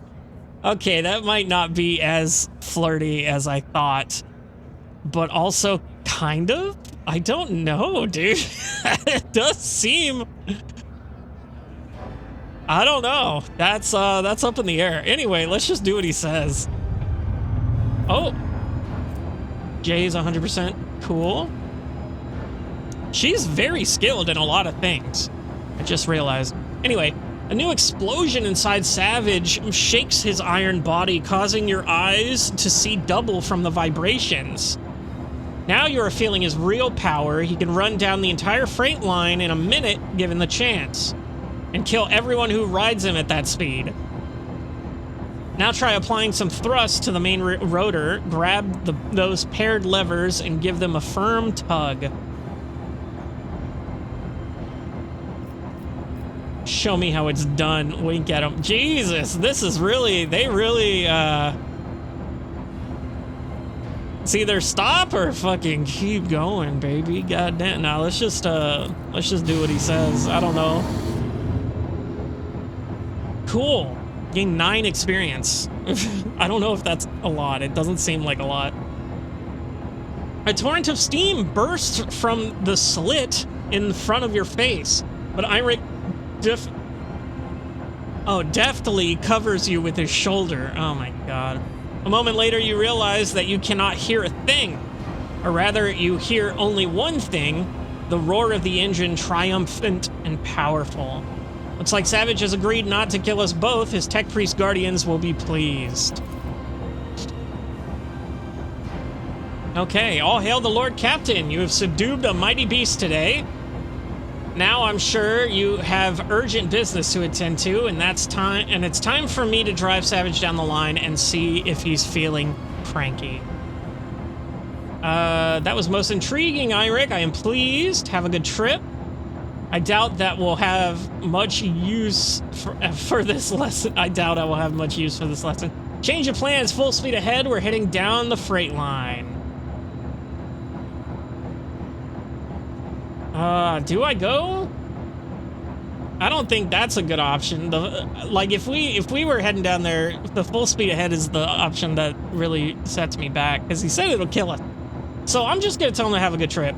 Okay, that might not be as flirty as I thought, but also kind of? I don't know, dude. It does seem... I don't know. That's up in the air. Anyway, let's just do what he says. Oh. Jay's 100% cool. She's very skilled in a lot of things. I just realized. Anyway, a new explosion inside Savage shakes his iron body, causing your eyes to see double from the vibrations. Now you are feeling his real power. He can run down the entire freight line in a minute, given the chance, and kill everyone who rides him at that speed. Now try applying some thrust to the main rotor, grab those paired levers, and give them a firm tug. Show me how it's done. Wink at him. Jesus, this is really, they really, it's either stop or fucking keep going, baby. Goddamn. Now let's just do what he says. I don't know. Cool. Gain 9 experience. I don't know if that's a lot. It doesn't seem like a lot. A torrent of steam bursts from the slit in front of your face, but Heinrich deftly covers you with his shoulder. Oh my god. A moment later, you realize that you cannot hear a thing. Or rather, you hear only one thing, the roar of the engine, triumphant and powerful. Looks like Savage has agreed not to kill us both. His tech priest guardians will be pleased. Okay, all hail the Lord Captain. You have subdued a mighty beast today. Now I'm sure you have urgent business to attend to, and it's time for me to drive Savage down the line and see if he's feeling cranky. That was most intriguing, Heinrich. I am pleased. Have a good trip. I doubt that we'll have much use for this lesson. I doubt I will have much use for this lesson. Change of plans, full speed ahead. We're heading down the freight line. Do I go? I don't think that's a good option. Like if we were heading down there, the full speed ahead is the option that really sets me back because he said it'll kill us. So I'm just gonna tell him to have a good trip.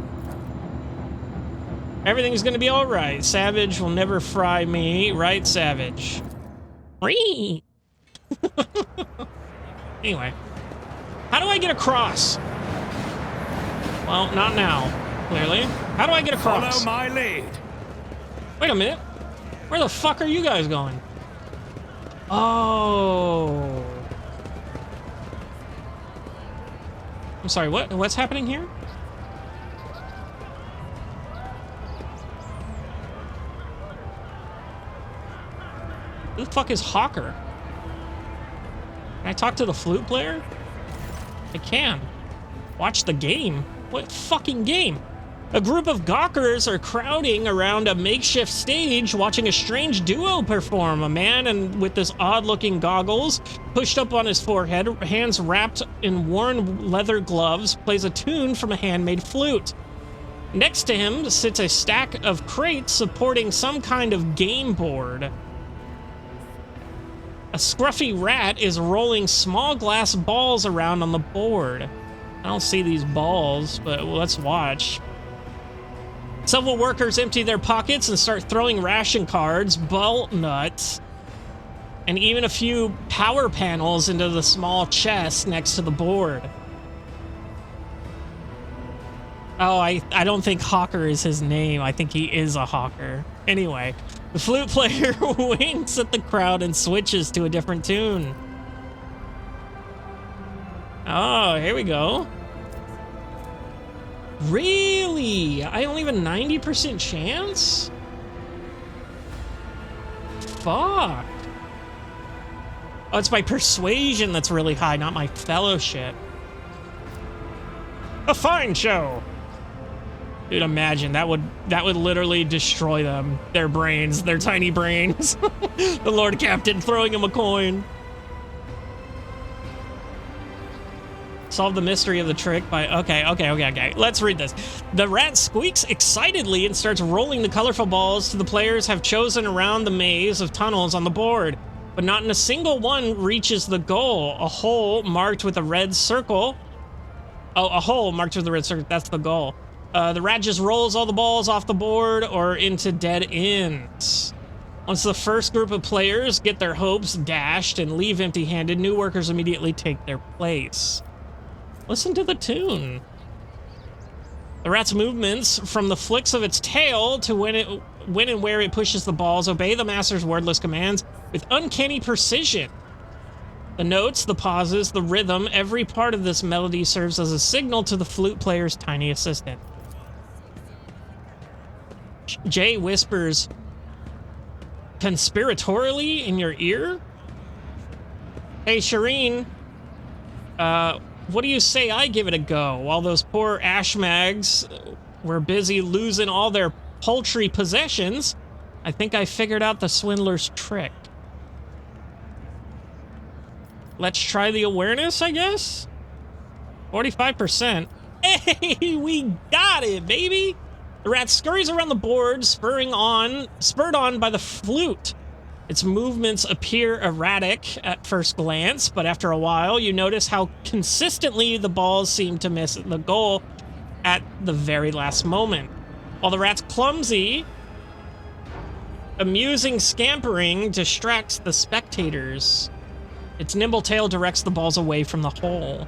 Everything's gonna be all right. Savage will never fry me, right, Savage? Free. Anyway, how do I get across? Well, not now, clearly. How do I get across? Follow my lead. Wait a minute. Where the fuck are you guys going? Oh. I'm sorry, what's happening here? Who the fuck is Hawker? Can I talk to the flute player? I can. Watch the game? What fucking game? A group of gawkers are crowding around a makeshift stage watching a strange duo perform. A man with this odd-looking goggles pushed up on his forehead, hands wrapped in worn leather gloves, plays a tune from a handmade flute. Next to him sits a stack of crates supporting some kind of game board. A scruffy rat is rolling small glass balls around on the board. I don't see these balls, but let's watch. Several workers empty their pockets and start throwing ration cards, bolt nuts, and even a few power panels into the small chest next to the board. Oh, I don't think Hawker is his name. I think he is a hawker. Anyway, the flute player winks at the crowd and switches to a different tune. Oh, here we go. Really? I only have a 90% chance? Fuck. Oh, it's my persuasion that's really high, not my fellowship. A fine show. Dude, imagine that would literally destroy them. Their brains, their tiny brains. The Lord Captain throwing him a coin. Solve the mystery of the trick by... Okay. Let's read this. The rat squeaks excitedly and starts rolling the colorful balls the players have chosen around the maze of tunnels on the board. But not in a single one reaches the goal. A hole marked with a red circle. Oh, a hole marked with a red circle. That's the goal. The rat just rolls all the balls off the board or into dead ends. Once the first group of players get their hopes dashed and leave empty-handed, new workers immediately take their place. Listen to the tune. The rat's movements, from the flicks of its tail to when and where it pushes the balls, obey the master's wordless commands with uncanny precision. The notes, the pauses, the rhythm, every part of this melody serves as a signal to the flute player's tiny assistant. Jay whispers conspiratorially in your ear. Hey, Shireen, what do you say I give it a go? While those poor ashmags were busy losing all their paltry possessions, I think I figured out the swindler's trick. Let's try the awareness, I guess? 45%. Hey, we got it, baby! The rat scurries around the board, spurred on by the flute. Its movements appear erratic at first glance, but after a while, you notice how consistently the balls seem to miss the goal at the very last moment. While the rat's clumsy, amusing scampering distracts the spectators. Its nimble tail directs the balls away from the hole.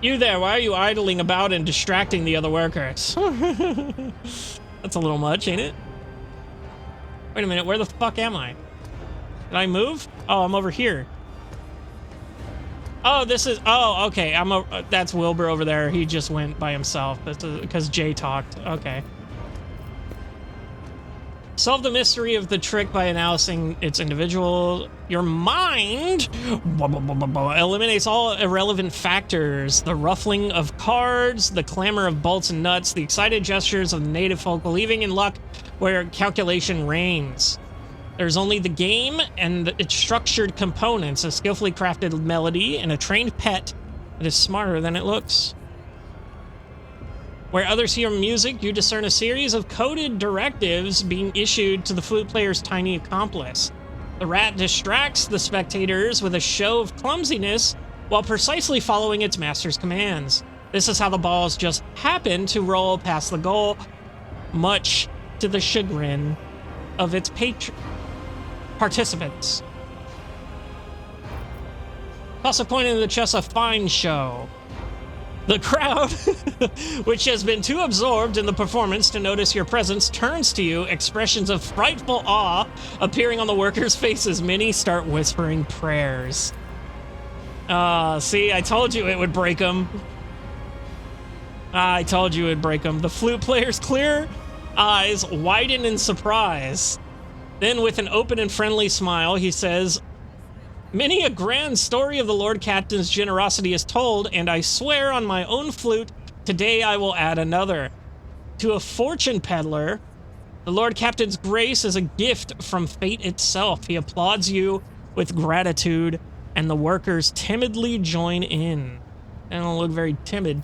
You there, why are you idling about and distracting the other workers? That's a little much, ain't it? Wait a minute, where the fuck am I? Did I move? Oh, I'm over here. Oh, this is... Oh, okay, that's Wilbur over there. He just went by himself because Jay talked. Okay. Solve the mystery of the trick by announcing its individual. Your mind eliminates all irrelevant factors. The ruffling of cards, the clamor of bolts and nuts, the excited gestures of native folk believing in luck where calculation reigns. There's only the game and its structured components, a skillfully crafted melody, and a trained pet that is smarter than it looks. Where others hear music, you discern a series of coded directives being issued to the flute player's tiny accomplice. The rat distracts the spectators with a show of clumsiness while precisely following its master's commands. This is how the balls just happen to roll past the goal, much to the chagrin of its participants. Toss a coin into the chest, a fine show. The crowd, which has been too absorbed in the performance to notice your presence, turns to you, expressions of frightful awe appearing on the workers' faces. Many start whispering prayers. See, I told you it would break them. I told you it would break them. The flute player's clear eyes widen in surprise. Then, with an open and friendly smile, he says, "Many a grand story of the Lord Captain's generosity is told, and I swear on my own flute, today I will add another. To a fortune peddler, the Lord Captain's grace is a gift from fate itself. He applauds you with gratitude, and the workers timidly join in." They don't look very timid.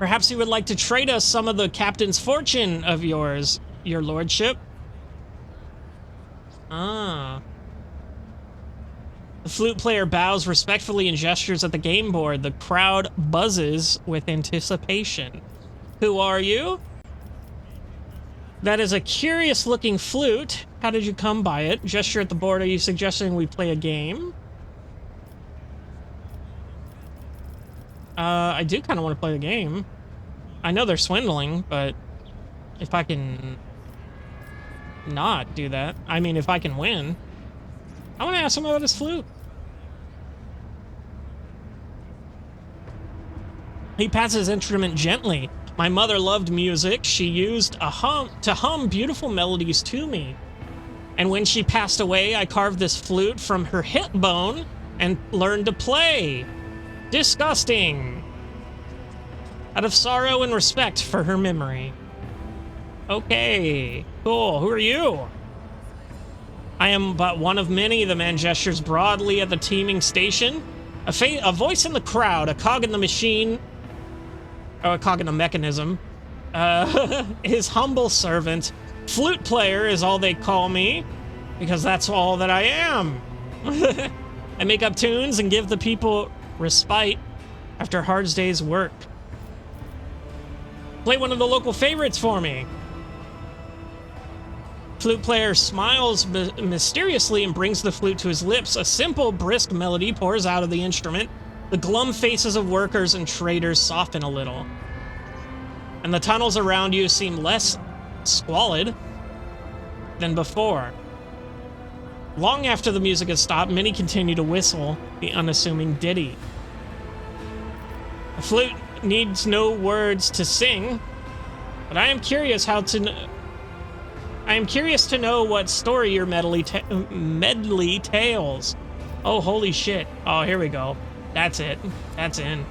"Perhaps you would like to trade us some of the captain's fortune of yours, your lordship?" Ah. The flute player bows respectfully and gestures at the game board. The crowd buzzes with anticipation. "Who are you?" "That is a curious-looking flute. How did you come by it?" Gesture at the board. "Are you suggesting we play a game?" I do kind of want to play the game. I know they're swindling, but if I can not do that, I mean, if I can win, I want to ask him about his flute. He passes his instrument gently. "My mother loved music. She used to hum beautiful melodies to me. And when she passed away, I carved this flute from her hip bone and learned to play. Disgusting. Out of sorrow and respect for her memory." Okay, cool. Who are you? "I am but one of many." The man gestures broadly at the teeming station. A voice in the crowd, a cog in the machine, or a cog in the mechanism. His humble servant. Flute player is all they call me, because that's all that I am. I make up tunes and give the people respite after a hard day's work. Play one of the local favorites for me. Flute player smiles mysteriously and brings the flute to his lips. A simple, brisk melody pours out of the instrument. The glum faces of workers and traders soften a little, and the tunnels around you seem less squalid than before. Long after the music has stopped, many continue to whistle the unassuming ditty. The flute needs no words to sing, but I am curious to know what story your medley tales. Oh, holy shit. Oh, here we go. That's it. That's in.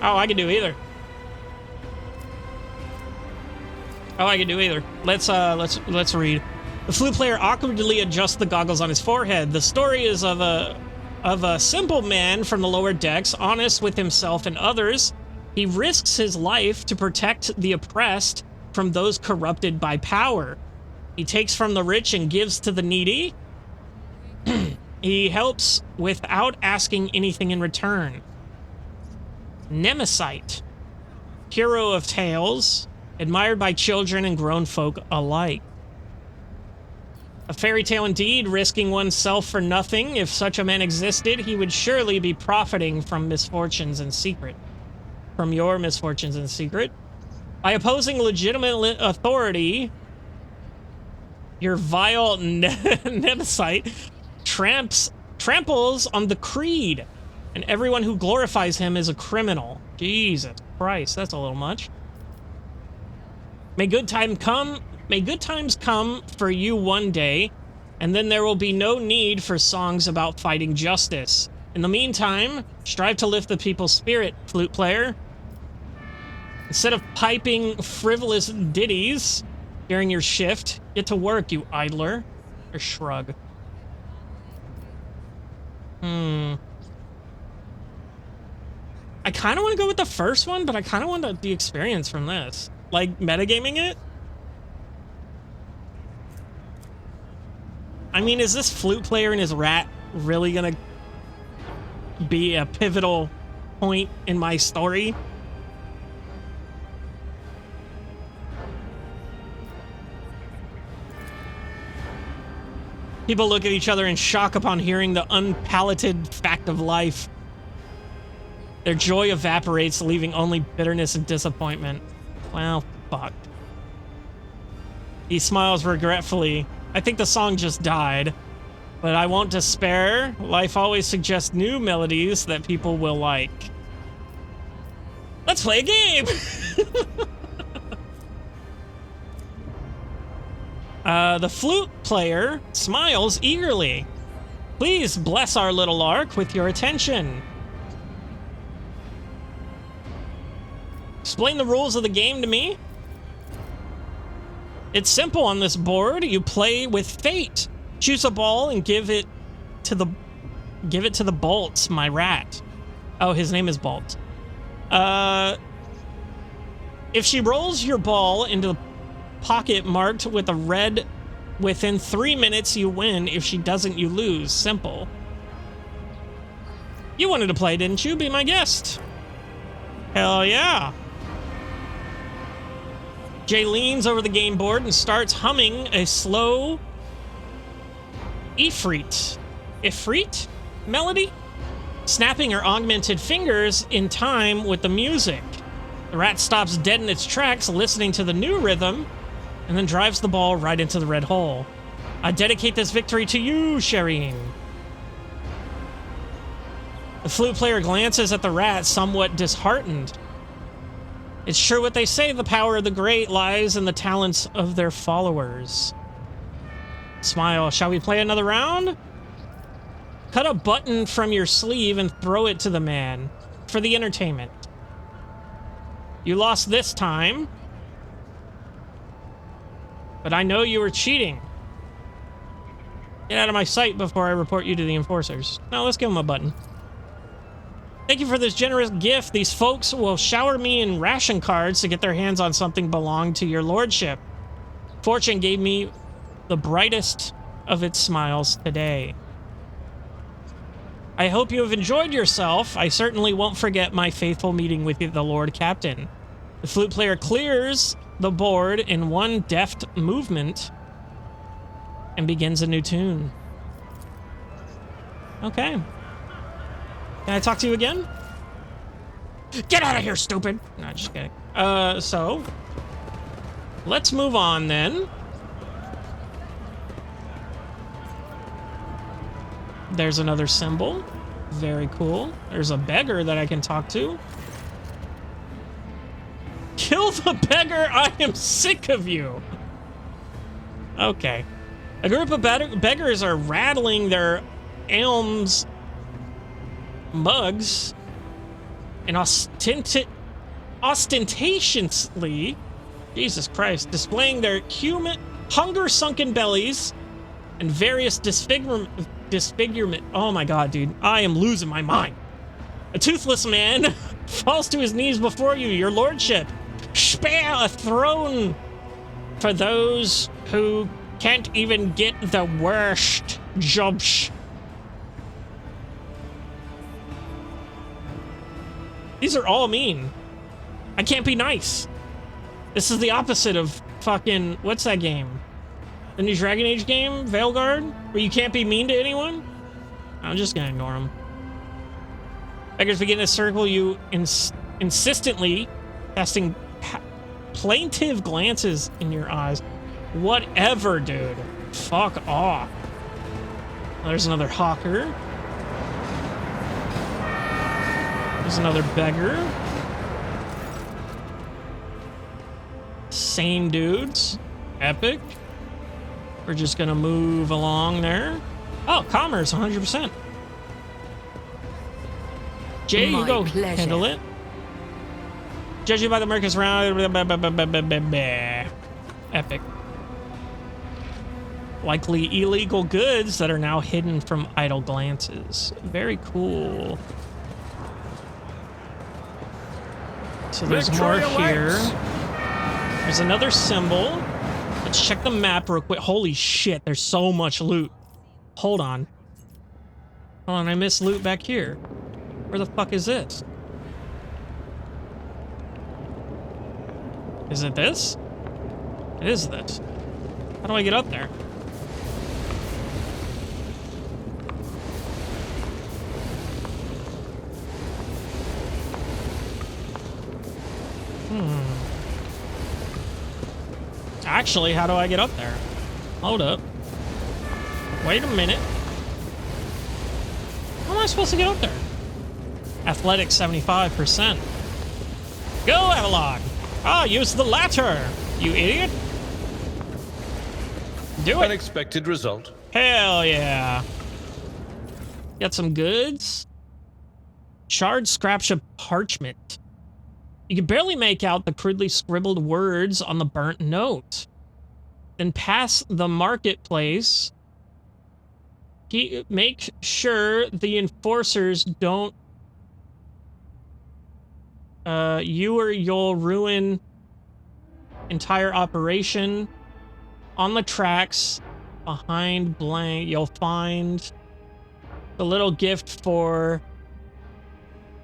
Oh, I can do either. Let's read. The flute player awkwardly adjusts the goggles on his forehead. The story is of a simple man from the lower decks, honest with himself and others. He risks his life to protect the oppressed from those corrupted by power. He takes from the rich and gives to the needy. He helps without asking anything in return. Nemesite, hero of tales, admired by children and grown folk alike. A fairy tale indeed, risking oneself for nothing. If such a man existed, he would surely be profiting from misfortunes in secret. From your misfortunes in secret. By opposing legitimate authority, your vile Nemesite tramples on the creed, and everyone who glorifies him is a criminal. Jesus Christ, that's a little much. May good times come for you one day, and then there will be no need for songs about fighting justice. In the meantime, strive to lift the people's spirit, flute player. Instead of piping frivolous ditties, during your shift. Get to work, you idler. Or shrug. I kind of want to go with the first one, but I kind of want the experience from this. Like, metagaming it? I mean, is this flute player and his rat really gonna be a pivotal point in my story? People look at each other in shock upon hearing the unpalated fact of life. Their joy evaporates, leaving only bitterness and disappointment. Well, fuck. He smiles regretfully. I think the song just died, but I won't despair. Life always suggests new melodies that people will like. Let's play a game! The flute player smiles eagerly. Please bless our little lark with your attention. Explain the rules of the game to me. It's simple on this board. You play with fate. Choose a ball and give it to the Bolts, my rat. Oh, his name is Bolt. If she rolls your ball into the pocket marked with a red, within 3 minutes you win. If she doesn't, you lose. Simple. You wanted to play, didn't you? Be my guest. Hell yeah. Jay leans over the game board and starts humming a slow Ifrit melody, snapping her augmented fingers in time with the music. The rat stops dead in its tracks, listening to the new rhythm, and then drives the ball right into the red hole. I dedicate this victory to you, Shireen. The flute player glances at the rat, somewhat disheartened. It's true what they say, the power of the great lies in the talents of their followers. Smile. Shall we play another round? Cut a button from your sleeve and throw it to the man for the entertainment. You lost this time, but I know you were cheating. Get out of my sight before I report you to the enforcers. Now let's give him a button. Thank you for this generous gift. These folks will shower me in ration cards to get their hands on something belonging to your lordship. Fortune gave me the brightest of its smiles today. I hope you have enjoyed yourself. I certainly won't forget my faithful meeting with the Lord Captain. The flute player clears the board in one deft movement and begins a new tune. Okay. Can I talk to you again? Get out of here, stupid! No, just kidding. So let's move on then. There's another symbol. Very cool. There's a beggar that I can talk to. Kill the beggar! I am sick of you! Okay. A group of beggars are rattling their elms mugs and ostentatiously, Jesus Christ, displaying their hunger-sunken bellies and various disfigurement. Oh my god, dude. I am losing my mind. A toothless man falls to his knees before you, your lordship. Spare a throne for those who can't even get the worst jobs. These are all mean. I can't be nice. This is the opposite of fucking, what's that game? The new Dragon Age game, Veilguard, where you can't be mean to anyone? I'm just gonna ignore them. Beggars begin to circle you insistently, casting plaintive glances in your eyes. Whatever, dude. Fuck off. There's another hawker. There's another beggar. Same dudes. Epic. We're just gonna move along there. Oh, commerce, 100%. Jay, you go handle it. Judging by the Mercus round. Epic. Likely illegal goods that are now hidden from idle glances. Very cool. So there's more here. There's another symbol. Let's check the map real quick. Holy shit, there's so much loot. Hold on. Hold on, I missed loot back here. Where the fuck is this? Is it this? It is this. How do I get up there? Actually, how do I get up there? Hold up. Wait a minute. How am I supposed to get up there? Athletics 75%. Go, Avalon! Ah, use the ladder, you idiot! Do it! Unexpected result. Hell yeah! Got some goods. Charred scraps of parchment. You can barely make out the crudely scribbled words on the burnt note. Then pass the marketplace. Make sure the enforcers don't... you or you'll ruin entire operation. On the tracks, behind blank, you'll find the little gift for...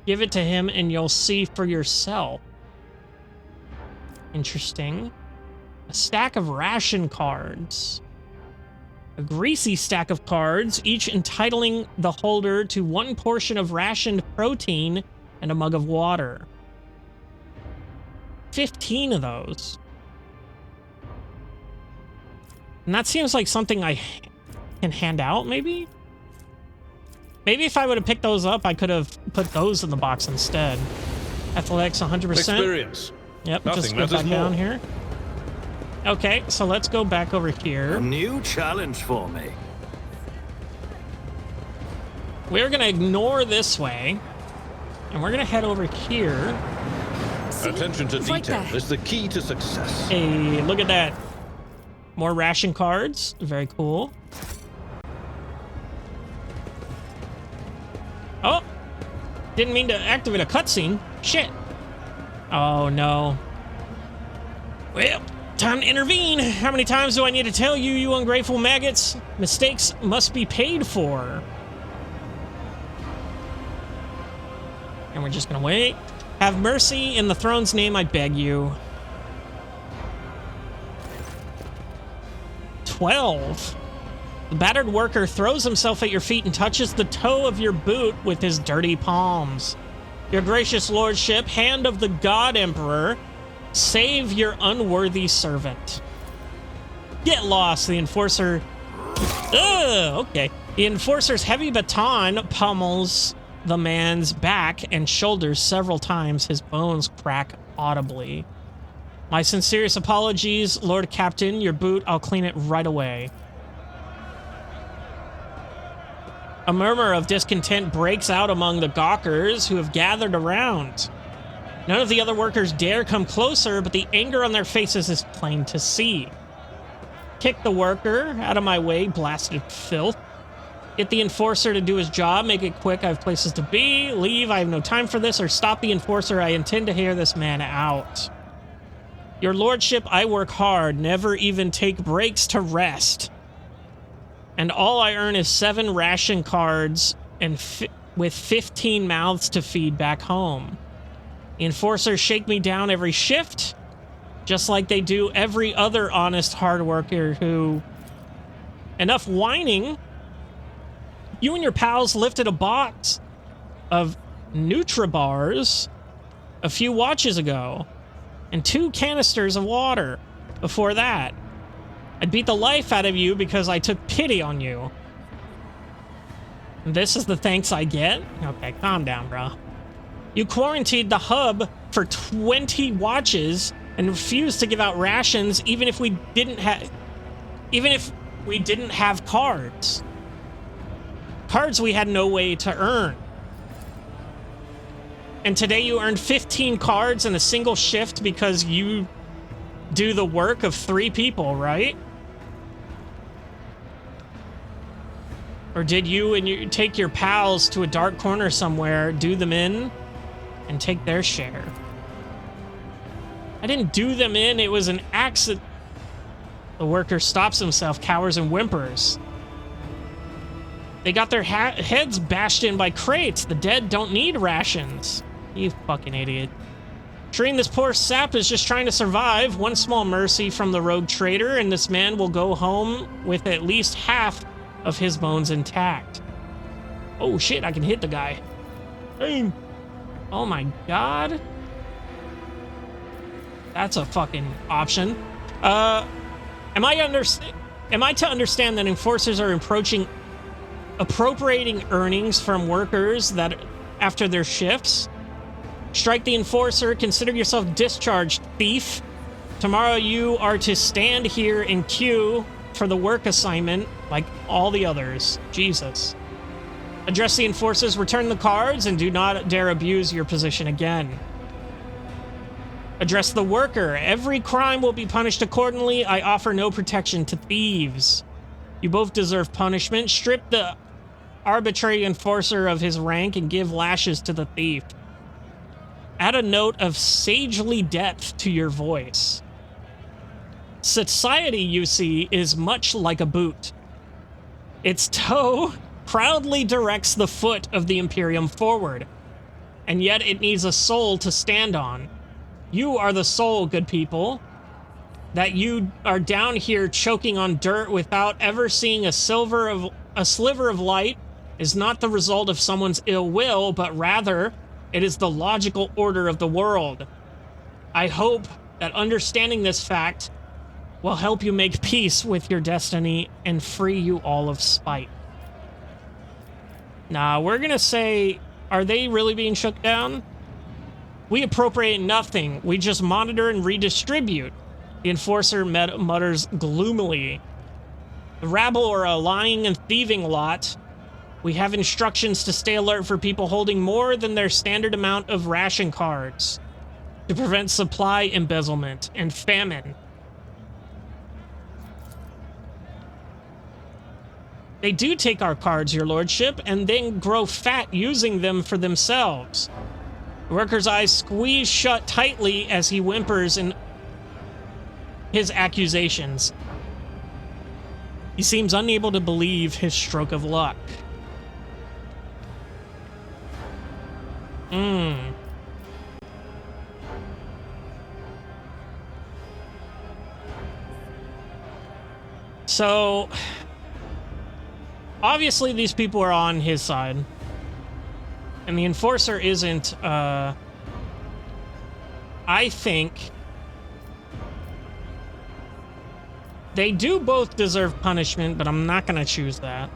Give it to him and you'll see for yourself. Interesting. A stack of ration cards. A greasy stack of cards, each entitling the holder to 1 portion of rationed protein and a mug of water. 15 of those. And that seems like something I can hand out, maybe? Maybe if I would have picked those up, I could have put those in the box instead. Athletics 100%. Experience. Yep, Nothing just go back down here. Okay, so let's go back over here. A new challenge for me. We're gonna ignore this way, and we're gonna head over here. Attention to Right detail there. is the key to success. Hey, look at that. More ration cards. Very cool. Oh! Didn't mean to activate a cutscene. Shit. Oh, no. Well, time to intervene. How many times do I need to tell you, you ungrateful maggots? Mistakes must be paid for. And we're just gonna wait. Have mercy in the throne's name, I beg you. 12. The battered worker throws himself at your feet and touches the toe of your boot with his dirty palms. Your gracious lordship, hand of the god emperor, save your unworthy servant. Get lost, the enforcer... Ugh, okay. The enforcer's heavy baton pummels the man's back and shoulders several times. His bones crack audibly. My sincerest apologies, Lord Captain. Your boot, I'll clean it right away. A murmur of discontent breaks out among the gawkers who have gathered around. None of the other workers dare come closer, but the anger on their faces is plain to see. Kick the worker out of my way, blasted filth. Get the enforcer to do his job, make it quick, I have places to be. Leave, I have no time for this, or stop the enforcer, I intend to hear this man out. Your lordship, I work hard, never even take breaks to rest. And all I earn is 7 ration cards and with 15 mouths to feed back home. The enforcers shake me down every shift, just like they do every other honest hard worker who... Enough whining. You and your pals lifted a box of Nutribars a few watches ago, and 2 canisters of water before that. I beat the life out of you because I took pity on you. This is the thanks I get? Okay, calm down, bro. You quarantined the hub for 20 watches and refused to give out rations even if we didn't have cards. Cards we had no way to earn. And today you earned 15 cards in a single shift because you do the work of 3 people, right? Or did you and you take your pals to a dark corner somewhere, do them in, and take their share? I didn't do them in, it was an accident. The worker stops himself, cowers, and whimpers. They got their heads bashed in by crates. The dead don't need rations. You fucking idiot. Treating this poor sap is just trying to survive. One small mercy from the rogue trader, and this man will go home with at least half of his bones intact. Oh shit, I can hit the guy. Aim. Oh my god. That's a fucking option. Am I to understand that enforcers are appropriating earnings from workers that after their shifts? Strike the enforcer, consider yourself discharged, thief. Tomorrow you are to stand here in queue for the work assignment like all the others. Jesus. Address the enforcers, return the cards, and do not dare abuse your position again. Address the worker. Every crime will be punished accordingly. I offer no protection to thieves. You both deserve punishment. Strip the arbitrary enforcer of his rank and give lashes to the thief. Add a note of sagely depth to your voice. Society, you see, is much like a boot. Its toe proudly directs the foot of the Imperium forward, and yet it needs a soul to stand on. You are the soul, good people. That you are down here choking on dirt without ever seeing a sliver of light is not the result of someone's ill will, but rather it is the logical order of the world. I hope that understanding this fact will help you make peace with your destiny and free you all of spite. Now, we're gonna say, are they really being shook down? We appropriate nothing. We just monitor and redistribute. The enforcer mutters gloomily. The rabble are a lying and thieving lot. We have instructions to stay alert for people holding more than their standard amount of ration cards to prevent supply embezzlement and famine. They do take our cards, your lordship, and then grow fat using them for themselves. The worker's eyes squeeze shut tightly as he whimpers in his accusations. He seems unable to believe his stroke of luck. So, obviously these people are on his side. And the enforcer isn't, I think they do both deserve punishment, but I'm not gonna choose that.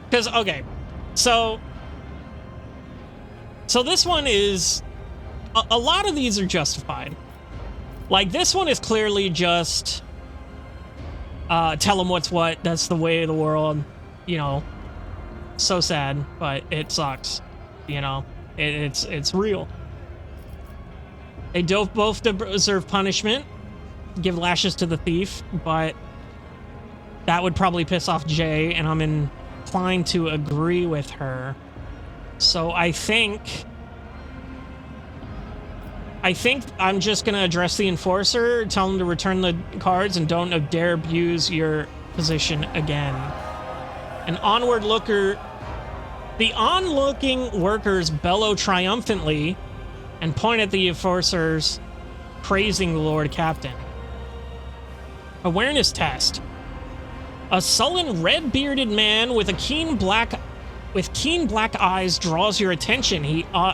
Because, okay, so this one is, a lot of these are justified. Like, this one is clearly just, tell them what's what, that's the way of the world, you know. So sad, but it sucks, you know. It's real. They both deserve punishment. Give lashes to the thief, but that would probably piss off Jay, and I'm inclined to agree with her. So I think I'm just gonna address the enforcer, tell him to return the cards, and don't dare abuse your position again. An onward looker, the onlooking workers bellow triumphantly and point at the enforcers, praising the Lord Captain. Awareness test. A sullen, red-bearded man with keen black eyes draws your attention.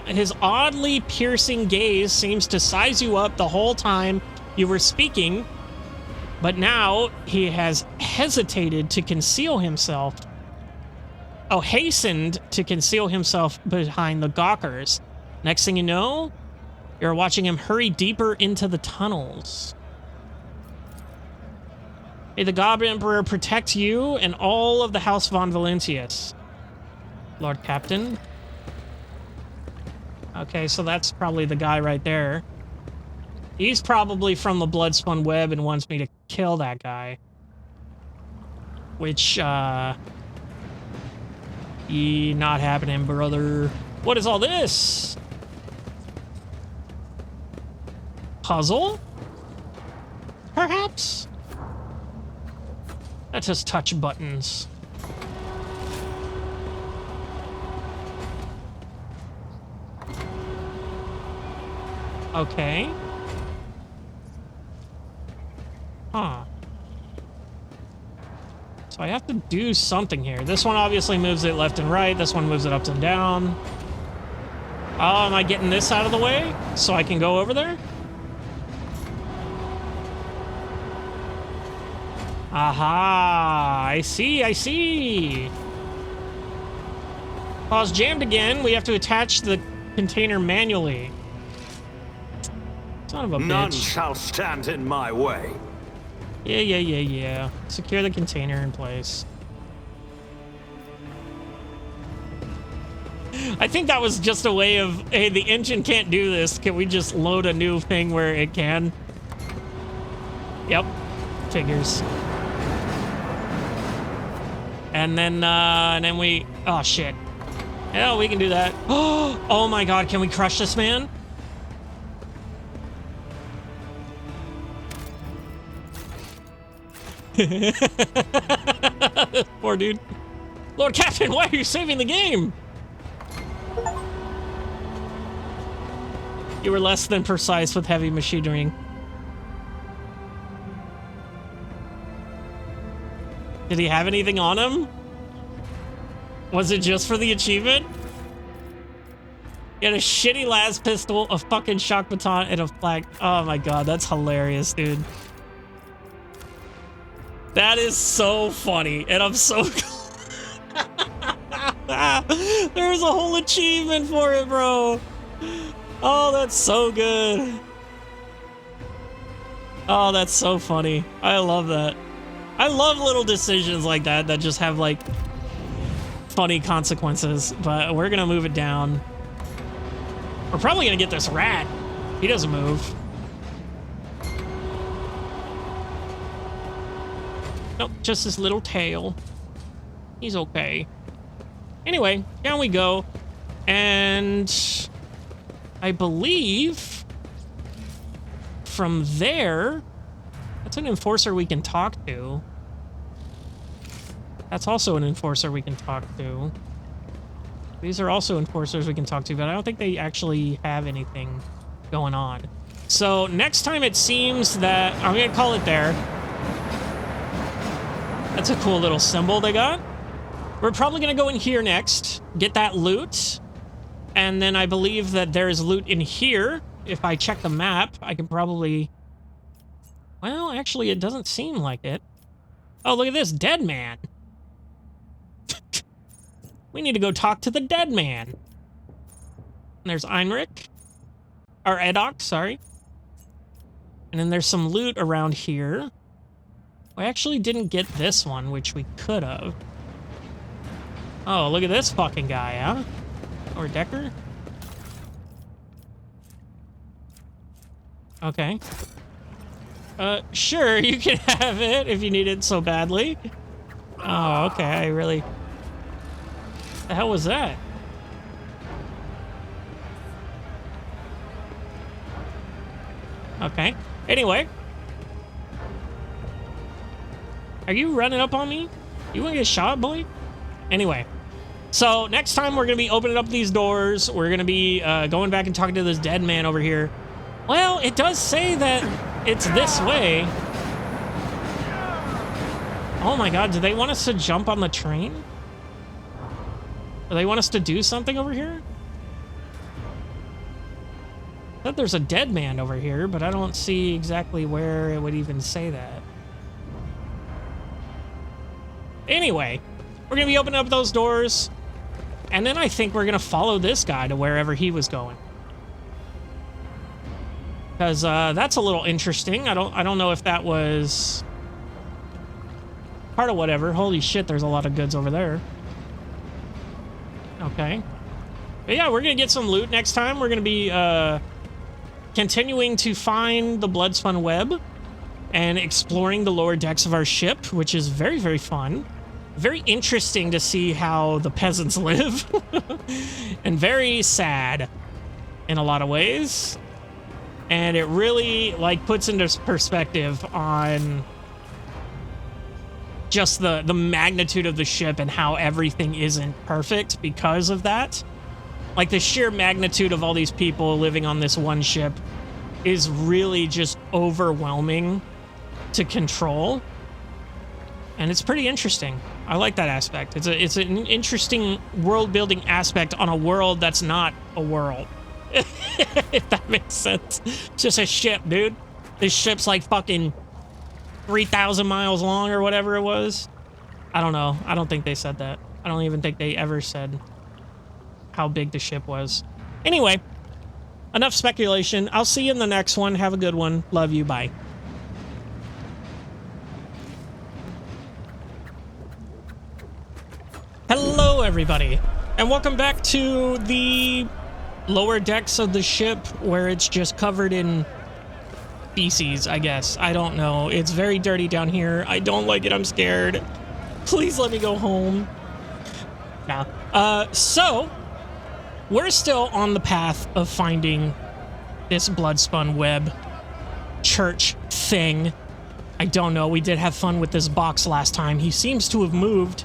His oddly piercing gaze seems to size you up the whole time you were speaking, but now he has hesitated to conceal himself. Oh, hastened to conceal himself behind the gawkers. Next thing you know, you're watching him hurry deeper into the tunnels. May the God Emperor protect you and all of the House von Valentius, Lord Captain. Okay, so that's probably the guy right there. He's probably from the Bloodspun Web and wants me to kill that guy. Which, Not happening, brother. What is all this? Puzzle? Perhaps? Let's just touch buttons. Okay. Huh. So I have to do something here. This one obviously moves it left and right. This one moves it up and down. Oh, am I getting this out of the way so I can go over there? Aha! I see, I see! Pause jammed again. We have to attach the container manually. Son of a bitch. None shall stand in my way. Yeah. Secure the container in place. I think that was just a way of, hey, the engine can't do this. Can we just load a new thing where it can? Yep. Figures. And then we, oh shit. Yeah, we can do that. Oh my god, can we crush this man? Poor dude. Lord Captain, why are you saving the game? You were less than precise with heavy machinery. Did he have anything on him? Was it just for the achievement? He had a shitty las pistol, a fucking shock baton, and a flag. Oh my god, that's hilarious, dude. That is so funny, and I'm so... There's a whole achievement for it, bro. Oh, that's so good. Oh, that's so funny. I love that. I love little decisions like that that just have, like, funny consequences, but we're gonna move it down. We're probably gonna get this rat. He doesn't move. Nope, just his little tail. He's okay. Anyway, down we go. And I believe from there, that's an enforcer we can talk to. That's also an enforcer we can talk to. These are also enforcers we can talk to, but I don't think they actually have anything going on. So next time it seems that, I'm gonna call it there. That's a cool little symbol they got. We're probably gonna go in here next, get that loot, and then I believe that there's loot in here. If I check the map, I can probably... Well, actually, it doesn't seem like it. Oh, look at this, dead man. We need to go talk to the dead man. And there's Einrich. Or Edok, sorry. And then there's some loot around here. We actually didn't get this one, which we could have. Oh, look at this fucking guy, huh? Or Decker? Okay. Sure, you can have it if you need it so badly. Oh, okay, I really... The hell was that? Okay. Anyway. Are you running up on me? You wanna get shot, boy? Anyway. So, next time we're gonna be opening up these doors. We're gonna be going back and talking to this dead man over here. Well, it does say that it's this way. Oh my god, do they want us to jump on the train? Do they want us to do something over here? I thought there's a dead man over here, but I don't see exactly where it would even say that. Anyway, we're gonna be opening up those doors, and then I think we're gonna follow this guy to wherever he was going. Because that's a little interesting. I don't know if that was part of whatever. Holy shit, there's a lot of goods over there. Okay. But yeah, we're gonna get some loot next time. We're gonna be continuing to find the Bloodspun Web and exploring the lower decks of our ship, which is very, very fun. very interesting to see how the peasants live. And very sad in a lot of ways. And it really, like, puts into perspective on just the magnitude of the ship and how everything isn't perfect because of that. Like, the sheer magnitude of all these people living on this one ship is really just overwhelming to control. And it's pretty interesting. I like that aspect. It's an interesting world-building aspect on a world that's not a world. If that makes sense. It's just a ship, dude. This ship's like fucking 3,000 miles long or whatever it was. I don't know. I don't think they said that. I don't even think they ever said how big the ship was. Anyway, enough speculation. I'll see you in the next one. Have a good one. Love you. Bye. Hello, everybody, and welcome back to the lower decks of the ship where it's just covered in feces, I guess. I don't know. It's very dirty down here. I don't like it. I'm scared. Please let me go home. Nah. So, we're still on the path of finding this bloodspun web church thing. I don't know. We did have fun with this box last time. He seems to have moved.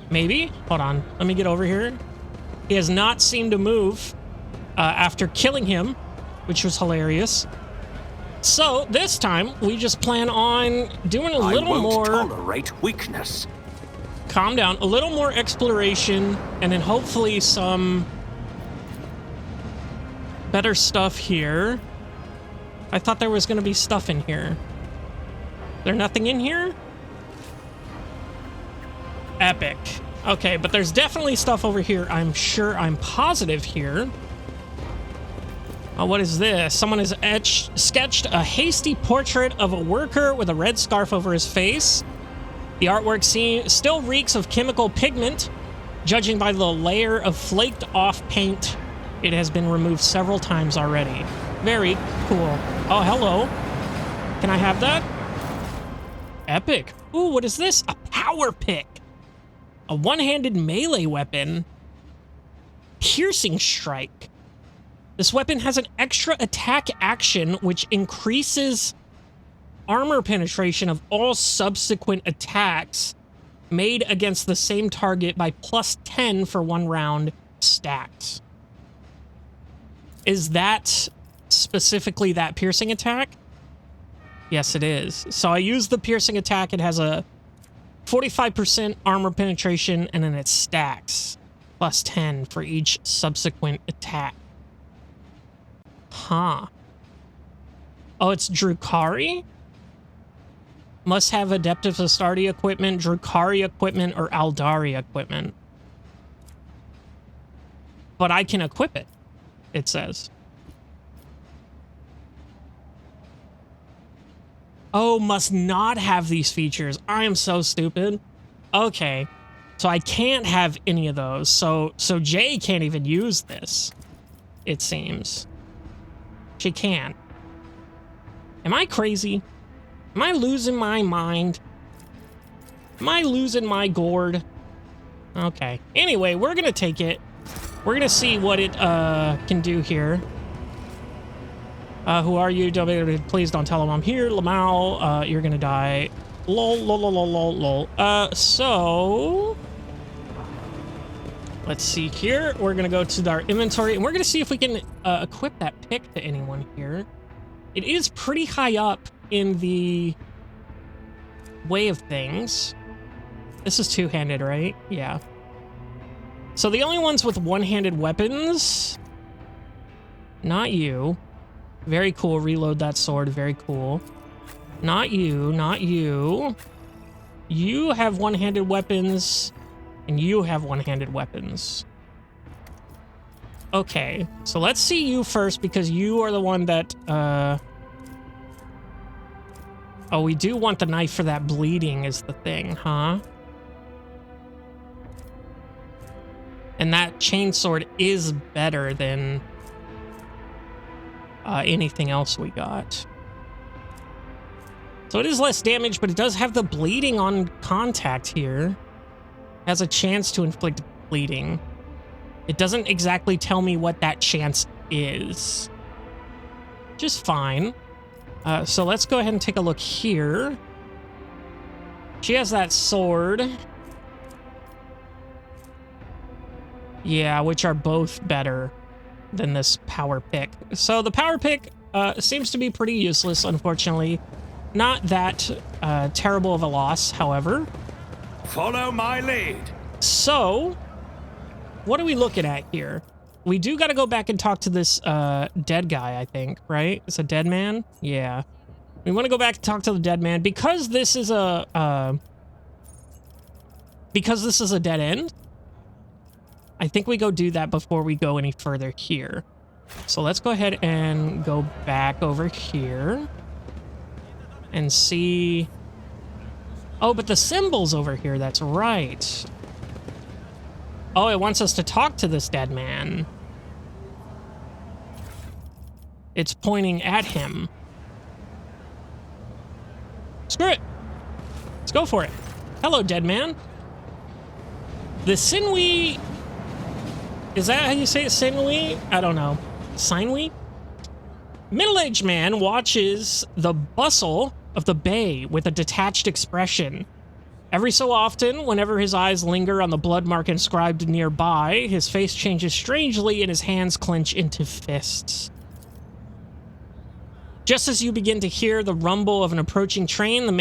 Maybe? Hold on. Let me get over here. He has not seemed to move after killing him, which was hilarious. So, this time, we just plan on doing a little more... I won't tolerate weakness. Calm down. A little more exploration, and then hopefully some better stuff here. I thought there was going to be stuff in here. There nothing in here? Epic. Okay, but there's definitely stuff over here. I'm sure, I'm positive here. What is this? Someone has sketched a hasty portrait of a worker with a red scarf over his face. The artwork still reeks of chemical pigment. Judging by the layer of flaked off paint, it has been removed several times already. Very cool. Oh, hello. Can I have that? Epic. Ooh, what is this? A power pick. A one-handed melee weapon. Piercing strike. This weapon has an extra attack action which increases armor penetration of all subsequent attacks made against the same target by +10 for 1 round stacked. Is that specifically that piercing attack? Yes, it is. So I use the piercing attack. It has a 45% armor penetration, and then it stacks +10 for each subsequent attack. Huh. Oh, it's Drukhari? Must have Adeptus Astartes equipment, Drukhari equipment, or Aldari equipment. But I can equip it, it says. Oh, must not have these features. I am so stupid. Okay. So I can't have any of those. So Jay can't even use this, it seems. She can't. Am I crazy? Am I losing my mind? Am I losing my gourd? Okay. Anyway, we're gonna take it. We're gonna see what it can do here. Who are you? Please don't tell him I'm here. Lamau, you're gonna die. Lol, lol, lol, lol, lol. So... let's see here. We're gonna go to our inventory, and we're gonna see if we can equip that pick to anyone here. It is pretty high up in the way of things. This is two-handed, right? Yeah. So the only ones with one-handed weapons... not you. Very cool. Reload that sword. Very cool. Not you. Not you. You have one-handed weapons, and you have one-handed weapons. Okay, so let's see you first, because you are the one that, oh, we do want the knife for that bleeding is the thing, huh? And that chainsword is better than anything else we got. So it is less damage, but it does have the bleeding on contact here. has a chance to inflict bleeding. It doesn't exactly tell me what that chance is. Just fine. So let's go ahead and take a look here. She has that sword. Yeah, which are both better than this power pick. So the power pick seems to be pretty useless, unfortunately. Not that terrible of a loss, however. Follow my lead. So, what are we looking at here? We do got to go back and talk to this dead guy, I think, right? It's a dead man? Yeah. We want to go back and talk to the dead man because this is a dead end. I think we go do that before we go any further here. So let's go ahead and go back over here and see. Oh, but the symbol's over here. That's right. Oh, it wants us to talk to this dead man. It's pointing at him. Screw it. Let's go for it. Hello, dead man. The Sinwi... Is that how you say it, Sinwi? I don't know. Sinwi? Middle-aged man watches the bustle of the bay with a detached expression. Every so often, whenever his eyes linger on the blood mark inscribed nearby, his face changes strangely and his hands clench into fists. Just as you begin to hear the rumble of an approaching train, the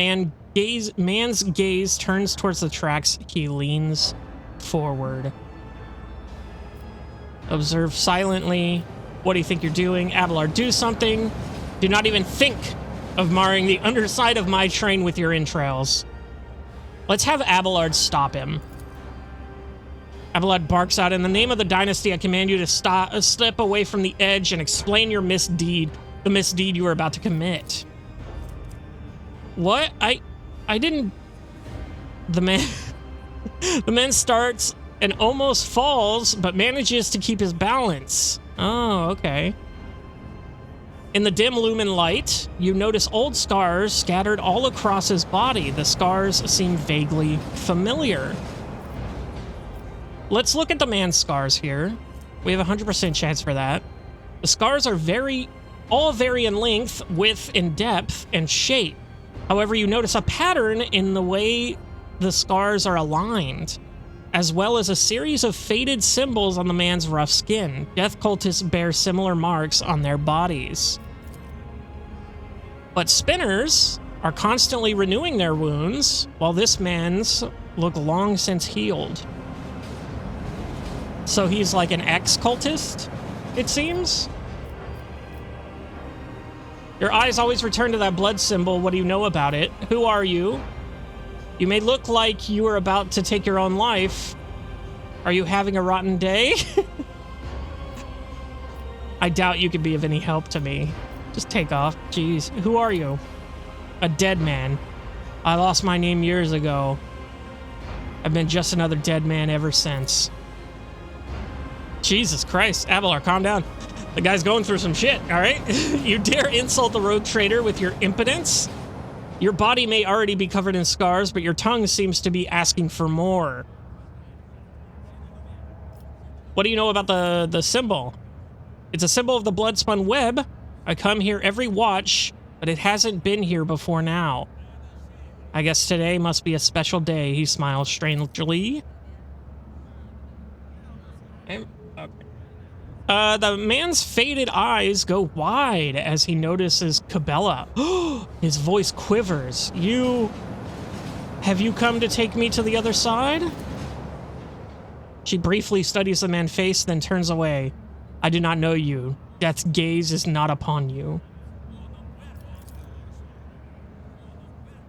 man's gaze turns towards the tracks. He leans forward. Observe silently. What do you think you're doing? Abelard, do something. Do not even think of marring the underside of my train with your entrails. Let's have Abelard stop him. Abelard barks out, in the name of the dynasty, I command you to step away from the edge and explain your misdeed, the misdeed you are about to commit. What? I didn't... The man starts and almost falls, but manages to keep his balance. Oh, okay. In the dim lumen light, you notice old scars scattered all across his body. The scars seem vaguely familiar. Let's look at the man's scars here. We have a 100% chance for that. The scars are all vary in length, width, and depth, and shape. However, you notice a pattern in the way the scars are aligned, as well as a series of faded symbols on the man's rough skin. Death cultists bear similar marks on their bodies. But spinners are constantly renewing their wounds, while this man's look long since healed. So he's like an ex-cultist, it seems? Your eyes always return to that blood symbol. What do you know about it? Who are you? You may look like you are about to take your own life. Are you having a rotten day? I doubt you could be of any help to me. Just take off. Jeez. Who are you? A dead man. I lost my name years ago. I've been just another dead man ever since. Jesus Christ. Abelard, calm down. The guy's going through some shit, all right? You dare insult the rogue trader with your impotence? Your body may already be covered in scars, but your tongue seems to be asking for more. What do you know about the symbol? It's a symbol of the blood-spun web. I come here every watch, but it hasn't been here before now. I guess today must be a special day, he smiles strangely. Okay. The man's faded eyes go wide as he notices Cabela. His voice quivers. Have you come to take me to the other side? She briefly studies the man's face, then turns away. I do not know you. Death's gaze is not upon you.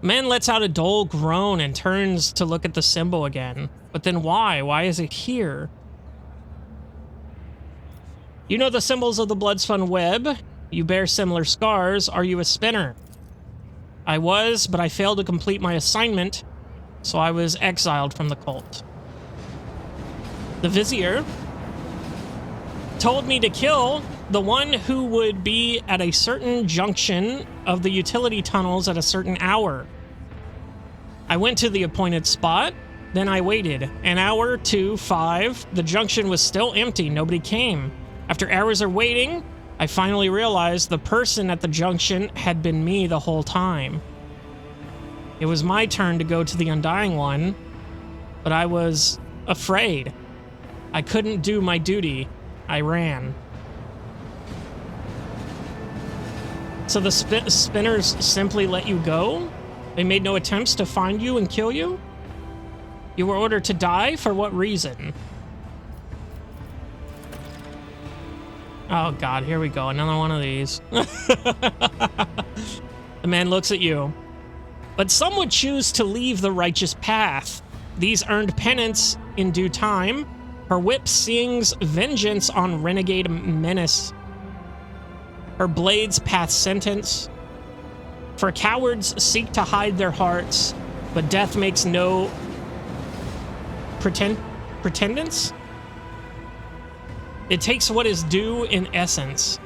Man lets out a dull groan and turns to look at the symbol again. But then why? Why is it here? You know the symbols of the blood-spun web. You bear similar scars. Are you a spinner? I was, but I failed to complete my assignment, so I was exiled from the cult. The Vizier told me to kill the one who would be at a certain junction of the utility tunnels at a certain hour. I went to the appointed spot, Then I waited. An hour, 2, 5. The junction was still empty. Nobody came. After hours of waiting, I finally realized the person at the junction had been me the whole time. It was my turn to go to the Undying One, but I was afraid. I couldn't do my duty. I ran. So the spinners simply let you go? They made no attempts to find you and kill you? You were ordered to die? For what reason? Oh god, here we go. Another one of these. The man looks at you. But some would choose to leave the righteous path. These earned penance in due time. Her whip sings vengeance on renegade menace. Her blades pass sentence. For cowards seek to hide their hearts, but death makes no pretendance? It takes what is due in essence.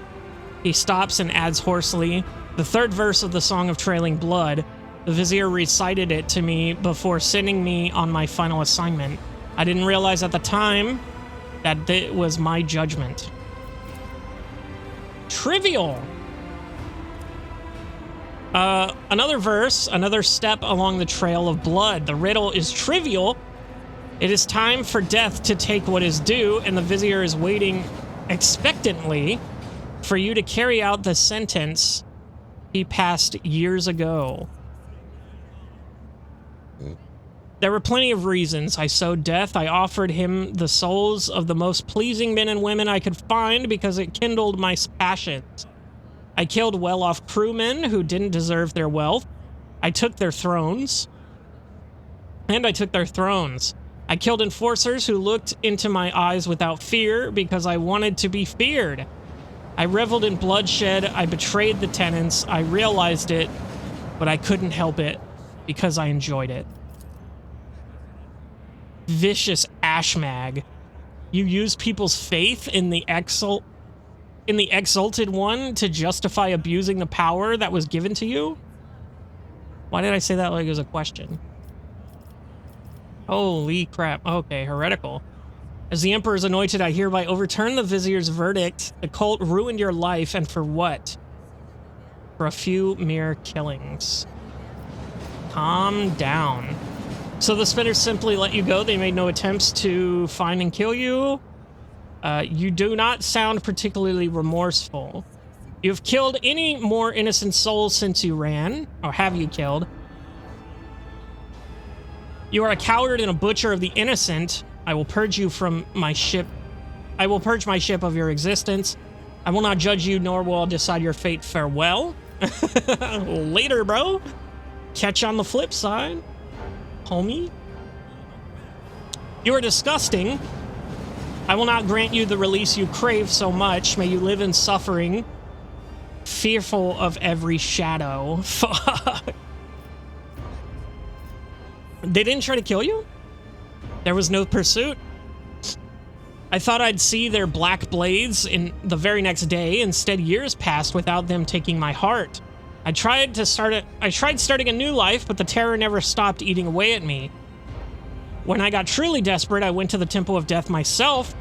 He stops and adds hoarsely, the third verse of the Song of Trailing Blood. The Vizier recited it to me before sending me on my final assignment. I didn't realize at the time that it was my judgment. Trivial! Another verse, another step along the trail of blood. The riddle is trivial. It is time for death to take what is due, and the Vizier is waiting expectantly for you to carry out the sentence he passed years ago. There were plenty of reasons. I sowed death. I offered him the souls of the most pleasing men and women I could find because it kindled my passions. I killed well-off crewmen who didn't deserve their wealth. I took their thrones. And I took their thrones. I killed enforcers who looked into my eyes without fear because I wanted to be feared. I reveled in bloodshed. I betrayed the tenants. I realized it, but I couldn't help it because I enjoyed it. Vicious ashmag. You use people's faith in the exalted one to justify abusing the power that was given to you? Why did I say that like it was a question? Holy crap. Okay, heretical. As the Emperor's anointed, I hereby overturn the Vizier's verdict. The cult ruined your life, and for what? For a few mere killings. Calm down. So the spinners simply let you go. They made no attempts to find and kill you. You do not sound particularly remorseful. You've killed any more innocent souls since you ran? Or have you killed? You are a coward and a butcher of the innocent. I will purge you from my ship. I will purge my ship of your existence. I will not judge you, nor will I decide your fate. Farewell. Later, bro. Catch you on the flip side, homie. You are disgusting. I will not grant you the release you crave so much. May you live in suffering, fearful of every shadow. Fuck. They didn't try to kill you? There was no pursuit? I thought I'd see their black blades in the very next day. Instead, years passed without them taking my heart. I tried starting a new life, but the terror never stopped eating away at me. When I got truly desperate, I went to the Temple of Death myself,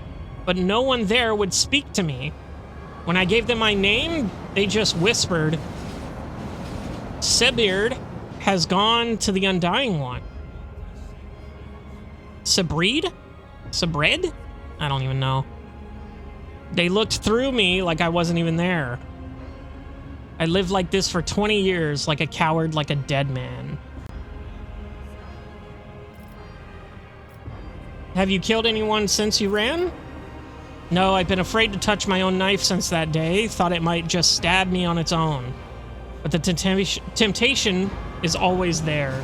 but no one there would speak to me. When I gave them my name, they just whispered, Sebeard has gone to the Undying One. Sebreed? Sebred? I don't even know. They looked through me like I wasn't even there. I lived like this for 20 years, like a coward, like a dead man. Have you killed anyone since you ran? No, I've been afraid to touch my own knife since that day. Thought it might just stab me on its own. But the temptation is always there.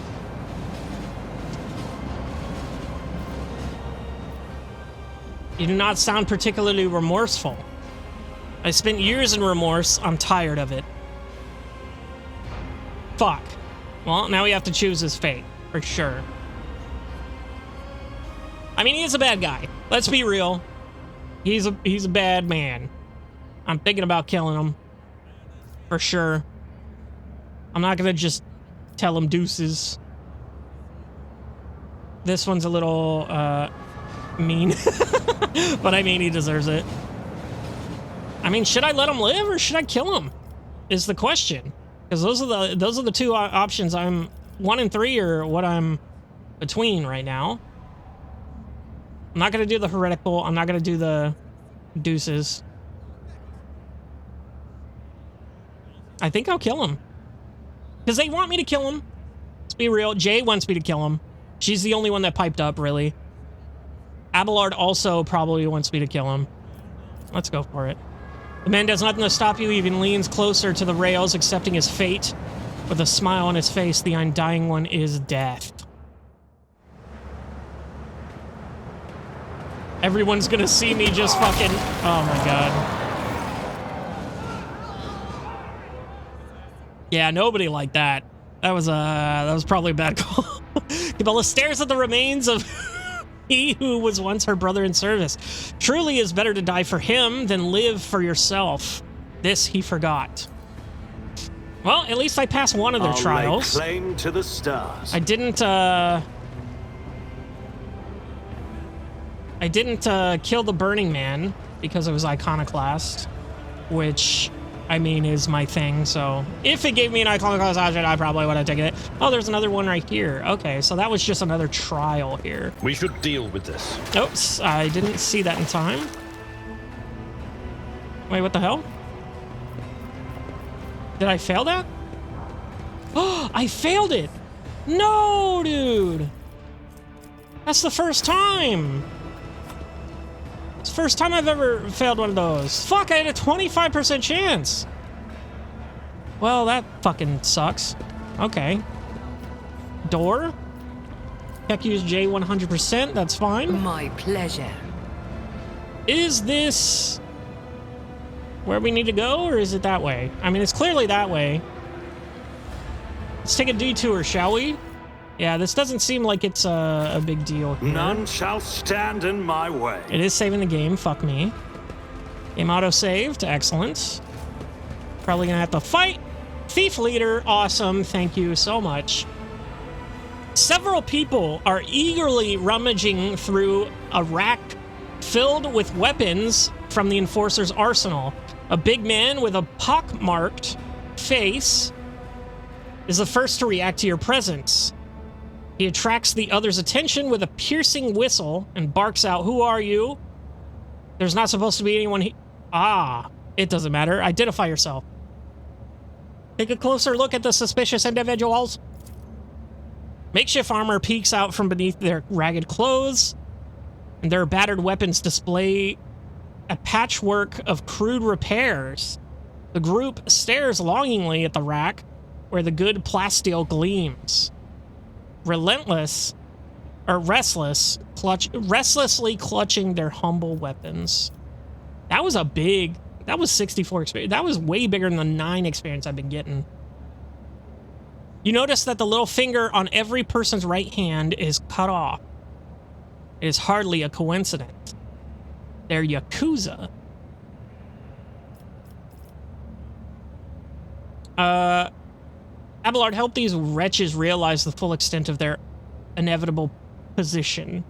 You do not sound particularly remorseful. I spent years in remorse. I'm tired of it. Fuck. Well, now we have to choose his fate, for sure. I mean, he is a bad guy. Let's be real. He's a bad man. I'm thinking about killing him. For sure. I'm not gonna just tell him deuces. This one's a little mean, but I mean, he deserves it. I mean, should I let him live or should I kill him? Is the question. Because those are the two options. I'm 1 and 3 or what I'm between right now. I'm not gonna do the heretical. I'm not gonna do the deuces. I think I'll kill him. Because they want me to kill him. Let's be real. Jay wants me to kill him. She's the only one that piped up, really. Abelard also probably wants me to kill him. Let's go for it. The man does nothing to stop you, even leans closer to the rails, accepting his fate. With a smile on his face, the undying one is death. Everyone's gonna see me just fucking... Oh my god. Yeah, nobody liked that. That was probably a bad call. Cabela stares at the remains of he who was once her brother in service. Truly is better to die for him than live for yourself. This he forgot. Well, at least I passed one of their trials. Lay claim to the stars. I didn't kill the Burning Man because it was Iconoclast, which, I mean, is my thing, so if it gave me an Iconoclast option, I probably would have taken it. Oh, there's another one right here. Okay, so that was just another trial here. We should deal with this. Oops, I didn't see that in time. Wait, what the hell? Did I fail that? Oh, I failed it! No, dude! That's the first time! It's the first time I've ever failed one of those. Fuck, I had a 25% chance! Well, that fucking sucks. Okay. Door? Tech use J 100%, that's fine. My pleasure. Is this where we need to go, or is it that way? I mean, it's clearly that way. Let's take a detour, shall we? Yeah, this doesn't seem like it's a big deal here. None shall stand in my way. It is saving the game, fuck me. Game auto-saved, excellent. Probably gonna have to fight. Thief leader, awesome, thank you so much. Several people are eagerly rummaging through a rack filled with weapons from the Enforcer's arsenal. A big man with a pockmarked face is the first to react to your presence. He attracts the other's attention with a piercing whistle and barks out, "Who are you?" There's not supposed to be anyone here. Ah, it doesn't matter. Identify yourself. Take a closer look at the suspicious individuals. Makeshift armor peeks out from beneath their ragged clothes, and their battered weapons display a patchwork of crude repairs. The group stares longingly at the rack where the good plasteel gleams. Restlessly clutching their humble weapons. That was that was 64 experience. That was way bigger than the 9 experience I've been getting. You notice that the little finger on every person's right hand is cut off. It is hardly a coincidence. They're Yakuza. Abelard, help these wretches realize the full extent of their inevitable position.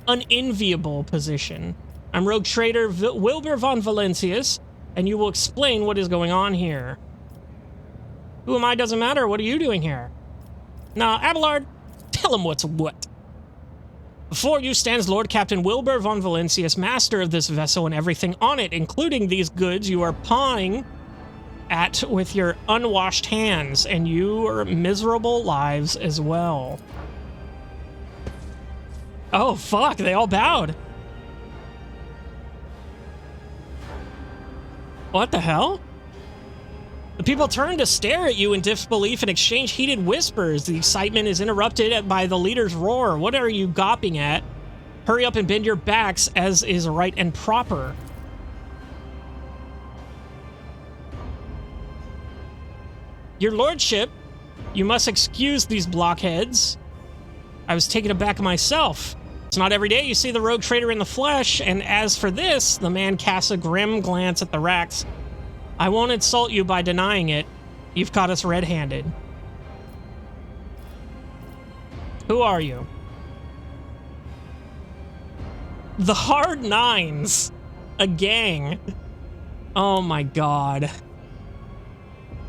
Unenviable position. I'm Rogue Trader Wilbur von Valencius, and you will explain what is going on here. Who am I doesn't matter. What are you doing here? Now, Abelard, tell him what's what. Before you stands Lord Captain Wilbur von Valencius, master of this vessel and everything on it, including these goods you are pawing at with your unwashed hands, and your miserable lives as well. Oh, fuck, they all bowed. What the hell? The people turn to stare at you in disbelief and exchange heated whispers. The excitement is interrupted by the leader's roar. What are you gawping at? Hurry up and bend your backs as is right and proper. Your lordship, you must excuse these blockheads. I was taken aback myself. It's not every day you see the rogue trader in the flesh, and as for this, the man casts a grim glance at the racks. I won't insult you by denying it. You've caught us red-handed. Who are you? The hard nines. A gang. Oh my god.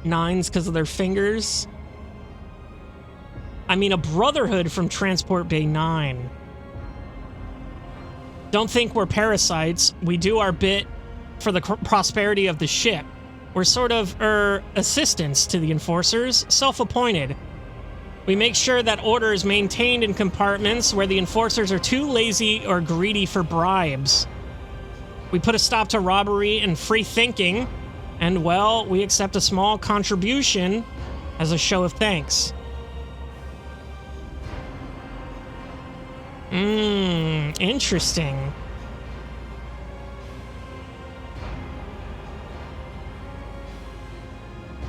Nines because of their fingers. I mean, a brotherhood from Transport Bay 9. Don't think we're parasites. We do our bit for the prosperity of the ship. We're sort of, assistants to the enforcers, self-appointed. We make sure that order is maintained in compartments where the enforcers are too lazy or greedy for bribes. We put a stop to robbery and free thinking, and, well, we accept a small contribution as a show of thanks. Interesting.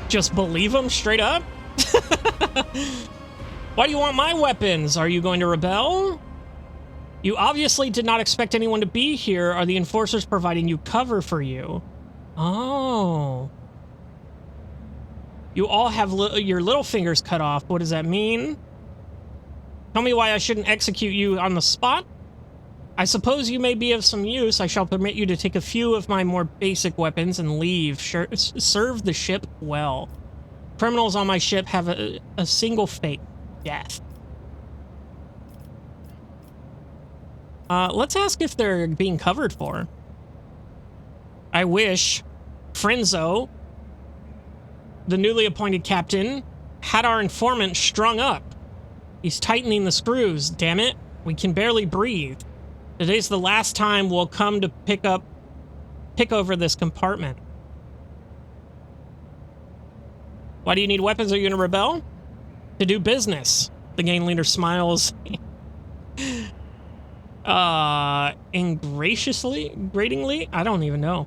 Just believe them straight up? Why do you want my weapons? Are you going to rebel? You obviously did not expect anyone to be here. Are the enforcers providing you cover for you? Oh. You all have your little fingers cut off. What does that mean? Tell me why I shouldn't execute you on the spot? I suppose you may be of some use. I shall permit you to take a few of my more basic weapons and leave. Serve the ship well. Criminals on my ship have a single fate. Death. Let's ask if they're being covered for. I wish Frenzo, the newly appointed captain, had our informant strung up. He's tightening the screws, damn it. We can barely breathe. Today's the last time we'll come to pick over this compartment. Why do you need weapons? Are you gonna rebel? To do business. The gang leader smiles. Gratingly? I don't even know.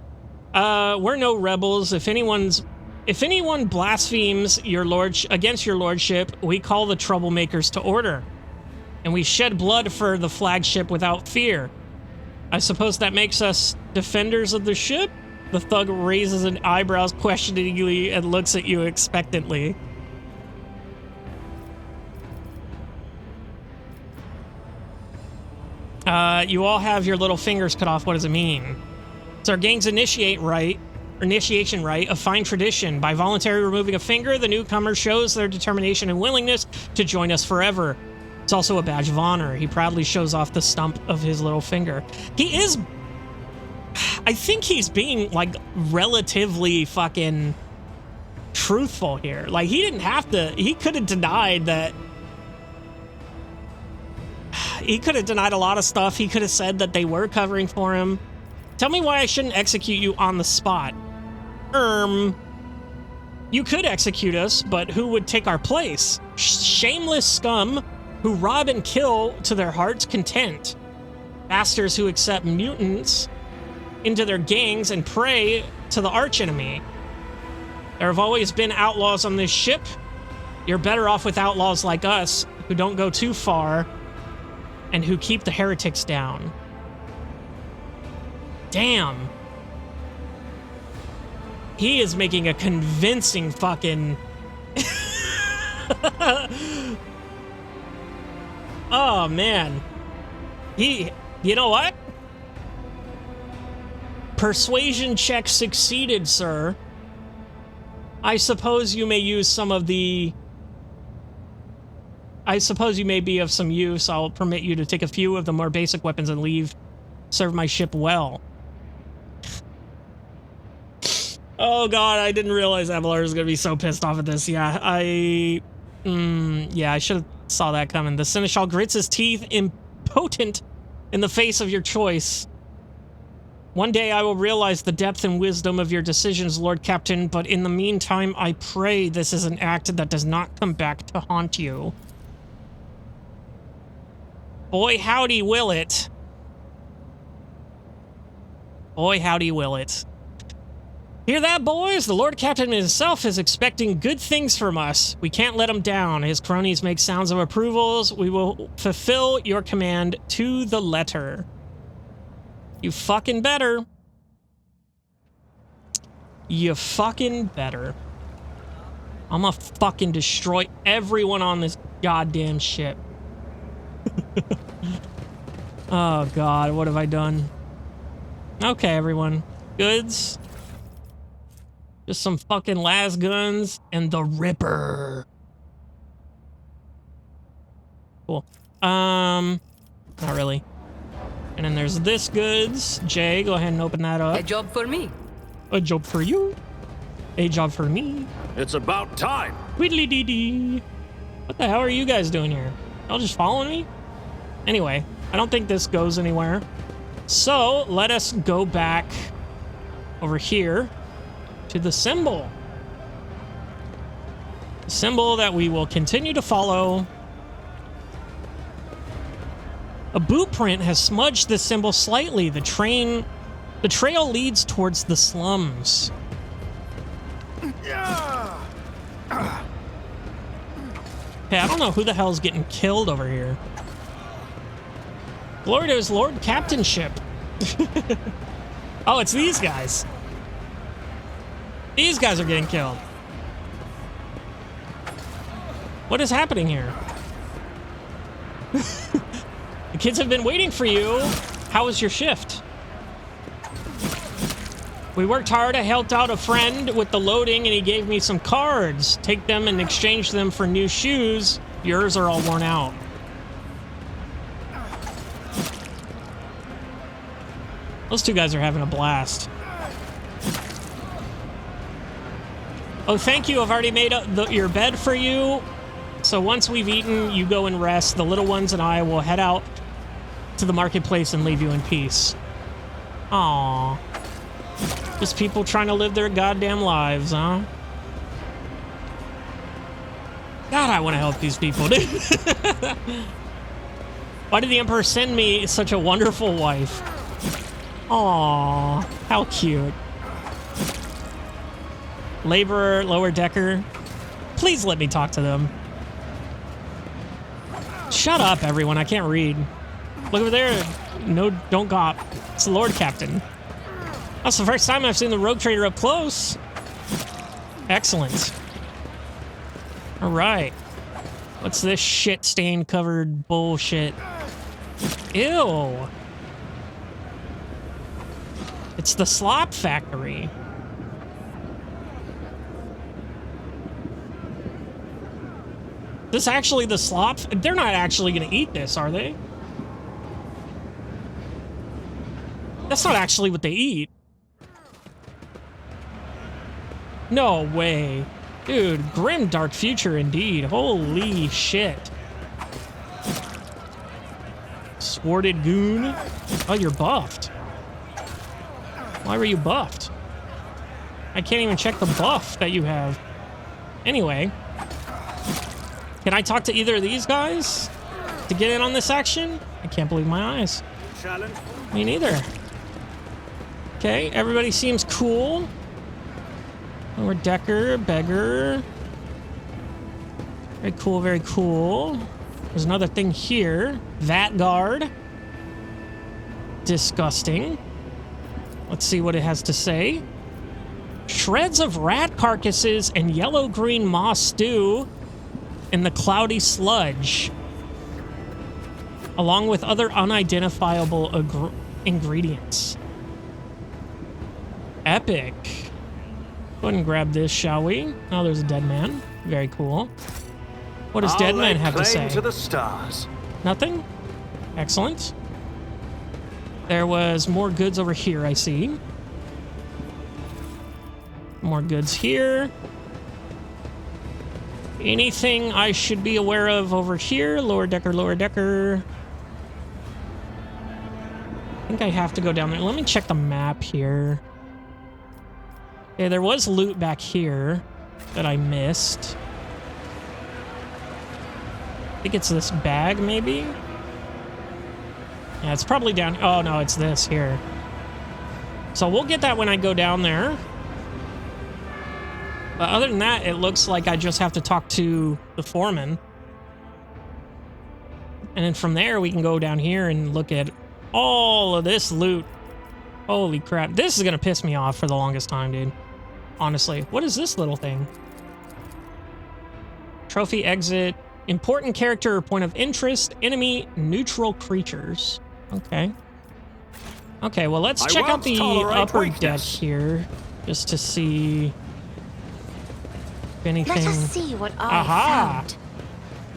We're no rebels. If anyone blasphemes against your lordship, we call the troublemakers to order. And we shed blood for the flagship without fear. I suppose that makes us defenders of the ship? The thug raises an eyebrows questioningly and looks at you expectantly. You all have your little fingers cut off. What does it mean? It's our gang's initiation rite, a fine tradition. By voluntarily removing a finger, the newcomer shows their determination and willingness to join us forever. It's also a badge of honor. He proudly shows off the stump of his little finger. I think he's being, like, relatively fucking truthful here. Like, he could have denied that. He could have denied a lot of stuff. He could have said that they were covering for him. Tell me why I shouldn't execute you on the spot. You could execute us, but who would take our place? Shameless scum who rob and kill to their heart's content. Bastards who accept mutants into their gangs and prey to the archenemy. There have always been outlaws on this ship. You're better off with outlaws like us, who don't go too far, and who keep the heretics down. Damn. He is making a convincing fucking... Oh, man. You know what? Persuasion check succeeded, sir. I suppose you may use some of the... I suppose you may be of some use. I'll permit you to take a few of the more basic weapons and leave. Serve my ship well. Oh god, I didn't realize Avalar was gonna be so pissed off at this. Yeah, I should have saw that coming. The Seneschal grits his teeth, impotent in the face of your choice. One day I will realize the depth and wisdom of your decisions, Lord Captain, but in the meantime, I pray this is an act that does not come back to haunt you. Boy, howdy will it. Boy, howdy will it. Hear that, boys? The Lord Captain himself is expecting good things from us. We can't let him down. His cronies make sounds of approvals. We will fulfill your command to the letter. You fucking better. You fucking better. I'm gonna fucking destroy everyone on this goddamn ship. Oh god, what have I done? Okay, everyone. Goods. Just some fucking las guns and the Ripper. Cool. Not really. And then there's this goods. Jay, go ahead and open that up. A job for me. A job for you. A job for me. It's about time. Widdly dee dee. What the hell are you guys doing here? Y'all just following me? Anyway, I don't think this goes anywhere. So let us go back over here to the symbol. The symbol that we will continue to follow. A boot print has smudged the symbol slightly. The trail leads towards the slums. Hey, I don't know who the hell's getting killed over here. Glory to his Lord Captainship. Oh, it's these guys. These guys are getting killed. What is happening here? The kids have been waiting for you. How was your shift? We worked hard. I helped out a friend with the loading and he gave me some cards. Take them and exchange them for new shoes. Yours are all worn out. Those two guys are having a blast. Oh, thank you. I've already made your bed for you. So once we've eaten, you go and rest. The little ones and I will head out to the marketplace and leave you in peace. Aww. Just people trying to live their goddamn lives, huh? God, I want to help these people, dude. Why did the Emperor send me such a wonderful wife? Aww, how cute. Laborer, lower decker. Please let me talk to them. Shut up, everyone. I can't read. Look over there. No, don't gawp. It's the Lord Captain. That's the first time I've seen the Rogue Trader up close. Excellent. All right. What's this shit stain covered bullshit? Ew. It's the slop factory. This actually the slop? They're not actually going to eat this, are they? That's not actually what they eat. No way. Dude, grim dark future indeed. Holy shit. Sworded goon. Oh, you're buffed. Why were you buffed? I can't even check the buff that you have. Anyway. Can I talk to either of these guys to get in on this action? I can't believe my eyes. Challenge. Me neither. Okay, everybody seems cool. Lower decker, beggar. Very cool, very cool. There's another thing here. That guard. Disgusting. Let's see what it has to say. Shreds of rat carcasses and yellow-green moss stew in the cloudy sludge, along with other unidentifiable ingredients. Epic. Go ahead and grab this, shall we? Oh, there's a dead man. Very cool. What does dead man have to say? To the stars. Nothing? Excellent. There was more goods over here, I see. More goods here. Anything I should be aware of over here? Lower decker, lower decker. I think I have to go down there. Let me check the map here. Okay, there was loot back here that I missed. I think it's this bag, maybe? Yeah, it's probably down... Oh, no, it's this here. So we'll get that when I go down there. But other than that, it looks like I just have to talk to the foreman. And then from there, we can go down here and look at all of this loot. Holy crap. This is going to piss me off for the longest time, dude. Honestly. What is this little thing? Trophy exit. Important character or point of interest. Enemy neutral creatures. Okay. Okay, well, let's check out the upper deck here, just to see if anything... Let us see what I Aha! found.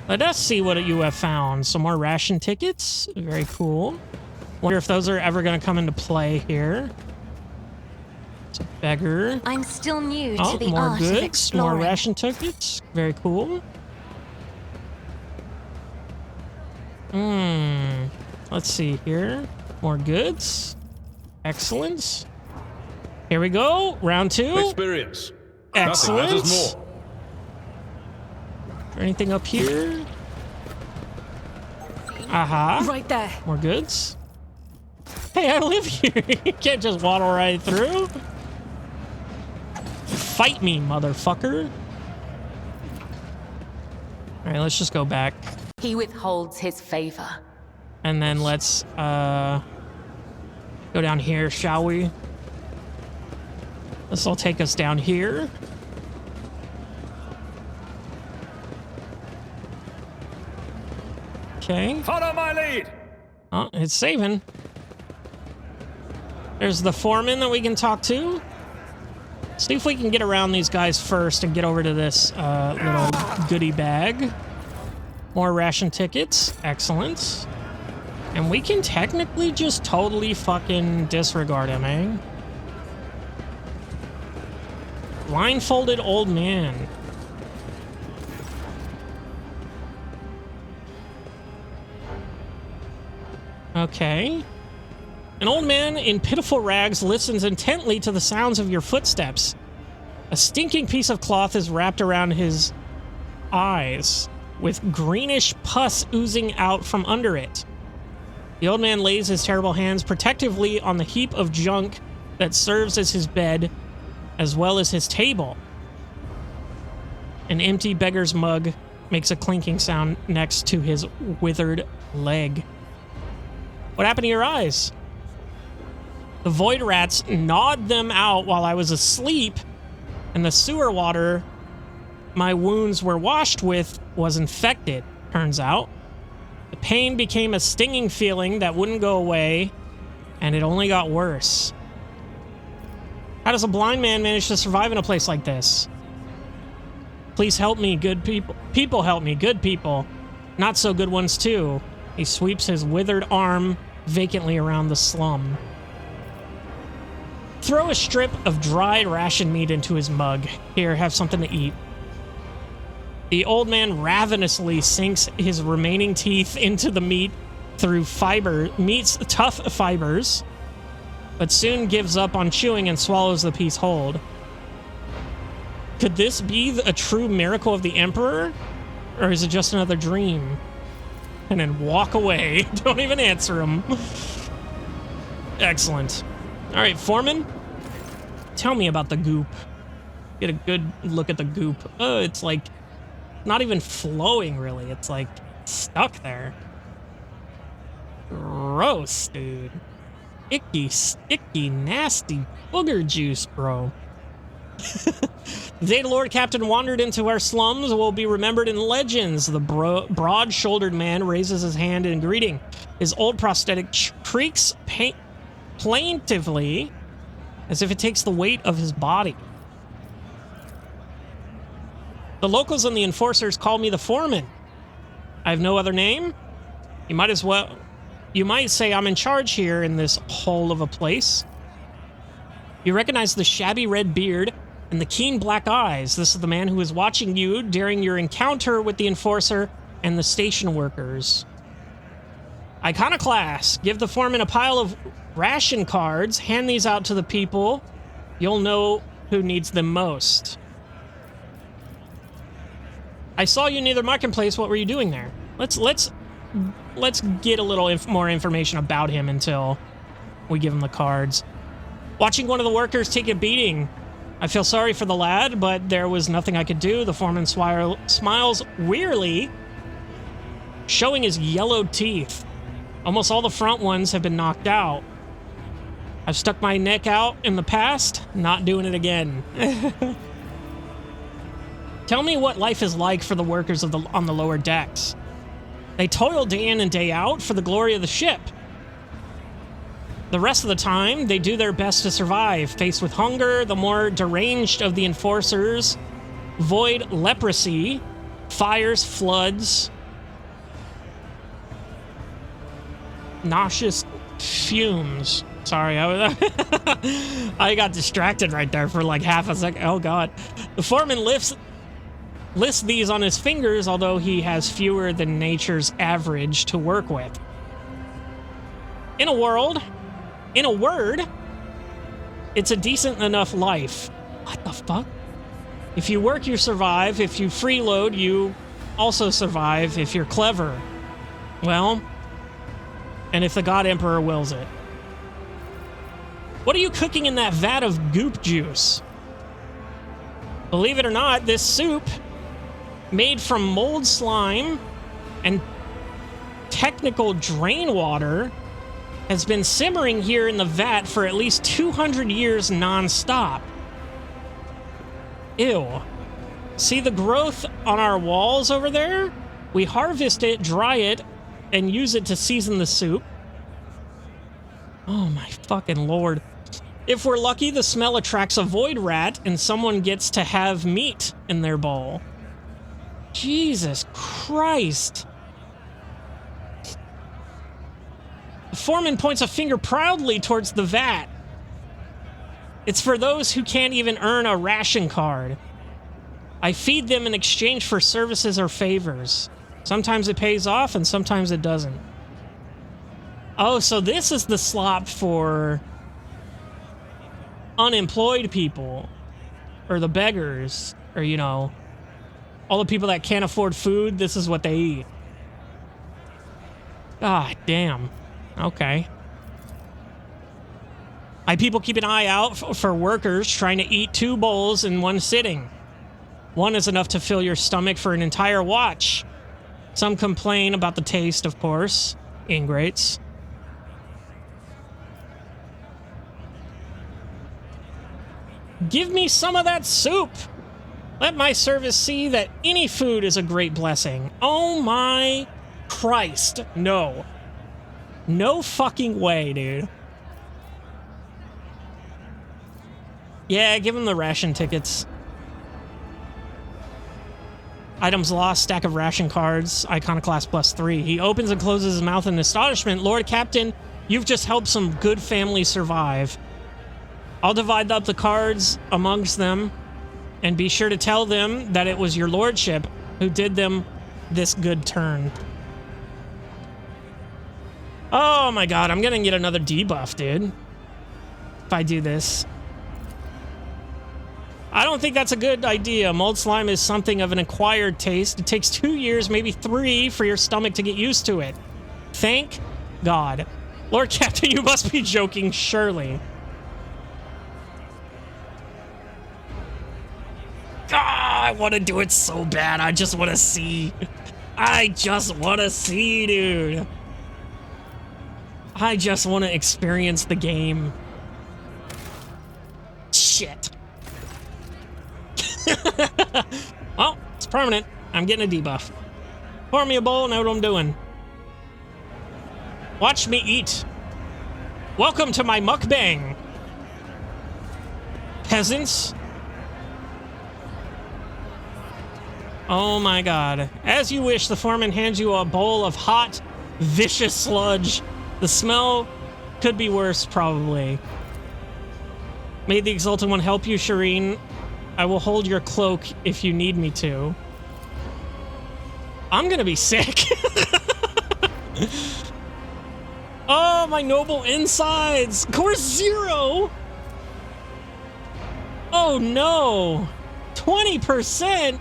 Let us see what you have found. Some more ration tickets. Very cool. Wonder if those are ever going to come into play here. It's a beggar. I'm still new to the more art of goods. exploring. More ration tickets. Very cool. Let's see here. More goods. Excellent. Here we go. Round 2. Experience. Excellent. Nothing matters more. Is there anything up here? Aha. Right there. More goods. Hey, I live here. You can't just waddle right through. Fight me, motherfucker. All right, let's just go back. He withholds his favor. And then let's go down here, shall we? This will take us down here. Okay. Follow my lead. Oh, it's saving. There's the foreman that we can talk to. See if we can get around these guys first and get over to this little goodie bag. More ration tickets. Excellent. And we can technically just totally fucking disregard him, eh? Blindfolded old man. Okay. An old man in pitiful rags listens intently to the sounds of your footsteps. A stinking piece of cloth is wrapped around his eyes, with greenish pus oozing out from under it. The old man lays his terrible hands protectively on the heap of junk that serves as his bed, as well as his table. An empty beggar's mug makes a clinking sound next to his withered leg. What happened to your eyes? The void rats gnawed them out while I was asleep, and the sewer water my wounds were washed with was infected, turns out. The pain became a stinging feeling that wouldn't go away, and it only got worse. How does a blind man manage to survive in a place like this? Please help me, good people. People help me, good people. Not so good ones, too. He sweeps his withered arm vacantly around the slum. Throw a strip of dried ration meat into his mug. Here, have something to eat. The old man ravenously sinks his remaining teeth into the meat through meat's tough fibers, but soon gives up on chewing and swallows the piece whole. Could this be a true miracle of the Emperor? Or is it just another dream? And then walk away. Don't even answer him. Excellent. All right, Foreman, tell me about the goop. Get a good look at the goop. Oh, it's like not even flowing, really. It's like stuck there. Gross, dude. Icky, sticky, nasty booger juice, bro. The day the Lord Captain wandered into our slums will be remembered in legends. The broad-shouldered man raises his hand in greeting. His old prosthetic creaks plaintively as if it takes the weight of his body. The locals and the enforcers call me the foreman. I have no other name. You might say I'm in charge here in this hole of a place. You recognize the shabby red beard and the keen black eyes. This is the man who was watching you during your encounter with the enforcer and the station workers. Iconoclast. Give the foreman a pile of ration cards. Hand these out to the people. You'll know who needs them most. I saw you near the marketplace. What were you doing there? Let's get a little more information about him until we give him the cards. Watching one of the workers take a beating. I feel sorry for the lad, but there was nothing I could do. The foreman smiles wearily, showing his yellowed teeth. Almost all the front ones have been knocked out. I've stuck my neck out in the past, not doing it again. Tell me what life is like for the workers on the lower decks. They toil day in and day out for the glory of the ship. The rest of the time, they do their best to survive. Faced with hunger, the more deranged of the enforcers void leprosy, fires, floods, nauseous fumes. Sorry, I got distracted right there for like half a second. Oh god. The foreman lists these on his fingers, although he has fewer than nature's average to work with. In a word, it's a decent enough life. What the fuck? If you work, you survive. If you freeload, you also survive if you're clever. Well, and if the God Emperor wills it. What are you cooking in that vat of goop juice? Believe it or not, this soup, made from mold slime and technical drain water, has been simmering here in the vat for at least 200 years non-stop. Ew. See the growth on our walls over there? We harvest it, dry it, and use it to season the soup. Oh my fucking lord. If we're lucky, the smell attracts a void rat and someone gets to have meat in their bowl. Jesus Christ. The foreman points a finger proudly towards the vat. It's for those who can't even earn a ration card. I feed them in exchange for services or favors. Sometimes it pays off and sometimes it doesn't. Oh, so this is the slop for unemployed people, or the beggars, or, you know, all the people that can't afford food. This is what they eat. God damn. Okay. My people keep an eye out for workers trying to eat 2 bowls in one sitting. One is enough to fill your stomach for an entire watch. Some complain about the taste, of course. Ingrates. Give me some of that soup! Let my service see that any food is a great blessing. Oh my Christ. No. No fucking way, dude. Yeah, give him the ration tickets. Items lost, stack of ration cards, iconoclast +3. He opens and closes his mouth in astonishment. Lord Captain, you've just helped some good families survive. I'll divide up the cards amongst them, and be sure to tell them that it was your lordship who did them this good turn. Oh my god, I'm gonna get another debuff, dude. If I do this. I don't think that's a good idea. Mold slime is something of an acquired taste. It takes 2 years, maybe 3, for your stomach to get used to it. Thank God. Lord Captain, you must be joking, surely. Ah, I want to do it so bad. I just want to see. I just want to see, dude. I just want to experience the game. Shit. Well, it's permanent. I'm getting a debuff. Pour me a bowl, know what I'm doing. Watch me eat. Welcome to my mukbang. Peasants. Oh my god. As you wish, the foreman hands you a bowl of hot, vicious sludge. The smell could be worse, probably. May the Exalted One help you, Shireen. I will hold your cloak if you need me to. I'm gonna be sick. Oh, my noble insides! Course 0! Oh no! 20%?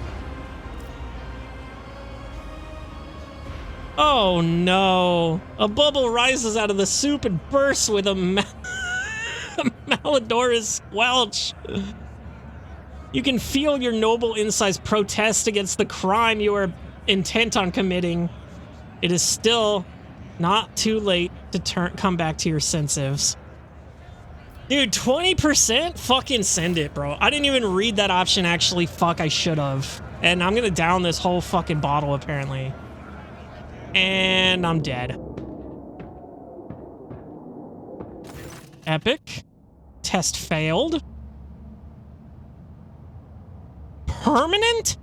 Oh no. A bubble rises out of the soup and bursts with a malodorous squelch. You can feel your noble insides protest against the crime you are intent on committing. It is still not too late to come back to your senses. Dude, 20%? Fucking send it, bro. I didn't even read that option, actually. Fuck, I should have. And I'm gonna down this whole fucking bottle, apparently. And I'm dead. Epic. Test failed. Permanent?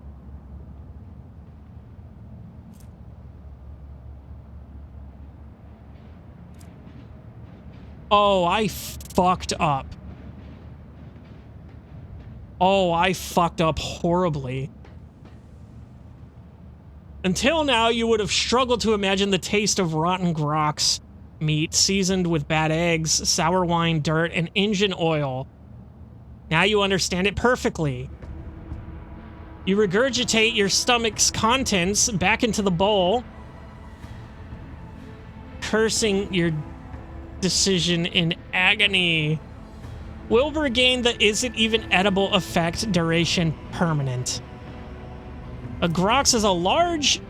Oh, I fucked up. Oh, I fucked up horribly. Until now, you would have struggled to imagine the taste of rotten grox meat seasoned with bad eggs, sour wine, dirt, and engine oil. Now you understand it perfectly. You regurgitate your stomach's contents back into the bowl, cursing your decision in agony. Will regain the isn't even edible effect, duration permanent. A grox is a large,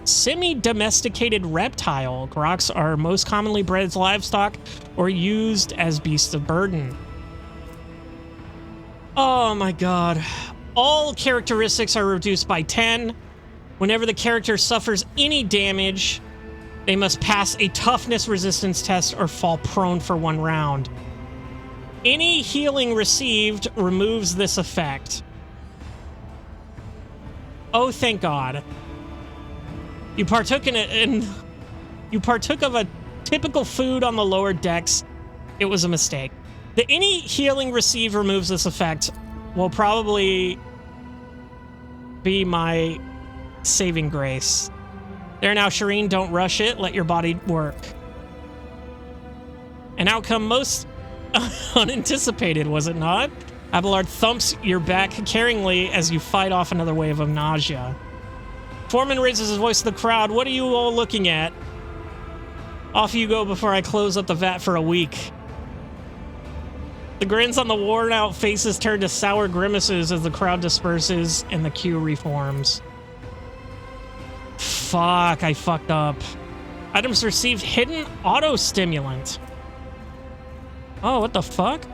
semi-domesticated reptile. Grox are most commonly bred as livestock or used as beasts of burden. Oh my god. All characteristics are reduced by 10. Whenever the character suffers any damage, they must pass a toughness resistance test or fall prone for 1 round. Any healing received removes this effect. Oh, thank God. You partook you partook of a typical food on the lower decks. It was a mistake. The any healing received removes this effect will probably be my saving grace. There now, Shireen, don't rush it. Let your body work. An outcome most unanticipated, was it not? Abelard thumps your back caringly as you fight off another wave of nausea. Foreman raises his voice to the crowd. What are you all looking at? Off you go before I close up the vat for a week. The grins on the worn-out faces turn to sour grimaces as the crowd disperses and the queue reforms. Fuck, I fucked up. Items received hidden auto-stimulant. Oh, what the fuck?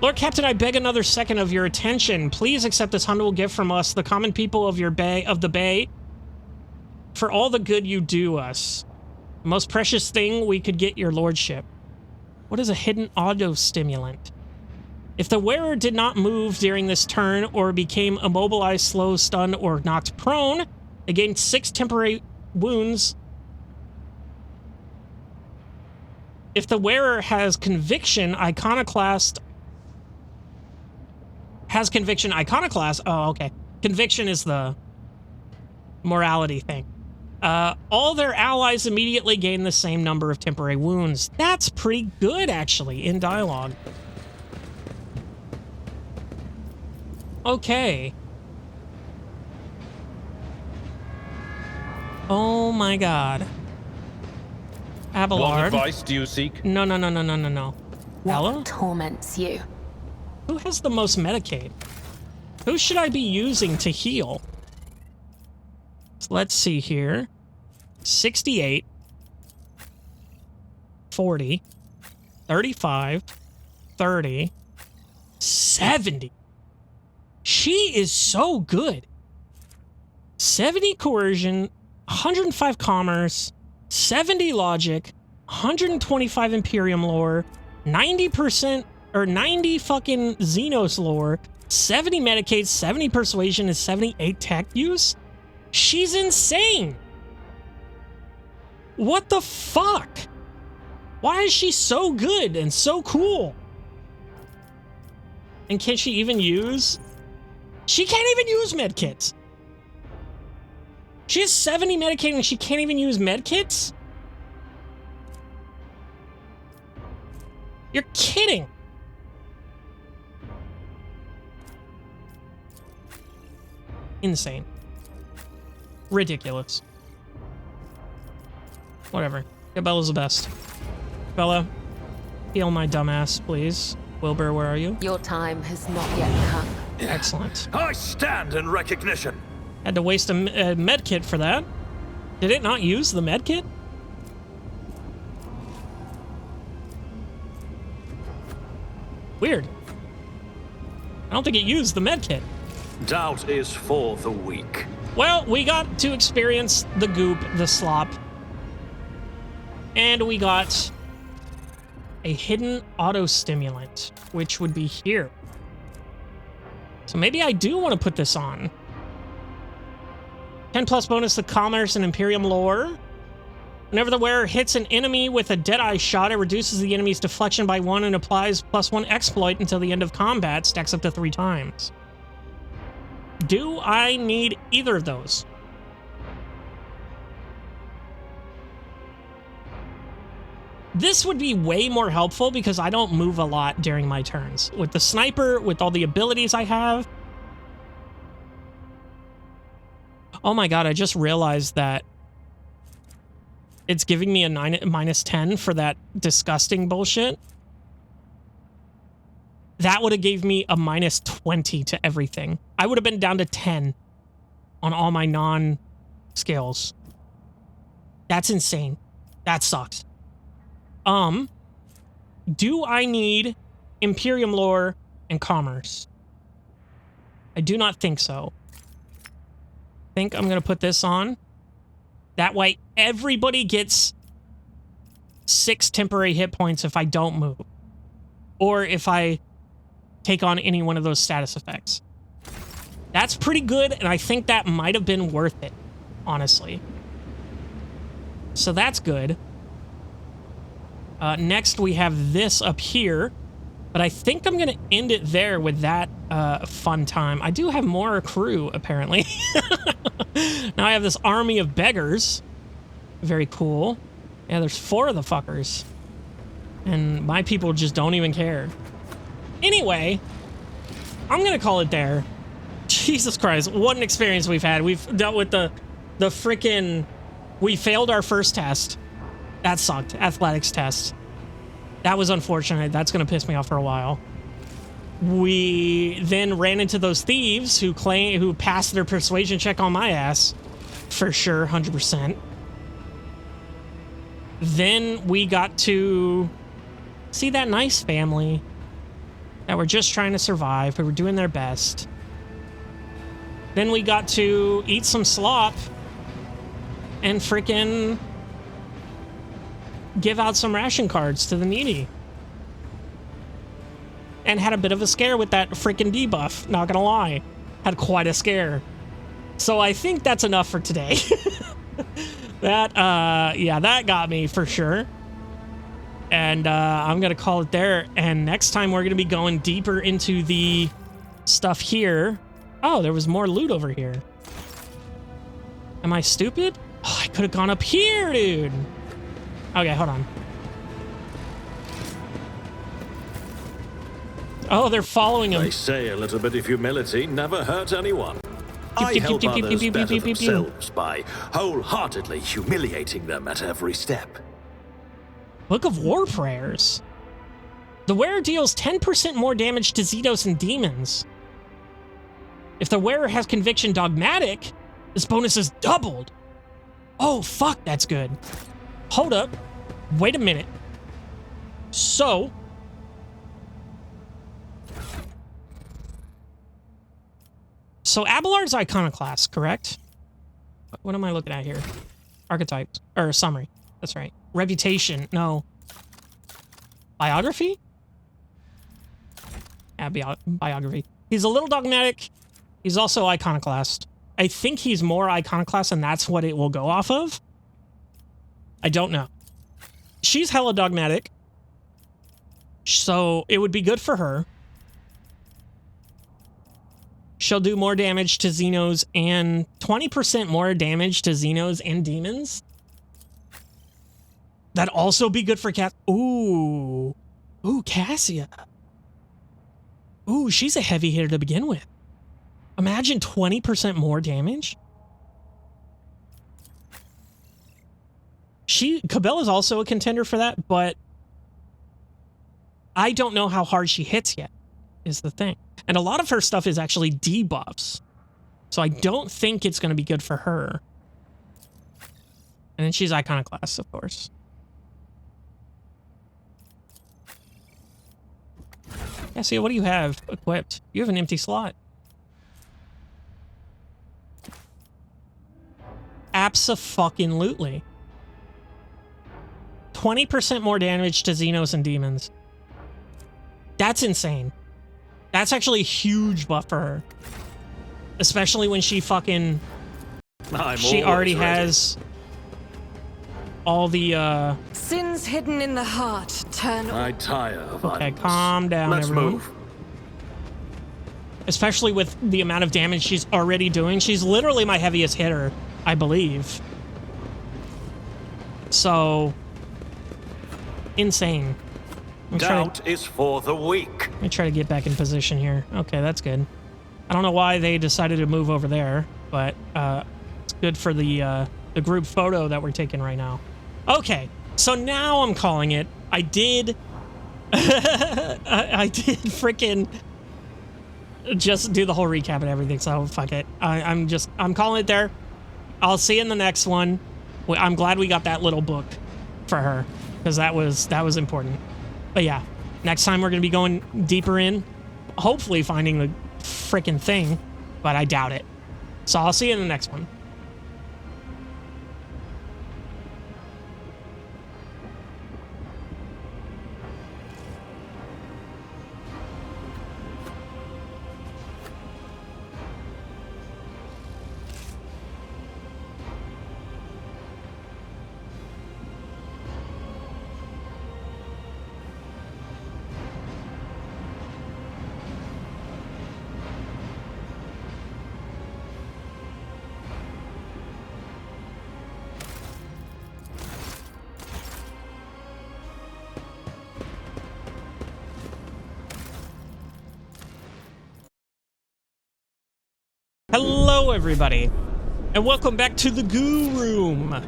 Lord Captain, I beg another second of your attention. Please accept this humble gift from us, the common people of the bay, for all the good you do us. The most precious thing we could get your lordship. What is a hidden auto-stimulant? If the wearer did not move during this turn or became immobilized, slow, stunned, or knocked prone, they gained 6 temporary wounds. If the wearer has conviction, iconoclast... Oh, okay. Conviction is the morality thing. All their allies immediately gain the same number of temporary wounds. That's pretty good, actually, in dialogue. Okay. Oh my god. Abelard. What advice do you seek? No. Ella? What torments you? Who has the most Medicaid? Who should I be using to heal? So let's see here. 68. 40. 35. 30. 70. She is so good. 70 coercion, 105 commerce, 70 logic, 125 Imperium lore, 90% or 90 fucking Xenos lore, 70 Medicaid, 70 persuasion, and 78 tech use? She's insane. What the fuck? Why is she so good and so cool? And can she even use? She can't even use medkits. She has 70 Medicaid and she can't even use medkits? You're kidding. Insane. Ridiculous. Whatever. Yeah, Bella's the best. Bella, heal my dumbass, please. Wilbur, where are you? Your time has not yet come. Excellent. I stand in recognition. Had to waste a medkit for that. Did it not use the medkit? Weird. I don't think it used the medkit. Doubt is for the weak. Well, we got to experience the goop, the slop. And we got a hidden auto-stimulant, which would be here. So maybe I do want to put this on. 10+ bonus to commerce and Imperium lore. Whenever the wearer hits an enemy with a Deadeye shot, it reduces the enemy's deflection by 1 and applies +1 exploit until the end of combat, stacks up to 3 times. Do I need either of those? This would be way more helpful because I don't move a lot during my turns. With the sniper, with all the abilities I have. Oh my god, I just realized that it's giving me a -10 for that disgusting bullshit. That would have gave me a -20 to everything. I would have been down to 10 on all my non-skills. That's insane. That sucks. Do I need Imperium lore and commerce? I do not think so. I think I'm going to put this on. That way everybody gets 6 temporary hit points if I don't move. Or if I take on any one of those status effects. That's pretty good, and I think that might have been worth it, honestly. So that's good. Next, we have this up here, but I think I'm going to end it there with that fun time. I do have more crew, apparently. Now I have this army of beggars. Very cool. Yeah, there's 4 of the fuckers. And my people just don't even care. Anyway, I'm going to call it there. Jesus Christ, what an experience we've had. We've dealt with the frickin'... We failed our first test. That sucked. Athletics test. That was unfortunate. That's going to piss me off for a while. We then ran into those thieves who passed their persuasion check on my ass. For sure, 100%. Then we got to see that nice family that were just trying to survive, but were doing their best. Then we got to eat some slop and frickin' give out some ration cards to the needy. And had a bit of a scare with that frickin' debuff, not gonna lie. Had quite a scare. So I think that's enough for today. Yeah, that got me for sure. And I'm gonna call it there. And next time we're gonna be going deeper into the stuff here. Oh, there was more loot over here. Am I stupid? Oh, I could have gone up here, dude. Okay, hold on. Oh, they're following him. They say a little bit of humility never hurt anyone. I help others better themselves by wholeheartedly humiliating them at every step. Book of War Prayers. The wearer deals 10% more damage to Xenos and demons. If the wearer has Conviction Dogmatic, this bonus is doubled. Oh, fuck, that's good. Hold up. Wait a minute. So... Abelard's Iconoclast, correct? What am I looking at here? Archetypes. Or summary. That's right. Reputation. No. Biography? Yeah, biography. He's a little dogmatic. He's also Iconoclast. I think he's more Iconoclast, and that's what it will go off of. I don't know. She's hella dogmatic. So it would be good for her. She'll do more damage to Xenos and 20% more damage to Xenos and demons. That'd also be good for Cass. Ooh. Ooh, Cassia. Ooh, she's a heavy hitter to begin with. Imagine 20% more damage. Cabela's also a contender for that, but I don't know how hard she hits yet, is the thing. And a lot of her stuff is actually debuffs. So I don't think it's going to be good for her. And then she's Iconoclast, of course. Yeah, see, what do you have equipped? You have an empty slot. Abso-fucking-lutely. 20% more damage to Xenos and demons. That's insane. That's actually a huge buff for her. Especially when she fucking... she already has all the, Sins hidden in the heart turn... I tire of Okay, items. calm down, Let's everyone. move. Especially with the amount of damage she's already doing. She's literally my heaviest hitter, I believe. So... insane. Doubt is for the weak. Let me try to get back in position here. Okay, that's good. I don't know why they decided to move over there, but it's good for the group photo that we're taking right now. Okay, so now I'm calling it. I did... I did freaking just do the whole recap and everything, so fuck it. I'm calling it there. I'll see you in the next one. I'm glad we got that little book for her, because that was important. But yeah, next time we're going to be going deeper in, hopefully finding the freaking thing, but I doubt it. So I'll see you in the next one. Hello, everybody, and welcome back to the Goo Room.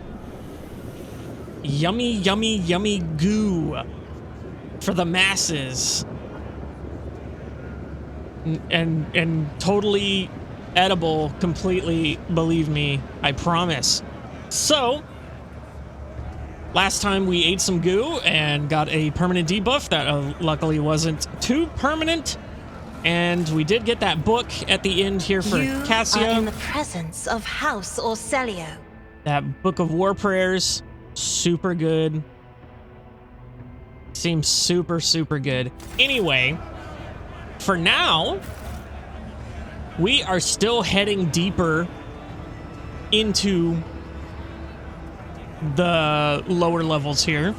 Yummy, yummy, yummy goo for the masses, and totally edible, completely. Believe me, I promise. So, last time we ate some goo and got a permanent debuff that luckily wasn't too permanent. And we did get that book at the end here for Cassia. You are in the presence of House Orcelio. That Book of War Prayers, super good. Seems super, super good. Anyway, for now, we are still heading deeper into the lower levels here.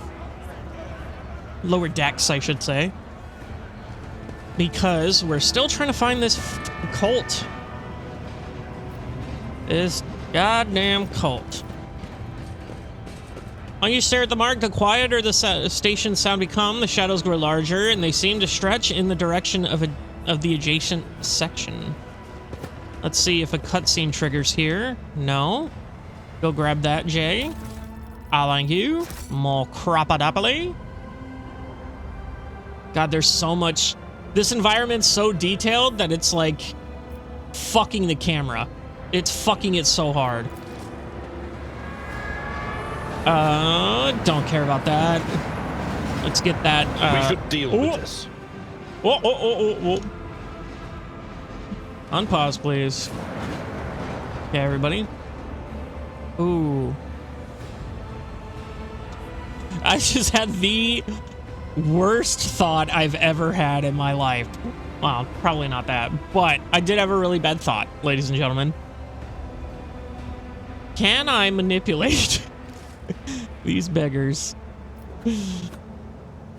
Lower decks, I should say. Because we're still trying to find this cult. This goddamn cult. When you stare at the mark, the quieter the station's sound become, the shadows grow larger, and they seem to stretch in the direction of the adjacent section. Let's see if a cutscene triggers here. No. Go grab that, Jay. I thank you. More crappadopoly. God, there's so much... This environment's so detailed that it's like fucking the camera. It's fucking it so hard. Don't care about that. Let's get that. We should deal with this. Oh. Unpause, please. Okay, everybody. Ooh. I just had the worst thought I've ever had in my life. Well, probably not that, but I did have a really bad thought, ladies and gentlemen. Can I manipulate these beggars?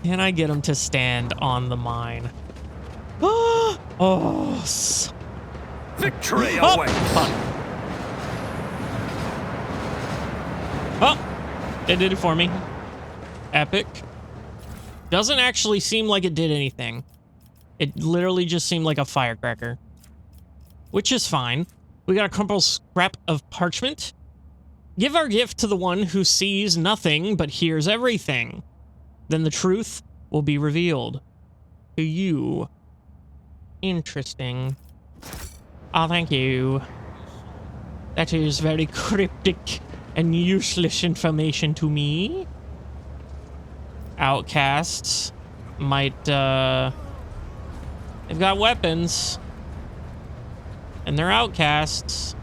Can I get them to stand on the mine? Oh. Victory awaits. Oh, it did it for me. Epic. Doesn't actually seem like it did anything. It literally just seemed like a firecracker. Which is fine. We got a crumpled scrap of parchment. Give our gift to the one who sees nothing but hears everything. Then the truth will be revealed to you. Interesting. Oh, thank you. That is very cryptic and useless information to me. Outcasts might, they've got weapons. And they're outcasts.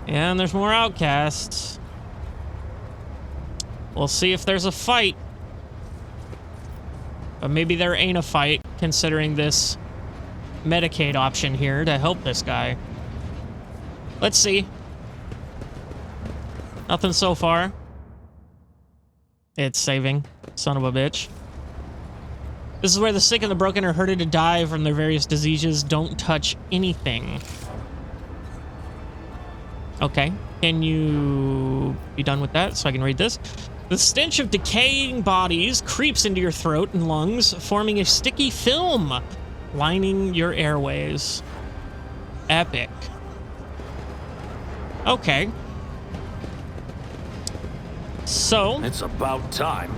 And there's more outcasts. We'll see if there's a fight. But maybe there ain't a fight, considering this Medicaid option here to help this guy. Let's see. Nothing so far. It's saving. Son of a bitch. This is where the sick and the broken are herded to die from their various diseases. Don't touch anything. Okay. Can you be done with that so I can read this? The stench of decaying bodies creeps into your throat and lungs, forming a sticky film lining your airways. Epic. Okay. So... It's about time.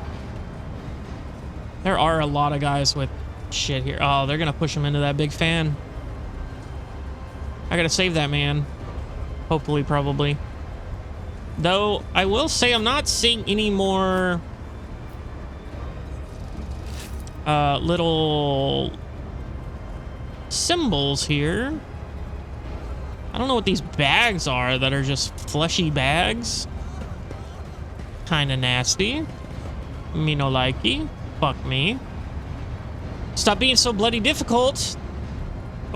There are a lot of guys with shit here. Oh, they're gonna push him into that big fan. I gotta save that man. Hopefully, probably. Though, I will say I'm not seeing any more... little... symbols here. I don't know what these bags are that are just fleshy bags. Kinda nasty. Me no likey. Fuck me. Stop being so bloody difficult.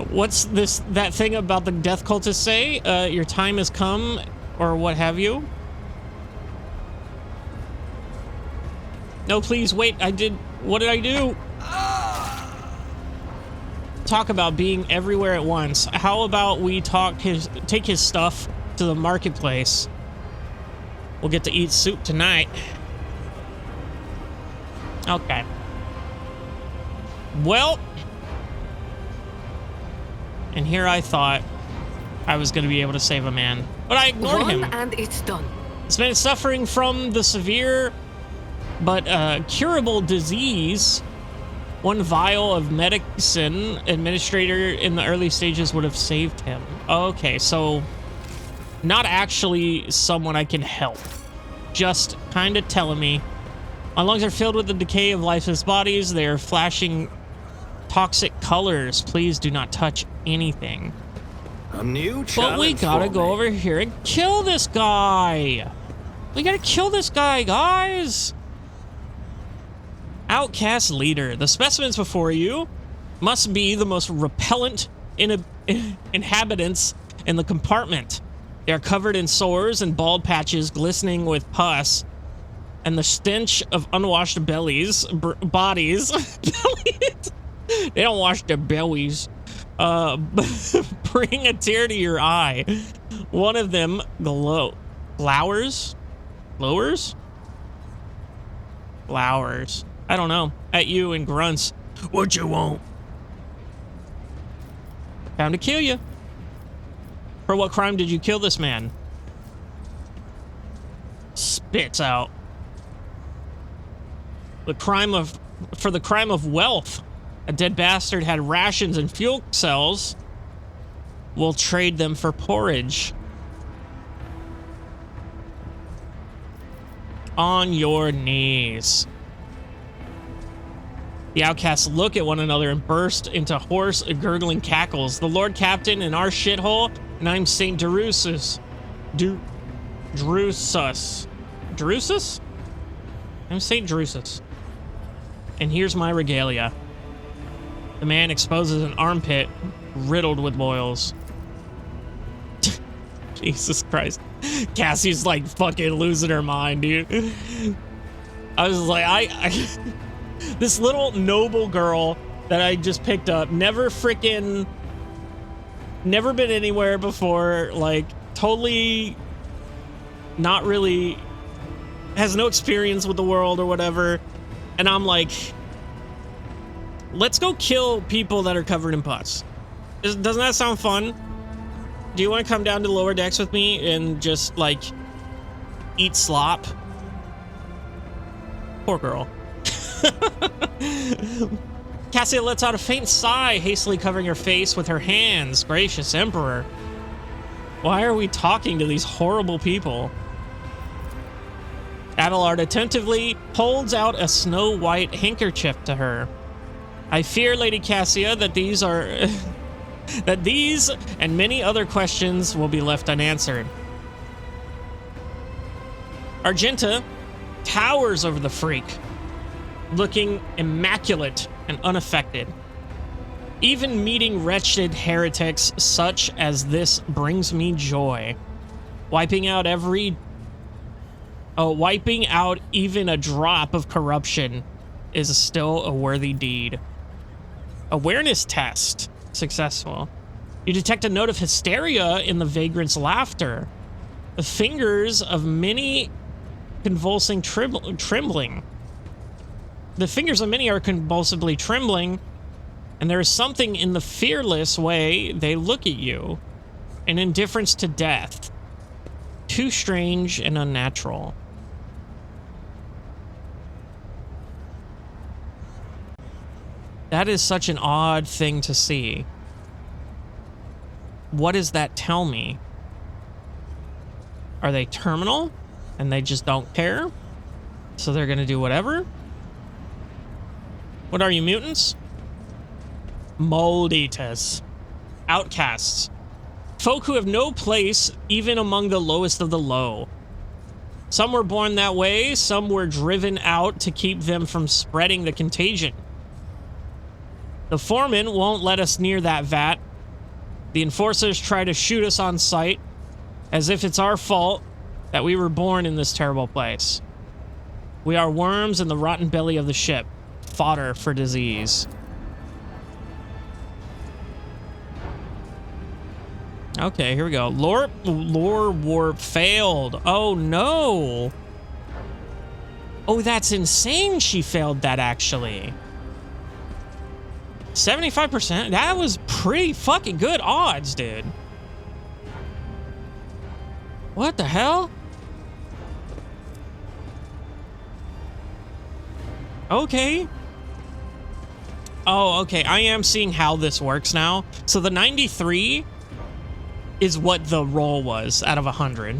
What's that thing about the death cultists say? Your time has come, or what have you? No, please, wait, what did I do? Talk about being everywhere at once. How about we take his stuff to the marketplace? We'll get to eat soup tonight. Okay. Well, and here I thought I was going to be able to save a man, but I ignored him. And it's done. This man is suffering from the severe but curable disease. One vial of medicine administrator in the early stages would have saved him. Okay, so not actually someone I can help. Just kind of telling me. My lungs are filled with the decay of lifeless bodies. They are flashing toxic colors. Please do not touch anything. A new challenge. But we gotta go over here and kill this guy. We gotta kill this guy, guys. Outcast leader. The specimens before you must be the most repellent inhabitants in the compartment. They are covered in sores and bald patches glistening with pus and the stench of unwashed bodies. They don't wash their bellies. Bring a tear to your eye. One of them glowers. I don't know. At you and grunts. What you want? Time to kill you. For what crime did you kill this man? Spits out. For the crime of wealth. A dead bastard had rations and fuel cells. We'll trade them for porridge. On your knees. The outcasts look at one another and burst into hoarse, gurgling cackles. The Lord Captain in our shithole, and I'm Saint Drusus. Drusus? I'm Saint Drusus. And here's my regalia. The man exposes an armpit riddled with boils. Jesus Christ. Cassie's like fucking losing her mind, dude. I was like, this little noble girl that I just picked up, never been anywhere before, like totally not really, has no experience with the world or whatever. And I'm like, let's go kill people that are covered in pus. Doesn't that sound fun? Do you want to come down to the lower decks with me and just like eat slop? Poor girl. Cassia lets out a faint sigh, hastily covering her face with her hands. Gracious Emperor. Why are we talking to these horrible people? Abelard attentively holds out a snow-white handkerchief to her. I fear, Lady Cassia, that these and many other questions will be left unanswered. Argenta towers over the freak, looking immaculate and unaffected. Even meeting wretched heretics such as this brings me joy. Wiping out even a drop of corruption is still a worthy deed. Awareness test. Successful. You detect a note of hysteria in the vagrant's laughter. The fingers of many convulsing trembling. The fingers of many are convulsively trembling, and there is something in the fearless way they look at you. An indifference to death. Too strange and unnatural. That is such an odd thing to see. What does that tell me? Are they terminal and they just don't care? So they're gonna do whatever? What are you, mutants? Mold eaters. Outcasts. Folk who have no place even among the lowest of the low. Some were born that way, some were driven out to keep them from spreading the contagion. The foreman won't let us near that vat. The enforcers try to shoot us on sight, as if it's our fault that we were born in this terrible place. We are worms in the rotten belly of the ship, fodder for disease. Okay, here we go. Lore warp failed. Oh no. Oh, that's insane. She failed that, actually. 75%? That was pretty fucking good odds, dude. What the hell? Okay. Oh, okay. I am seeing how this works now. So the 93 is what the roll was out of 100.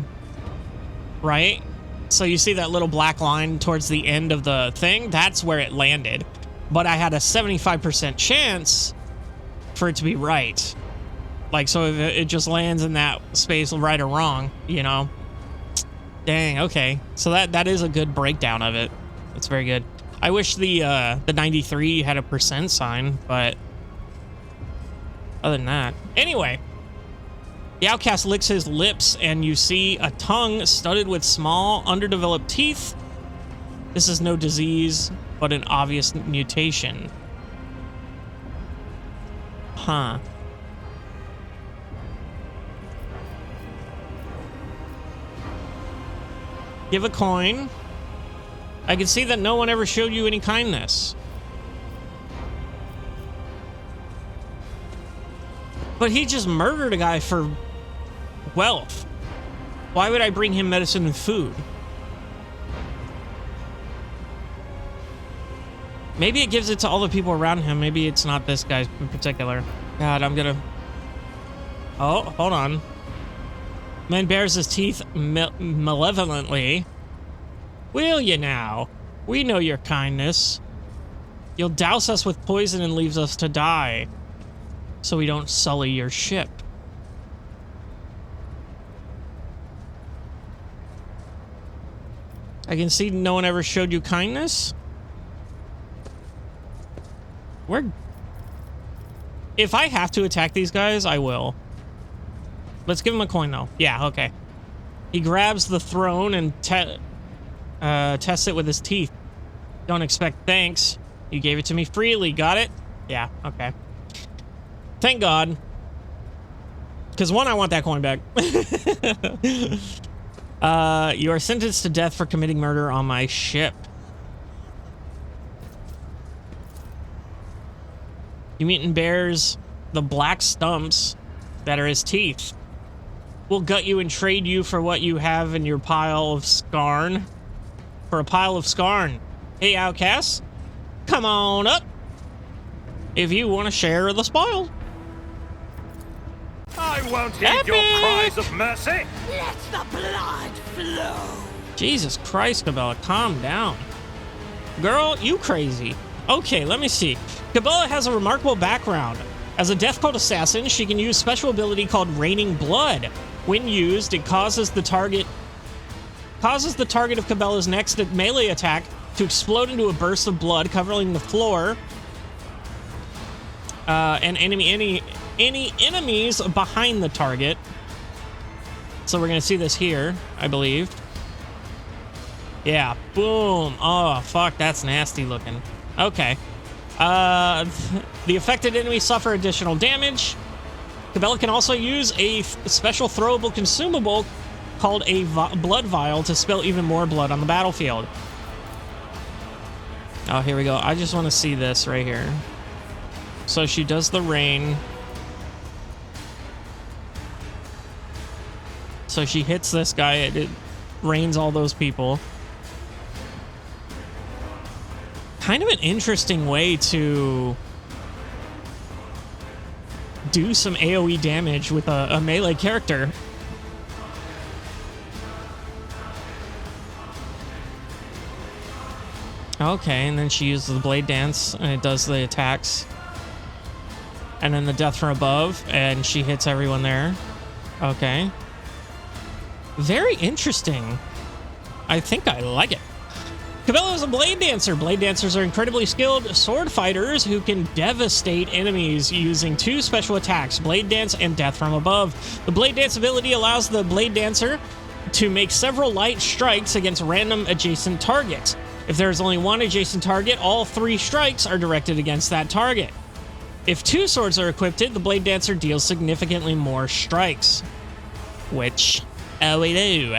Right? So you see that little black line towards the end of the thing? That's where it landed. But I had a 75% chance for it to be right. Like, so if it just lands in that space right or wrong, you know? Dang, okay. So that is a good breakdown of it. That's very good. I wish the 93 had a percent sign, but other than that. Anyway, the outcast licks his lips and you see a tongue studded with small, underdeveloped teeth. This is no disease, but an obvious mutation. Huh. Give a coin. I can see that no one ever showed you any kindness. But he just murdered a guy for wealth. Why would I bring him medicine and food? Maybe it gives it to all the people around him. Maybe it's not this guy in particular. God, I'm gonna... Oh, hold on. Man bares his teeth malevolently. Will you now? We know your kindness. You'll douse us with poison and leaves us to die, so we don't sully your ship. I can see no one ever showed you kindness. If I have to attack these guys, I will. Let's give him a coin, though. Yeah, okay. He grabs the throne and tests it with his teeth. Don't expect thanks. You gave it to me freely. Got it? Yeah, okay. Thank God. Because, one, I want that coin back. You are sentenced to death for committing murder on my ship. You mutant bears the black stumps that are his teeth. We'll gut you and trade you for what you have in your pile of scarn. For a pile of scarn. Hey, outcasts, come on up if you want to share the spoil. I won't heed your cries of mercy. Let the blood flow. Jesus Christ, Cabela, calm down. Girl, you crazy. Okay, let me see. Cabela has a remarkable background. As a Death Cult assassin, she can use a special ability called Raining Blood. When used, it causes the target causes the target of Cabela's next melee attack to explode into a burst of blood covering the floor and any enemies behind the target. So we're going to see this here, I believe. Yeah, boom. Oh, fuck, that's nasty looking. Okay. The affected enemies suffer additional damage. Cabela can also use a special throwable consumable called a blood vial to spill even more blood on the battlefield. Oh, here we go. I just want to see this right here. So she does the rain. So she hits this guy. It rains all those people. Kind of an interesting way to do some AoE damage with a melee character. Okay, and then she uses the blade dance and it does the attacks. And then the death from above, and she hits everyone there. Okay. Very interesting. I think I like it. Cabela is a blade dancer. Blade dancers are incredibly skilled sword fighters who can devastate enemies using 2 special attacks, blade dance and death from above. The blade dance ability allows the blade dancer to make several light strikes against random adjacent targets. If there is only one adjacent target, all 3 strikes are directed against that target. If 2 swords are equipped, the blade dancer deals significantly more strikes. Which, we do.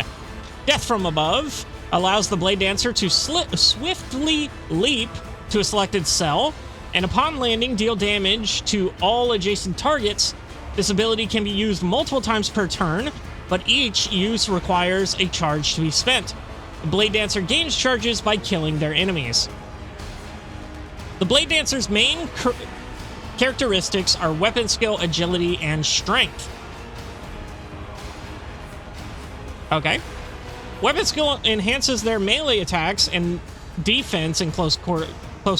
Death from above allows the blade dancer to swiftly leap to a selected cell, and upon landing, deal damage to all adjacent targets. This ability can be used multiple times per turn, but each use requires a charge to be spent. The blade dancer gains charges by killing their enemies. The blade dancer's main characteristics are weapon skill, agility, and strength. Okay. Weapon skill enhances their melee attacks and defense in close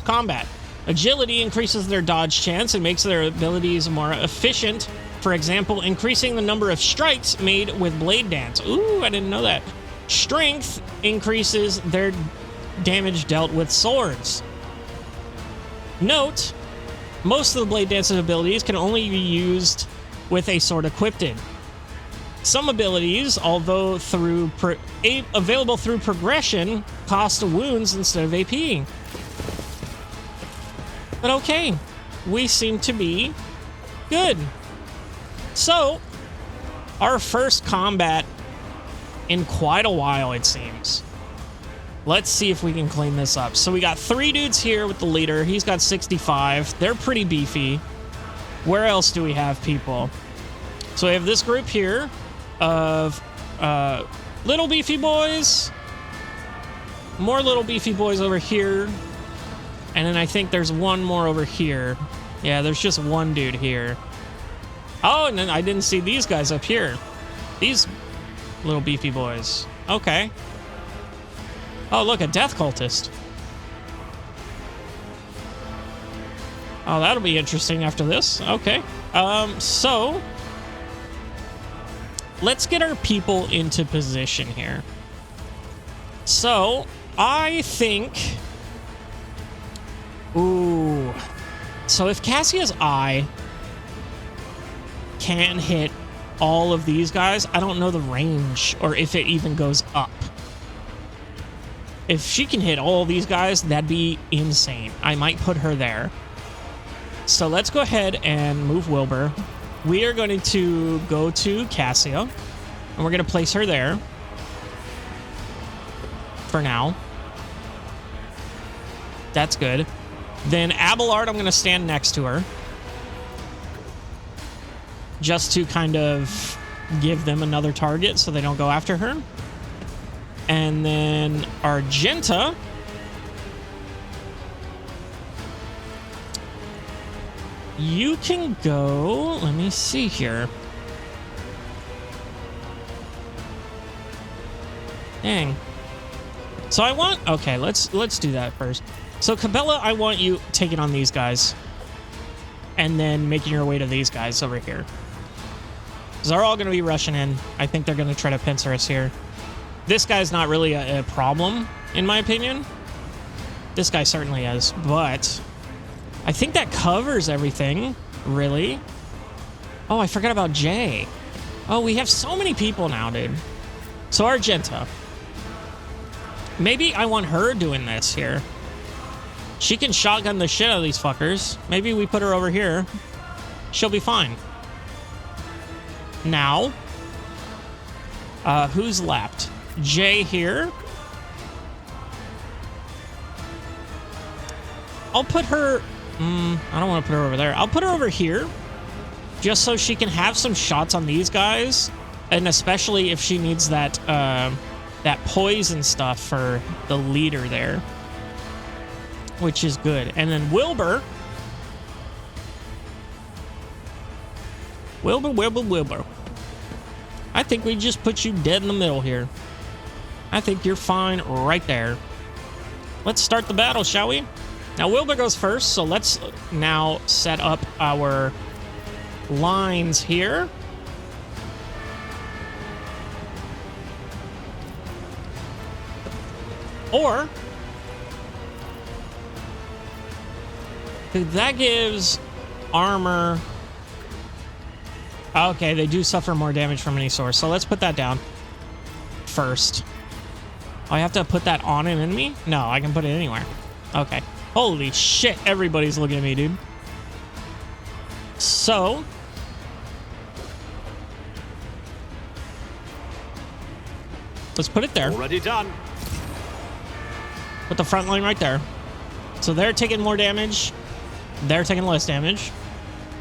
combat. Agility increases their dodge chance and makes their abilities more efficient. For example, increasing the number of strikes made with blade dance. Ooh, I didn't know that. Strength increases their damage dealt with swords. Note, most of the blade dance's abilities can only be used with a sword equipped. Some abilities, although available through progression, cost wounds instead of AP. But okay, we seem to be good. So, our first combat in quite a while, it seems. Let's see if we can clean this up. So we got 3 dudes here with the leader. He's got 65. They're pretty beefy. Where else do we have people? So we have this group here of little beefy boys, more little beefy boys over here, and then I think there's one more over here. Yeah, there's just one dude here. Oh, and then I didn't see these guys up here. These little beefy boys. Okay. Oh, look, a death cultist. Oh, that'll be interesting after this. Okay. So let's get our people into position here. So, I think... Ooh. So if Cassia's eye can hit all of these guys, I don't know the range, or if it even goes up. If she can hit all these guys, that'd be insane. I might put her there. So let's go ahead and move Wilbur. We are going to go to Cassia, and we're going to place her there for now. That's good. Then Abelard, I'm going to stand next to her, just to kind of give them another target so they don't go after her. And then Argenta, you can go, let me see here. Dang. So I want, okay, let's do that first. So Cabela, I want you taking on these guys and then making your way to these guys over here. Because they're all going to be rushing in. I think they're going to try to pincer us here. This guy's not really a problem, in my opinion. This guy certainly is, but I think that covers everything, really. Oh, I forgot about Jay. Oh, we have so many people now, dude. So Argenta. Maybe I want her doing this here. She can shotgun the shit out of these fuckers. Maybe we put her over here. She'll be fine. Now, who's left? Jay here. I'll put her... I don't want to put her over there. I'll put her over here. Just so she can have some shots on these guys. And especially if she needs that, that poison stuff for the leader there. Which is good. And then Wilbur. Wilbur. I think we just put you dead in the middle here. I think you're fine right there. Let's start the battle, shall we? Now, Wilbur goes first, so let's now set up our lines here. Or... that gives armor... Okay, they do suffer more damage from any source, so let's put that down first. Oh, I have to put that on an enemy? No, I can put it anywhere. Okay. Holy shit, everybody's looking at me, dude. So... let's put it there. Already done. Put the front line right there. So they're taking more damage. They're taking less damage.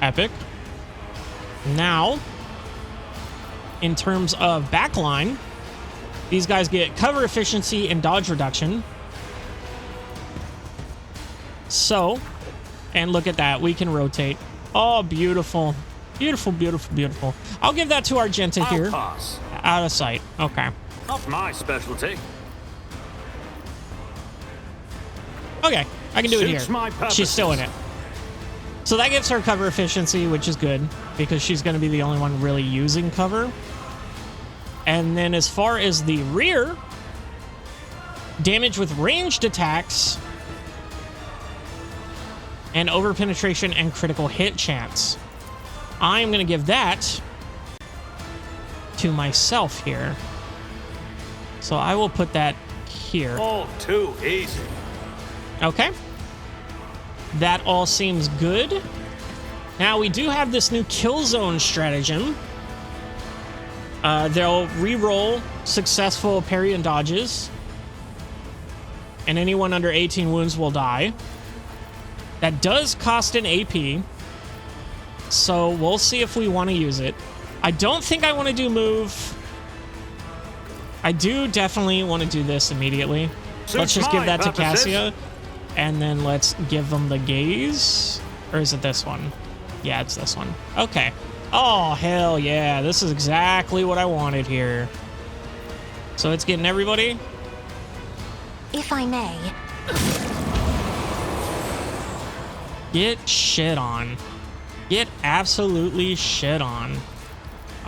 Epic. Now, in terms of backline, these guys get cover efficiency and dodge reduction. So, and look at that. We can rotate. Oh, beautiful. Beautiful, beautiful, beautiful. I'll give that to Argenta here. Pass. Out of sight. Okay. Not my specialty. Okay, I can do it Suits here. my purposes. She's still in it. So that gives her cover efficiency, which is good, because she's going to be the only one really using cover. And then as far as the rear, damage with ranged attacks, and over-penetration and critical hit chance. I'm going to give that to myself here. So I will put that here. All too easy. Okay. That all seems good. Now, we do have this new kill zone stratagem. They'll re-roll successful parry and dodges. And anyone under 18 wounds will die. That does cost an AP. So we'll see if we want to use it. I don't think I want to do move. I do definitely want to do this immediately. Let's just give that to Cassia. And then let's give them the gaze. Or is it this one? Yeah, it's this one. Okay. Oh, hell yeah. This is exactly what I wanted here. So it's getting everybody. If I may. Get shit on. Get absolutely shit on.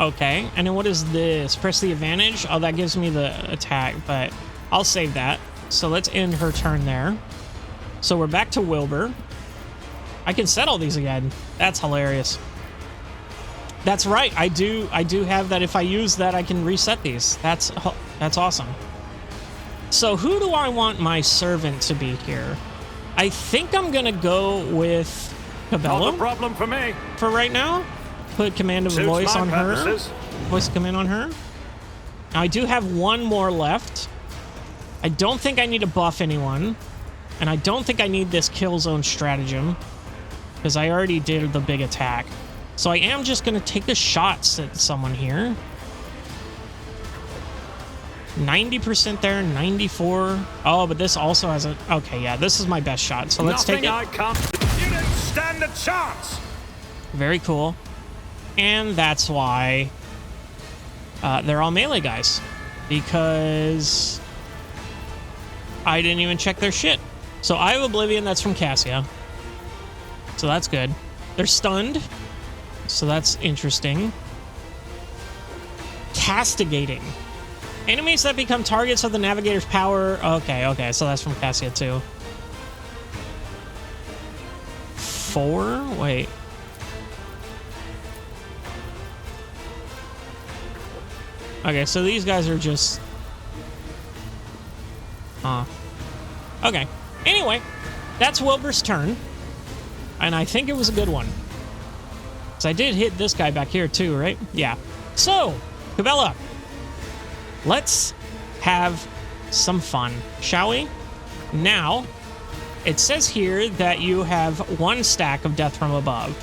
Okay. And then what is this? Press the advantage? Oh, that gives me the attack, but I'll save that. So let's end her turn there. So we're back to Wilbur. I can set all these again. That's hilarious. That's right. I do have that. If I use that, I can reset these. That's awesome. So who do I want my servant to be here? I think I'm gonna go with Cabello. Not a problem for me. For right now. Put command of Suits voice my on purposes. her. Voice command on her. Now I do have one more left. I don't think I need to buff anyone. And I don't think I need this kill zone stratagem, because I already did the big attack. So I am just going to take the shots at someone here. 90% there, 94. Oh, but this also has a... Okay, yeah, this is my best shot. So let's take it. I can't... You didn't stand a chance! Very cool. And that's why they're all melee guys. Because I didn't even check their shit. So I have Oblivion, that's from Cassia. So that's good. They're stunned. So that's interesting. Castigating. Enemies that become targets of the navigator's power. Okay, so that's from Cassia too. 4? Wait. Okay, so these guys are just... Okay. Anyway, that's Wilbur's turn. And I think it was a good one. So I did hit this guy back here too, right? Yeah. So, Cabela, let's have some fun, shall we? Now, it says here that you have 1 stack of Death from Above.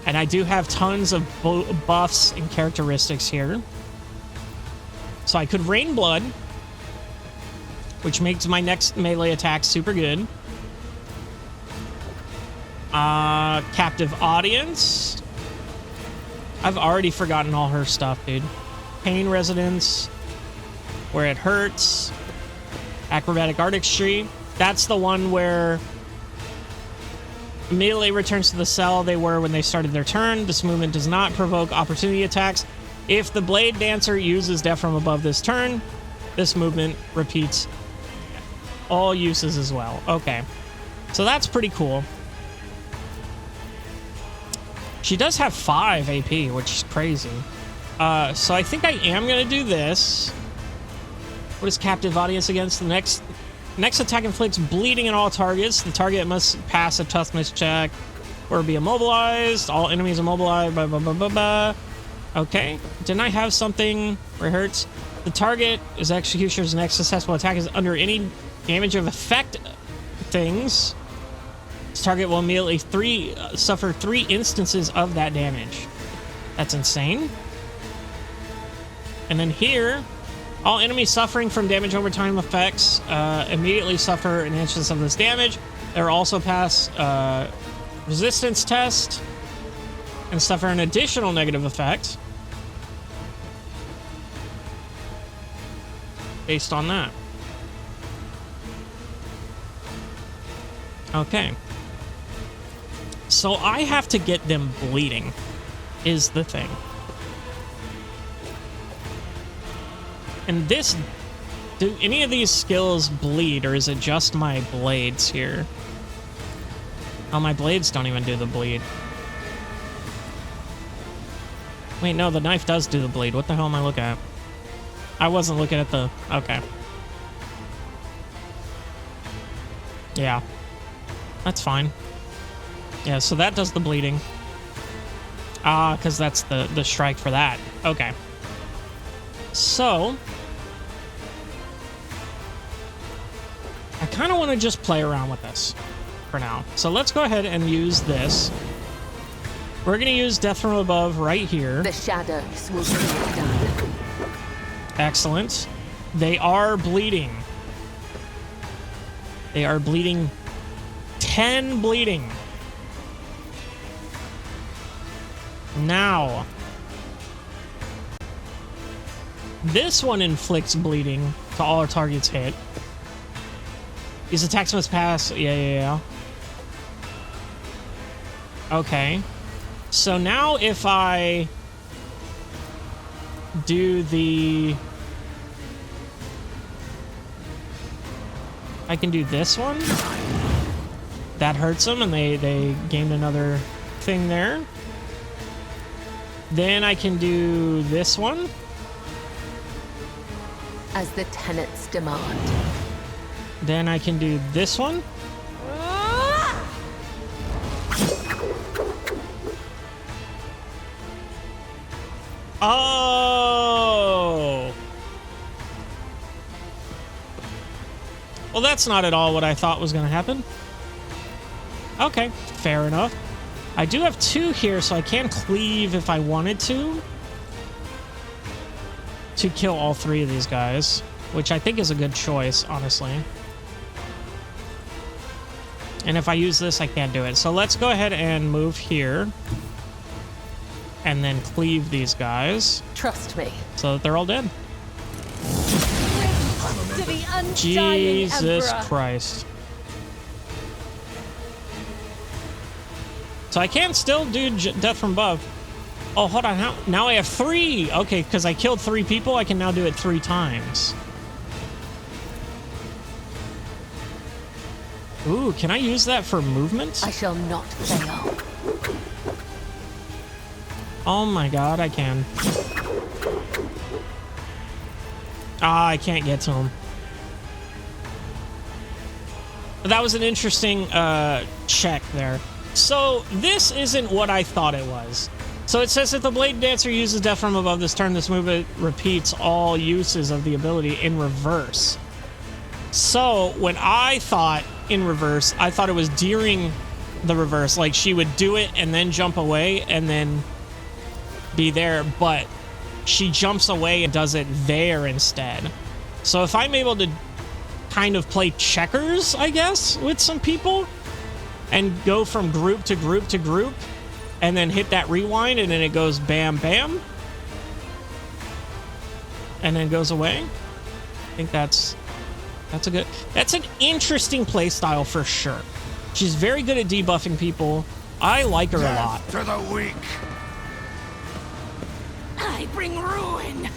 And I do have tons of buffs and characteristics here. So I could Rain Blood, which makes my next melee attack super good. Captive Audience. I've already forgotten all her stuff, dude. Pain Resonance, where it hurts. Acrobatic Artistry. That's the one where melee returns to the cell they were when they started their turn. This movement does not provoke opportunity attacks. If the Blade Dancer uses Death from Above this turn, this movement repeats all uses as well. Okay. So that's pretty cool. She does have 5 AP, which is crazy. So I think I am going to do this. What is Captive Audience against? The next attack inflicts bleeding on all targets. The target must pass a toughness check or be immobilized. All enemies immobilized. Blah, blah, blah, blah, blah. Okay. Didn't I have something where it hurts? The target is executioner's next successful attack is under any damage of effect things. This target will immediately suffer 3 instances of that damage. That's insane. And then here, all enemies suffering from damage over time effects immediately suffer an instance of this damage. They'll also pass resistance test and suffer an additional negative effect based on that. Okay. So I have to get them bleeding, is the thing. And this... Do any of these skills bleed, or is it just my blades here? Oh, my blades don't even do the bleed. Wait, no, the knife does do the bleed. What the hell am I looking at? I wasn't looking at the... Okay. Yeah. That's fine. Yeah, so that does the bleeding. Ah, because that's the strike for that. Okay. So... I kind of want to just play around with this for now. So let's go ahead and use this. We're going to use Death from Above right here. The shadows will be done. Excellent. They are bleeding. They are bleeding. 10 bleeding. Now, this one inflicts bleeding to all our targets hit. These attacks must pass. Yeah. Okay. So now if I do the... I can do this one. That hurts them, and they gained another thing there. Then I can do this one. As the tenets demand. Then I can do this one. Oh! Well, that's not at all what I thought was going to happen. Okay, fair enough. I do have 2 here, so I can cleave if I wanted to kill all 3 of these guys, which I think is a good choice, honestly. And if I use this, I can't do it. So let's go ahead and move here. And then cleave these guys. Trust me. So that they're all dead. To the undying Jesus Emperor. Christ. So I can still do Death from Above. Oh, hold on. Now I have 3. Okay, because I killed 3 people, I can now do it 3 times. Ooh, can I use that for movement? I shall not fail. Oh my god, I can. Ah, I can't get to him. That was an interesting check there. So this isn't what I thought it was. So it says if the Blade Dancer uses death from above this turn, this movement repeats all uses of the ability in reverse. So when I thought in reverse, I thought it was during the reverse. Like she would do it and then jump away and then be there. But she jumps away and does it there instead. So if I'm able to kind of play checkers, I guess, with some people and go from group to group to group and then hit that rewind and then it goes bam, bam. And then goes away. I think that's an interesting play style for sure. She's very good at debuffing people. I like her a lot. To the weak. I bring ruin.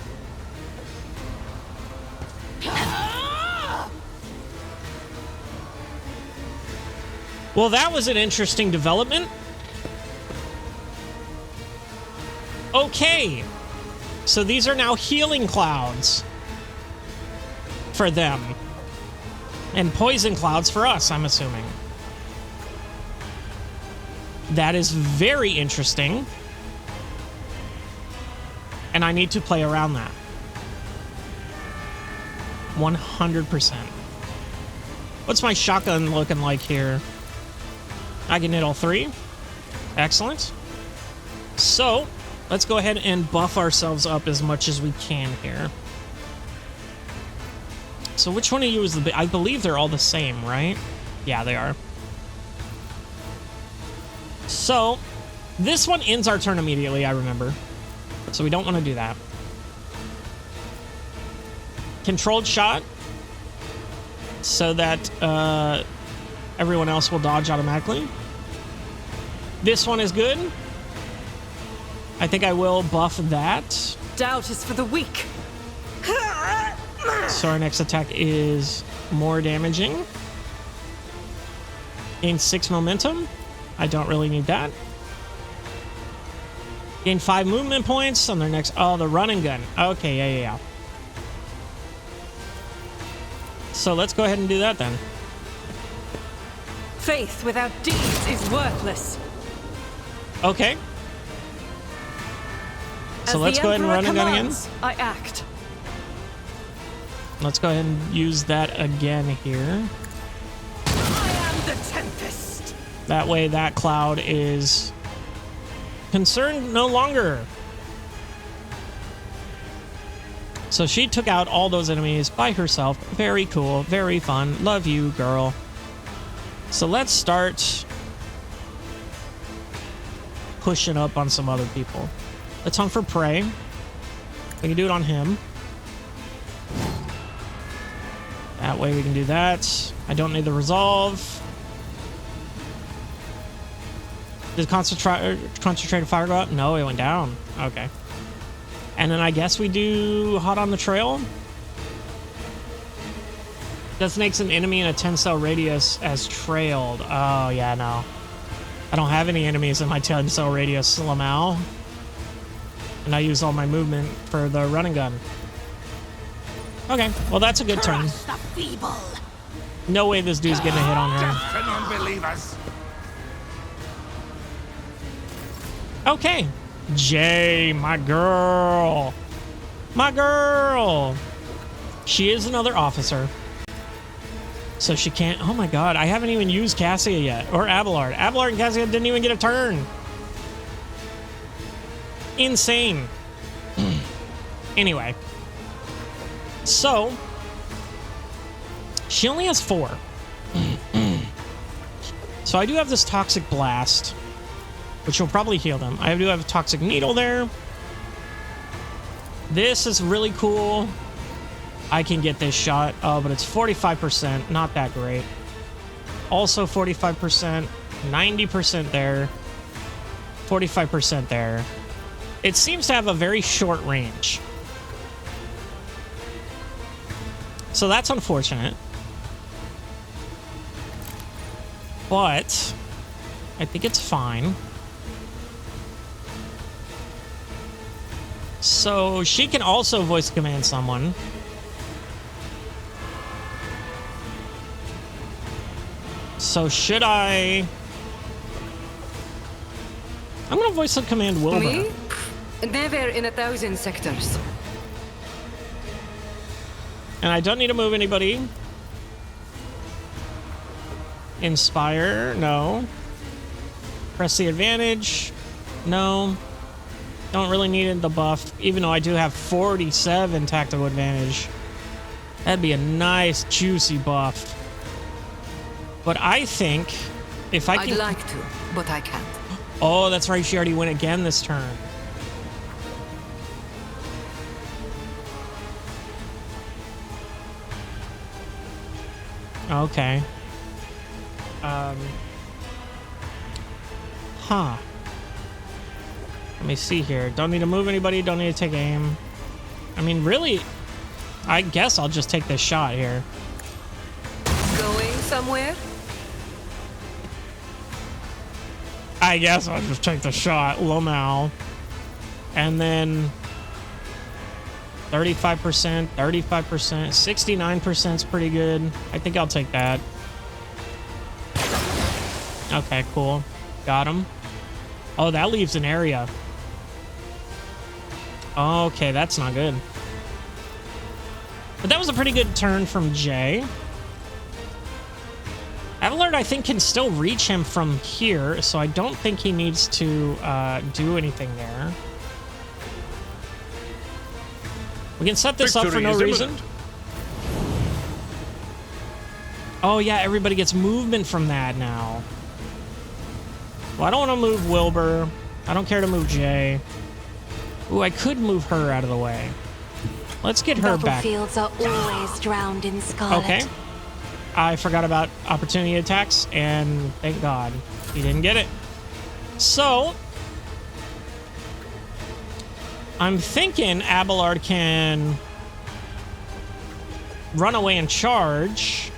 Well, that was an interesting development. Okay. So these are now healing clouds for them. And poison clouds for us, I'm assuming. That is very interesting. And I need to play around that. 100%. What's my shotgun looking like here? I can hit all 3. Excellent. So, let's go ahead and buff ourselves up as much as we can here. So which one of you is the... I believe they're all the same, right? Yeah, they are. So, this one ends our turn immediately, I remember. So we don't want to do that. Controlled shot. So that everyone else will dodge automatically. This one is good. I think I will buff that. Doubt is for the weak. So our next attack is more damaging. Gain 6 momentum. I don't really need that. Gain 5 movement points on their next... Oh, the run and gun. Okay, yeah. So let's go ahead and do that then. Faith without deeds is worthless. Okay. So let's go ahead and run and gun again. I act. Let's go ahead and use that again here. I am the Tempest. That way that cloud is concerned no longer. So she took out all those enemies by herself. Very cool. Very fun. Love you, girl. So let's start pushing up on some other people. Let's hunt for prey. We can do it on him. That way we can do that. I don't need the resolve. Did concentrated fire go up? No, it went down. Okay. And then I guess we do hot on the trail. Designates an enemy in a 10-cell radius as trailed. Oh, yeah, no. I don't have any enemies in my 10-cell radius, Lamau. And I use all my movement for the running gun. Okay, well, that's a good turn. The feeble. No way this dude's getting a hit on her. Death to non-believers. Okay. Jay, my girl. My girl. She is another officer. So she can't... Oh my god, I haven't even used Cassia yet. Or Abelard. Abelard and Cassia didn't even get a turn. Insane. Anyway. So... She only has 4. So I do have this Toxic Blast, which will probably heal them. I do have a Toxic Needle there. This is really cool. I can get this shot. Oh, but it's 45%. Not that great. Also 45%. 90% there. 45% there. it seems to have a very short range. So that's unfortunate. But I think it's fine. So she can also voice command someone. So should I... I'm gonna voice command Wilbur. Me? Never in 1,000 sectors. And I don't need to move anybody. Inspire, no. Press the advantage, no. Don't really need the buff, even though I do have 47 tactical advantage. That'd be a nice, juicy buff. But I think if I can... I'd like to, but I can't. Oh, that's right. She already went again this turn. Okay. Huh. Let me see here. Don't need to move anybody. Don't need to take aim. I mean, really, I guess I'll just take this shot here. Going somewhere? I guess I'll just take the shot. Lomao. And then 35%, 35%, 69% is pretty good. I think I'll take that. Okay, cool. Got him. Oh, that leaves an area. Okay, that's not good. But that was a pretty good turn from Jay. Abelard, I think, can still reach him from here, so I don't think he needs to do anything there. We can set this up for no reason. Oh, yeah, everybody gets movement from that now. Well, I don't want to move Wilbur. I don't care to move Jay. Ooh, I could move her out of the way. Let's get her back. Battlefields are always drowned in scarlet. Okay. I forgot about opportunity attacks, and thank God he didn't get it. So, I'm thinking Abelard can run away and charge.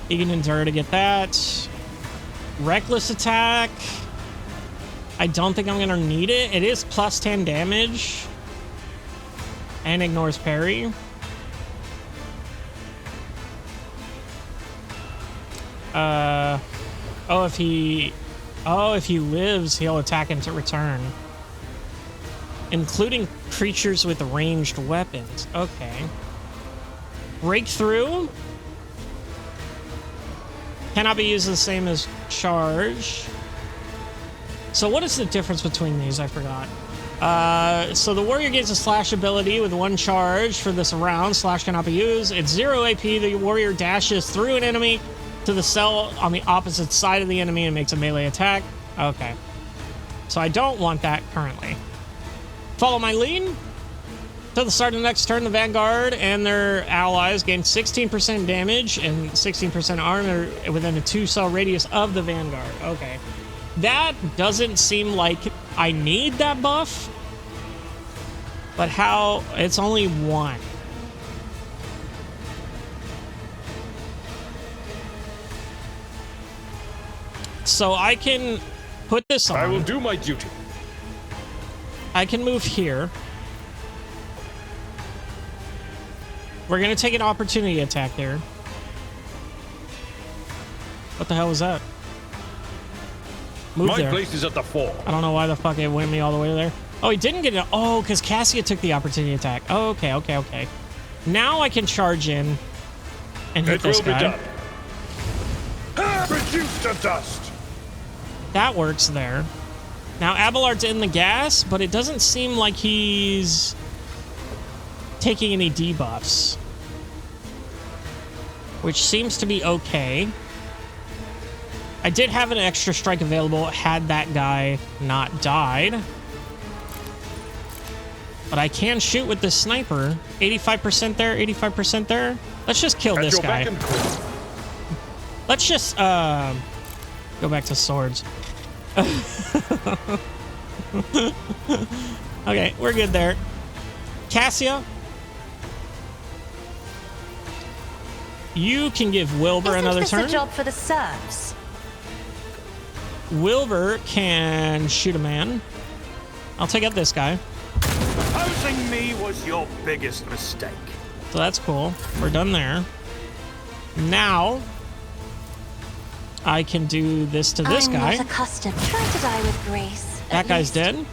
He can endure to get that. Reckless attack. I don't think I'm going to need it. It is plus 10 damage. And ignores parry. Oh, if he lives, he'll attack into return. Including creatures with ranged weapons. Okay. Breakthrough. Cannot be used the same as charge. So what is the difference between these? I forgot. So the warrior gains a slash ability with 1 charge for this round. Slash cannot be used. It's 0 AP. The warrior dashes through an enemy to the cell on the opposite side of the enemy and makes a melee attack. Okay. So I don't want that currently. Follow my lead. Till the start of the next turn, the Vanguard and their allies gain 16% damage and 16% armor within a 2-cell radius of the Vanguard. Okay. That doesn't seem like I need that buff. But how... It's only 1. So I can put this on. I will do my duty. I can move here. We're going to take an opportunity attack here. What the hell was that? Move My there. place is at the fore. I don't know why the fuck it went me all the way there. Oh, he didn't get it. Oh, because Cassia took the opportunity attack. Oh, okay, okay, okay. Now I can charge in and hit this guy. It will be done. Reduced to dust. That works there. Now Abelard's in the gas, but it doesn't seem like he's taking any debuffs, which seems to be okay. I did have an extra strike available had that guy not died. But I can shoot with this sniper. 85% there, 85% there. Let's just kill this guy. Let's just go back to swords. Okay, we're good there. Cassia, you can give Wilbur another turn. Isn't this a job for the serfs? Wilbur can shoot a man. I'll take out this guy. Opposing me was your biggest mistake. So that's cool. We're done there. Now, I can do this to this guy. I'm not accustomed. Try to die with grace. That guy's dead.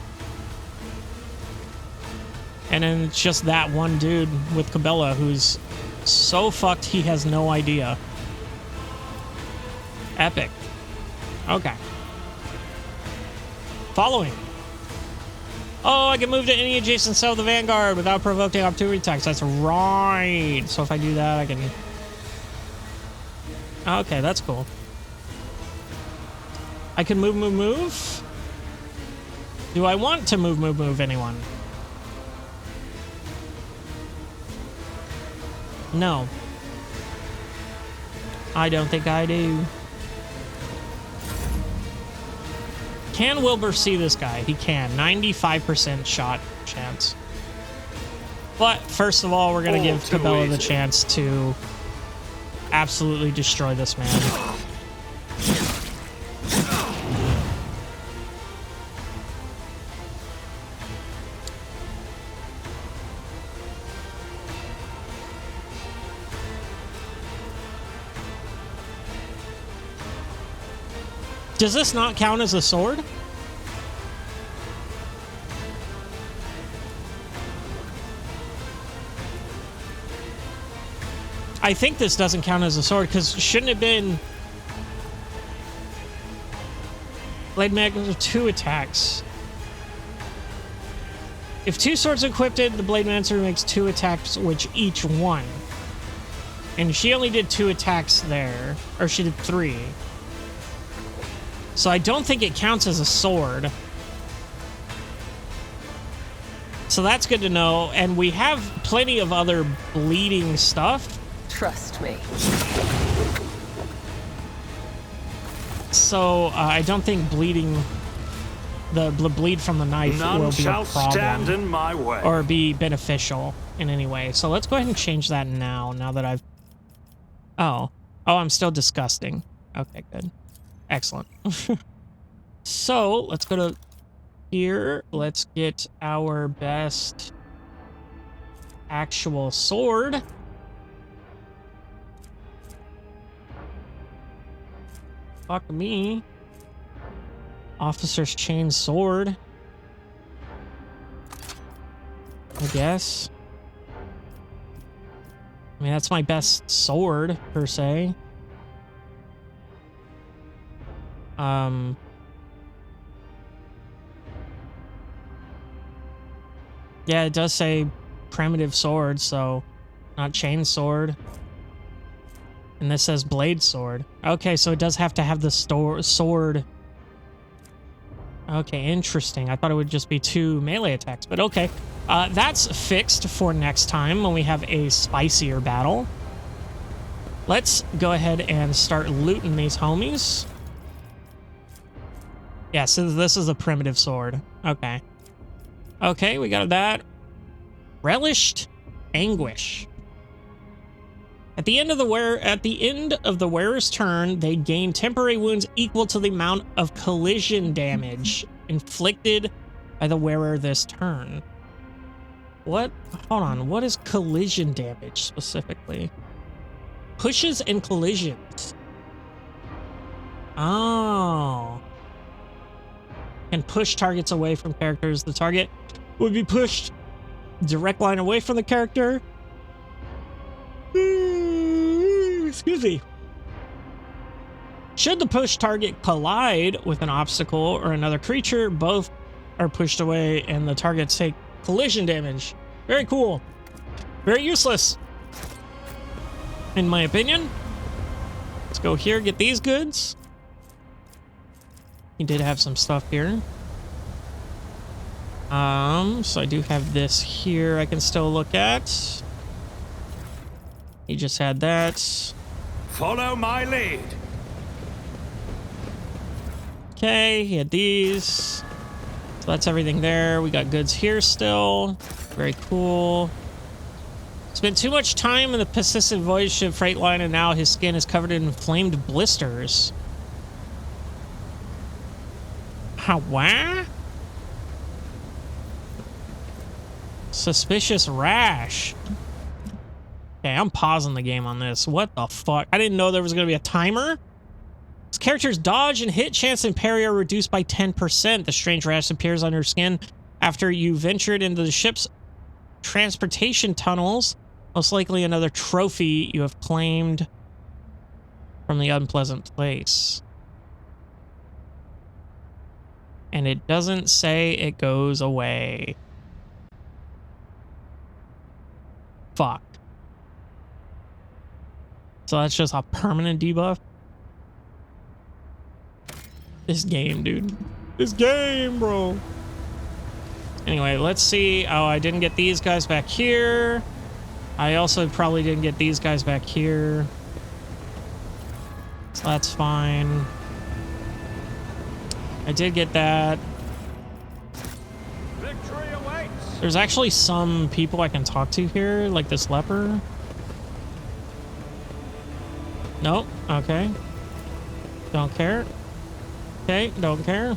And then it's just that one dude with Cabela who's so fucked he has no idea. Epic. Okay. Following. Oh, I can move to any adjacent cell of the Vanguard without provoking opportunity attacks. That's right. So if I do that, I can... Okay, that's cool. I can move. Do I want to move anyone? No. I don't think I do. Can Wilbur see this guy? He can. 95% shot chance. But first of all, we're going to give Cabela the chance to absolutely destroy this man. Does this not count as a sword? I think this doesn't count as a sword, because shouldn't it have been... Blade Master 2 attacks. If 2 swords are equipped, the Blade Master makes 2 attacks, which each one. And she only did 2 attacks there. Or she did 3. So I don't think it counts as a sword. So that's good to know. And we have plenty of other bleeding stuff. Trust me. So I don't think bleeding, the bleed from the knife will be a problem stand in my way. or be beneficial in any way. So let's go ahead and change that now that I've... Oh, I'm still disgusting. Okay, good. Excellent. So let's go to here. Let's get our best actual sword. Fuck me. Officer's chain sword. I guess. I mean, that's my best sword, per se. Yeah, it does say primitive sword, so not chain sword. And this says blade sword. Okay, so it does have to have the sword. Okay, interesting. I thought it would just be 2 melee attacks, but okay. That's fixed for next time when we have a spicier battle. Let's go ahead and start looting these homies. Yeah, so this is a primitive sword. Okay. Okay, we got that. Relished Anguish. At the end of the wearer's turn, they gain temporary wounds equal to the amount of collision damage inflicted by the wearer this turn. What? Hold on. What is collision damage specifically? Pushes and collisions. Oh. Can push targets away from characters. The target would be pushed direct line away from the character. Excuse me. Should the push target collide with an obstacle or another creature, both are pushed away and the targets take collision damage. Very cool. Very useless, in my opinion. Let's go here, get these goods. He did have some stuff here. So I do have this here I can still look at. He just had that. Follow my lead. Okay, he had these. So that's everything there. We got goods here still. Very cool. Spent too much time in the persistent voyage ship freight line, and now his skin is covered in inflamed blisters. How? What? Suspicious rash. Okay, I'm pausing the game on this. What the fuck? I didn't know there was going to be a timer. This character's dodge and hit chance and parry are reduced by 10%. The strange rash appears on your skin after you ventured into the ship's transportation tunnels. Most likely another trophy you have claimed from the unpleasant place. And it doesn't say it goes away. Fuck. So that's just a permanent debuff? This game, dude. This game, bro. Anyway, let's see. Oh, I didn't get these guys back here. I also probably didn't get these guys back here. So that's fine. I did get that. Victory awaits. There's actually some people I can talk to here, like this leper. Nope. Okay. Don't care. Okay, don't care.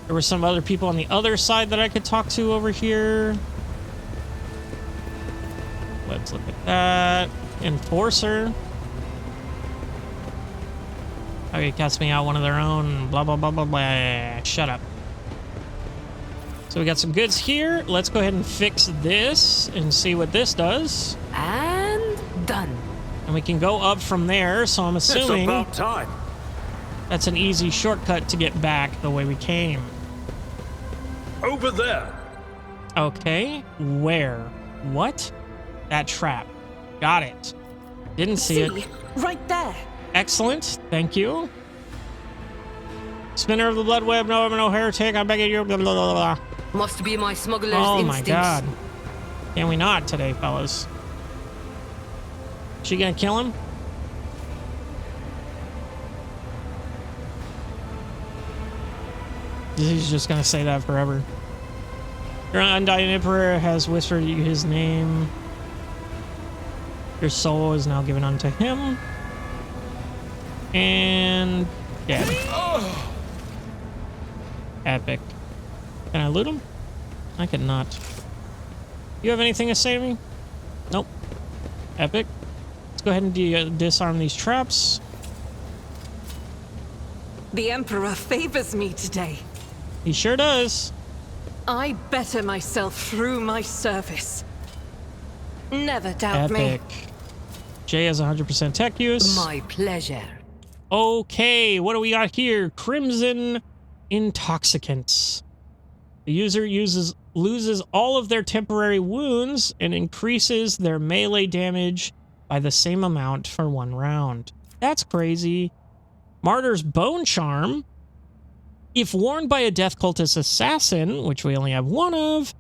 There were some other people on the other side that I could talk to over here. Let's look at that. Enforcer. Okay, cast me out one of their own. Blah, blah, blah, blah, blah. Shut up. So we got some goods here. Let's go ahead and fix this and see what this does. And done. And we can go up from there, so I'm assuming It's about time. that's an easy shortcut to get back the way we came. Over there. Okay, where? What? That trap. Got it. Didn't see it. Right there. Excellent, thank you. Spinner of the blood web, no heretic, I beg you, blah, blah, blah, blah. Must be my smuggler's Oh my instincts. god. Can we not today, fellas? She gonna kill him? He's just gonna say that forever. Your undying emperor has whispered you his name. Your soul is now given unto him. And dead. Epic. Can I loot him? I cannot. You have anything to say to me? Nope. Epic. Let's go ahead and disarm these traps. The Emperor favors me today. He sure does. I better myself through my service. Never doubt Epic. me. Jay has 100% tech use. My pleasure. Okay, what do we got here? Crimson Intoxicants. The user loses all of their temporary wounds and increases their melee damage by the same amount for 1 round. That's crazy. Martyr's Bone Charm. If worn by a Death Cultist Assassin, which we only have 1 of,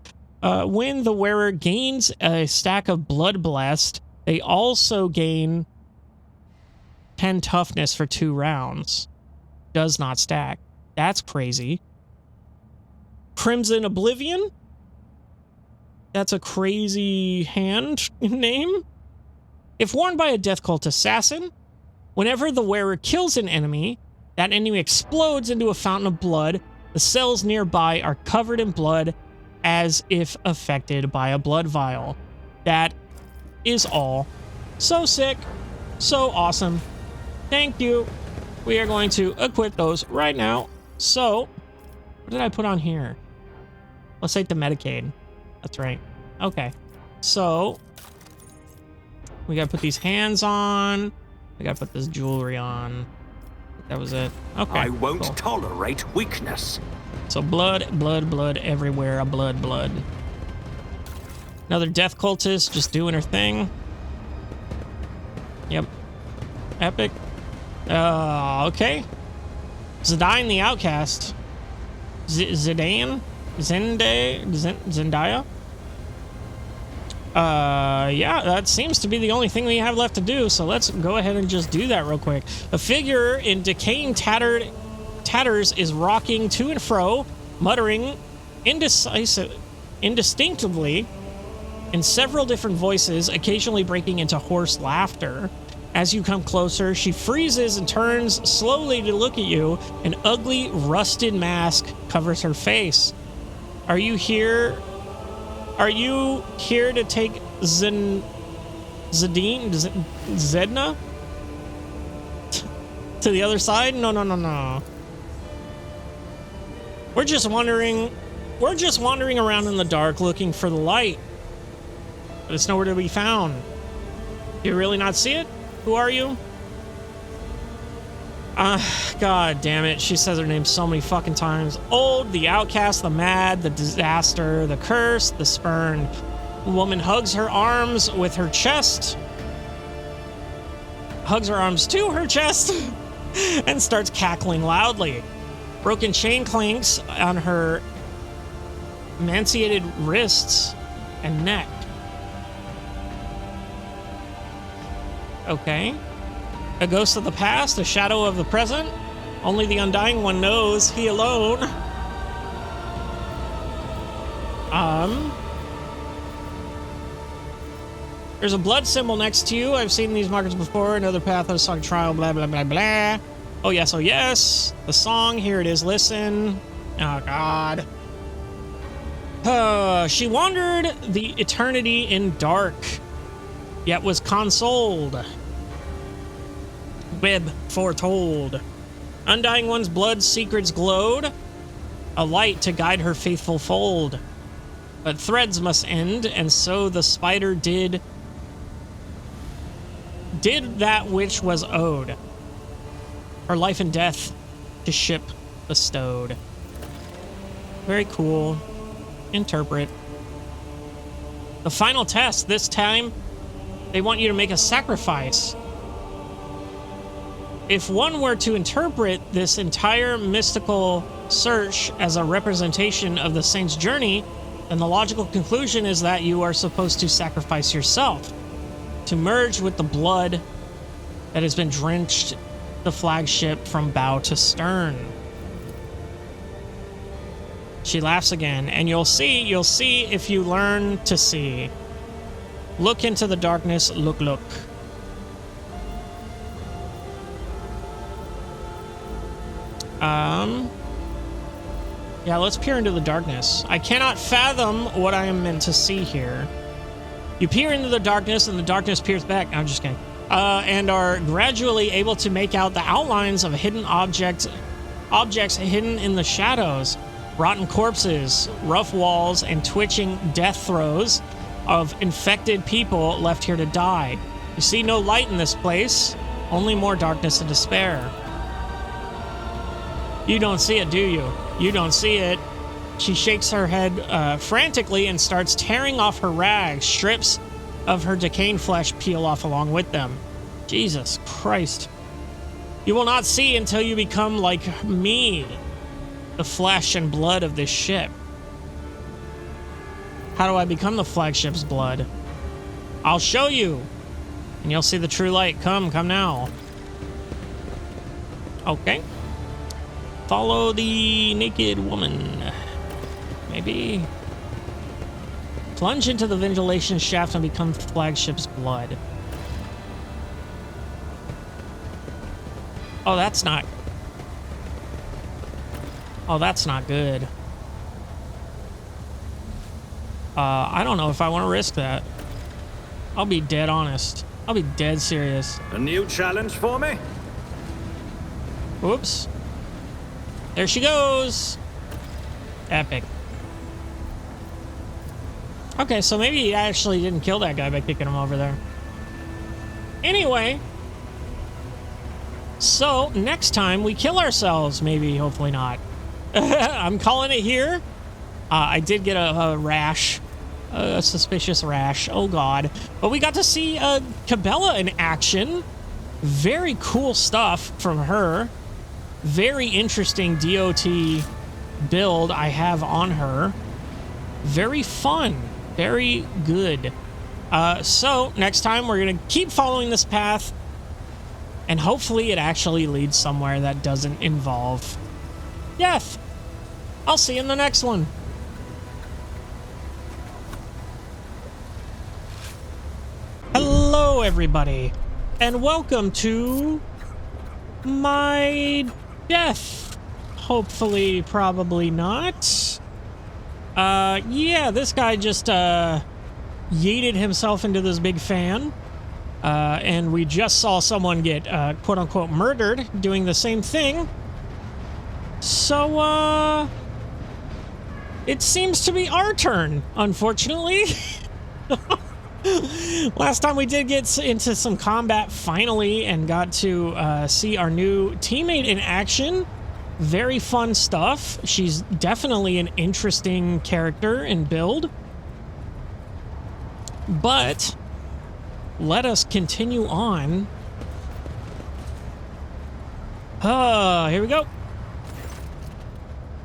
when the wearer gains a stack of Blood Blessed, they also gain 10 toughness for 2 rounds. Does not stack. That's crazy. Crimson Oblivion. That's a crazy hand name. If worn by a Death Cult Assassin, whenever the wearer kills an enemy, that enemy explodes into a fountain of blood. The cells nearby are covered in blood as if affected by a blood vial. That is all. So sick. So awesome. Thank you. We are going to equip those right now. So, what did I put on here? Let's take the Medicaid. That's right. Okay. So, we gotta put these hands on. We gotta put this jewelry on. That was it. Okay. I won't cool. tolerate weakness. So blood, blood, blood everywhere. A blood, blood. Another death cultist just doing her thing. Yep. Epic. Okay. Zidane the Outcast. Zidane? Zendaya? Yeah, that seems to be the only thing we have left to do, so let's go ahead and just do that real quick. A figure in decaying, tattered tatters is rocking to and fro, muttering indistinctively in several different voices, occasionally breaking into hoarse laughter. As you come closer, she freezes and turns slowly to look at you. An ugly, rusted mask covers her face. Are you here to take Zedna? To the other side? No. We're just wandering around in the dark looking for the light. But it's nowhere to be found. Do you really not see it? Who are you? God damn it. She says her name so many fucking times. Old, the outcast, the mad, the disaster, the curse, the spurned. The woman hugs her arms with her chest. Hugs her arms to her chest and starts cackling loudly. Broken chain clinks on her emaciated wrists and neck. Okay. A ghost of the past, a shadow of the present. Only the Undying One knows, he alone. There's a blood symbol next to you. I've seen these markers before. Another path of a song trial, blah, blah, blah, blah. Oh, yes, oh, yes. The song, here it is, listen. Oh, God. She wandered the eternity in dark, yet was consoled. Web foretold. Undying One's blood secrets glowed, a light to guide her faithful fold. But threads must end, and so the spider did that which was owed. Her life and death to ship bestowed. Very cool. Interpret. The final test. This time, they want you to make a sacrifice. If one were to interpret this entire mystical search as a representation of the saint's journey, then the logical conclusion is that you are supposed to sacrifice yourself to merge with the blood that has been drenched the flagship from bow to stern. She laughs again, and you'll see if you learn to see. Look into the darkness, look. Yeah, let's peer into the darkness. I cannot fathom what I am meant to see here. You peer into the darkness, and the darkness peers back. No, I'm just kidding. And are gradually able to make out the outlines of hidden objects hidden in the shadows. Rotten corpses, rough walls, and twitching death throes of infected people left here to die. You see no light in this place, only more darkness and despair. You don't see it, do you? You don't see it. She shakes her head frantically and starts tearing off her rags. Strips of her decaying flesh peel off along with them. Jesus Christ. You will not see until you become like me, the flesh and blood of this ship. How do I become the flagship's blood? I'll show you, and you'll see the true light. Come now. Okay. Follow the naked woman. Maybe. Plunge into the ventilation shaft and become the flagship's blood. Oh, that's not good. I don't know if I want to risk that. I'll be dead honest. I'll be dead serious. A new challenge for me? Whoops. There she goes. Epic. Okay, so maybe he actually didn't kill that guy by kicking him over there. Anyway. So, next time we kill ourselves. Maybe, hopefully not. I'm calling it here. I did get a rash. A suspicious rash. Oh, God. But we got to see Cabela in action. Very cool stuff from her. Very interesting DOT build I have on her. Very fun. Very good. So, next time we're going to keep following this path. And hopefully it actually leads somewhere that doesn't involve death. I'll see you in the next one. Hello, everybody, and welcome to my death. Hopefully, probably not. Yeah, this guy just, yeeted himself into this big fan. And we just saw someone get, quote-unquote murdered doing the same thing. So, it seems to be our turn, unfortunately. Last time we did get into some combat finally and got to see our new teammate in action. Very fun stuff. She's definitely an interesting character and build. But let us continue on. Here we go.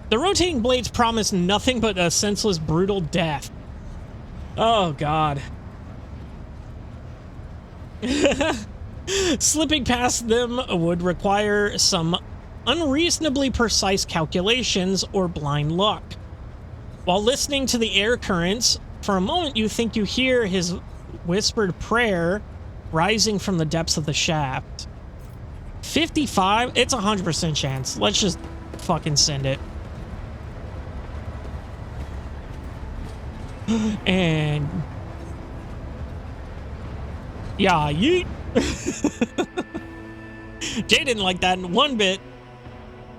The rotating blades promise nothing but a senseless, brutal death. Oh, God. Slipping past them would require some unreasonably precise calculations or blind luck. While listening to the air currents, for a moment you think you hear his whispered prayer rising from the depths of the shaft. 55? It's 100% chance. Let's just fucking send it. And yeah, yeet. Jay didn't like that in one bit.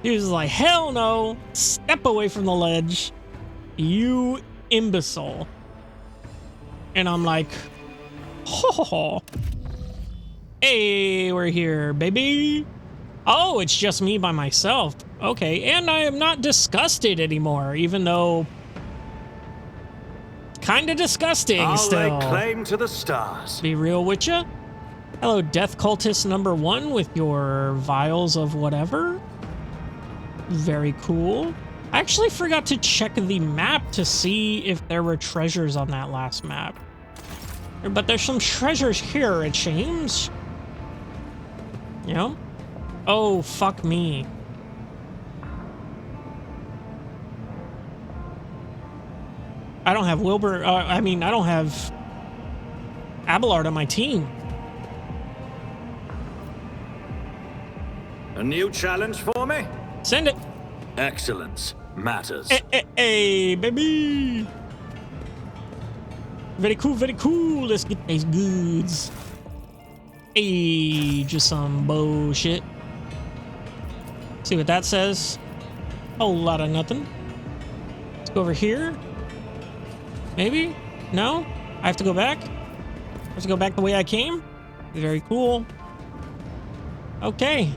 He was like, hell no, step away from the ledge, you imbecile. And I'm like, ho ho ho. Hey, we're here, baby. Oh, it's just me by myself. Okay, and I am not disgusted anymore, even though kind of disgusting. I'll still. lay claim to the stars. Be real with ya. Hello, Death Cultist number 1 with your vials of whatever. Very cool. I actually forgot to check the map to see if there were treasures on that last map. But there's some treasures here, it seems. You know? Oh, fuck me. I don't have Wilbur, I don't have Abelard on my team. A new challenge for me? Send it. Excellence matters. Hey, baby. Very cool, very cool. Let's get these goods. Hey, just some bullshit. See what that says. Whole lot of nothing. Let's go over here. Maybe? No? I have to go back? I have to go back the way I came? Very cool. Okay.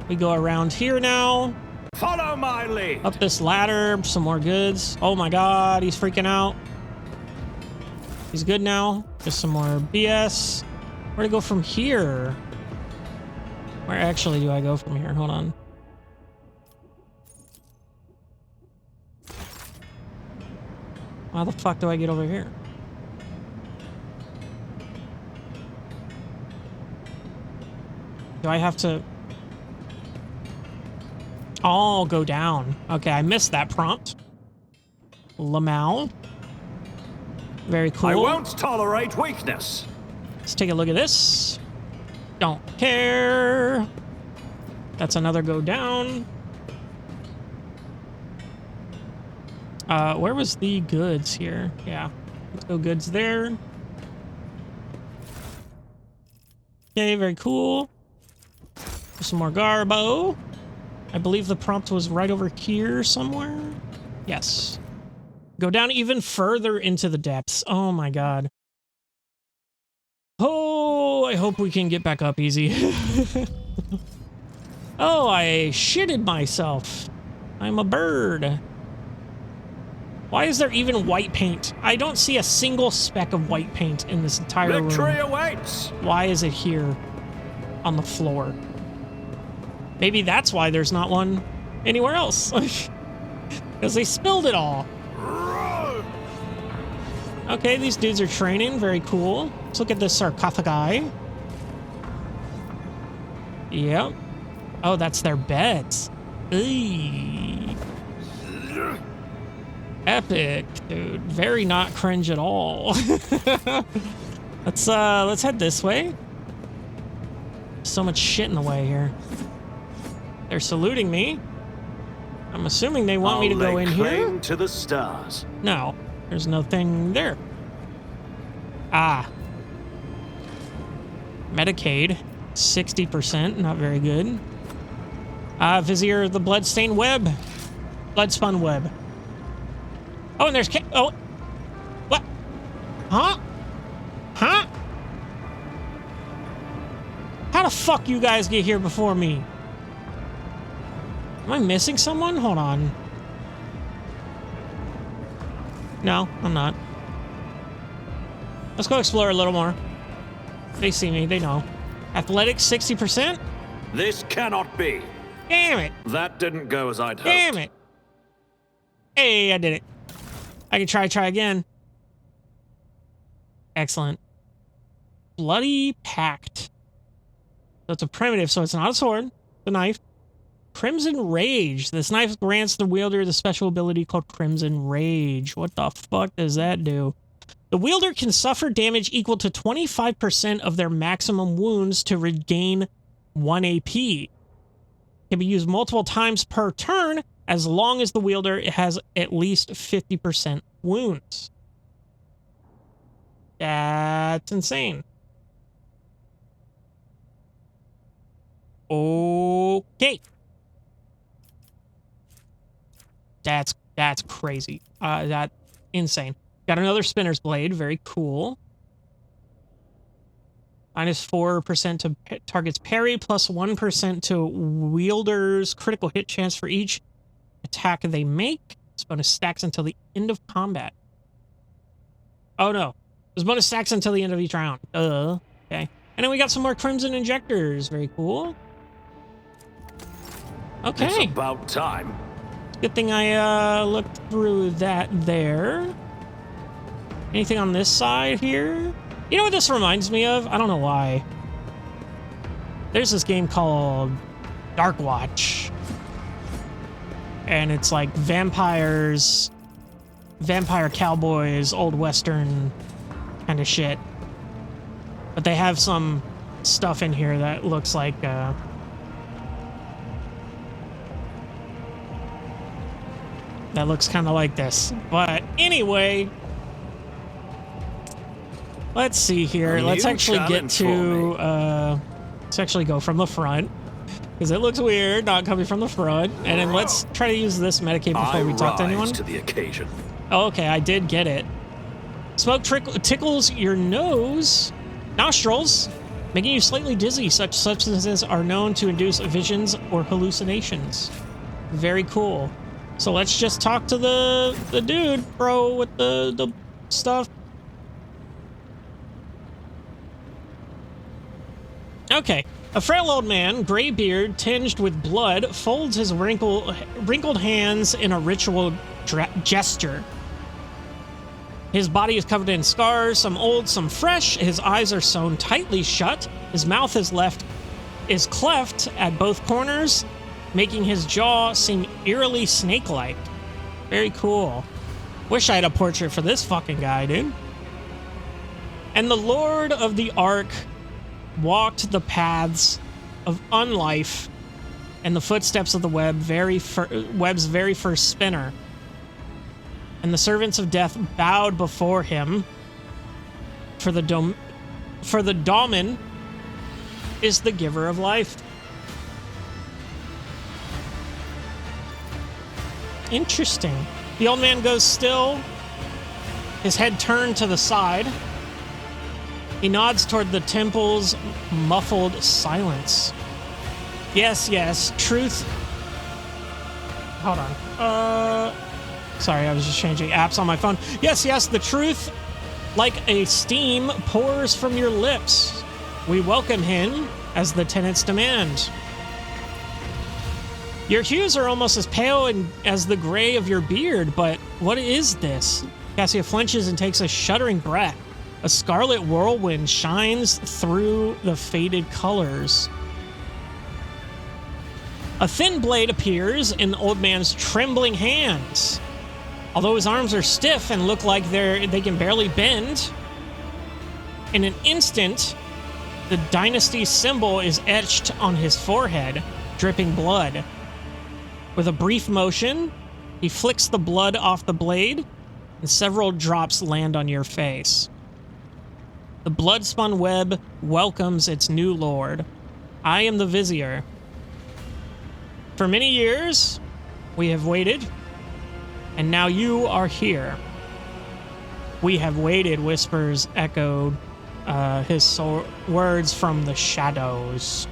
We go around here now. Follow my lead. Up this ladder, some more goods. Oh my god, he's freaking out. He's good now. Just some more BS. Where to go from here? Where actually do I go from here? Hold on. How the fuck do I get over here? Do I have to... Oh, go down. Okay, I missed that prompt. Lamal. Very cool. I won't tolerate weakness. Let's take a look at this. Don't care. That's another go down. Where was the goods here? Yeah, let's go goods there. Okay, very cool. Some more garbo. I believe the prompt was right over here somewhere. Yes. Go down even further into the depths. Oh my god. Oh, I hope we can get back up easy. Oh, I shitted myself. I'm a bird. Why is there even white paint? I don't see a single speck of white paint in this entire room. Victory awaits. Why is it here on the floor? Maybe that's why there's not one anywhere else. Because they spilled it all. Okay, these dudes are training. Very cool. Let's look at this sarcophagi. Yep. Oh, that's their beds. Eee. Epic, dude. Very not cringe at all. Let's head this way. So much shit in the way here. They're saluting me. I'm assuming they want me to go in here. To the stars. No, there's nothing there. Ah. Medicaid, 60%, not very good. Vizier of the Bloodstained Web. Bloodspun Web. Oh, and there's oh. What? Huh? Huh? How the fuck you guys get here before me? Am I missing someone? Hold on. No, I'm not. Let's go explore a little more. They see me, they know. Athletics, 60%? This cannot be. Damn it. That didn't go as I'd hoped. Damn it. Hey, I did it. I can try again. Excellent. Bloody Pact. So it's a primitive, so it's not a sword. It's a knife. Crimson Rage. This knife grants the wielder the special ability called Crimson Rage. What the fuck does that do? The wielder can suffer damage equal to 25% of their maximum wounds to regain 1 AP. It can be used multiple times per turn as long as the wielder has at least 50% wounds. That's insane. Okay. That's crazy. That's insane. Got another Spinner's Blade. Very cool. Minus 4% to target's parry, plus 1% to wielder's critical hit chance for each attack they make. This bonus stacks until the end of combat. Oh no. This bonus stacks until the end of each round. Okay. And then we got some more Crimson Injectors. Very cool. Okay. It's about time. Good thing I looked through that there. Anything on this side here? You know what this reminds me of? I don't know why. There's this game called Dark Watch. And it's like vampires, vampire cowboys, old western kind of shit. But they have some stuff in here that looks like that looks kind of like this. But anyway, let's see here. Let's actually get to let's actually go from the front, because it looks weird not coming from the front. And then let's try to use this Medicaid before we talk to anyone. To the occasion. Oh, okay, I did get it. Smoke tickles your nostrils, making you slightly dizzy. Such substances are known to induce visions or hallucinations. Very cool. So let's just talk to the dude, bro, with the stuff. Okay. A frail old man, gray beard tinged with blood, folds his wrinkled hands in a ritual gesture. His body is covered in scars, some old, some fresh. His eyes are sewn tightly shut. His mouth is cleft at both corners, making his jaw seem eerily snake-like. Very cool. Wish I had a portrait for this fucking guy, dude. And the Lord of the Ark walked the paths of unlife and the footsteps of the web's very first spinner. And the servants of death bowed before him, for the Daemon is the giver of life. Interesting. The old man goes still, his head turned to the side. He nods toward the temple's muffled silence. Yes, yes, truth. Hold on. Sorry, I was just changing apps on my phone. Yes, yes, the truth, like a steam, pours from your lips. We welcome him as the tenants demand. Your hues are almost as pale as the gray of your beard, but what is this? Cassia flinches and takes a shuddering breath. A scarlet whirlwind shines through the faded colors. A thin blade appears in the old man's trembling hands. Although his arms are stiff and look like they can barely bend, in an instant, the dynasty symbol is etched on his forehead, dripping blood. With a brief motion, he flicks the blood off the blade, and several drops land on your face. The blood-spun web welcomes its new lord. I am the Vizier. For many years, we have waited, and now you are here. We have waited, whispers echoed his words from the shadows.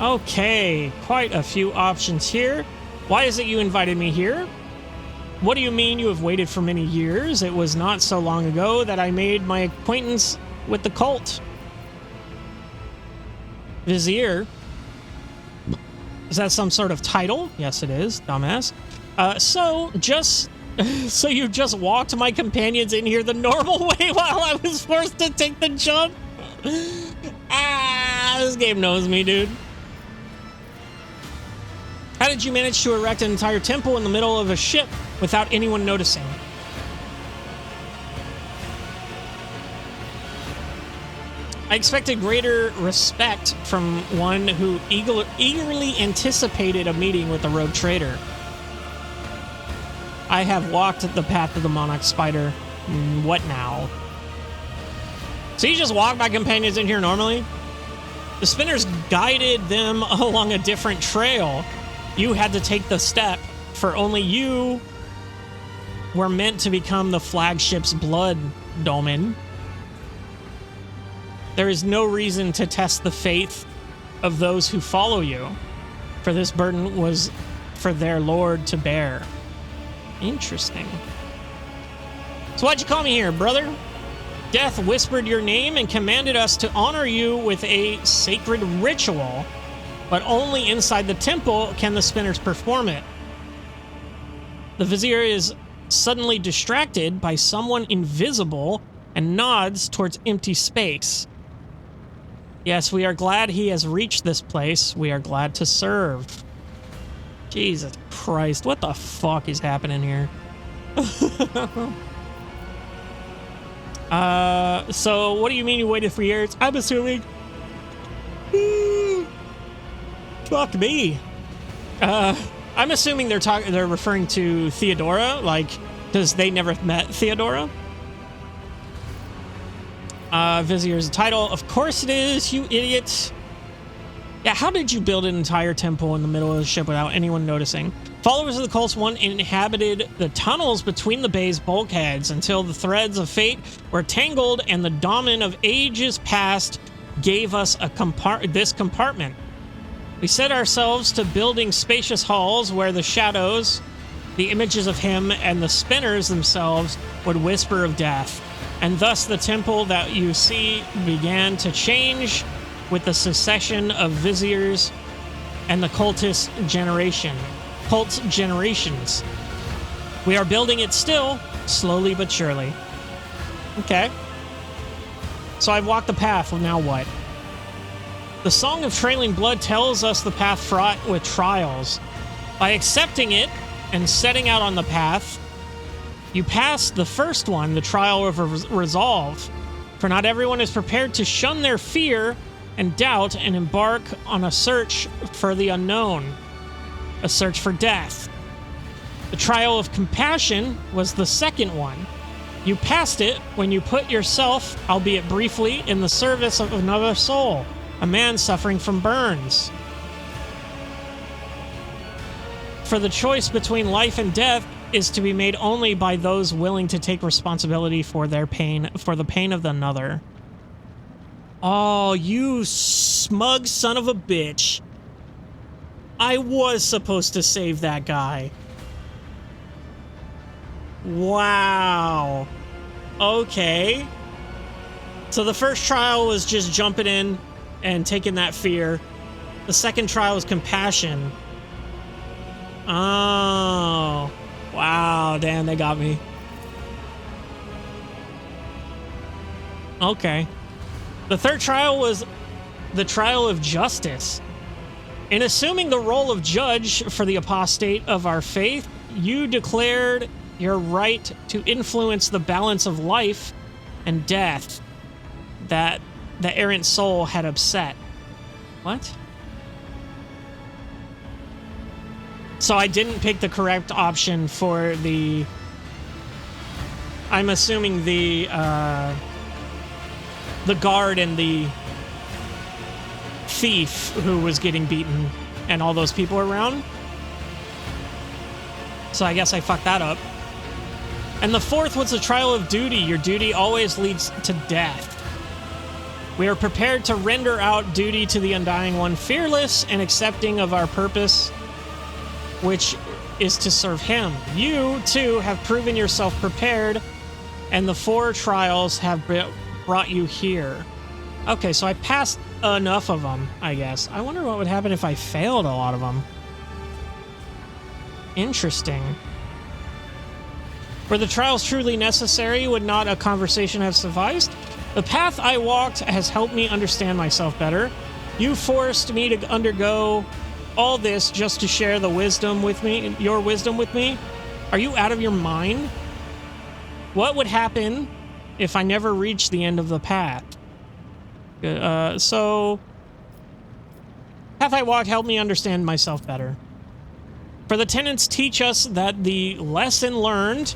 Okay, quite a few options here. Why is it you invited me here? What do you mean you have waited for many years? It was not so long ago that I made my acquaintance with the cult. Vizier? Is that some sort of title? Yes, it is, dumbass. So you just walked my companions in here the normal way while I was forced to take the jump? This game knows me, dude. How did you manage to erect an entire temple in the middle of a ship without anyone noticing? I expected greater respect from one who eagerly anticipated a meeting with the rogue trader. I have walked the path of the monarch spider. What now? So you just walk my companions in here normally? The spinners guided them along a different trail. You had to take the step, for only you were meant to become the flagship's blood domain. There is no reason to test the faith of those who follow you, for this burden was for their lord to bear. Interesting. So why'd you call me here, brother? Death whispered your name and commanded us to honor you with a sacred ritual, but only inside the temple can the spinners perform it. The Vizier is suddenly distracted by someone invisible and nods towards empty space. Yes, we are glad he has reached this place. We are glad to serve. Jesus Christ, what the fuck is happening here? So what do you mean you waited for years? I'm assuming... Fuck me. I'm assuming they're referring to Theodora, like, because they never met Theodora. Vizier's title. Of course it is, you idiot. Yeah, how did you build an entire temple in the middle of the ship without anyone noticing? Followers of the cults once inhabited the tunnels between the bay's bulkheads until the threads of fate were tangled and the daemon of ages past gave us this compartment. We set ourselves to building spacious halls where the shadows, the images of him, and the spinners themselves would whisper of death. And thus the temple that you see began to change with the succession of viziers and the cult generations. We are building it still, slowly but surely. Okay. So I've walked the path, well now what? The Song of Trailing Blood tells us the path fraught with trials. By accepting it and setting out on the path, you pass the first one, the trial of resolve. For not everyone is prepared to shun their fear and doubt and embark on a search for the unknown, a search for death. The trial of compassion was the second one. You passed it when you put yourself, albeit briefly, in the service of another soul, a man suffering from burns. For the choice between life and death is to be made only by those willing to take responsibility for their pain, for the pain of another. Oh, you smug son of a bitch. I was supposed to save that guy. Wow. Okay. So the first trial was just jumping in and taking that fear. The second trial was compassion. Oh. Wow, damn, they got me. Okay. The third trial was the trial of justice. In assuming the role of judge for the apostate of our faith, you declared your right to influence the balance of life and death that the errant soul had upset. What? So I didn't pick the correct option for the... I'm assuming the guard and the thief who was getting beaten and all those people around. So I guess I fucked that up. And the fourth was the trial of duty. Your duty always leads to death. We are prepared to render out duty to the Undying One, fearless and accepting of our purpose, which is to serve him. You, too, have proven yourself prepared, and the 4 trials have brought you here. Okay, so I passed enough of them, I guess. I wonder what would happen if I failed a lot of them. Interesting. Were the trials truly necessary? Would not a conversation have sufficed? The path I walked has helped me understand myself better. You forced me to undergo all this just to share the wisdom with me, your wisdom with me. Are you out of your mind? What would happen if I never reached the end of the path? So path I walked helped me understand myself better. For the tenets teach us that the lesson learned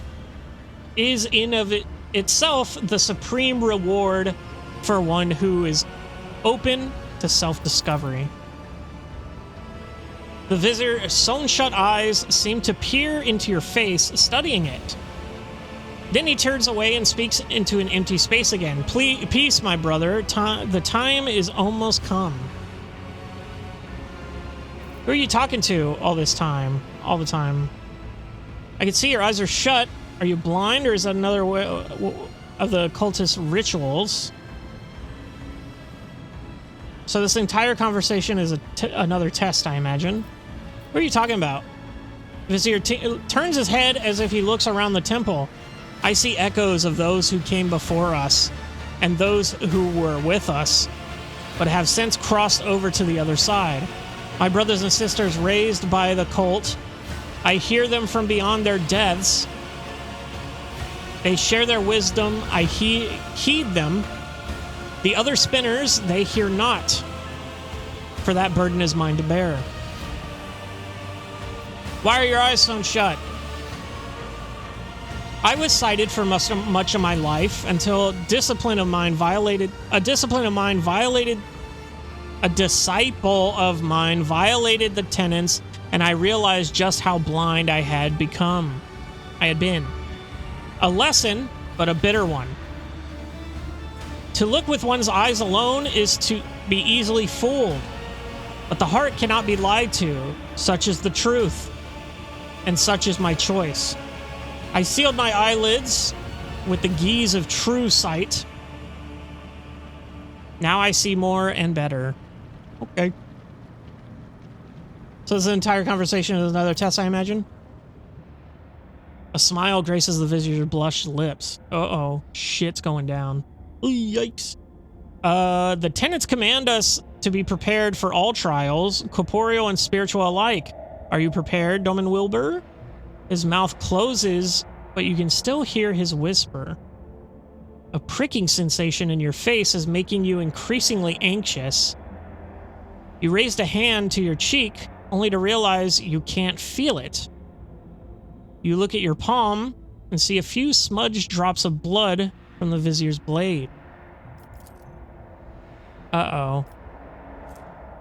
is in of itself the supreme reward for one who is open to self-discovery. The visitor's sun-shut eyes seem to peer into your face, studying it. Then he turns away and speaks into an empty space again. Peace, my brother. The time is almost come. Who are you talking to all this time? All the time. I can see your eyes are shut. Are you blind, or is that another way of the cultist rituals? So this entire conversation is another test, I imagine. What are you talking about? Vizier turns his head as if he looks around the temple. I see echoes of those who came before us and those who were with us, but have since crossed over to the other side. My brothers and sisters raised by the cult, I hear them from beyond their deaths. They share their wisdom, I heed them. The other spinners, they hear not, for that burden is mine to bear. Why are your eyes sewn shut? I was sighted for much of my life until a disciple of mine violated the tenets, and I realized just how blind I had been. A lesson, but a bitter one. To look with one's eyes alone is to be easily fooled, but the heart cannot be lied to. Such is the truth, and such is my choice. I sealed my eyelids with the guise of true sight. Now I see more and better. Okay. So this entire conversation is another test, I imagine? A smile graces the visitor's blushed lips. Uh-oh. Shit's going down. Ooh, yikes. The tenets command us to be prepared for all trials, corporeal and spiritual alike. Are you prepared, Domin Wilbur? His mouth closes, but you can still hear his whisper. A pricking sensation in your face is making you increasingly anxious. You raised a hand to your cheek, only to realize you can't feel it. You look at your palm and see a few smudged drops of blood from the vizier's blade. Uh-oh.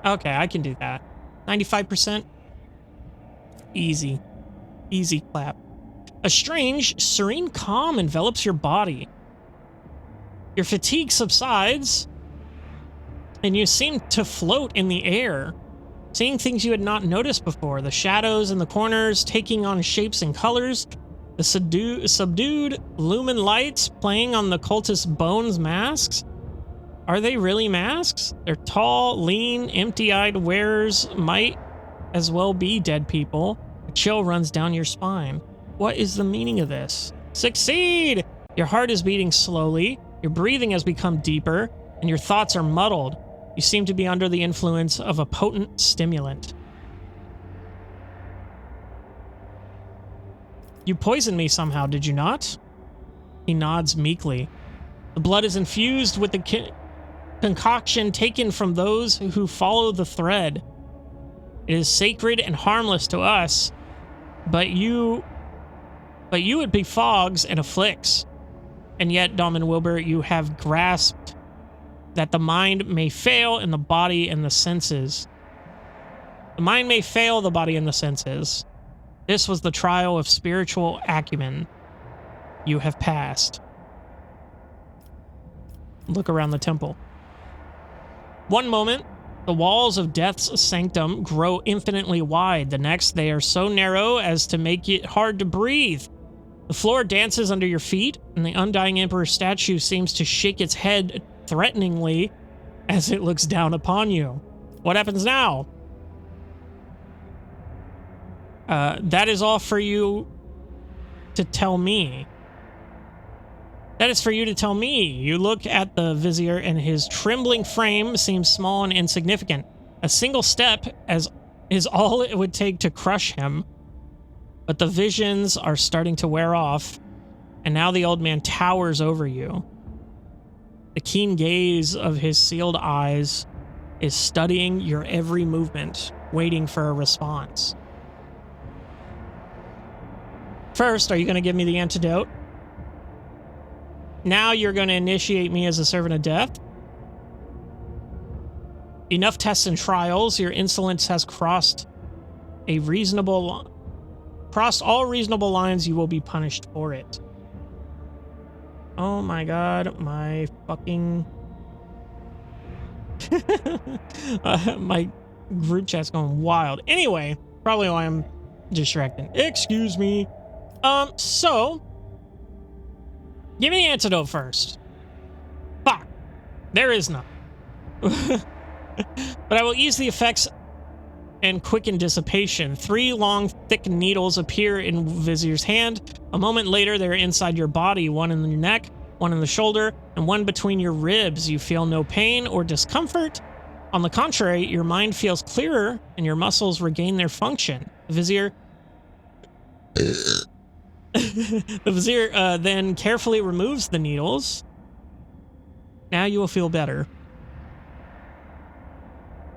Okay, I can do that. 95%? Easy. Easy clap. A strange, serene calm envelops your body. Your fatigue subsides, and you seem to float in the air, seeing things you had not noticed before. The shadows in the corners taking on shapes and colors. The subdued lumen lights playing on the cultist bones masks. Are they really masks? They're tall, lean, empty-eyed wearers might as well be dead people. A chill runs down your spine. What is the meaning of this? Succeed! Your heart is beating slowly, your breathing has become deeper, and your thoughts are muddled. You seem to be under the influence of a potent stimulant. You poisoned me somehow, did you not? He nods meekly. The blood is infused with the concoction taken from those who follow the thread. It is sacred and harmless to us, but you it befogs and afflicts. And yet, Dom and Wilbur, you have grasped that the mind may fail in the body and the senses. The mind may fail the body and the senses. This was the trial of spiritual acumen. You have passed. Look around the temple. One moment, the walls of Death's sanctum grow infinitely wide. The next, they are so narrow as to make it hard to breathe. The floor dances under your feet, and the Undying Emperor statue seems to shake its head threateningly as it looks down upon you. What happens now? That is all for you to tell me. That is for you to tell me. You look at the Vizier, and his trembling frame seems small and insignificant. A single step is all it would take to crush him. But the visions are starting to wear off, and now the old man towers over you. The keen gaze of his sealed eyes is studying your every movement, waiting for a response. First, are you going to give me the antidote? Now you're going to initiate me as a servant of death? Enough tests and trials. Your insolence has crossed all reasonable lines. You will be punished for it. Oh my god, my fucking... my group chat's going wild. Anyway, probably why I'm distracted. Excuse me. So... give me the antidote first. Fuck. There is none. But I will ease the effects and quicken dissipation. 3 long, thick needles appear in Vizier's hand. A moment later, they're inside your body, one in your neck, one in the shoulder, and one between your ribs. You feel no pain or discomfort. On the contrary, your mind feels clearer and your muscles regain their function. The Vizier then carefully removes the needles. Now you will feel better.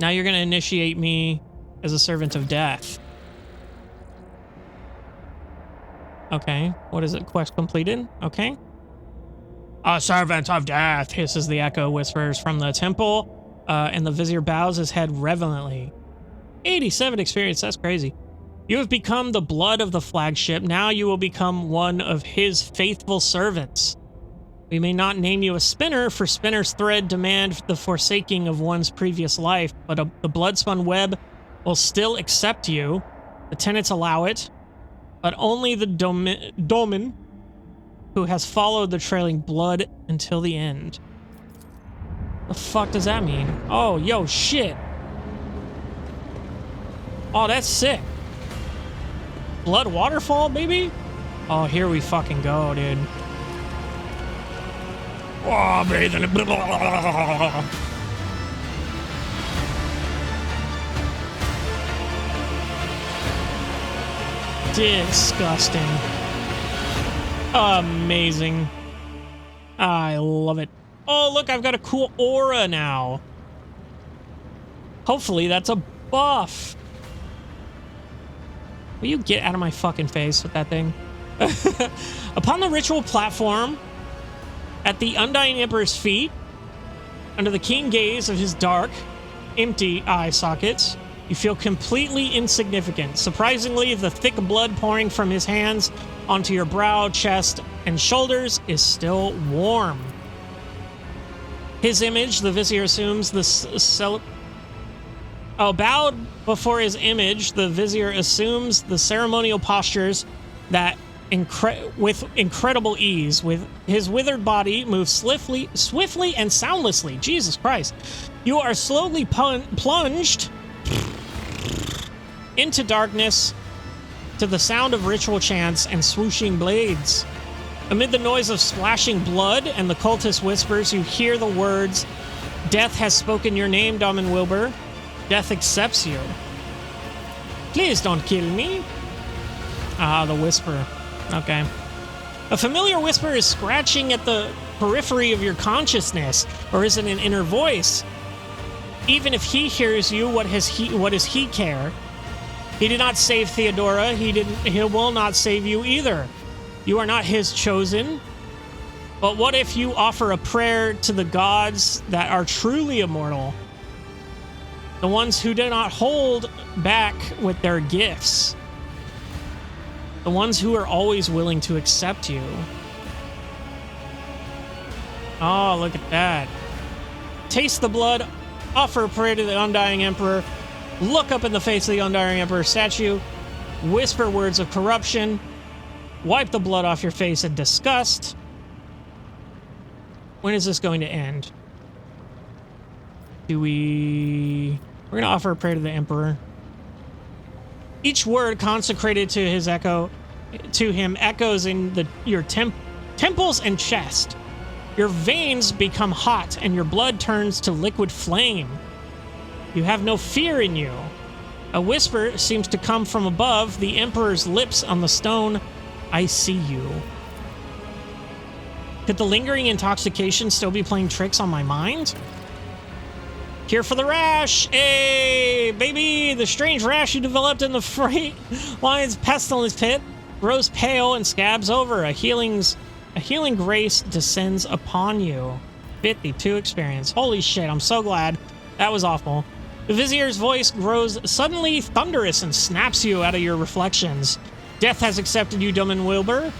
Now you're going to initiate me as a servant of death. Okay, what is it? Quest completed? Okay. A servant of death, hisses the echo whispers from the temple, and the Vizier bows his head reverently. 87 experience, that's crazy. You have become the blood of the flagship. Now you will become one of his faithful servants. We may not name you a spinner, for spinner's thread demand the forsaking of one's previous life, but the bloodspun web will still accept you. The tenants allow it, but only the domin who has followed the trailing blood until the end. The fuck does that mean? Oh, yo, shit. Oh, that's sick. Blood waterfall, baby? Oh, here we fucking go, dude. Oh, bathing it. Disgusting. Amazing. I love it. Oh, look, I've got a cool aura now. Hopefully that's a buff. Will you get out of my fucking face with that thing? Upon the ritual platform, at the Undying Emperor's feet, under the keen gaze of his dark, empty eye sockets, you feel completely insignificant. Surprisingly, the thick blood pouring from his hands onto your brow, chest, and shoulders is still warm. His image, the Vizier assumes bowed before his image, the Vizier assumes the ceremonial postures that with incredible ease. With his withered body moves swiftly and soundlessly. Jesus Christ. You are slowly plunged into darkness to the sound of ritual chants and swooshing blades. Amid the noise of splashing blood and the cultist whispers, you hear the words, Death has spoken your name, Domin Wilbur. Death accepts you. Please don't kill me. Ah, the whisper. Okay. A familiar whisper is scratching at the periphery of your consciousness, or is it an inner voice? Even if he hears you, what does he care? He did not save Theodora. He will not save you either. You are not his chosen. But what if you offer a prayer to the gods that are truly immortal? The ones who do not hold back with their gifts. The ones who are always willing to accept you. Oh, look at that. Taste the blood. Offer a prayer to the Undying Emperor. Look up in the face of the Undying Emperor statue. Whisper words of corruption. Wipe the blood off your face in disgust. When is this going to end? We're going to offer a prayer to the Emperor. Each word consecrated to him echoes in your temples and chest. Your veins become hot and your blood turns to liquid flame. You have no fear in you. A whisper seems to come from above the Emperor's lips on the stone. I see you. Could the lingering intoxication still be playing tricks on my mind? Here for the rash! Hey, baby! The strange rash you developed in the Freight Lion's pestilence pit grows pale and scabs over. A healing grace descends upon you. 52 experience. Holy shit, I'm so glad. That was awful. The Vizier's voice grows suddenly thunderous and snaps you out of your reflections. Death has accepted you, Domin Wilbur.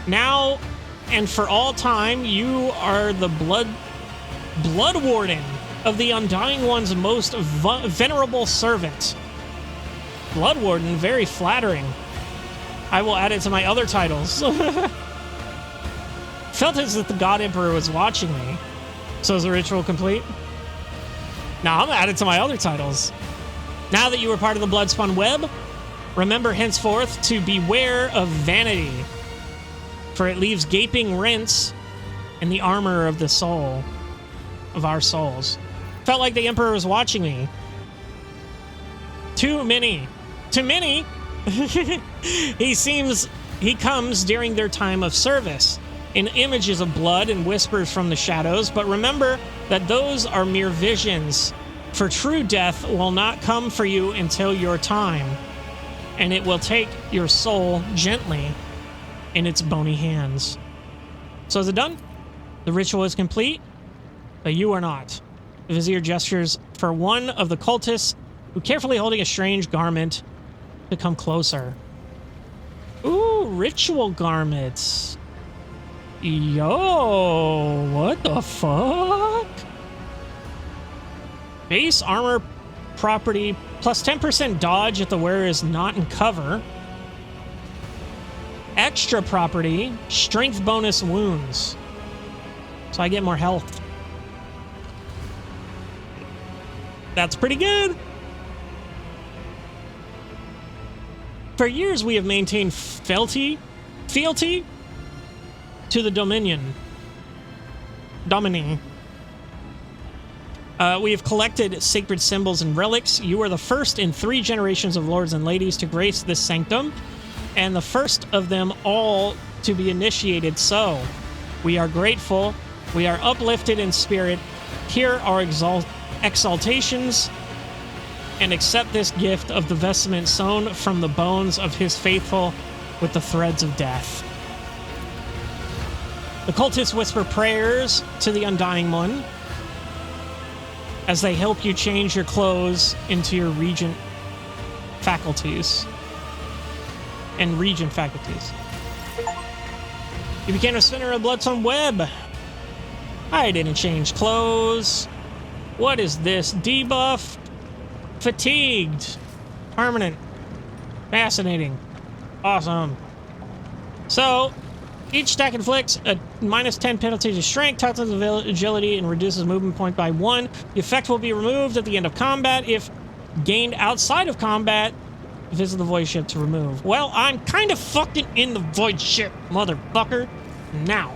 Now and for all time, you are the blood warden of the Undying One's most venerable servant. Blood Warden, very flattering. I will add it to my other titles. Felt as if the God Emperor was watching me. So is the ritual complete? Now I'm gonna add it to my other titles. Now that you are part of the Bloodspun web, remember henceforth to beware of vanity, for it leaves gaping rents in the armor of the soul, of our souls. Felt like the Emperor was watching me. Too many. He comes during their time of service, in images of blood and whispers from the shadows, but remember that those are mere visions, for true death will not come for you until your time, and it will take your soul gently in its bony hands. So is it done? The ritual is complete, but you are not. The Vizier gestures for one of the cultists who, carefully holding a strange garment, to come closer. Ooh, ritual garments. Yo, what the fuck? Base armor property plus 10% dodge if the wearer is not in cover. Extra property, strength bonus wounds. So I get more health. That's pretty good. For years we have maintained fealty to the Dominion. We have collected sacred symbols and relics. You are the first in 3 generations of lords and ladies to grace this sanctum, and the first of them all to be initiated so. We are grateful. We are uplifted in spirit. Here are exaltations, and accept this gift of the vestment sewn from the bones of his faithful with the threads of death. The cultists whisper prayers to the Undying One as they help you change your clothes into your regent faculties. And regent faculties. You became a spinner of Bloodstone Web. I didn't change clothes. What is this? Debuff. Fatigued. Permanent. Fascinating. Awesome. So, each stack inflicts a -10 penalty to strength, touches agility, and reduces movement point by 1. The effect will be removed at the end of combat. If gained outside of combat, visit the void ship to remove. Well, I'm kind of fucking in the void ship, motherfucker. Now,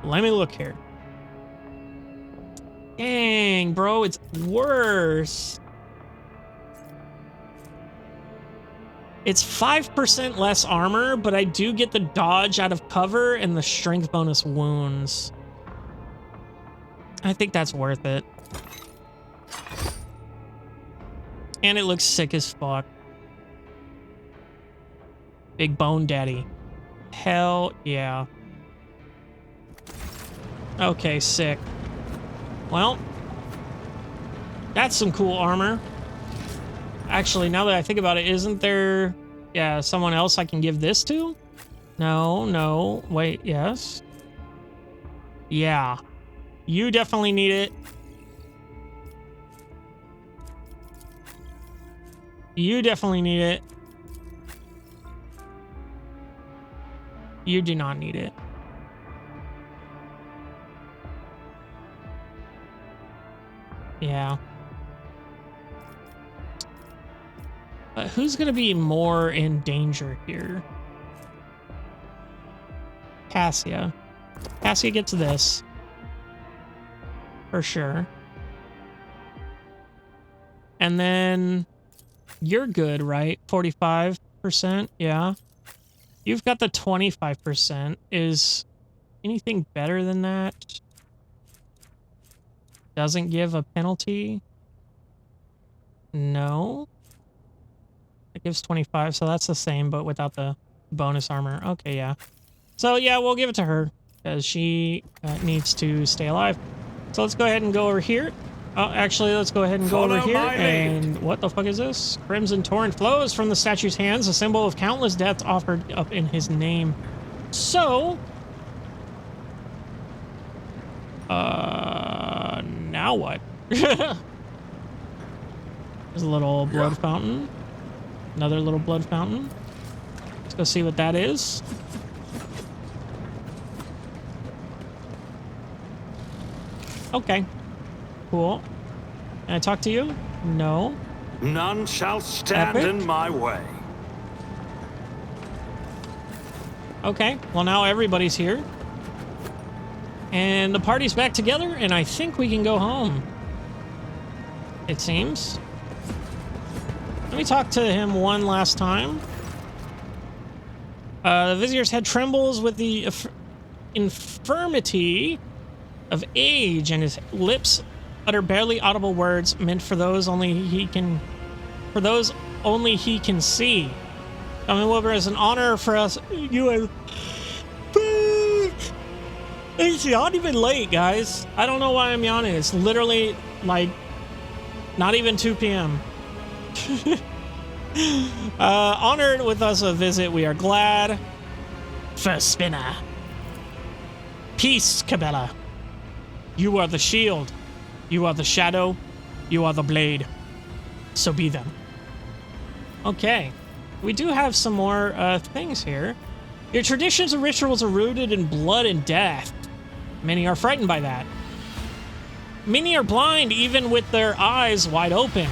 let me look here. Dang, bro, it's worse. It's 5% less armor, but I do get the dodge out of cover and the strength bonus wounds. I think that's worth it. And it looks sick as fuck. Big Bone Daddy. Hell yeah. Okay, sick. Well, that's some cool armor. Actually, now that I think about it, isn't there, yeah, someone else I can give this to? No, wait, yes. Yeah, you definitely need it. You definitely need it. You do not need it. Yeah. But who's going to be more in danger here? Cassia. Cassia gets this. For sure. And then you're good, right? 45%? Yeah. You've got the 25%. Is anything better than that? Doesn't give a penalty? No. It gives 25, so that's the same, but without the bonus armor. Okay, yeah. So, yeah, we'll give it to her, because she needs to stay alive. So let's go ahead and go over here. Oh, actually, let's go ahead and go over here. And what the fuck is this? Crimson torrent flows from the statue's hands, a symbol of countless deaths offered up in his name. So... now what? There's a little blood fountain. Another little blood fountain. Let's go see what that is. Okay. Cool. Can I talk to you? No. None shall stand Epic. in my way. Okay. Well, now everybody's here. And the party's back together, and I think we can go home. It seems. Let me talk to him one last time. The vizier's head trembles with the infirmity of age, and his lips utter barely audible words meant for those only he can see. Coming over as an honor for us, you and it's not even late, guys. I don't know why I'm yawning. It's literally like not even 2 p.m. Honored with us a visit, we are glad. First spinner. Peace, Cabela. You are the shield. You are the shadow. You are the blade. So be them. Okay. We do have some more things here. Your traditions and rituals are rooted in blood and death. Many are frightened by that. Many are blind even with their eyes wide open.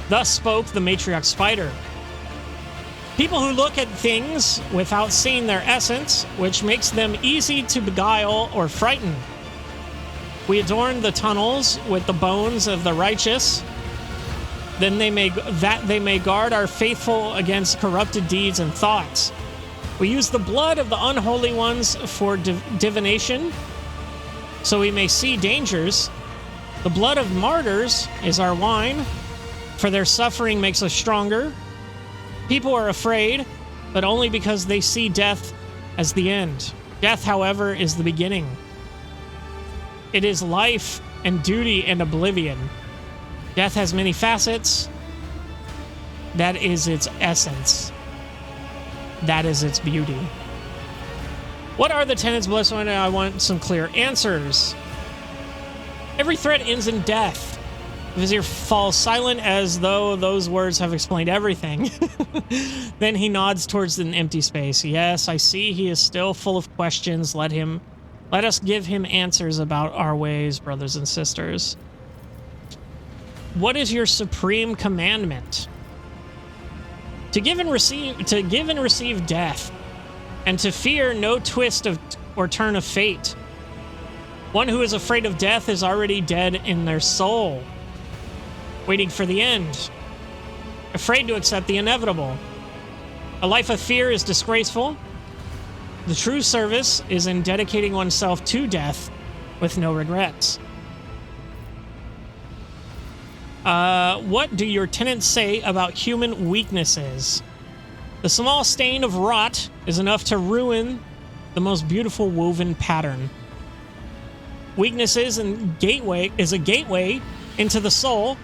Thus spoke the matriarch spider. People who look at things without seeing their essence, which makes them easy to beguile or frighten. We adorn the tunnels with the bones of the righteous, then they may guard our faithful against corrupted deeds and thoughts. We use the blood of the unholy ones for divination, so we may see dangers. The blood of martyrs is our wine, for their suffering makes us stronger. People are afraid, but only because they see death as the end. Death, however, is the beginning. It is life and duty and oblivion. Death has many facets. That is its essence. That is its beauty. What are the tenets, Blessed One? I want some clear answers. Every threat ends in death. Vizier falls silent as though those words have explained everything. Then he nods towards an empty space. Yes, I see he is still full of questions. Let us give him answers about our ways, brothers and sisters. What is your supreme commandment? To give and receive death, and to fear no twist or turn of fate. One who is afraid of death is already dead in their soul, waiting for the end, afraid to accept the inevitable. A life of fear is disgraceful. The true service is in dedicating oneself to death with no regrets. What do your tenants say about human weaknesses? The small stain of rot is enough to ruin the most beautiful woven pattern. Weaknesses and is a gateway into the soul,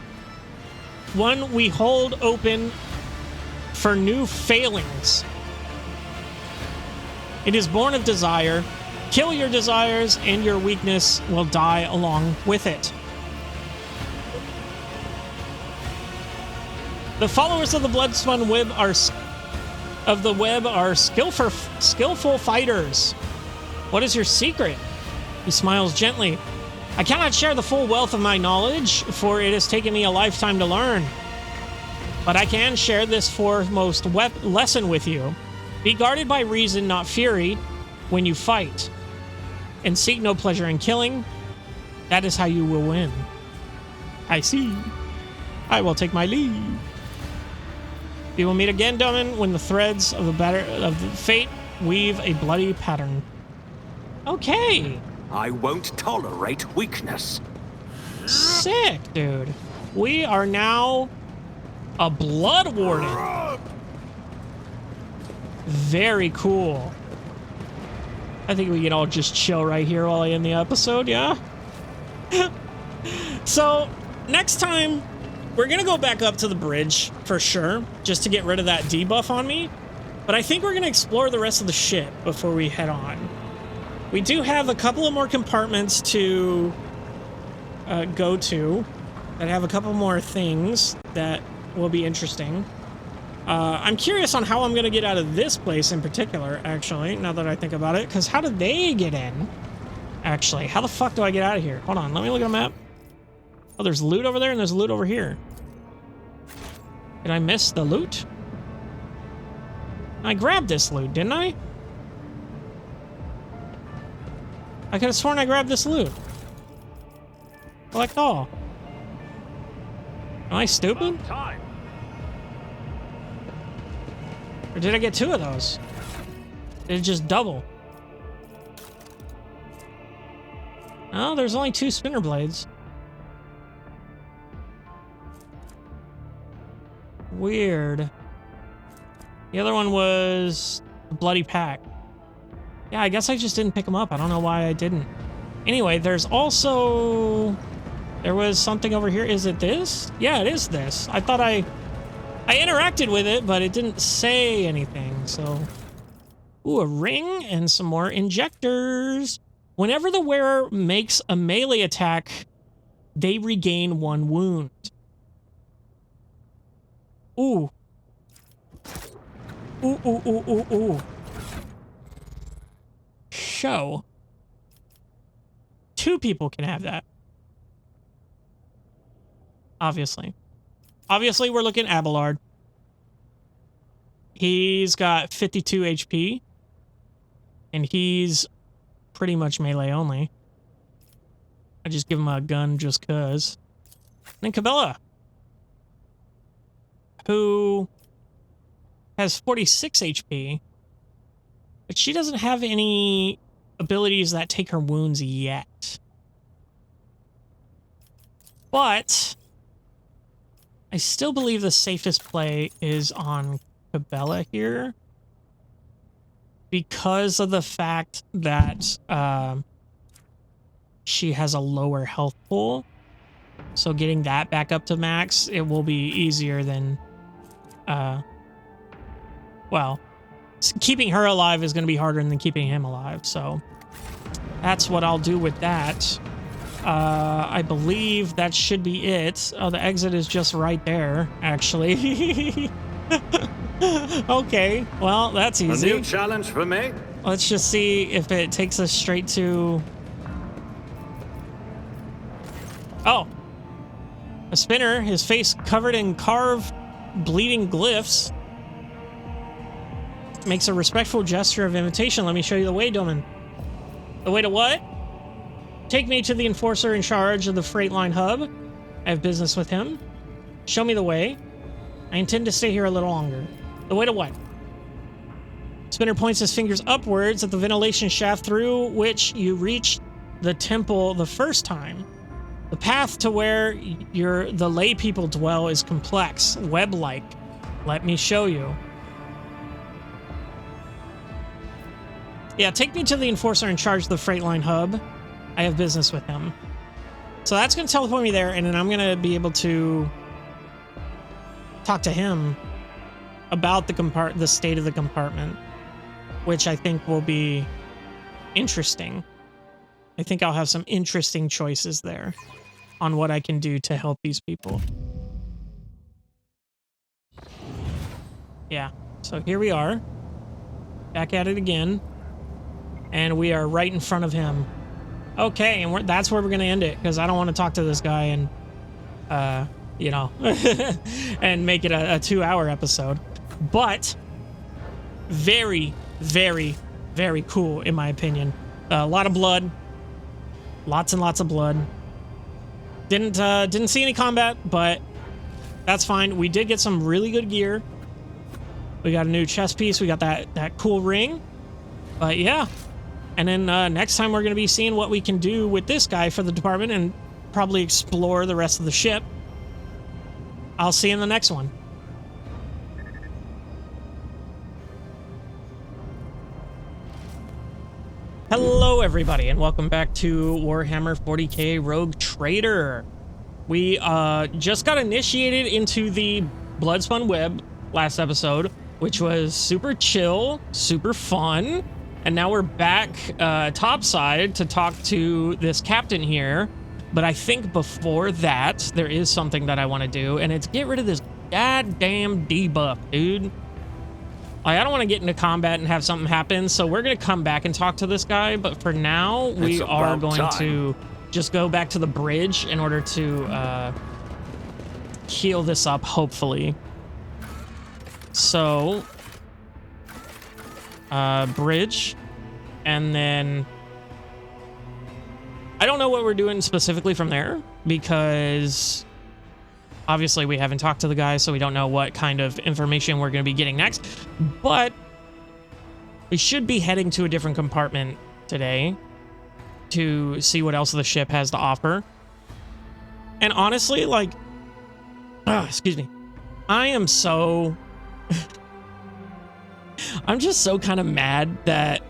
one we hold open for new failings. It is born of desire. Kill your desires and your weakness will die along with it. The followers of the blood-spun web are skillful fighters. What is your secret? He smiles gently. I cannot share the full wealth of my knowledge, for it has taken me a lifetime to learn. But I can share this foremost lesson with you. Be guarded by reason, not fury, when you fight. And seek no pleasure in killing. That is how you will win. I see. I will take my leave. We will meet again, Duman, when the threads of the fate weave a bloody pattern. Okay. I won't tolerate weakness. Sick, dude. We are now a blood warden. Very cool. I think we can all just chill right here while I end the episode, yeah? So, next time, we're going to go back up to the bridge, for sure, just to get rid of that debuff on me. But I think we're going to explore the rest of the ship before we head on. We do have a couple of more compartments to go to that have a couple more things that will be interesting. I'm curious on how I'm going to get out of this place in particular, actually, now that I think about it, because how did they get in? Actually, how the fuck do I get out of here? Hold on, let me look at the map. Oh, there's loot over there and there's loot over here. Did I miss the loot? I grabbed this loot, didn't I? I could have sworn I grabbed this loot. Collect all. Am I stupid? Or did I get two of those? Did it just double? Oh, there's only two spinner blades. Weird. The other one was the bloody pack. Yeah, I guess I just didn't pick them up. I don't know why I didn't. Anyway, there's also... There was something over here. Is it this? Yeah, it is this. I thought I interacted with it, but it didn't say anything, so... Ooh, a ring and some more injectors. Whenever the wearer makes a melee attack, they regain 1 wound. Ooh. Ooh, ooh, ooh, ooh, ooh. Show. 2 people can have that. Obviously. Obviously, we're looking at Abelard. He's got 52 HP. And he's pretty much melee only. I just give him a gun just cuz. And then Cabela, who has 46 HP, but she doesn't have any abilities that take her wounds yet. But I still believe the safest play is on Cabela here, because of the fact that she has a lower health pool. So getting that back up to max, it will be easier than, well, keeping her alive is going to be harder than keeping him alive. So that's what I'll do with that. I believe that should be it. Oh, the exit is just right there, actually. Okay, well, that's easy. A new challenge for me? Let's just see if it takes us straight to... Oh. A spinner, his face covered in carved, bleeding glyphs, makes a respectful gesture of invitation. Let me show you the way, Doman. The way to what? Take me to the enforcer in charge of the freight line hub. I have business with him. Show me the way. I intend to stay here a little longer. The way to what? Spinner points his fingers upwards at the ventilation shaft through which you reached the temple the first time. The path to where the lay people dwell is complex, web-like. Let me show you. Yeah, take me to the enforcer in charge of the freight line hub. I have business with him. So that's going to teleport me there, and then I'm going to be able to talk to him about the state of the compartment, which I think will be interesting. I think I'll have some interesting choices there on what I can do to help these people. Yeah, so here we are. Back at it again. And we are right in front of him. Okay, and that's where we're going to end it, because I don't want to talk to this guy and, you know, and make it a 2-hour episode. But very, very, very cool, in my opinion. A lot of blood. Lots and lots of blood. Didn't see any combat, but that's fine. We did get some really good gear. We got a new chest piece. We got that cool ring. But yeah. And then next time we're going to be seeing what we can do with this guy for the department and probably explore the rest of the ship. I'll see you in the next one. Hello, everybody, and welcome back to Warhammer 40K Rogue Trader. We just got initiated into the Bloodspun Web last episode, which was super chill, super fun. And now we're back topside to talk to this captain here. But I think before that, there is something that I want to do, and it's get rid of this goddamn debuff, dude. I don't want to get into combat and have something happen, so we're going to come back and talk to this guy. But for now, we are going to just go back to the bridge in order to heal this up, hopefully. So... bridge, and then I don't know what we're doing specifically from there, because obviously we haven't talked to the guy, so we don't know what kind of information we're going to be getting next, but we should be heading to a different compartment today to see what else the ship has to offer. And honestly, like, excuse me, I am so I'm just so kind of mad that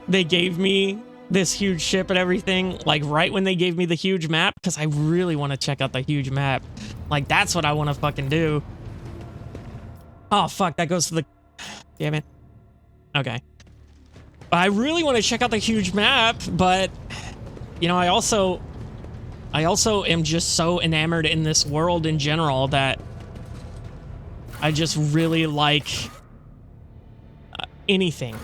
they gave me this huge ship and everything, like right when they gave me the huge map, because I really want to check out the huge map. Like, that's what I want to fucking do. Oh, fuck, that goes to the... Damn it. Okay. I really want to check out the huge map, but, you know, I also am just so enamored in this world in general that I just really like... anything.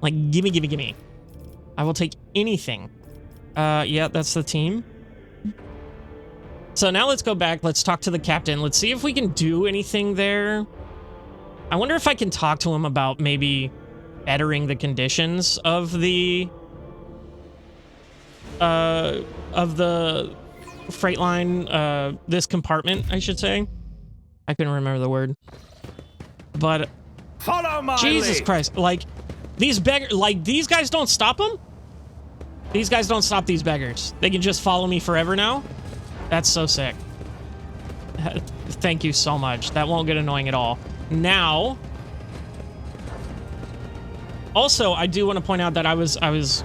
Like, gimme. I will take anything. Yeah, that's the team. So now let's go back. Let's talk to the captain. Let's see if we can do anything there. I wonder if I can talk to him about maybe bettering the conditions of the freight line, this compartment, I should say. I couldn't remember the word. But follow my Jesus lead. Christ, like these these guys don't stop them? These guys don't stop these beggars. They can just follow me forever now? That's so sick. Thank you so much. That won't get annoying at all. Now, also, I do want to point out that I was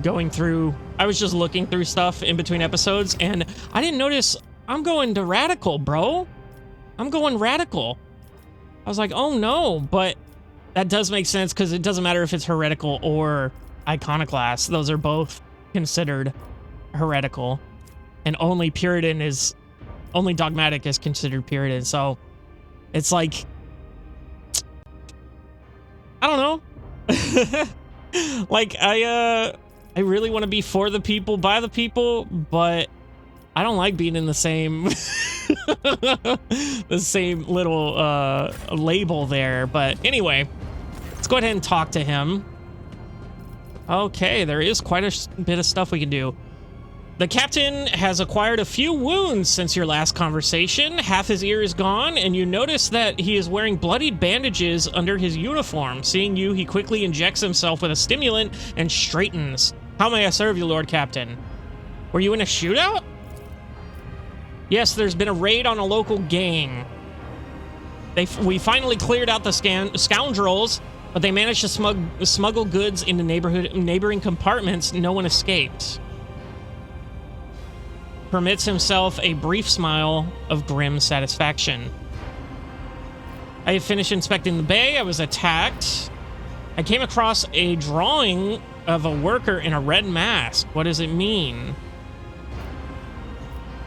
going through, I was just looking through stuff in between episodes, and I didn't notice I'm going to radical, bro. I'm going radical. I was like, oh no, but that does make sense because it doesn't matter if it's heretical or iconoclast. Those are both considered heretical, and only dogmatic is considered Puritan. So it's like, I don't know. Like, I really want to be for the people, by the people, but I don't like being in the same the same little label there. But anyway, let's go ahead and talk to him. Okay, there is quite a bit of stuff we can do. The captain has acquired a few wounds since your last conversation. Half his ear is gone, and you notice that he is wearing bloodied bandages under his uniform. Seeing you, he quickly injects himself with a stimulant and straightens. How may I serve you, Lord Captain? Were you in a shootout? Yes, there's been a raid on a local gang. We finally cleared out the scoundrels, but they managed to smuggle goods into neighboring compartments. No one escaped. Permits himself a brief smile of grim satisfaction. I have finished inspecting the bay. I was attacked. I came across a drawing of a worker in a red mask. What does it mean?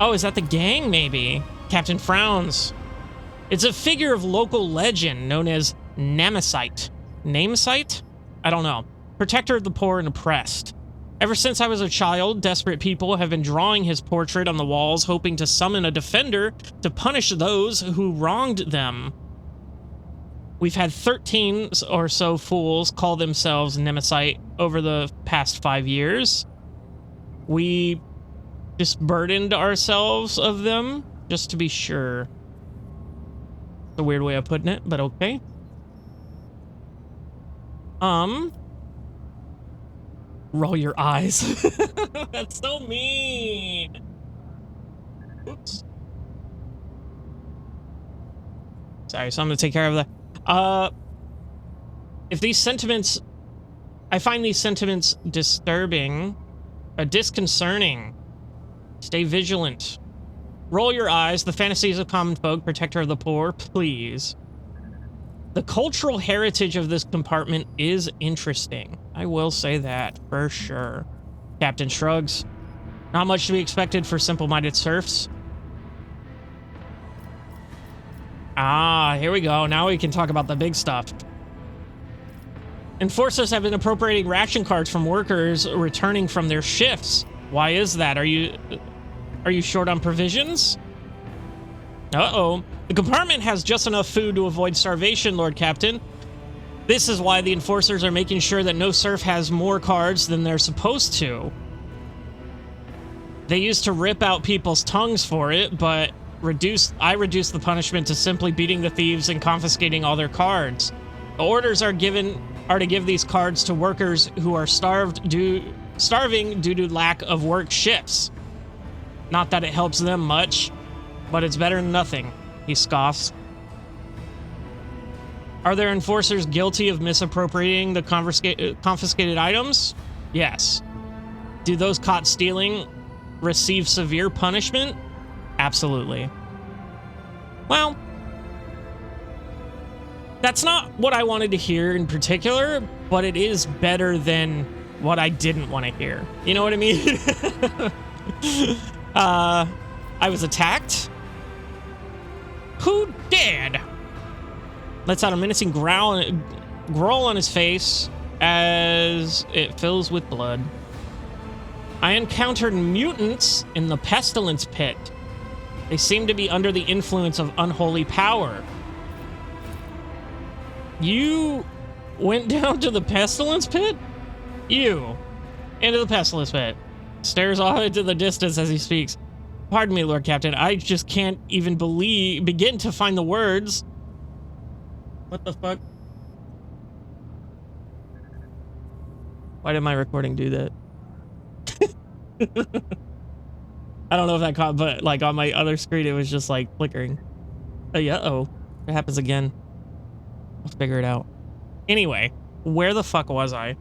Oh, is that the gang, maybe? Captain frowns. It's a figure of local legend known as Namesite. Namesite? I don't know. Protector of the poor and oppressed. Ever since I was a child, desperate people have been drawing his portrait on the walls, hoping to summon a defender to punish those who wronged them. We've had 13 or so fools call themselves Nemesite over the past 5 years. We just burdened ourselves of them, just to be sure. It's a weird way of putting it, but okay. Roll your eyes. That's so mean. Oops. Sorry, so I'm gonna take care of that. If these sentiments, I find these sentiments disturbing, disconcerting. Stay vigilant. Roll your eyes. The fantasies of common folk, protector of the poor, please. The cultural heritage of this compartment is interesting. I will say that, for sure. Captain shrugs. Not much to be expected for simple-minded serfs. Ah, here we go. Now we can talk about the big stuff. Enforcers have been appropriating ration cards from workers returning from their shifts. Why is that? Are you short on provisions? Uh-oh. The compartment has just enough food to avoid starvation, Lord Captain. This is why the enforcers are making sure that no serf has more cards than they're supposed to. They used to rip out people's tongues for it, but I reduced the punishment to simply beating the thieves and confiscating all their cards. The orders are to give these cards to workers who are starving due to lack of work shifts. Not that it helps them much, but it's better than nothing, he scoffs. Are there enforcers guilty of misappropriating the confiscated items? Yes. Do those caught stealing receive severe punishment? Absolutely. Well, that's not what I wanted to hear in particular, but it is better than what I didn't want to hear. You know what I mean? I was attacked. Who dared? Lets out a menacing growl on his face as it fills with blood. I encountered mutants in the pestilence pit. They seem to be under the influence of unholy power. You went down to the pestilence pit? You. Into the pestilence pit. Stares off into the distance as he speaks. Pardon me, Lord Captain. I just can't even begin to find the words. What the fuck? Why did my recording do that? I don't know if that caught, but like on my other screen, it was just like flickering. Yeah, oh, it happens again. I'll figure it out. Anyway, where the fuck was I?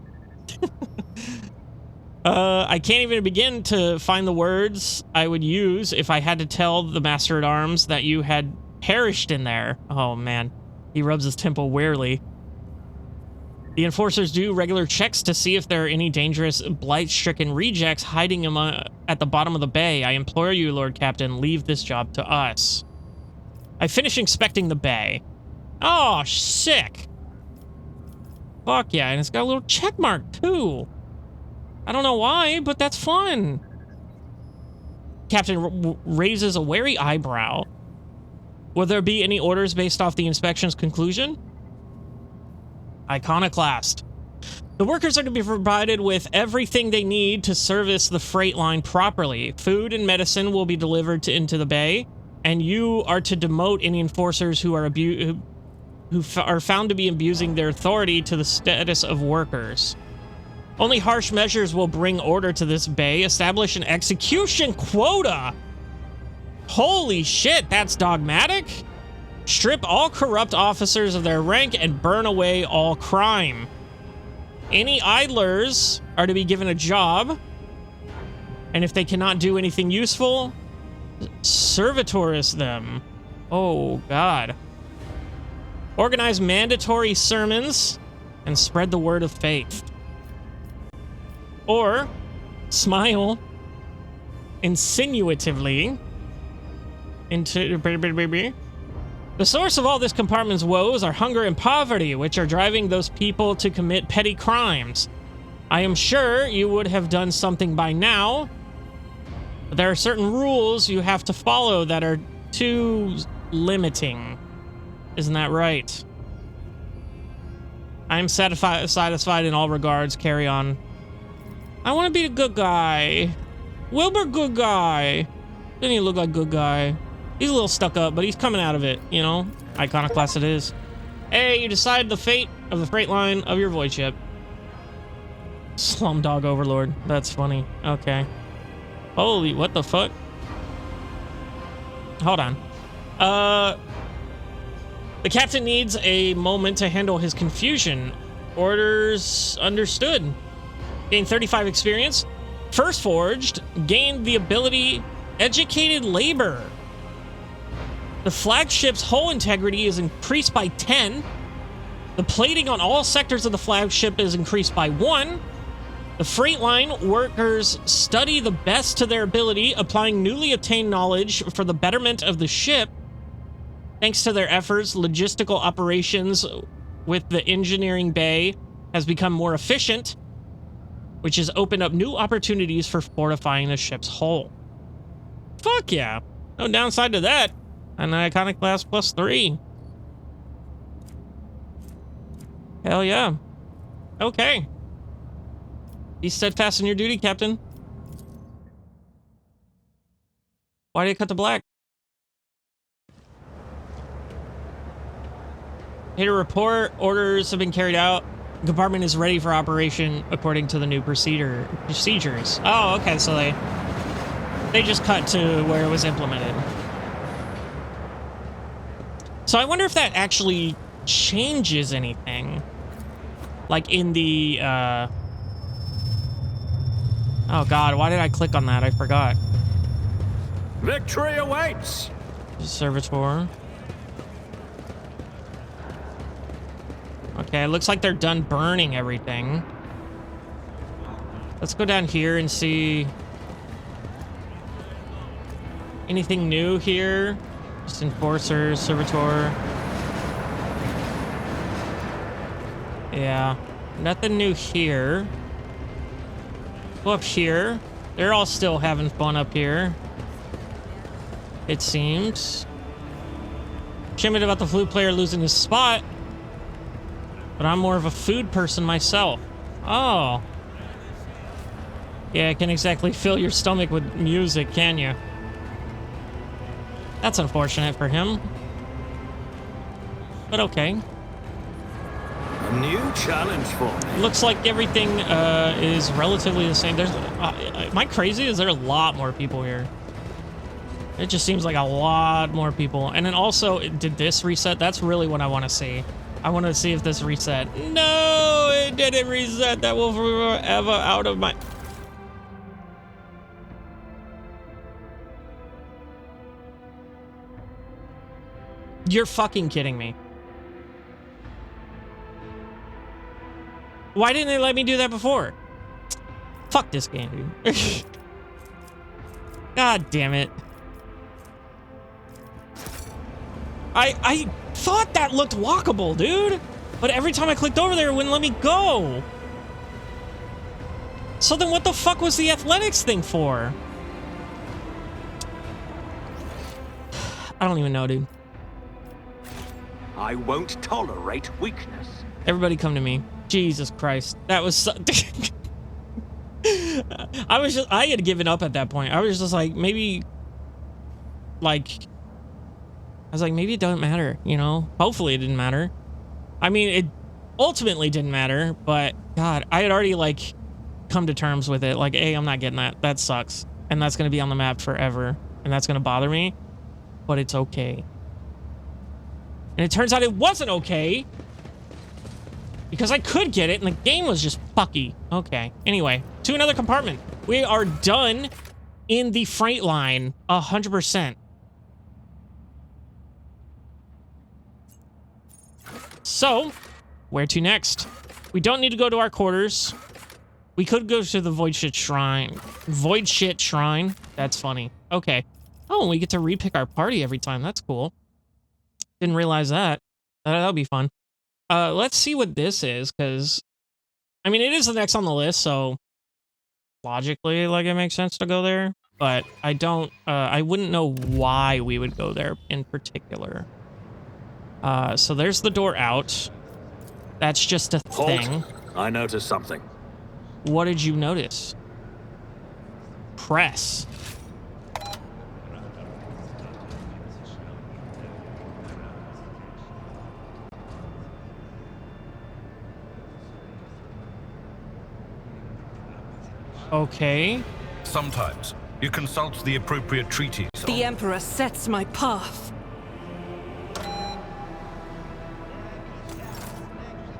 I can't even begin to find the words I would use if I had to tell the Master-at-Arms that you had perished in there. Oh, man. He rubs his temple wearily. The enforcers do regular checks to see if there are any dangerous, blight-stricken rejects hiding at the bottom of the bay. I implore you, Lord Captain, leave this job to us. I finish inspecting the bay. Oh, sick. Fuck yeah, and it's got a little check mark, too. I don't know why, but that's fun. Captain raises a wary eyebrow. Will there be any orders based off the inspection's conclusion? Iconoclast. The workers are to be provided with everything they need to service the freight line properly. Food and medicine will be delivered into the bay, and you are to demote any enforcers who are are found to be abusing their authority to the status of workers. Only harsh measures will bring order to this bay. Establish an execution quota. Holy shit, that's dogmatic. Strip all corrupt officers of their rank and burn away all crime. Any idlers are to be given a job, and if they cannot do anything useful, servitorious them. Oh, God. Organize mandatory sermons and spread the word of faith. Or smile insinuatively into... The source of all this compartment's woes are hunger and poverty, which are driving those people to commit petty crimes. I am sure you would have done something by now, but there are certain rules you have to follow that are too limiting. Isn't that right? I am satisfied in all regards. Carry on. I want to be a good guy. Wilbur, good guy. Didn't he look like a good guy? He's a little stuck up, but he's coming out of it, you know? Iconoclast it is. Hey, you decide the fate of the freight line of your void ship. Slumdog Overlord. That's funny. Okay. Holy, what the fuck? Hold on. The captain needs a moment to handle his confusion. Orders understood. Gain 35 experience. First forged. Gained the ability educated labor. The flagship's hull integrity is increased by 10. The plating on all sectors of the flagship is increased by 1. The freight line workers study the best to their ability, applying newly obtained knowledge for the betterment of the ship. Thanks to their efforts, logistical operations with the engineering bay has become more efficient, which has opened up new opportunities for fortifying the ship's hull. Fuck yeah. No downside to that. An Iconoclast +3. Hell yeah. Okay. Be steadfast in your duty, Captain. Why did you cut to black? Here to report. Orders have been carried out. The compartment is ready for operation according to the new procedures. Oh, okay, so they just cut to where it was implemented. So I wonder if that actually changes anything. Like in the, oh God, why did I click on that? I forgot. Victory awaits! Servitor. Okay, it looks like they're done burning everything. Let's go down here and see anything new here. Just Enforcer, Servitor. Yeah, nothing new here. Go up here. They're all still having fun up here, it seems. Ashamed about the flute player losing his spot, but I'm more of a food person myself. Oh. Yeah, I can't exactly fill your stomach with music, can you? That's unfortunate for him. But okay. A new challenge for me. Looks like everything is relatively the same. There's, am I crazy? Is there a lot more people here? It just seems like a lot more people. And then also, did this reset? That's really what I want to see. I want to see if this reset. No, it didn't reset. That will forever out of my... You're fucking kidding me. Why didn't they let me do that before? Fuck this game, dude. God damn it. I thought that looked walkable, dude. But every time I clicked over there, it wouldn't let me go. So then what the fuck was the athletics thing for? I don't even know, dude. I won't tolerate weakness. Everybody come to me. Jesus Christ. That was so I had given up at that point. I was just like, maybe, like, I was like, maybe it doesn't matter, you know? Hopefully it didn't matter. I mean, it ultimately didn't matter, but God, I had already, like, come to terms with it. Like, hey, I'm not getting that. That sucks. And that's going to be on the map forever. And that's going to bother me. But it's okay. And it turns out it wasn't okay. Because I could get it, and the game was just fucky. Okay. Anyway, to another compartment. We are done in the freight line. 100%. So, where to next? We don't need to go to our quarters. We could go to the Void Shit Shrine. Void Shit Shrine. That's funny. Okay. Oh, and we get to repick our party every time. That's cool. Didn't realize that. That'll be fun. Let's see what this is, because, I mean, it is the next on the list, so logically, like, it makes sense to go there. But I don't, I wouldn't know why we would go there in particular. So there's the door out. That's just a thing. Halt. I noticed something. What did you notice? Press. Okay. Sometimes you consult the appropriate treaties. The Emperor sets my path.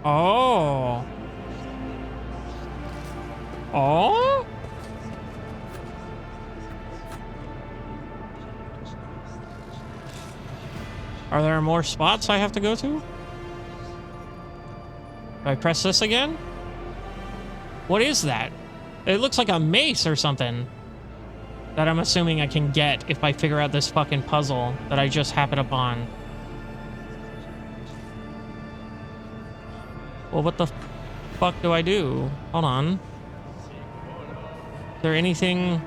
Oh. Oh? Are there more spots I have to go to? Do I press this again? What is that? It looks like a mace or something that I'm assuming I can get if I figure out this fucking puzzle that I just happened upon. Well, what the fuck do I do? Hold on. Is there anything...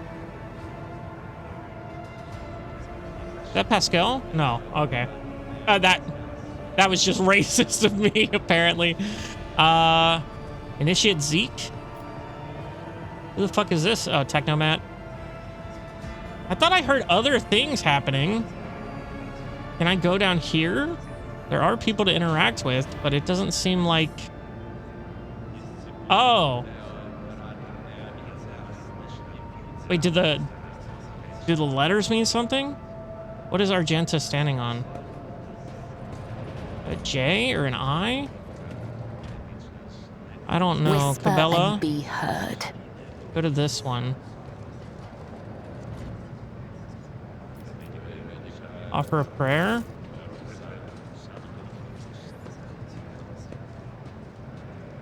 Is that Pascal? No. Okay. That was just racist of me, apparently. Initiate Zeke? Who the fuck is this? Oh, Technomat. I thought I heard other things happening. Can I go down here? There are people to interact with, but it doesn't seem like... Oh. Wait, do the letters mean something? What is Argenta standing on? A J or an I? I don't know. Whisper Cabela? and be heard. Go to this one. Offer a prayer?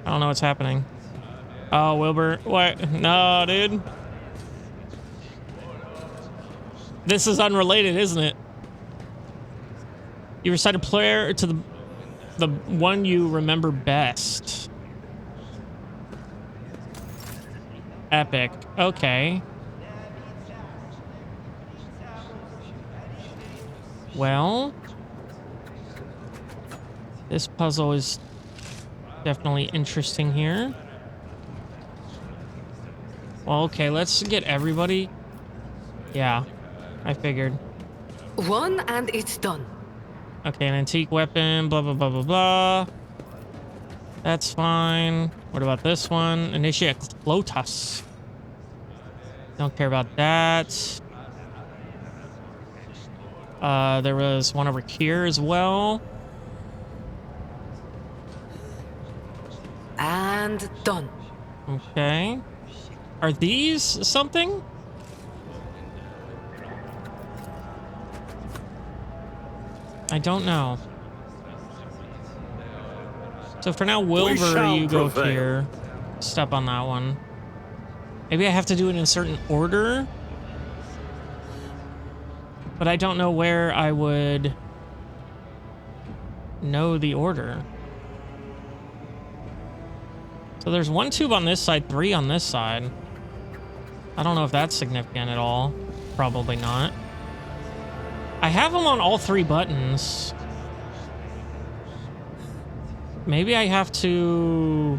I don't know what's happening. Oh, Wilbur. What? No, dude. This is unrelated, isn't it? You recite a prayer to the one you remember best. Epic. Okay. Well, this puzzle is definitely interesting here. Well, okay, let's get everybody. Yeah, I figured. One and it's done. Okay, an antique weapon, blah, blah, blah, blah, blah. That's fine. What about this one? Initiate Clotus. Don't care about that. There was one over here as well. And done. Okay. Are these something? I don't know. So for now, Wilbur, you go here. Step on that one. Maybe I have to do it in a certain order. But I don't know where I would know the order. So there's 1 tube on this side, 3 on this side. I don't know if that's significant at all. Probably not. I have them on all 3 buttons. Maybe I have to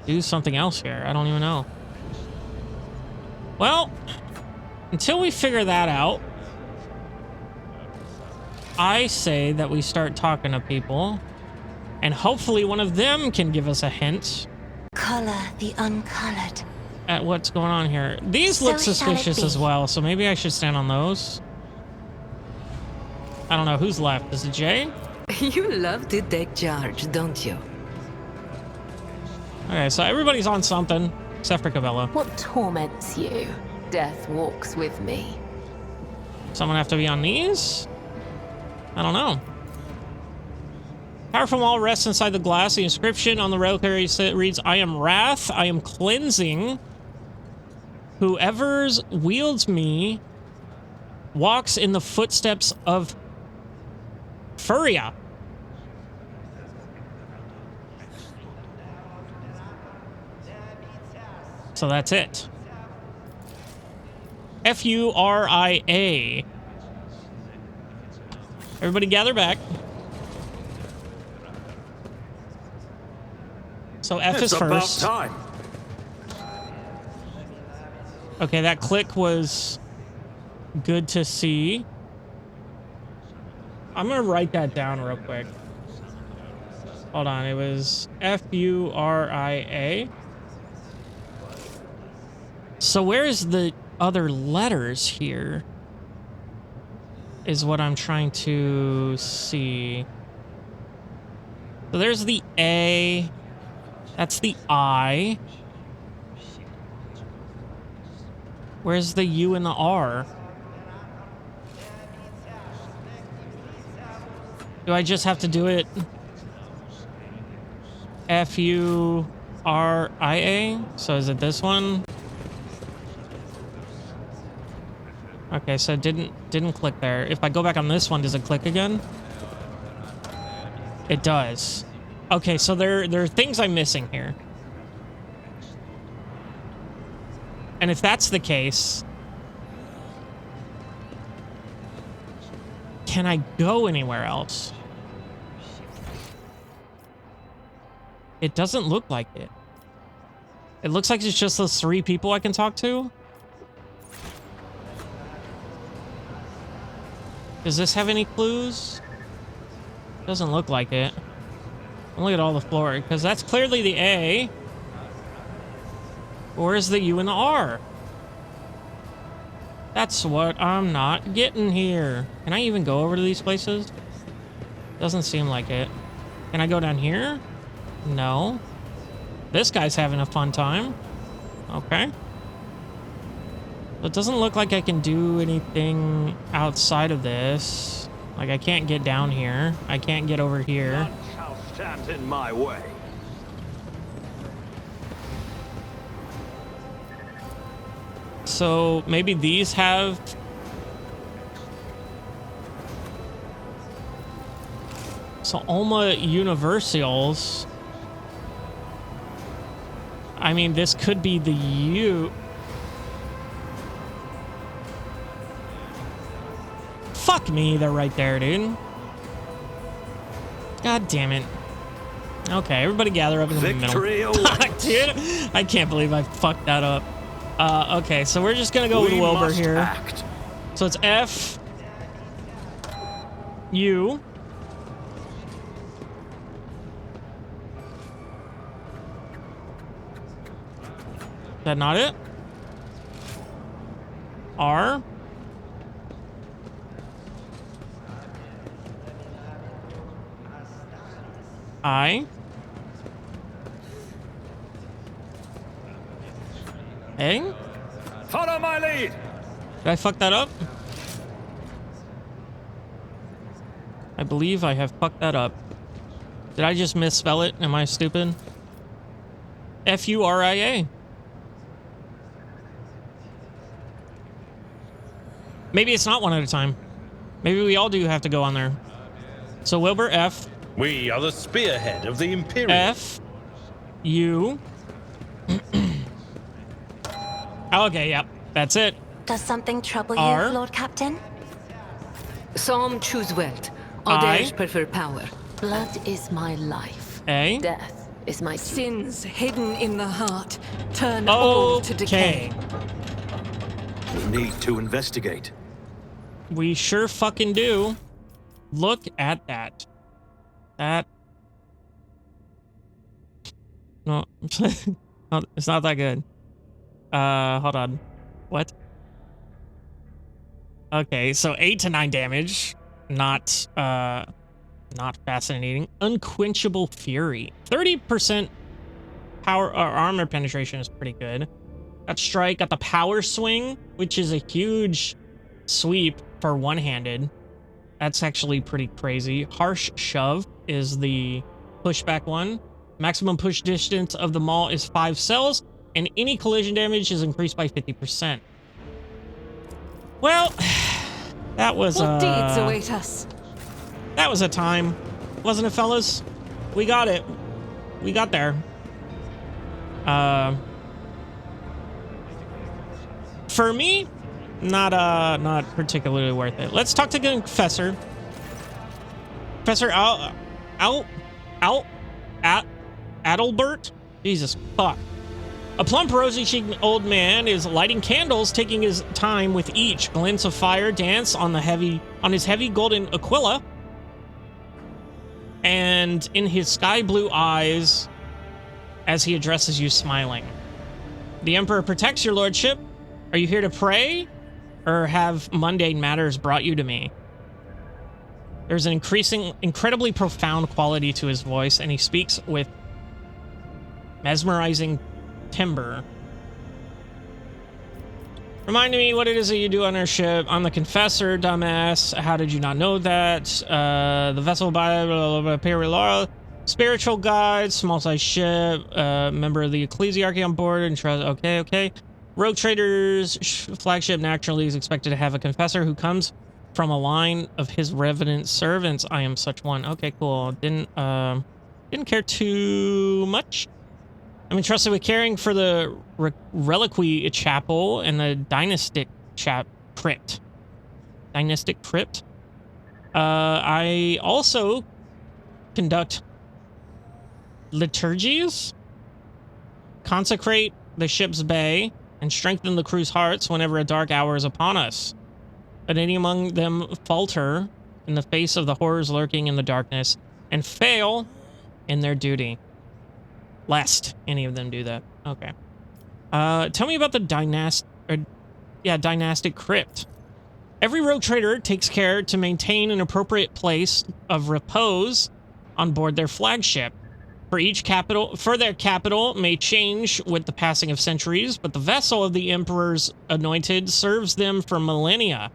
do something else here. I don't even know. Well, until we figure that out, I say that we start talking to people, and hopefully one of them can give us a hint. Color the uncolored. At what's going on here. These look So shall it suspicious be. as well, so maybe I should stand on those. I don't know. Who's left? Is it Jay? You love to take charge, don't you? Okay, so everybody's on something, except for Cabela. What torments you? Death walks with me. Someone have to be on these? I don't know. Power from all rests inside the glass. The inscription on the reliquary reads, I am wrath, I am cleansing. Whoever wields me walks in the footsteps of Furia. So that's it. Furia. Everybody gather back. So F is It's about first. time. Okay, that click was good to see. I'm gonna write that down real quick. Hold on, it was Furia. So where's the other letters here? Is what I'm trying to see. So there's the A. That's the I. Where's the U and the R? Do I just have to do it Furia? So is it this one? Okay, so it didn't click there. If I go back on this one, does it click again? It does. Okay, so there are things I'm missing here. And if that's the case, can I go anywhere else? It doesn't look like it. It looks like it's just those 3 people I can talk to. Does this have any clues? Doesn't look like it. Look at all the floor, because that's clearly the A. Where's the U and the R? That's what I'm not getting here. Can I even go over to these places? Doesn't seem like it. Can I go down here? No. This guy's having a fun time. Okay. It doesn't look like I can do anything outside of this. Like, I can't get down here. I can't get over here. None shall stand in my way. So maybe these have... So Alma Universals. I mean, this could be the U. Fuck me, they're right there, dude. God damn it. Okay, everybody gather up in the Victory middle. awaits. Dude, I can't believe I fucked that up. Okay, so we're just gonna go with We Wilbur must here. act. So it's F, U. Is that not it? R. I. A. Follow my lead. Did I fuck that up? I believe I have fucked that up. Did I just misspell it? Am I stupid? Furia. Maybe it's not one at a time. Maybe we all do have to go on there. So Wilbur, F. We are the spearhead of the Imperium. F. U. Okay, yep. That's it. Does something trouble R. you, Lord Captain? Some choose wealth, I. others prefer power. Blood is my life. A. Death is my duty. Sins hidden in the heart turn all to decay. We need to investigate. We sure fucking do. Look at that. No, it's not that good. Hold on. What? Okay, so 8 to 9 damage. Not fascinating. Unquenchable Fury. 30% power or armor penetration is pretty good. Got Strike, got the Power Swing, which is a huge sweep for one-handed. That's actually pretty crazy. Harsh Shove is the pushback one. Maximum push distance of the maul is 5 cells, and any collision damage is increased by 50%. Well, that was What deeds await us? That was a time, wasn't it, fellas? We got it. We got there. For me, not particularly worth it. Let's talk to the Confessor. Professor Adalbert? Jesus fuck. A plump, rosy-cheeked old man is lighting candles, taking his time with each. Glints of fire dance on his heavy golden aquila, and in his sky blue eyes as he addresses you, smiling. The Emperor protects your lordship. Are you here to pray, or have mundane matters brought you to me? There's an incredibly profound quality to his voice, and he speaks with mesmerizing timbre. Remind me what it is that you do on our ship. I'm the Confessor, dumbass. How did you not know that? The vessel by Peril, spiritual guide, small-sized ship, member of the ecclesiarchy on board, and trust. Okay. Rogue Trader's flagship naturally is expected to have a Confessor who comes from a line of his revenant servants. I am such one. Okay, cool. Didn't care too much. I'm entrusted with caring for the Reliquary Chapel and the Dynastic Crypt. Dynastic Crypt. I also conduct liturgies, consecrate the ship's bay, and strengthen the crew's hearts whenever a dark hour is upon us. But any among them falter in the face of the horrors lurking in the darkness and fail in their duty. Lest any of them do that. Okay. Tell me about the Dynastic Crypt. Every rogue trader takes care to maintain an appropriate place of repose on board their flagship. For their capital may change with the passing of centuries, but the vessel of the Emperor's anointed serves them for millennia.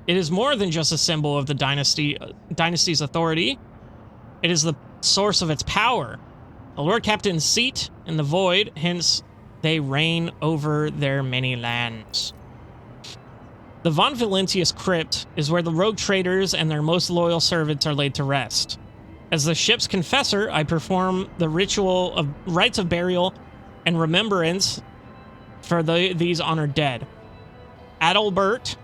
It is more than just a symbol of the dynasty's authority. It is the source of its power. The Lord Captain's seat in the void, hence they reign over their many lands. The Von Valentius Crypt is where the rogue traders and their most loyal servants are laid to rest. As the ship's confessor, I perform the ritual of rites of burial and remembrance for these honored dead. Adalbert,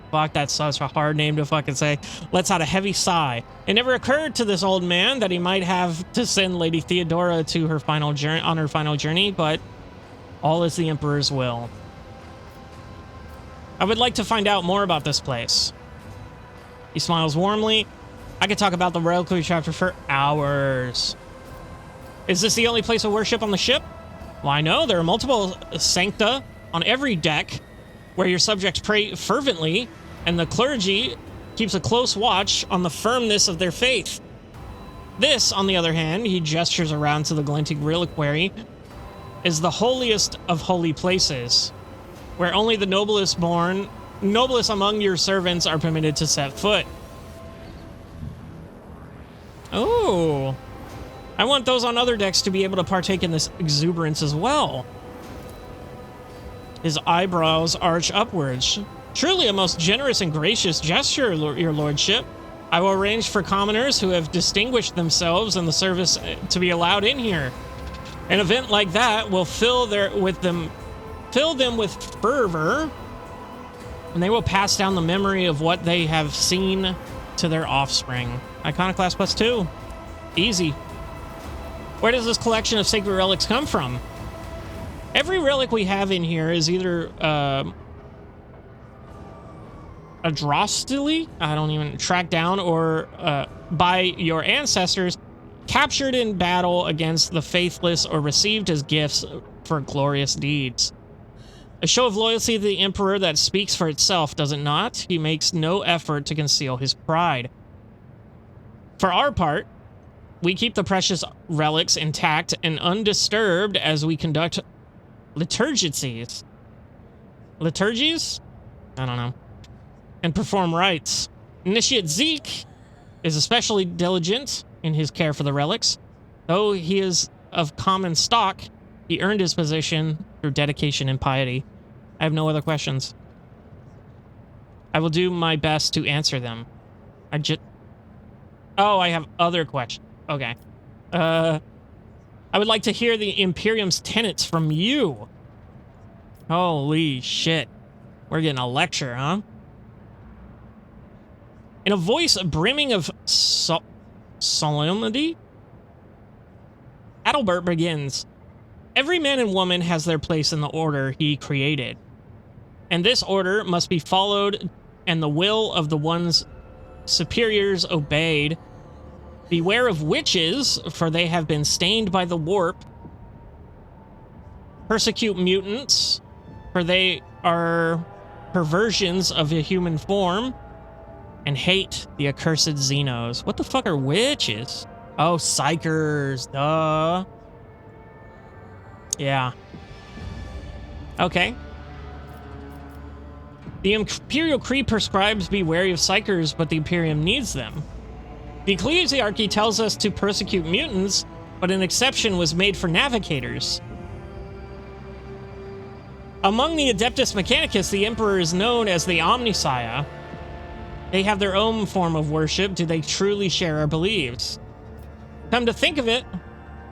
fuck, that's such a hard name to fucking say, lets out a heavy sigh. It never occurred to this old man that he might have to send Lady Theodora to her final journey, but all is the Emperor's will. I would like to find out more about this place. He smiles warmly. I could talk about the Reliquary Chapter for hours. Is this the only place of worship on the ship? Why, no, there are multiple sancta on every deck where your subjects pray fervently, and the clergy keeps a close watch on the firmness of their faith. This, on the other hand, he gestures around to the glinting reliquary, is the holiest of holy places, where only the noblest among your servants are permitted to set foot. Oh, I want those on other decks to be able to partake in this exuberance as well. His eyebrows arch upwards. Truly a most generous and gracious gesture, your lordship. I will arrange for commoners who have distinguished themselves in the service to be allowed in here. An event like that will fill them with fervor, and they will pass down the memory of what they have seen to their offspring. Iconoclast +2. Easy. Where does this collection of sacred relics come from? Every relic we have in here is either atrociously, I don't even track down, or by your ancestors, captured in battle against the faithless, or received as gifts for glorious deeds. A show of loyalty to the Emperor that speaks for itself, does it not? He makes no effort to conceal his pride. For our part, we keep the precious relics intact and undisturbed as we conduct liturgies. Liturgies? I don't know. And perform rites. Initiate Zeke is especially diligent in his care for the relics. Though he is of common stock, he earned his position through dedication and piety. I have no other questions. I will do my best to answer them. Oh, I have other questions. Okay. I would like to hear the Imperium's tenets from you. Holy shit. We're getting a lecture, huh? In a voice brimming of solemnity, Adalbert begins. Every man and woman has their place in the order he created. And this order must be followed and the will of the one's superiors obeyed. Beware of witches, for they have been stained by the warp. Persecute mutants, for they are perversions of a human form. And hate the accursed Xenos. What the fuck are witches? Oh, psychers, duh. Yeah. Okay. The Imperial Creed prescribes be wary of psychers, but the Imperium needs them. The Ecclesiarchy tells us to persecute mutants, but an exception was made for navigators. Among the Adeptus Mechanicus, the Emperor is known as the Omnissiah. They have their own form of worship. Do they truly share our beliefs? Come to think of it,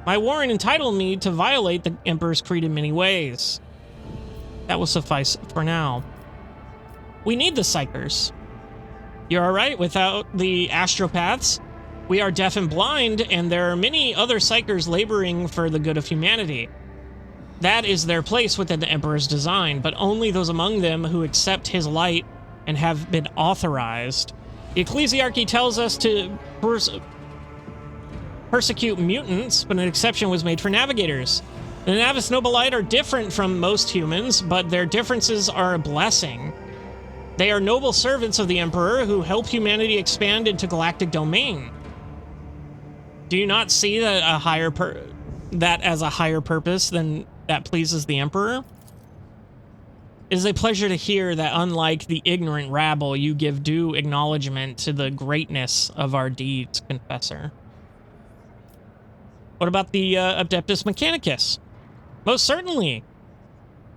my warrant entitled me to violate the Emperor's creed in many ways. That will suffice for now. We need the Psychers. You're alright, without the Astropaths, we are deaf and blind, and there are many other Psychers laboring for the good of humanity. That is their place within the Emperor's design, but only those among them who accept his light and have been authorized. The Ecclesiarchy tells us to persecute mutants, but an exception was made for navigators. The Navis Nobilite are different from most humans, but their differences are a blessing. They are noble servants of the Emperor who help humanity expand into galactic domain. Do you not see that that as a higher purpose than that pleases the Emperor? It is a pleasure to hear that, unlike the ignorant rabble, you give due acknowledgement to the greatness of our deeds, Confessor. What about the Adeptus Mechanicus? Most certainly.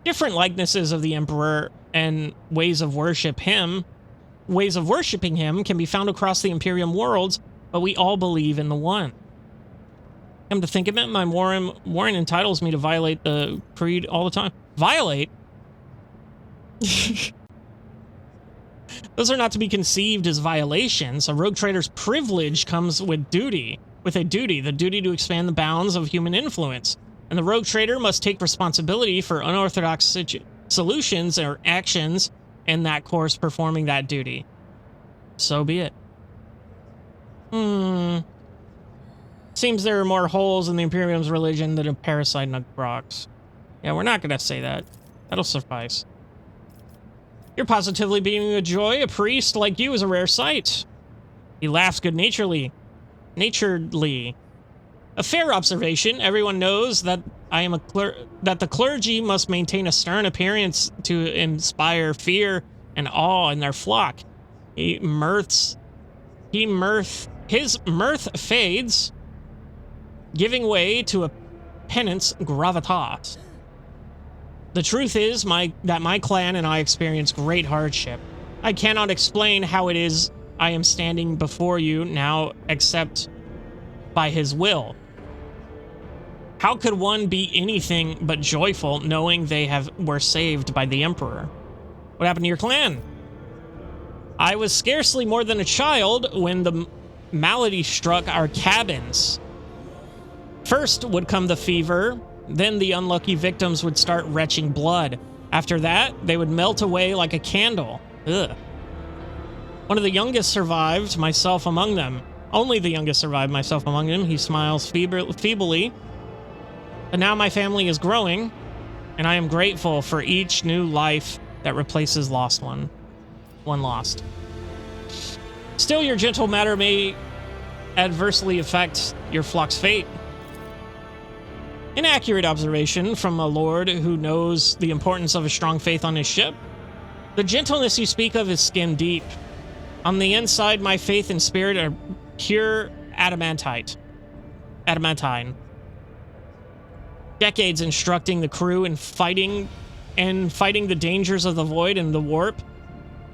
Different likenesses of the Emperor and ways of worshiping him can be found across the Imperium worlds, but we all believe in the one. Come to think of it, my warrant entitles me to violate the creed all the time. Violate? Those are not to be conceived as violations. A rogue trader's privilege comes with duty. The duty to expand the bounds of human influence. And the rogue trader must take responsibility for unorthodox solutions or actions in that course performing that duty. So be it. Seems there are more holes in the Imperium's religion than a parasite in a box. Yeah, we're not gonna say that. That'll suffice. You're positively being a joy. A priest like you is a rare sight. He laughs good-naturedly. A fair observation. Everyone knows that that the clergy must maintain a stern appearance to inspire fear and awe in their flock. His mirth fades, giving way to a penance gravitas. The truth is that my clan and I experience great hardship. I cannot explain how it is I am standing before you now except by his will. How could one be anything but joyful knowing they were saved by the Emperor? What happened to your clan? I was scarcely more than a child when the malady struck our cabins. First would come the fever, then the unlucky victims would start retching blood. After that, they would melt away like a candle. Ugh. One of the youngest survived, myself among them. Only the youngest survived, myself among them. He smiles feebly. But now my family is growing, and I am grateful for each new life that replaces lost one. One lost. Still, your gentle matter may adversely affect your flock's fate. An accurate observation from a lord who knows the importance of a strong faith on his ship. The gentleness you speak of is skin deep. On the inside, my faith and spirit are pure adamantine. Decades instructing the crew in fighting the dangers of the void and the warp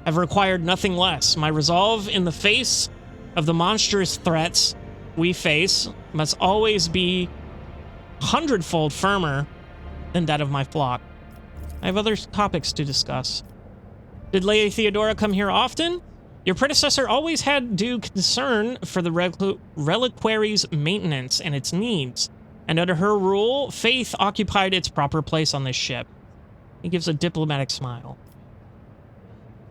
have required nothing less. My resolve in the face of the monstrous threats we face must always be 100-fold firmer than that of my flock. I have other topics to discuss. Did Lady Theodora come here often? Your predecessor always had due concern for the reliquary's maintenance and its needs, and under her rule, faith occupied its proper place on this ship. He gives a diplomatic smile.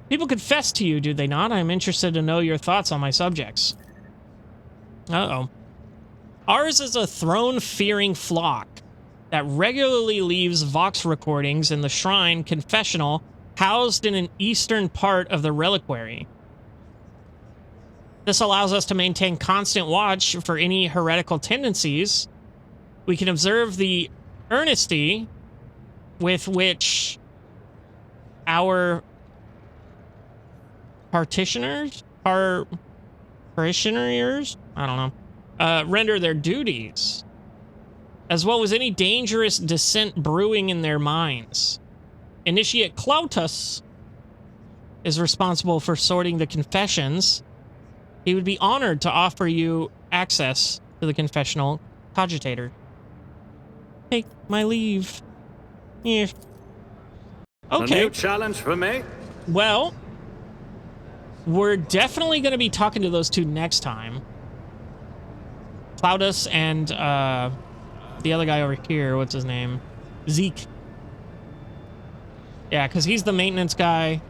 People confess to you, do they not? I'm interested to know your thoughts on my subjects. Uh-oh. Ours is a throne-fearing flock that regularly leaves Vox recordings in the shrine confessional housed in an eastern part of the reliquary. This allows us to maintain constant watch for any heretical tendencies. We can observe the earnesty with which our parishioners, I don't know, render their duties, as well as any dangerous dissent brewing in their minds. Initiate Cloutus is responsible for sorting the confessions. He would be honored to offer you access to the confessional cogitator. Take my leave. Yeah. Okay. A new challenge for me? Well, we're definitely going to be talking to those two next time. Cloutus and the other guy over here, what's his name? Zeke. Yeah, because he's the maintenance guy,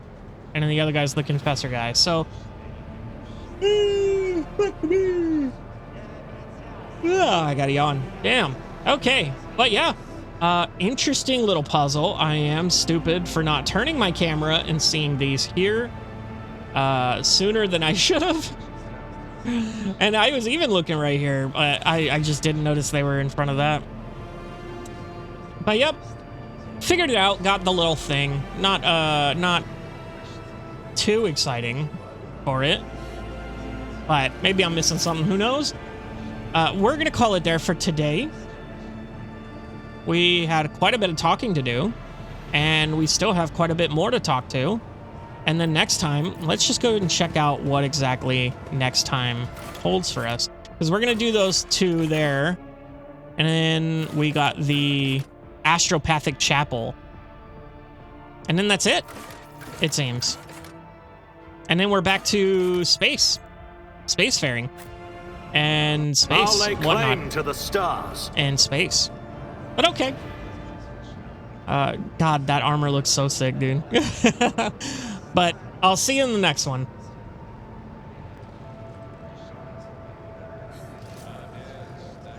and then the other guy's the confessor guy. So, I got a yawn. Damn. Okay, but yeah, interesting little puzzle. I am stupid for not turning my camera and seeing these here sooner than I should have. And I was even looking right here, but I just didn't notice they were in front of that. But yep, figured it out, got the little thing. Not too exciting for it, but maybe I'm missing something, who knows? We're gonna call it there for today. We had quite a bit of talking to do, and we still have quite a bit more to talk to. And then next time, let's just go and check out what exactly next time holds for us. Because we're going to do those two there. And then we got the Astropathic Chapel. And then that's it, it seems. And then we're back to space. Spacefaring. And space. I'll lay whatnot. claim to the stars. And space. But okay. God, that armor looks so sick, dude. But I'll see you in the next one.